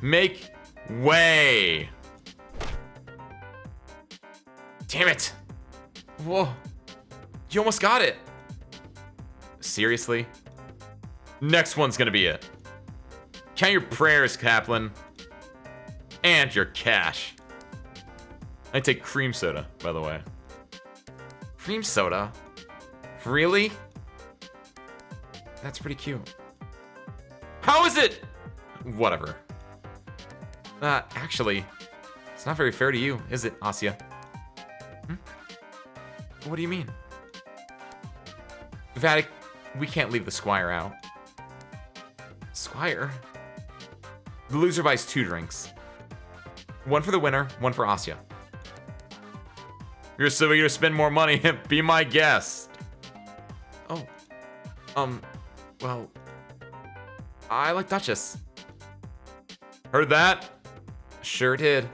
Make way. Damn it. Whoa. You almost got it. Seriously? Next one's gonna be it. Count your prayers, Kaplan. And your cash. I take cream soda, by the way. Cream soda? Really? That's pretty cute. How is it? Whatever. Actually, it's not very fair to you, is it, Asya? What do you mean? Vatic, we can't leave the Squire out. Squire? The loser buys 2 drinks. One for the winner, one for Asya. You're so eager to spend more money, be my guest. Oh. Well, I like Duchess. Heard that? Sure did.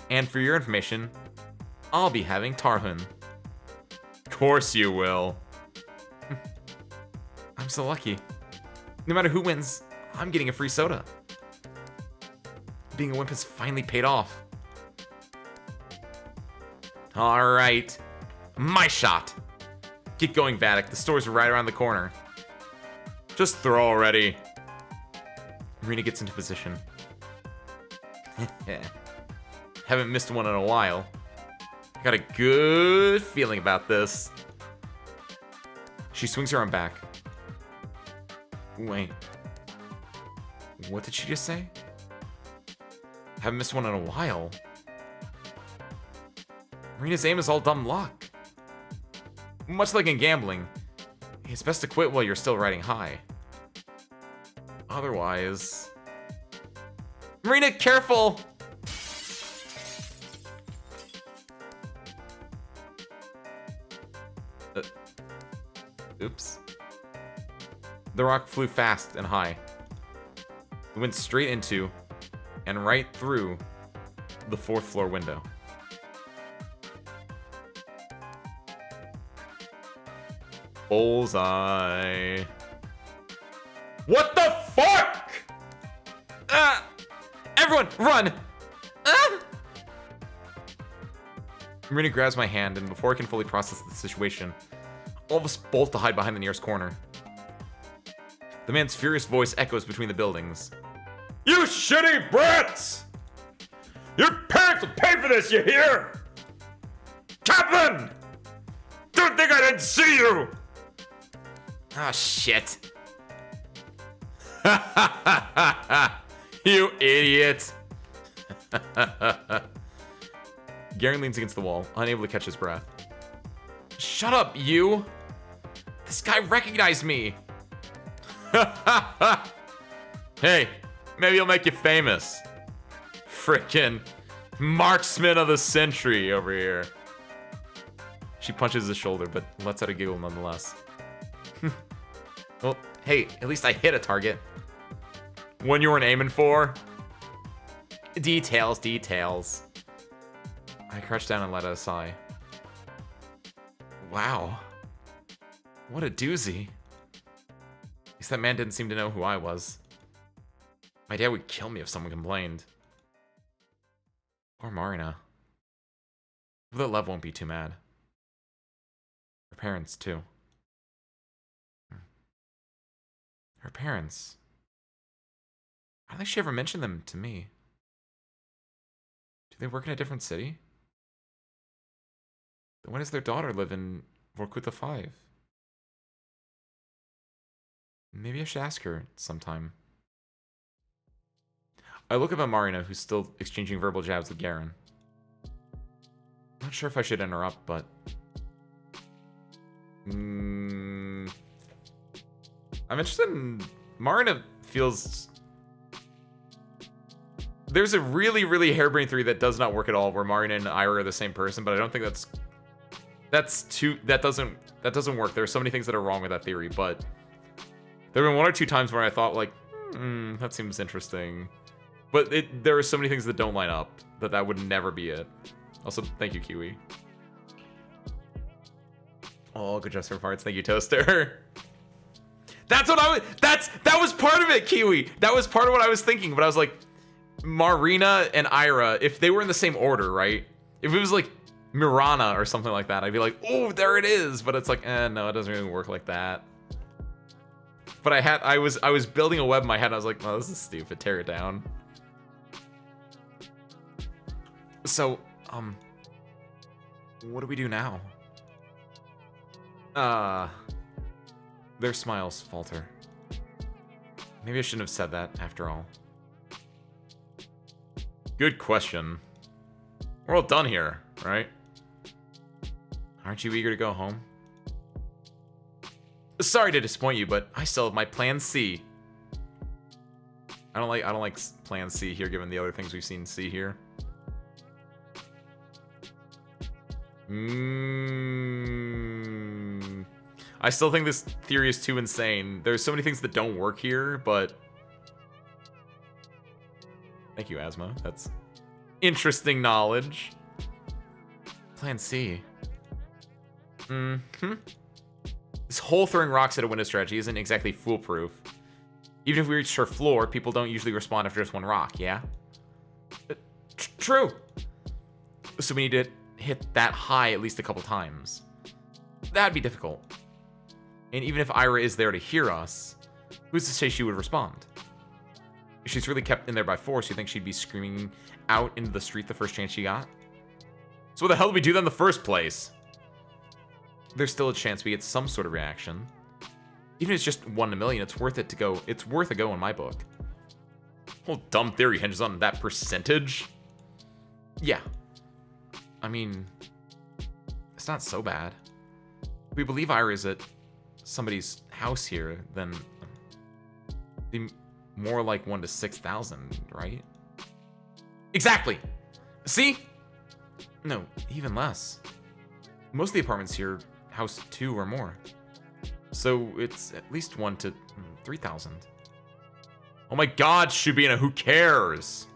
And for your information, I'll be having Tarhun. Course you will. I'm so lucky. No matter who wins, I'm getting a free soda. Being a wimp has finally paid off. Alright. My shot. Get going, Vatic. The store's right around the corner. Just throw already. Marina gets into position. Haven't missed one in a while. Got a good feeling about this. She swings her arm back. Wait. What did she just say? Haven't missed one in a while. Marina's aim is all dumb luck. Much like in gambling, it's best to quit while you're still riding high. Otherwise... Marina, careful! Oops. The rock flew fast and high. It went straight into and right through the 4th floor window. Bullseye. What the fuck? Everyone, run! Marina grabs my hand, and before I can fully process the situation, all of us bolt to hide behind the nearest corner. The man's furious voice echoes between the buildings. You shitty brats! Your parents will pay for this, you hear? Captain! Don't think I didn't see you! Ah, shit. You idiot. Garen leans against the wall, unable to catch his breath. Shut up, you! This guy recognized me! Hey, maybe he'll make you famous. Frickin' marksman of the century over here. She punches his shoulder, but lets out a giggle nonetheless. Well, hey, at least I hit a target. One you weren't aiming for? Details, details. I crouched down and let out a sigh. Wow. What a doozy. At least that man didn't seem to know who I was. My dad would kill me if someone complained. Or Marina. That love won't be too mad. Her parents, too. Her parents. I don't think she ever mentioned them to me. Do they work in a different city? Then when does their daughter live in Vorkuta 5? Maybe I should ask her sometime. I look up at Marina, who's still exchanging verbal jabs with Garen. Not sure if I should interrupt, but... I'm interested in... Marina feels... There's a really, really harebrained theory that does not work at all, where Marina and Ira are the same person, but I don't think that doesn't work. There are so many things that are wrong with that theory, but there have been one or two times where I thought, like, that seems interesting. But there are so many things that don't line up that would never be it. Also, thank you, Kiwi. Oh, good Jester Parts. Thank you, Toaster. That's what that was part of it, Kiwi. That was part of what I was thinking, but I was like, Marina and Ira, if they were in the same order, right? If it was like Mirana or something like that, I'd be like, oh, there it is. But it's like, no, it doesn't really work like that. But I was building a web in my head, and I was like, oh, this is stupid. Tear it down. So, what do we do now? Their smiles falter. Maybe I shouldn't have said that after all. Good question. We're all done here, right? Aren't you eager to go home? Sorry to disappoint you, but I still have my plan C. I don't like plan C here, given the other things we've seen C here. I still think this theory is too insane. There's so many things that don't work here, but... Thank you, Asma. That's interesting knowledge. Plan C. This whole throwing rocks at a window strategy isn't exactly foolproof. Even if we reach her floor, people don't usually respond after just one rock, yeah? True. So we need to hit that high at least a couple times. That'd be difficult. And even if Ira is there to hear us, who's to say she would respond? If she's really kept in there by force, you think she'd be screaming out into the street the first chance she got? So what the hell did we do that in the first place? There's still a chance we get some sort of reaction. Even if it's just 1 in a million, it's worth it to go. It's worth a go in my book. Whole dumb theory hinges on that percentage. Yeah. I mean, it's not so bad. If we believe Ira's at somebody's house here, then be more like 1 to 6,000, right? Exactly. See? No, even less. Most of the apartments here house 2 or more. So it's at least 1 to 3,000. Oh my god, Shubina, who cares?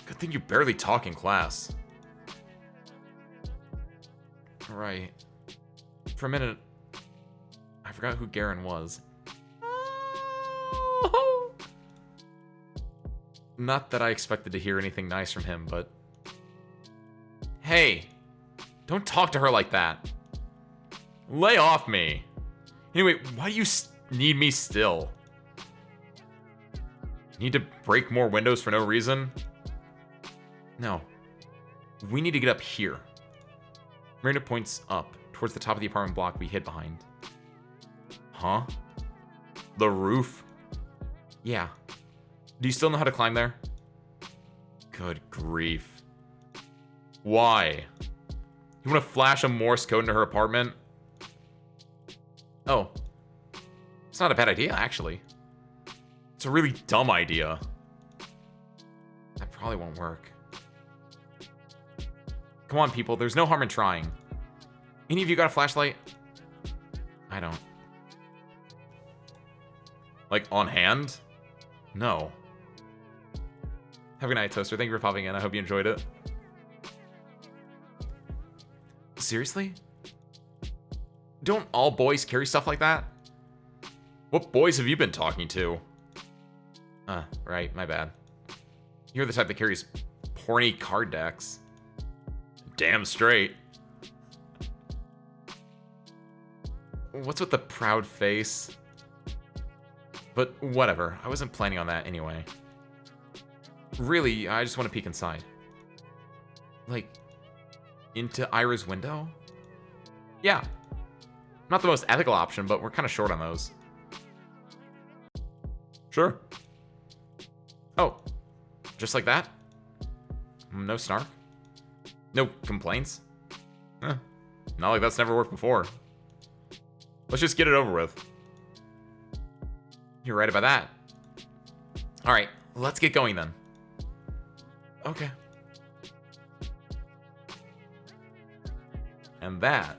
Good thing you barely talk in class. Right. For a minute, I forgot who Garen was. Not that I expected to hear anything nice from him, but... Hey! Don't talk to her like that. Lay off me. Anyway, why do you need me still? Need to break more windows for no reason? No. We need to get up here. Miranda points up, towards the top of the apartment block we hid behind. Huh? The roof? Yeah. Do you still know how to climb there? Good grief. Why? You want to flash a Morse code into her apartment? Oh. It's not a bad idea, actually. It's a really dumb idea. That probably won't work. Come on, people. There's no harm in trying. Any of you got a flashlight? I don't. Like, on hand? No. Have a good night, Toaster. Thank you for popping in. I hope you enjoyed it. Seriously? Don't all boys carry stuff like that? What boys have you been talking to? Right, my bad. You're the type that carries porny card decks. Damn straight. What's with the proud face? But whatever, I wasn't planning on that anyway. Really, I just want to peek inside. Like, into Ira's window? Yeah. Not the most ethical option, but we're kind of short on those. Sure. Oh, just like that? No snark? No complaints? Not like that's never worked before. Let's just get it over with. You're right about that. Alright, let's get going then. Okay. And that...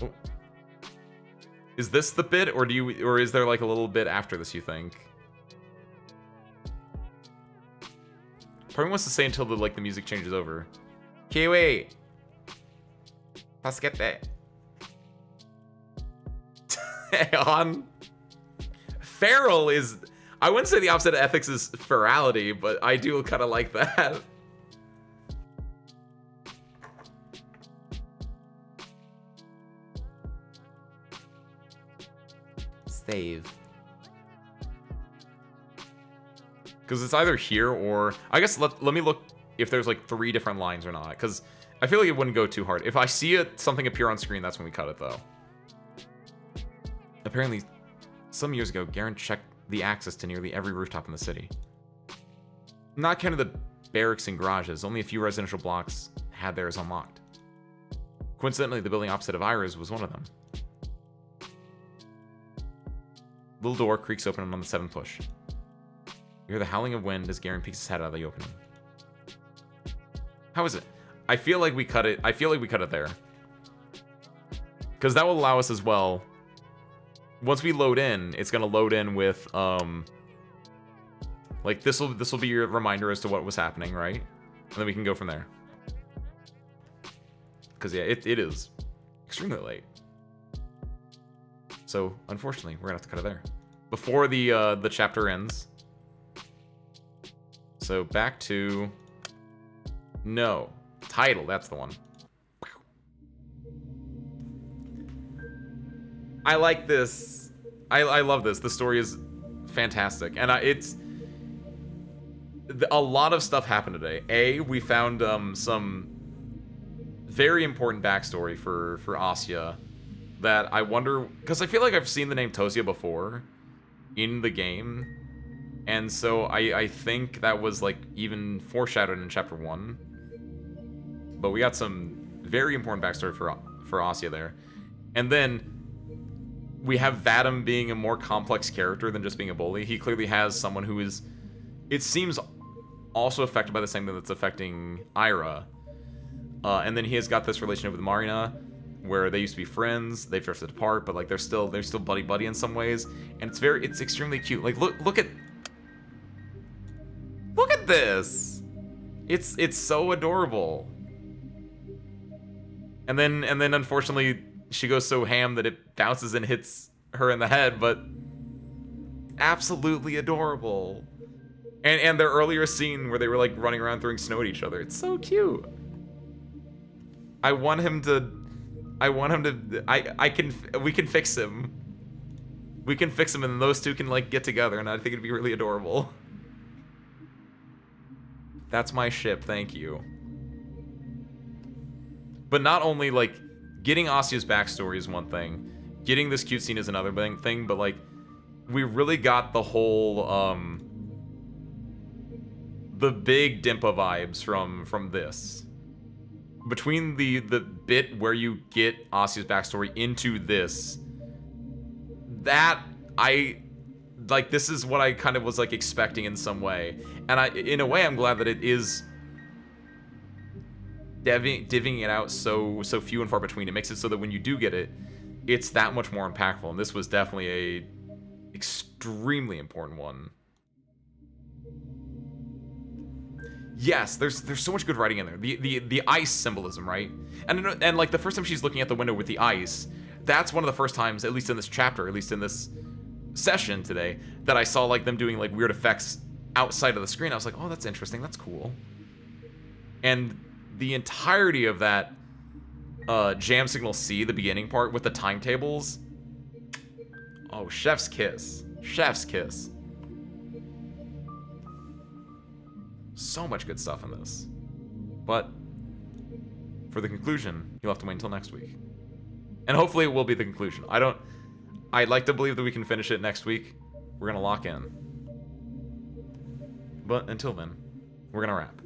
Oh. Is this the bit, or is there like a little bit after this, you think? Probably wants to say until the music changes over. Kiwi! Let's get that. On. Feral is... I wouldn't say the opposite of ethics is ferality, but I do kind of like that. Save. Because it's either here or... I guess let me look if there's like 3 different lines or not. Because I feel like it wouldn't go too hard. If I see something appear on screen, that's when we cut it, though. Apparently, some years ago, Garen checked the access to nearly every rooftop in the city. Not counting the barracks and garages, only a few residential blocks had theirs unlocked. Coincidentally, the building opposite of Ira's was one of them. Little door creaks open on the 7th push. You hear the howling of wind as Garen peeks his head out of the opening. How is it? I feel like we cut it. I feel like we cut it there. Because that will allow us as well. Once we load in, it's gonna load in with like this will be your reminder as to what was happening, right? And then we can go from there. Because yeah, it is extremely late. So unfortunately, we're gonna have to cut it there before the chapter ends. So back to title. That's the one. I like this. I love this. The story is fantastic, and it's a lot of stuff happened today. We found some very important backstory for Asya that I wonder, because I feel like I've seen the name Tosia before in the game, and so I think that was like even foreshadowed in chapter 1. But we got some very important backstory for Asya there, and then we have Vadim being a more complex character than just being a bully. He clearly has someone who is, it seems, also affected by the same thing that's affecting Ira. And then he has got this relationship with Marina, where they used to be friends. They've drifted apart, but like they're still buddy in some ways. And it's extremely cute. Like look at this. It's so adorable. And then unfortunately, she goes so ham that it bounces and hits her in the head, but absolutely adorable. And their earlier scene where they were like running around throwing snow at each other, it's so cute. We can fix him. We can fix him and those two can like get together, and I think it'd be really adorable. That's my ship, thank you. But not only like getting Asia's backstory is one thing, getting this cute scene is another thing, but like we really got the whole the big Dimpa vibes from this. Between the bit where you get Asia's backstory into this, that I like, this is what I kind of was like expecting in some way, and in a way I'm glad that it is divvying it out so few and far between. It makes it so that when you do get it, it's that much more impactful, and this was definitely a extremely important one. Yes, there's so much good writing in there. The ice symbolism, right? And like the first time she's looking at the window with the ice, that's one of the first times, at least in this chapter, at least in this session today, that I saw like them doing like weird effects outside of the screen. I was like, oh, that's interesting, that's cool. And the entirety of that jam signal C, the beginning part with the timetables, oh, chef's kiss. Chef's kiss. So much good stuff in this. But for the conclusion, you'll have to wait until next week. And hopefully it will be the conclusion. I'd like to believe that we can finish it next week. We're gonna lock in. But until then, we're gonna wrap.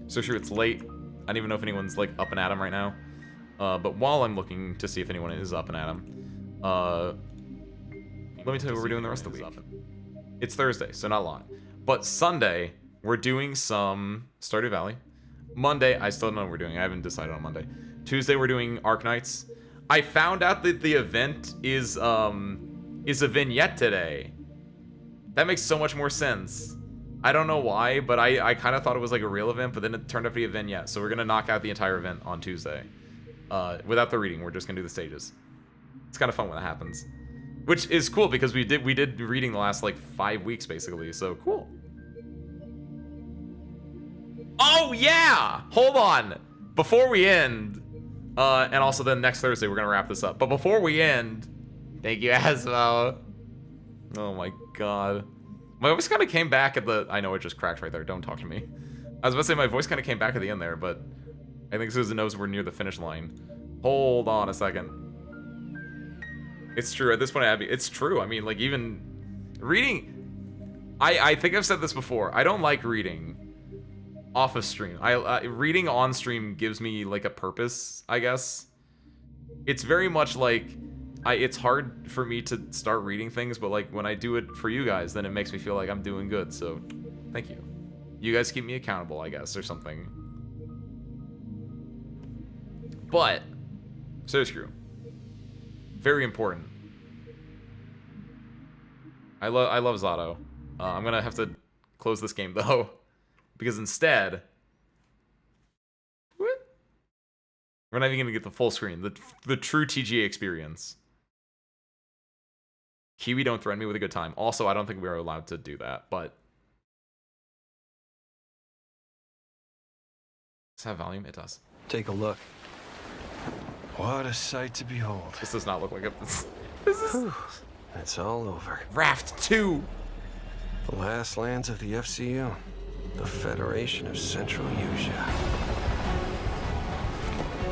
So sure, it's late. I don't even know if anyone's like up and at 'em right now. But while I'm looking to see if anyone is up and at 'em, let me tell you what we're doing the rest of the week. It's Thursday, so not a lot. But Sunday, we're doing some Stardew Valley. Monday, I still don't know what we're doing. I haven't decided on Monday. Tuesday, we're doing Arknights. I found out that the event is a vignette today. That makes so much more sense. I don't know why, but I kind of thought it was like a real event, but then it turned out to be a vignette. So we're going to knock out the entire event on Tuesday. Without the reading, we're just going to do the stages. It's kind of fun when that happens. Which is cool because we did reading the last like 5 weeks basically, so cool. Oh yeah! Hold on! Before we end, and also then next Thursday we're gonna wrap this up. But before we end, thank you, Asmo. Oh my god. My voice kind of came back at the, I know it just cracked right there, don't talk to me. I was about to say my voice kind of came back at the end there, but I think Susan knows we're near the finish line. Hold on a second. It's true, at this point, Abby, it's true. I mean, like, even reading, I think I've said this before, I don't like reading off of stream. Reading on stream gives me, like, a purpose, I guess. It's very much like, it's hard for me to start reading things, but, like, when I do it for you guys, then it makes me feel like I'm doing good, so thank you. You guys keep me accountable, I guess, or something. But, so screw. Very important. I love Z.A.T.O. I'm gonna have to close this game though, because instead, we're not even gonna get the full screen, the true TGA experience. Kiwi, don't threaten me with a good time. Also, I don't think we are allowed to do that, but does it have volume? It does. Take a look. What a sight to behold. This does not look like a... This is... Whew. It's all over. Raft 2! The last lands of the FCU. The Federation of Central Usia.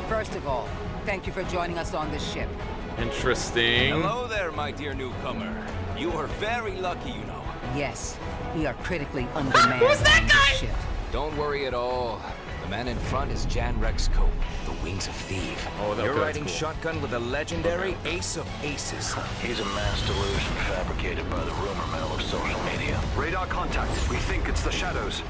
First of all, thank you for joining us on this ship. Interesting. Hello there, my dear newcomer. You are very lucky, you know. Yes, we are critically undermanned Who's that on guy? this ship. Don't worry at all. The man in front is Jan Rexco, the Wings of Thief. Oh, You're okay, riding cool. shotgun with the legendary Ace of Aces. He's a mass delusion fabricated by the rumor mill of social media. Radar contact. We think it's the shadows.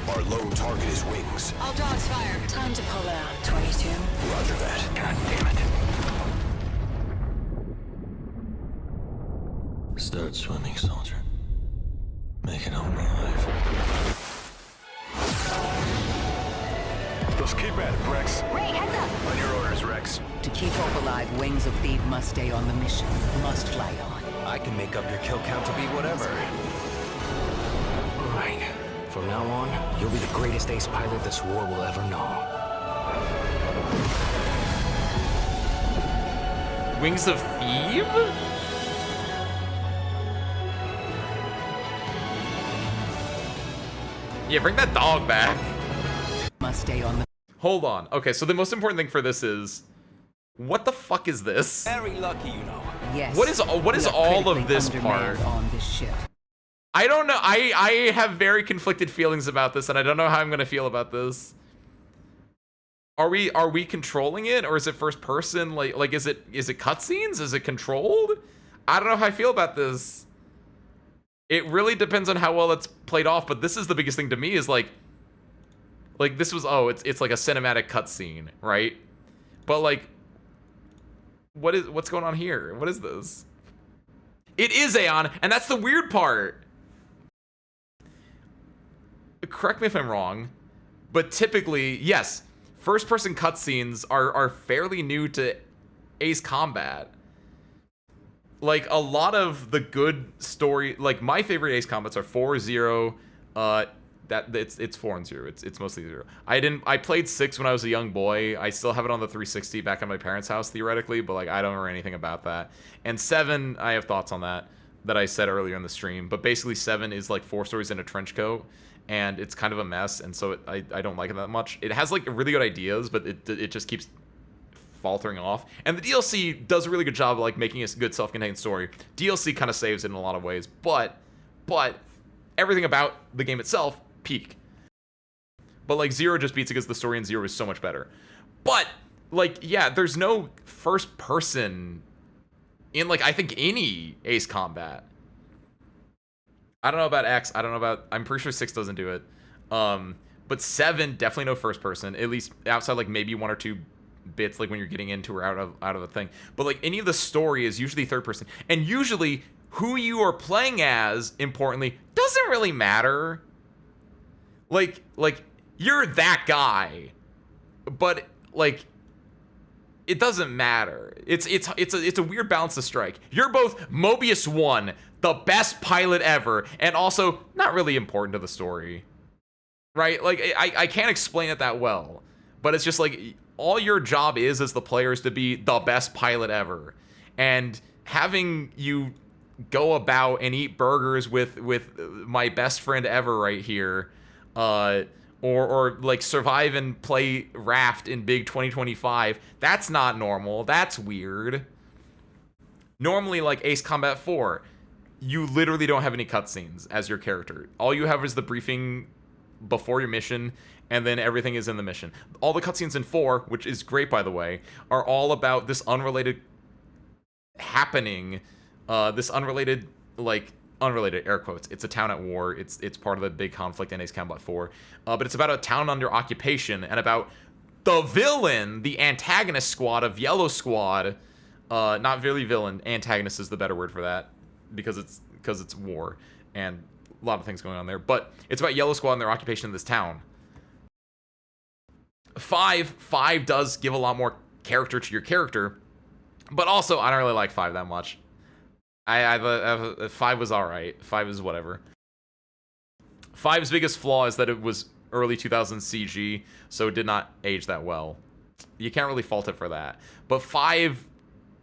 Our lone target is Wings. All dogs fire. Time to pull out. 22. Roger that. God damn it. Start swimming, soldier. Make it home alive. The Close. Keep at it, Rex. Ray, heads up! On your orders, Rex. To keep Hope alive, Wings of Thief must stay on the mission. Must fly on. I can make up your kill count to be whatever. Right. From now on, you'll be the greatest ace pilot this war will ever know. Wings of Thief? Yeah, bring that dog back. Must stay on the Hold on. Okay, so the most important thing for this is, what the fuck is this? Very lucky, you know. Yes. What is We are all of critically this undermanned part? on this ship. I don't know. I have very conflicted feelings about this, and I don't know how I'm gonna feel about this. Are we controlling it, or is it first person? Like is it cutscenes? Is it controlled? I don't know how I feel about this. It really depends on how well it's played off, but this is the biggest thing to me is like this was, oh, it's like a cinematic cutscene, right? But like, what's going on here? What is this? It is Aeon, and that's the weird part. Correct me if I'm wrong, but typically, yes, first-person cutscenes are fairly new to Ace Combat. Like, a lot of the good story, like, my favorite Ace Combats are 4, 0, it's 4 and 0. It's mostly 0. I played 6 when I was a young boy. I still have it on the 360 back at my parents' house theoretically, but like I don't remember anything about that. And 7, I have thoughts on that I said earlier in the stream. But basically 7 is like 4 stories in a trench coat, and it's kind of a mess, and so I don't like it that much. It has like really good ideas, but it just keeps faltering off. And the DLC does a really good job of like making a good self-contained story. DLC kind of saves it in a lot of ways, but everything about the game itself peak. But like 0 just beats it because the story in 0 is so much better. But like, yeah, there's no first person in like I think any Ace Combat. I don't know about X. I don't know about. I'm pretty sure 6 doesn't do it. But 7 definitely no first person. At least outside like maybe 1 or 2 bits like when you're getting into or out of a thing. But like any of the story is usually third person, and usually who you are playing as, importantly, doesn't really matter. Like you're that guy, but like it doesn't matter. It's a weird balance to strike. You're both Mobius 1, the best pilot ever, and also not really important to the story, right? Like I can't explain it that well, but it's just like all your job is as the player is to be the best pilot ever, and having you go about and eat burgers with my best friend ever right here, or like survive and play Raft in Big 2025. That's not normal. That's weird. Normally, like Ace Combat 4, you literally don't have any cutscenes as your character. All you have is the briefing before your mission, and then everything is in the mission. All the cutscenes in 4, which is great by the way, are all about this unrelated happening, unrelated air quotes. It's a town at war. It's part of the big conflict in Ace Combat 4. But it's about a town under occupation and about the villain, the antagonist squad of Yellow Squad. Not really villain. Antagonist is the better word for that because it's war and a lot of things going on there. But it's about Yellow Squad and their occupation in this town. 5 does give a lot more character to your character, but also I don't really like 5 that much. 5 was alright. 5 is whatever. 5's biggest flaw is that it was early 2000s CG, so it did not age that well. You can't really fault it for that. But 5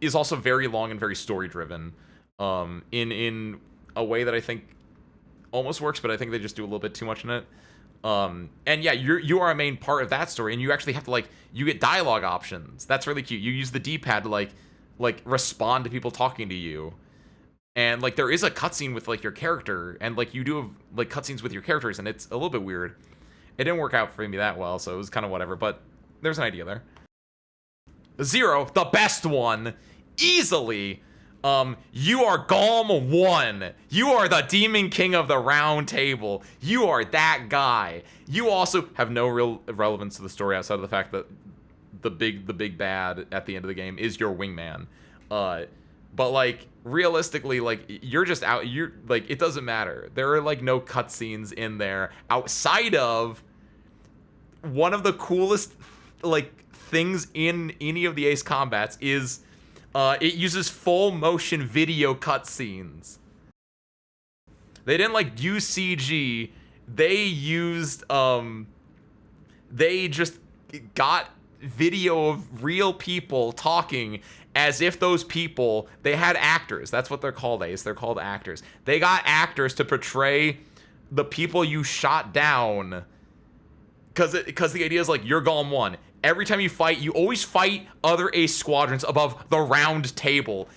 is also very long and very story driven, in a way that I think almost works, but I think they just do a little bit too much in it. And yeah, you are a main part of that story, and you actually have to you get dialogue options. That's really cute. You use the D-pad to like respond to people talking to you. And like there is a cutscene with like your character, and like you do have like cutscenes with your characters, and it's a little bit weird. It didn't work out for me that well, so it was kind of whatever, but there's an idea there. 0, the best one, easily. You are Golem 1. You are the Demon King of the Round Table. You are that guy. You also have no real relevance to the story outside of the fact that the big bad at the end of the game is your wingman. But like realistically, like you're just out. You're like it doesn't matter. There are like no cutscenes in there outside of one of the coolest like things in any of the Ace combats is it uses full motion video cutscenes. They didn't like use CG. They used they just got video of real people talking as if those people, they had actors. That's what they're called, Ace. They're called actors. They got actors to portray the people you shot down. Because the idea is like, you're Golem 1. Every time you fight, you always fight other Ace squadrons above the round table.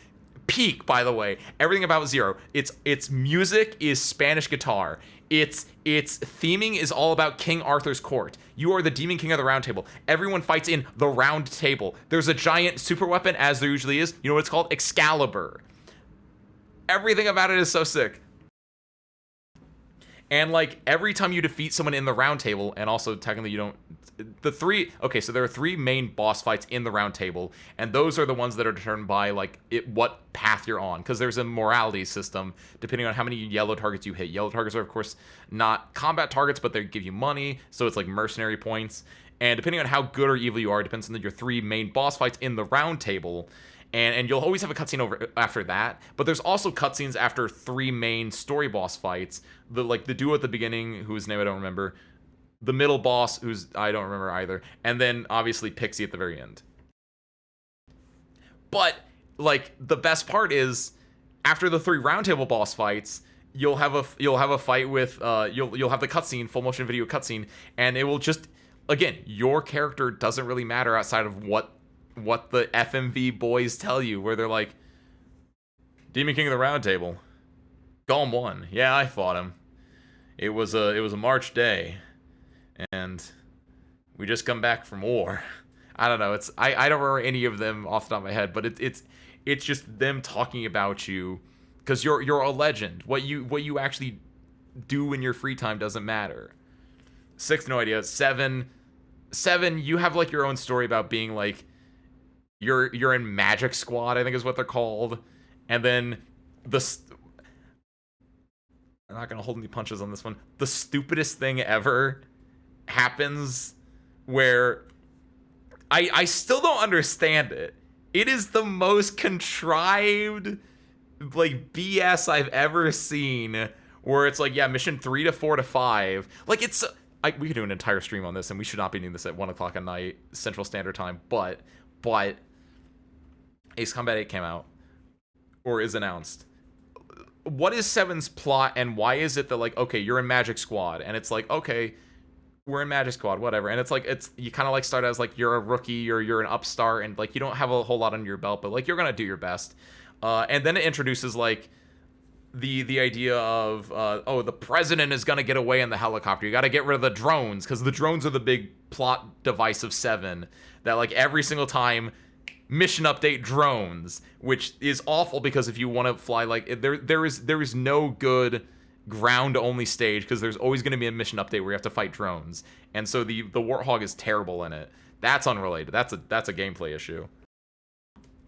Peak, by the way. Everything about Zero. Its music is Spanish guitar. Its theming is all about King Arthur's court. You are the Demon King of the Round Table. Everyone fights in the round table. There's a giant super weapon, as there usually is. You know what it's called? Excalibur. Everything about it is so sick. And like every time you defeat someone in the round table, and also technically you don't, so there are 3 main boss fights in the round table, and those are the ones that are determined by like what path you're on, because there's a morality system depending on how many yellow targets you hit. Yellow targets are of course not combat targets, but they give you money, so it's like mercenary points. And depending on how good or evil you are, depends on your 3 main boss fights in the round table. And you'll always have a cutscene over after that, but there's also cutscenes after 3 main story boss fights. The duo at the beginning, whose name I don't remember, the middle boss, whose I don't remember either, and then obviously Pixie at the very end. But like the best part is after the 3 roundtable boss fights, you'll have a fight with you'll have the cutscene, full motion video cutscene, and it will just, again, your character doesn't really matter outside of what the FMV boys tell you, where they're like, Demon King of the Round Table, Golem 1, yeah, I fought him. It was a March day, and we just come back from war. I don't know. I don't remember any of them off the top of my head, but it's just them talking about you, because you're a legend. What you actually do in your free time doesn't matter. 6, no idea. 7, you have like your own story about being like, you're in Magic Squad, I think is what they're called. And then I'm not gonna hold any punches on this one. The stupidest thing ever happens where I still don't understand it. It is the most contrived like BS I've ever seen, where it's like, yeah, mission 3 to 4 to 5. Like we could do an entire stream on this, and we should not be doing this at 1 o'clock at night Central Standard Time, but Ace Combat 8 came out, or is announced. What is 7's plot, and why is it that like, okay, you're in Magic Squad, and it's like, okay, we're in Magic Squad, whatever, and it's like, you kind of like start as like you're a rookie or you're an upstart, and like you don't have a whole lot under your belt, but like you're gonna do your best, and then it introduces like the idea of the president is gonna get away in the helicopter. You got to get rid of the drones, because the drones are the big plot device of 7. That like every single time, mission update drones, which is awful, because if you want to fly like there is no good ground only stage, because there's always going to be a mission update where you have to fight drones, and so the Warthog is terrible in it. That's unrelated. That's a gameplay issue,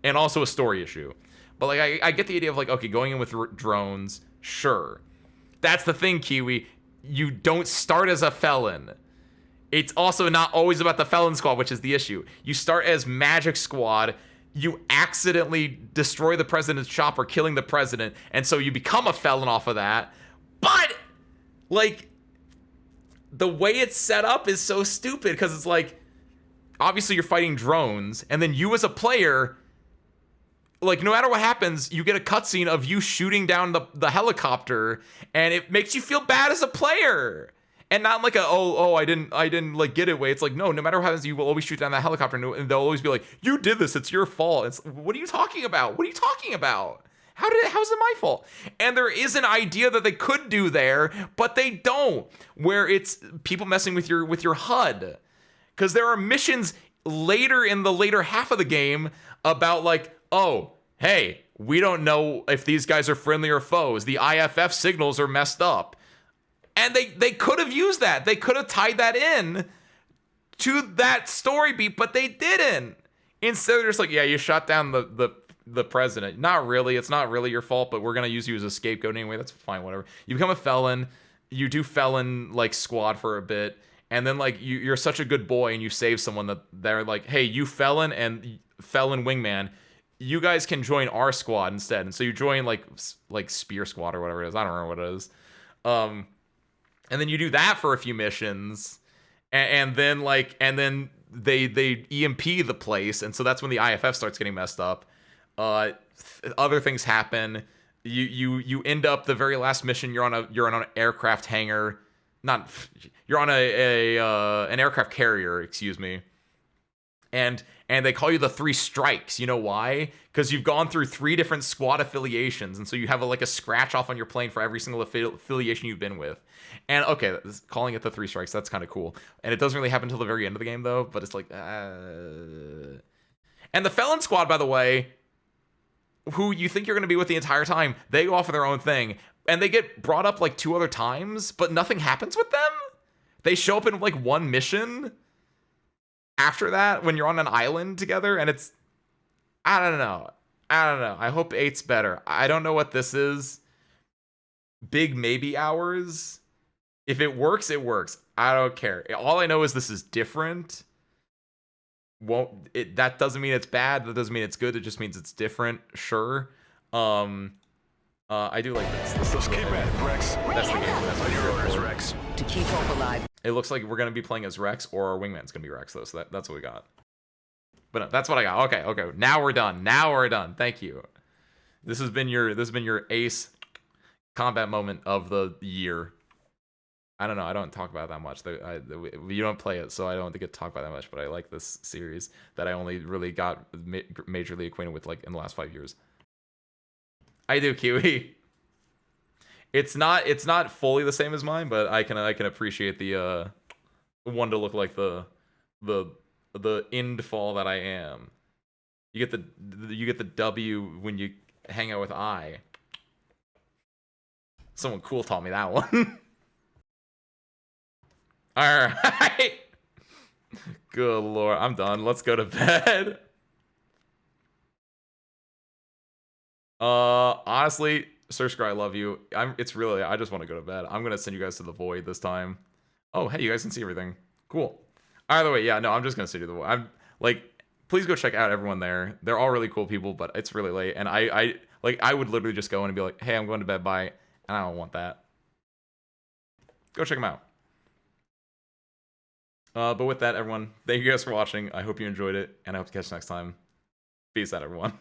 and also a story issue. But like I get the idea of like, okay, going in with drones, sure. That's the thing, Kiwi. You don't start as a felon. It's also not always about the felon squad, which is the issue. You start as Magic Squad, you accidentally destroy the president's chopper, killing the president, and so you become a felon off of that. But like the way it's set up is so stupid, because it's like, obviously you're fighting drones, and then you as a player, like no matter what happens, you get a cutscene of you shooting down the helicopter, and it makes you feel bad as a player. And not like I didn't like get it way. It's like, no matter what happens, you will always shoot down that helicopter, and they'll always be like, you did this, it's your fault. It's, what are you talking about? What are you talking about? How's it my fault? And there is an idea that they could do there, but they don't, where it's people messing with your HUD. Because there are missions later in the later half of the game about like, oh, hey, we don't know if these guys are friendly or foes. The IFF signals are messed up. And they could have used that. They could have tied that in to that story beat, but they didn't. Instead, they're just like, yeah, you shot down the president. Not really. It's not really your fault, but we're going to use you as a scapegoat anyway. That's fine, whatever. You become a felon. You do felon, like, squad for a bit. and then like you're such a good boy and you save someone that they're like, hey, you felon and felon wingman, you guys can join our squad instead. And so you join like spear squad or whatever it is. I don't remember what it is. And then you do that for a few missions, and then they EMP the place, and so that's when the IFF starts getting messed up. Other things happen. You end up the very last mission. You're on an aircraft hangar. You're on an aircraft carrier, excuse me. And they call you the 3 strikes. You know why? Because you've gone through 3 different squad affiliations, and so you have a scratch off on your plane for every single affiliation you've been with. And okay, calling it the 3 strikes, that's kind of cool. And it doesn't really happen until the very end of the game, though. But it's like, and the felon squad, by the way, who you think you're going to be with the entire time, they go off on their own thing, and they get brought up like 2 other times, but nothing happens with them. They show up in like 1 mission after that when you're on an island together, and it's, I don't know. I hope 8's better. I don't know what this is. Big maybe hours. If it works, it works. I don't care. All I know is this is different. That doesn't mean it's bad. That doesn't mean it's good. It just means it's different. Sure. I do like this. Let's keep at it, Rex. That's the game. That's what Your orders, for. Rex. To keep Hope alive, It looks like we're gonna be playing as Rex, or our wingman's gonna be Rex, though. So that's what we got. But no, that's what I got. Okay. Now we're done. Thank you. This has been your ace combat moment of the year. I don't know. I don't talk about it that much. You don't play it, so I don't get to talk about it that much. But I like this series that I only really got majorly acquainted with like in the last 5 years. I do, Kiwi. It's not fully the same as mine, but I can appreciate the one to look like the end fall that I am. You get the W when you hang out with I. Someone cool taught me that one. All right. Good lord, I'm done. Let's go to bed. Honestly, Sir I love you. I just want to go to bed. I'm gonna send you guys to the void this time. Oh, hey, you guys can see everything. Cool. Either way, yeah, no, I'm just gonna send you the void. I'm like, please go check out everyone there. They're all really cool people, but it's really late, and I would literally just go in and be like, hey, I'm going to bed, bye, and I don't want that. Go check them out. But with that, everyone, thank you guys for watching. I hope you enjoyed it, and I hope to catch you next time. Peace out, everyone.